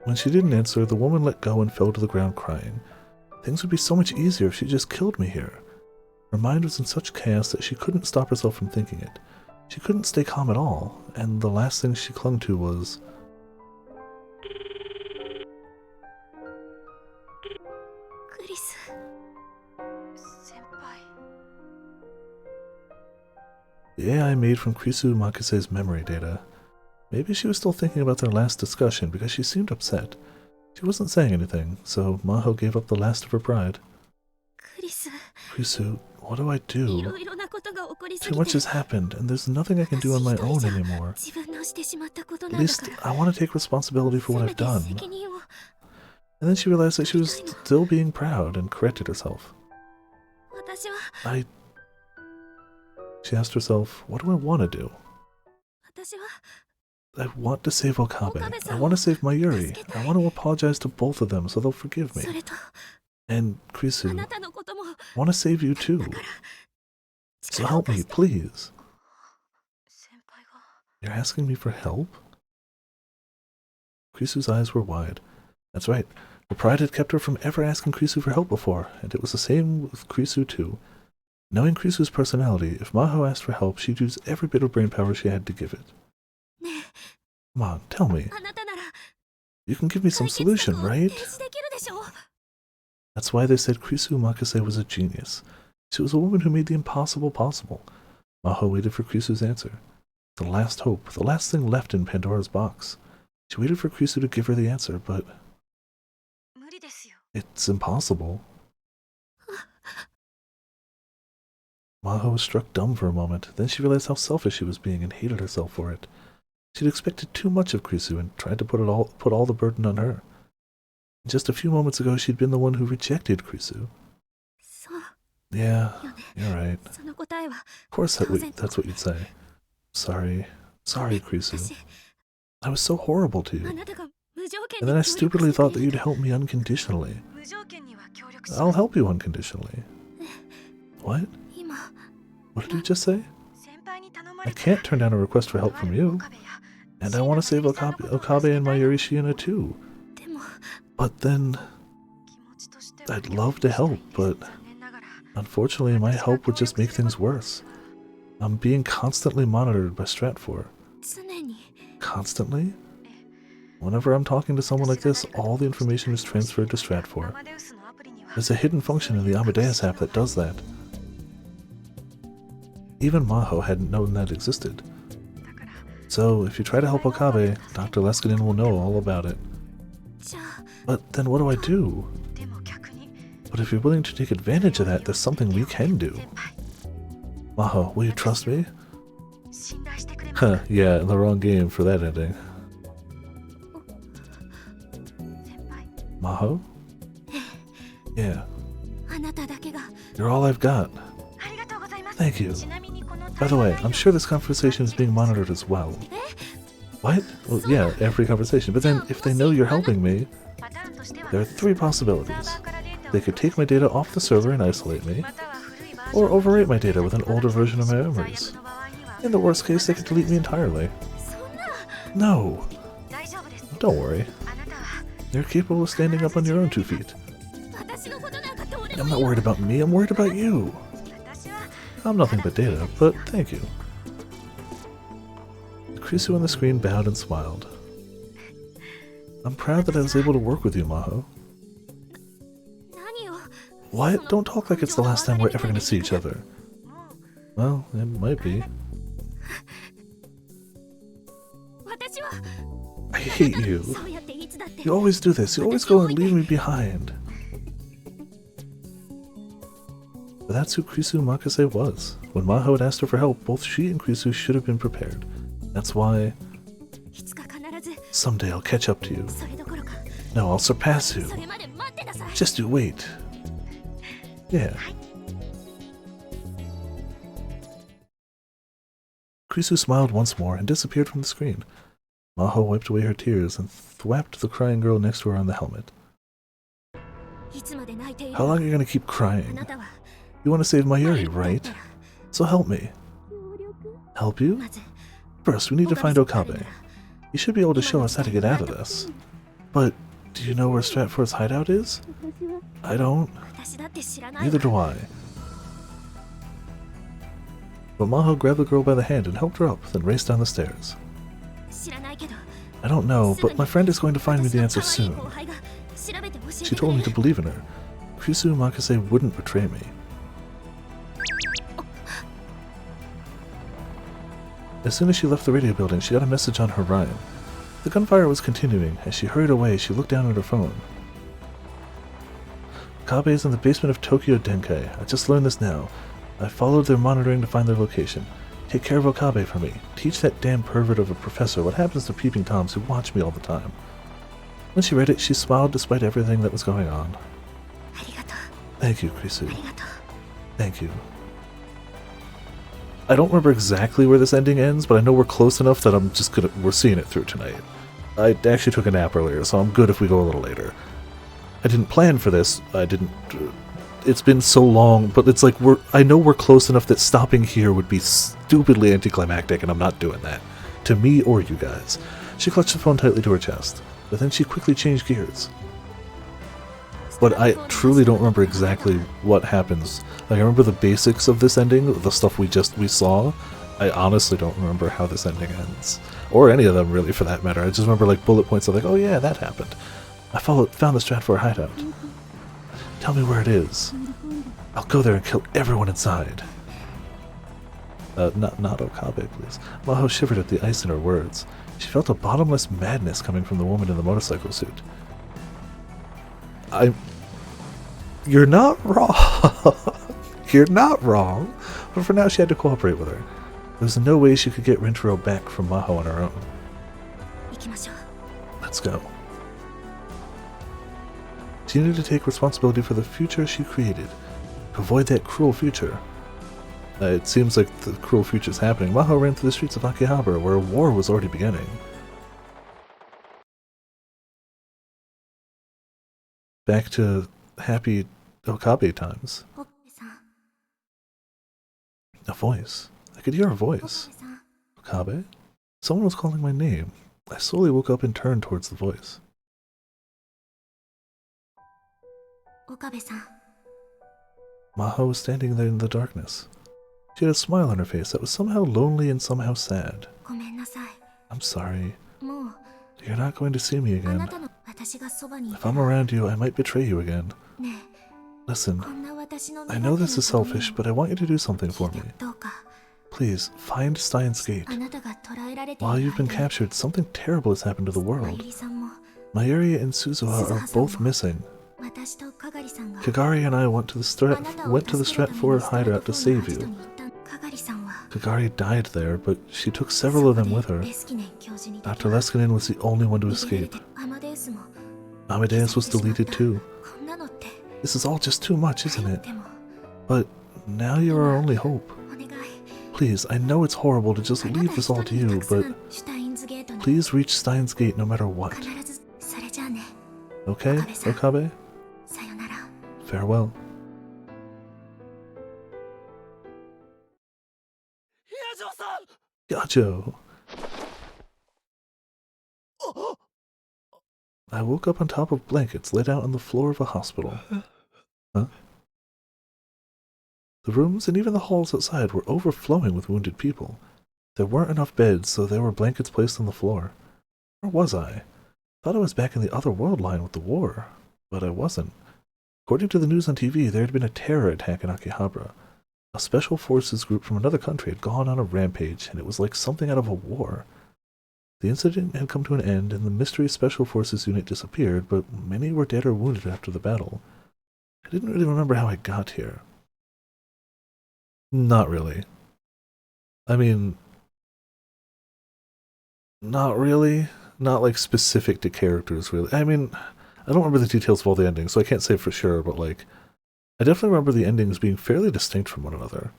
When she didn't answer, the woman let go and fell to the ground crying. Things would be so much easier if she just killed me here. Her mind was in such chaos that she couldn't stop herself from thinking it. She couldn't stay calm at all, and the last thing she clung to was... The AI made from Krisu Makuse's memory data. Maybe she was still thinking about their last discussion because she seemed upset. She wasn't saying anything, so Maho gave up the last of her pride. Krisu, what do I do? Too much has happened, and there's nothing I can do on my own anymore. At least, I want to take responsibility for what I've done. And then she realized that she was still being proud and corrected herself. She asked herself, what do I want to do? I want to save Okabe. I want to save Mayuri. I want to apologize to both of them so they'll forgive me. And Krisu, I want to save you too. So help me, please. You're asking me for help? Krisu's eyes were wide. That's right. Her pride had kept her from ever asking Krisu for help before, and it was the same with Krisu too. Knowing Krisu's personality, if Maho asked for help, she'd use every bit of brainpower she had to give it. Come on, tell me. You can give me some solution, right? That's why they said Krisu Makase was a genius. She was a woman who made the impossible possible. Maho waited for Krisu's answer. The last hope, the last thing left in Pandora's box. She waited for Krisu to give her the answer, but... It's impossible. Maho was struck dumb for a moment. Then she realized how selfish she was being and hated herself for it. She'd expected too much of Krisu and tried to put all the burden on her. Just a few moments ago, she'd been the one who rejected Krisu. Yeah, you're right. Of course that's what you'd say. Sorry, Krisu. I was so horrible to you. And then I stupidly thought that you'd help me unconditionally. I'll help you unconditionally. What? What did you just say? I can't turn down a request for help from you. And I want to save Okabe and Mayuri Shiina too. But then... I'd love to help, but... Unfortunately, my help would just make things worse. I'm being constantly monitored by Stratfor. Constantly? Whenever I'm talking to someone like this, all the information is transferred to Stratfor. There's a hidden function in the Amadeus app that does that. Even Maho hadn't known that existed. So, if you try to help Okabe, Dr. Leskinen will know all about it. But then what do I do? But if you're willing to take advantage of that, there's something we can do. Maho, will you trust me? Huh, yeah, in the wrong game for that ending. Maho? Yeah. You're all I've got. Thank you. By the way, I'm sure this conversation is being monitored as well. What? Well, yeah, every conversation. But then, if they know you're helping me, there are three possibilities. They could take my data off the server and isolate me, or overwrite my data with an older version of my memories. In the worst case, they could delete me entirely. No! Don't worry. You're capable of standing up on your own 2 feet. I'm not worried about me, I'm worried about you. I'm nothing but data, but thank you. Krisu on the screen bowed and smiled. I'm proud that I was able to work with you, Maho. What? Don't talk like it's the last time we're ever going to see each other. Well, it might be. I hate you. You always do this. You always go and leave me behind. But that's who Krisu Makase was. When Maho had asked her for help, both she and Krisu should have been prepared. That's why... Someday I'll catch up to you. No, I'll surpass you. Just you wait. Yeah. Krisu smiled once more and disappeared from the screen. Maho wiped away her tears and thwapped the crying girl next to her on the helmet. How long are you going to keep crying? You want to save Mayuri, right? So help me. Help you? First, we need to find Okabe. You should be able to show us how to get out of this. But, do you know where Stratford's hideout is? I don't. Neither do I. But Maho grabbed the girl by the hand and helped her up, then raced down the stairs. I don't know, but my friend is going to find me the answer soon. She told me to believe in her. Krisu Makase wouldn't betray me. As soon as she left the radio building, she got a message on her Ryan. The gunfire was continuing. As she hurried away, she looked down at her phone. Okabe is in the basement of Tokyo Denkai. I just learned this now. I followed their monitoring to find their location. Take care of Okabe for me. Teach that damn pervert of a professor what happens to peeping toms who watch me all the time. When she read it, she smiled despite everything that was going on. Thank you, Krisu. Thank you. I don't remember exactly where this ending ends, but I know we're close enough that we're seeing it through tonight. I actually took a nap earlier, so I'm good if we go a little later. I didn't plan for this. It's been so long, but it's like I know we're close enough that stopping here would be stupidly anticlimactic, and I'm not doing that. To me or you guys. She clutched the phone tightly to her chest, but then she quickly changed gears. But I truly don't remember exactly what happens. Like, I remember the basics of this ending, the stuff we saw. I honestly don't remember how this ending ends. Or any of them, really, for that matter. I just remember, like, bullet points of, like, oh yeah, that happened. I found the Stratford hideout. Tell me where it is. I'll go there and kill everyone inside. Not Okabe, please. Maho shivered at the ice in her words. She felt a bottomless madness coming from the woman in the motorcycle suit. You're not wrong. You're not wrong. But for now, she had to cooperate with her. There was no way she could get Rintaro back from Maho on her own. Let's go. She needed to take responsibility for the future she created. To avoid that cruel future. It seems like the cruel future is happening. Maho ran through the streets of Akihabara, where a war was already beginning. Back to happy Okabe times. A voice. I could hear a voice. Okabe? Someone was calling my name. I slowly woke up and turned towards the voice. Maho was standing there in the darkness. She had a smile on her face that was somehow lonely and somehow sad. I'm sorry. You're not going to see me again. If I'm around you, I might betray you again. Listen, I know this is selfish, but I want you to do something for me. Please, find Steins Gate. While you've been captured, something terrible has happened to the world. Mayuri and Suzuha are both missing. Kagari and I went to the Stratford hideout to save you. Kagari died there, but she took several of them with her. Dr. Leskinen was the only one to escape. Amadeus was deleted too. This is all just too much, isn't it? But now you're our only hope. Please, I know it's horrible to just leave this all to you, but please reach Steins Gate no matter what. Okay, Okabe? Farewell. Gacho! I woke up on top of blankets laid out on the floor of a hospital. Huh? The rooms and even the halls outside were overflowing with wounded people. There weren't enough beds, so there were blankets placed on the floor. Where was I? Thought I was back in the other world line with the war, but I wasn't. According to the news on TV, there had been a terror attack in Akihabara. A special forces group from another country had gone on a rampage, and it was like something out of a war. The incident had come to an end, and the mystery special forces unit disappeared, but many were dead or wounded after the battle. I didn't really remember how I got here. Not really. I mean, not really. Not like specific to characters, really. I mean, I don't remember the details of all the endings, so I can't say for sure, but like, I definitely remember the endings being fairly distinct from one another.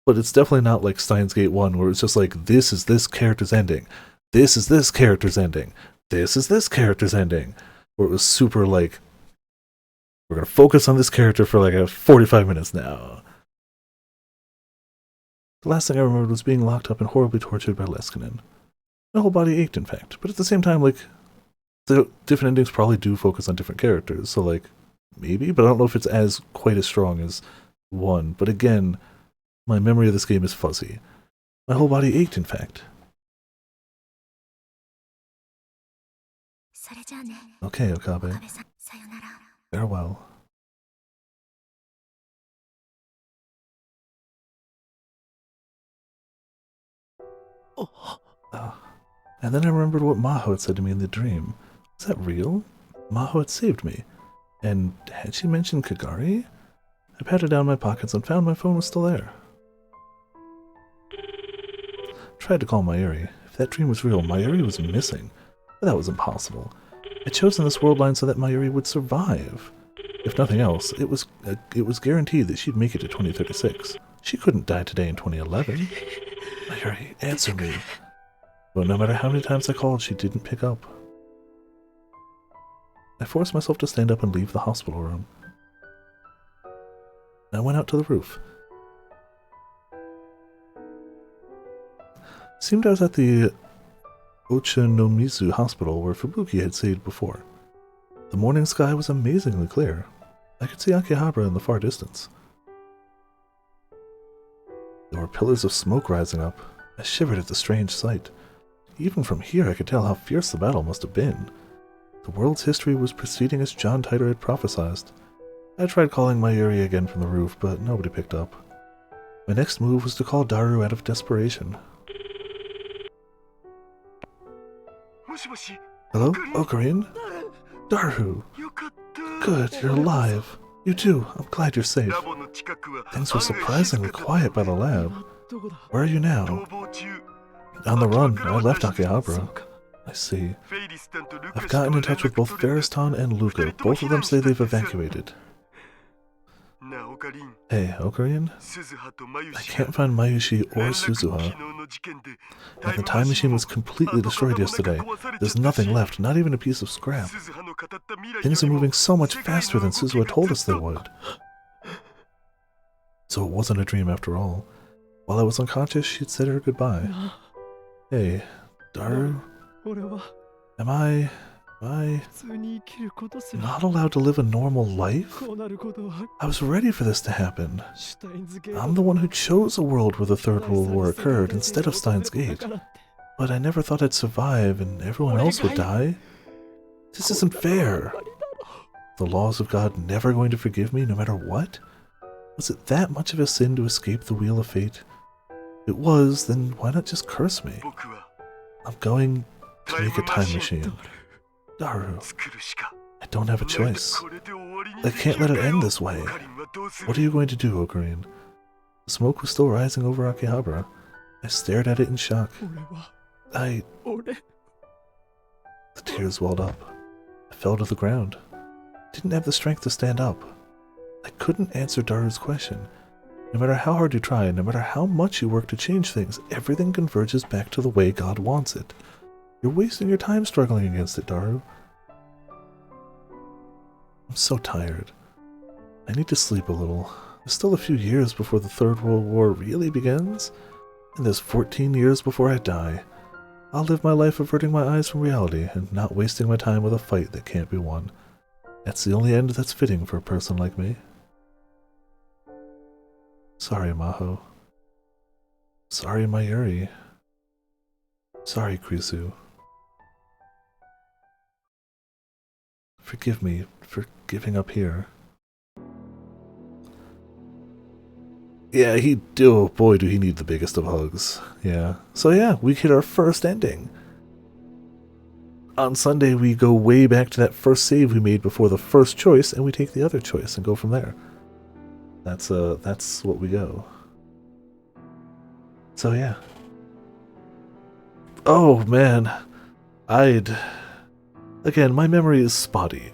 But it's definitely not like Steins Gate 1, where it's just like, this is this character's ending, this is this character's ending, this is this character's ending. Where it was super like, we're going to focus on this character for like 45 minutes now. The last thing I remembered was being locked up and horribly tortured by Leskinen. My whole body ached, in fact, but at the same time, like, the different endings probably do focus on different characters, so like, maybe, but I don't know if it's as quite as strong as one. But again, my memory of this game is fuzzy. My whole body ached, in fact. Okay, Okabe. Farewell. And then I remembered what Maho had said to me in the dream. Was that real? Maho had saved me. And had she mentioned Kagari? I patted down my pockets and found my phone was still there. Tried to call Mayuri. If that dream was real, Mayuri was missing. But that was impossible. I'd chosen this world line so that Mayuri would survive. If nothing else, it was guaranteed that she'd make it to 2036. She couldn't die today in 2011. Mayuri, answer me. But no matter how many times I called, she didn't pick up. I forced myself to stand up and leave the hospital room. I went out to the roof. Seemed I was at the Ochanomizu hospital where Fubuki had stayed before. The morning sky was amazingly clear. I could see Akihabara in the far distance. There were pillars of smoke rising up. I shivered at the strange sight. Even from here I could tell how fierce the battle must have been. The world's history was proceeding as John Titor had prophesied. I tried calling Mayuri again from the roof, but nobody picked up. My next move was to call Daru out of desperation. Hello? Ocarine? Daru! Good, you're alive. You too. I'm glad you're safe. Things were surprisingly quiet by the lab. Where are you now? On the run. I left Akihabara. I see. I've gotten in touch with both Ferriston and Luca. Both of them say they've evacuated. Hey, Ocarine? I can't find Mayushi or Suzuha. And the time machine was completely destroyed yesterday. There's nothing left, not even a piece of scrap. Things are moving so much faster than Suzuha told us they would. So it wasn't a dream after all. While I was unconscious, she'd said her goodbye. Hey, Daru? Am I not allowed to live a normal life? I was ready for this to happen. I'm the one who chose a world where the Third World War occurred instead of Steins Gate. But I never thought I'd survive and everyone else would die. This isn't fair. The laws of God never going to forgive me no matter what? Was it that much of a sin to escape the wheel of fate? If it was, then why not just curse me? I'm going to make a time machine. Daru, I don't have a choice. I can't let it end this way. What are you going to do, Ocarine? The smoke was still rising over Akihabara. I stared at it in shock. The tears welled up. I fell to the ground. Didn't have the strength to stand up. I couldn't answer Daru's question. No matter how hard you try, no matter how much you work to change things, everything converges back to the way God wants it. You're wasting your time struggling against it, Daru. I'm so tired. I need to sleep a little. There's still a few years before the Third World War really begins, and there's 14 years before I die. I'll live my life averting my eyes from reality and not wasting my time with a fight that can't be won. That's the only end that's fitting for a person like me. Sorry, Maho. Sorry, Mayuri. Sorry, Krisu. Forgive me for giving up here. Yeah, oh boy, do he need the biggest of hugs. Yeah. So yeah, we hit our first ending. On Sunday, we go way back to that first save we made before the first choice, and we take the other choice and go from there. That's what we go. So yeah. Oh man, again, my memory is spotty.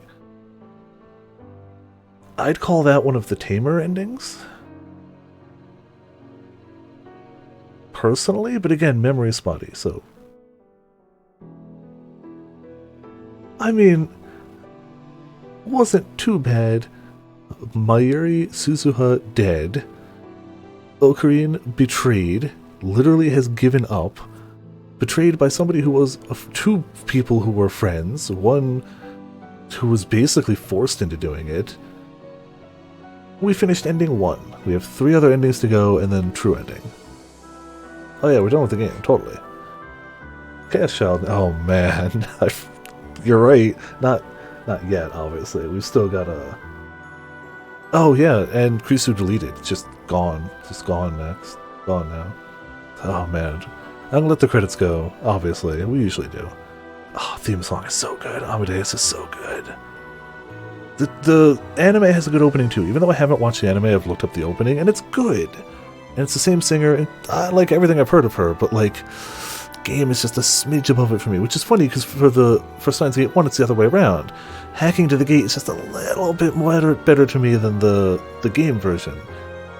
I'd call that one of the tamer endings. Personally, but again, memory is spotty, so. I mean, wasn't too bad. Mayuri Suzuha dead. Ocarine betrayed. Literally has given up. Betrayed by somebody who was two people who were friends. One who was basically forced into doing it. We finished ending 1. We have 3 other endings to go, and then true ending. Oh yeah, we're done with the game, totally. Chaos Child, oh man, you're right. Not yet, obviously. We've still got a... Oh yeah, and Krisu deleted, just gone next. Gone now. Oh man. I'm gonna let the credits go, obviously, we usually do. Oh, theme song is so good, Amadeus is so good. The anime has a good opening too. Even though I haven't watched the anime, I've looked up the opening, and it's good. And it's the same singer, and I like everything I've heard of her, but like, game is just a smidge above it for me, which is funny because for Steins Gate 1, it's the other way around. Hacking to the Gate is just a little bit better to me than the game version.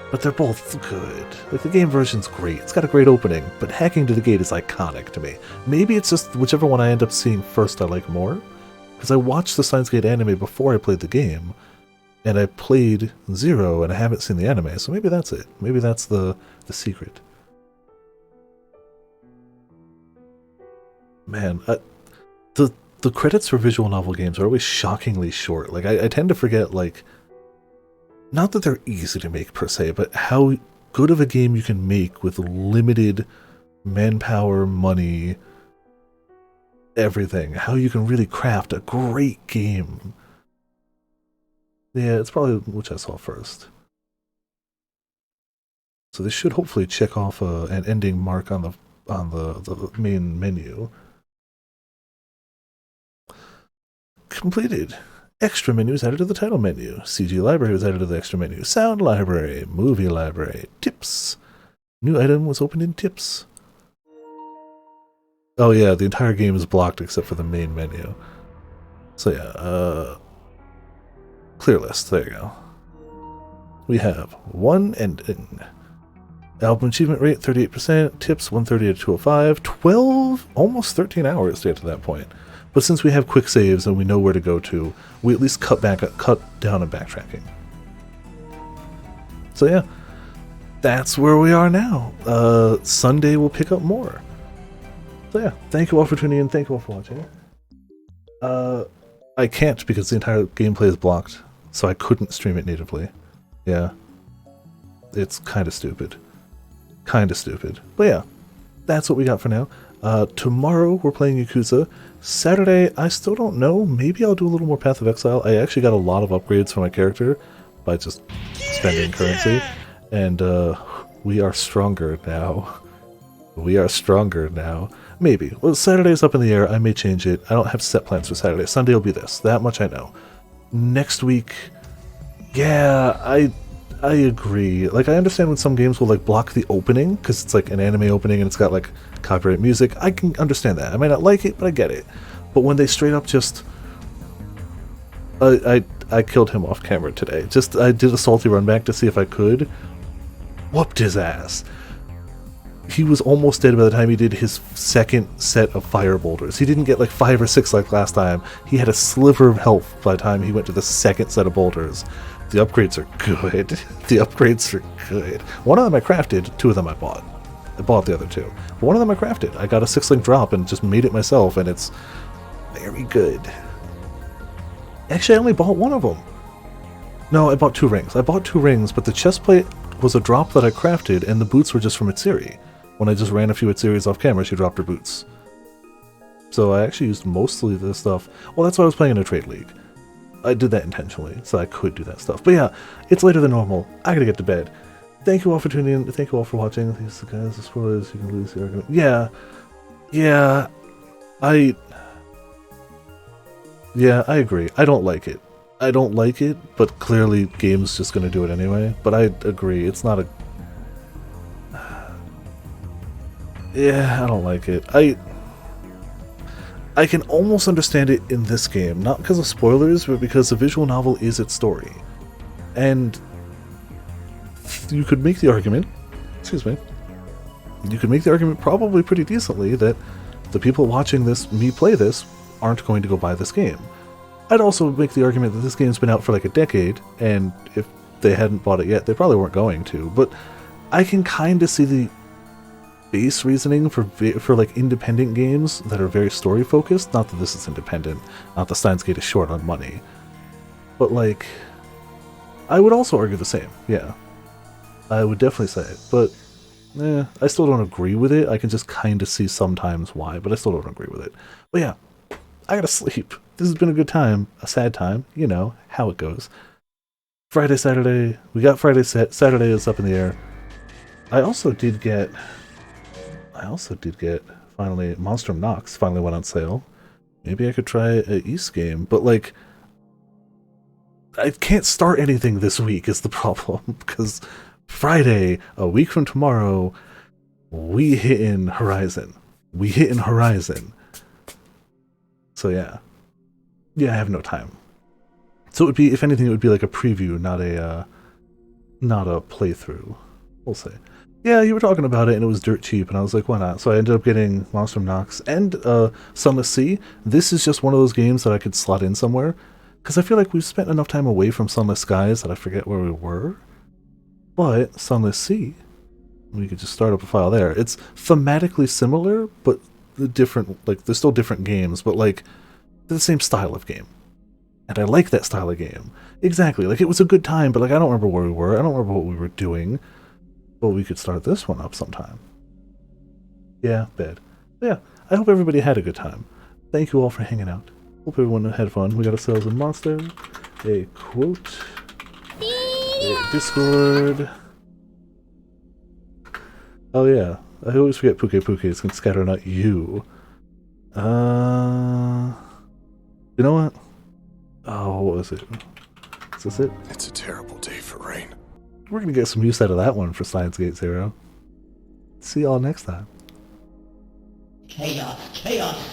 But they're both good. Like, the game version's great. It's got a great opening, but Hacking to the Gate is iconic to me. Maybe it's just whichever one I end up seeing first I like more. Because I watched the Steins Gate anime before I played the game, and I played 0 and I haven't seen the anime, so maybe that's it. Maybe that's the secret. Man, the credits for visual novel games are always shockingly short. Like, I tend to forget, like, not that they're easy to make per se, but how good of a game you can make with limited manpower, money, everything. How you can really craft a great game. Yeah, it's probably which I saw first. So this should hopefully check off an ending mark on the main menu. Completed. Extra menus added to the title menu. CG library was added to the extra menu. Sound library. Movie library. Tips. New item was opened in tips. Oh yeah, the entire game is blocked except for the main menu. So yeah, clear list, there you go. We have 1 ending. Album achievement rate 38%, tips 130 to 205, 12, almost 13 hours to get to that point. But since we have quick saves and we know where to go to, we at least cut down on backtracking. So yeah, that's where we are now. Sunday we'll pick up more. So yeah, thank you all for tuning in, thank you all for watching. I can't because the entire gameplay is blocked, so I couldn't stream it natively. Yeah. It's kind of stupid. But yeah, that's what we got for now. Tomorrow we're playing Yakuza. Saturday, I still don't know. Maybe I'll do a little more Path of Exile. I actually got a lot of upgrades for my character by just spending currency. And we are stronger now. Maybe. Well, Saturday's up in the air. I may change it. I don't have set plans for Saturday. Sunday will be this. That much I know. Next week, yeah, I agree. Like, I understand when some games will, like, block the opening, because it's, like, an anime opening and it's got, like, copyright music. I can understand that. I might not like it, but I get it. But when they straight up just... I killed him off camera today. I did a salty run back to see if I could. whooped his ass. He was almost dead by the time he did his second set of fire boulders. He didn't get like 5 or 6 like last time. He had a sliver of health by the time he went to the second set of boulders. The upgrades are good. The upgrades are good. One of them I crafted, 2 of them I bought. I bought the other 2. But one of them I crafted. I got a 6-link drop and just made it myself, and it's very good. Actually, I only bought 1 of them. No, I bought 2 rings. I bought 2 rings, but the chest plate was a drop that I crafted, and the boots were just from Itsiri. When I just ran a few Itziris off camera, she dropped her boots. So I actually used mostly this stuff. Well, that's why I was playing in a trade league. I did that intentionally, so I could do that stuff. But yeah, it's later than normal. I gotta get to bed. Thank you all for tuning in. Thank you all for watching. These guys, the spoilers, you can lose the argument. Yeah, I agree. I don't like it. I don't like it, but clearly game's just gonna do it anyway. But I agree, it's not a... Yeah, I don't like it. I can almost understand it in this game, not because of spoilers, but because the visual novel is its story. And you could make the argument, excuse me, you could make the argument probably pretty decently that the people watching me play this aren't going to go buy this game. I'd also make the argument that this game's been out for like a decade, and if they hadn't bought it yet, they probably weren't going to. But I can kind of see the base reasoning for like independent games that are very story focused. Not that this is independent, not that Steins Gate is short on money, but like I would also argue the same. Yeah, I would definitely say it, but I still don't agree with it. I can just kind of see sometimes why, but I still don't agree with it. But yeah, I gotta sleep. This has been a good time, a sad time, you know how it goes. Friday, Saturday, we got Friday set. Saturday is up in the air. I also did get finally Monstrum Nox finally went on sale. Maybe I could try a East game, but like I can't start anything this week is the problem, because Friday, a week from tomorrow, we hit in Horizon. So yeah, I have no time. So it would be, if anything, it would be like a preview, not a playthrough. We'll say. Yeah, you were talking about it, and it was dirt cheap, and I was like, why not? So I ended up getting Monstrum Nox and Sunless Sea. This is just one of those games that I could slot in somewhere, because I feel like we've spent enough time away from Sunless Skies that I forget where we were. But Sunless Sea, we could just start up a file there. It's thematically similar, but different. Like they're still different games, but like they're the same style of game, and I like that style of game. Exactly. Like it was a good time, but like I don't remember where we were. I don't remember what we were doing. Well, we could start this one up sometime. Yeah, bed. Yeah, I hope everybody had a good time. Thank you all for hanging out. Hope everyone had fun. We got ourselves a monster, a quote, a Discord. Oh yeah, I always forget Puke is gonna scatter not you. You know what? Oh, what was it? Is this it? It's a terrible day for rain. We're going to get some use out of that one for Steins Gate 0. See y'all next time. Chaos, chaos,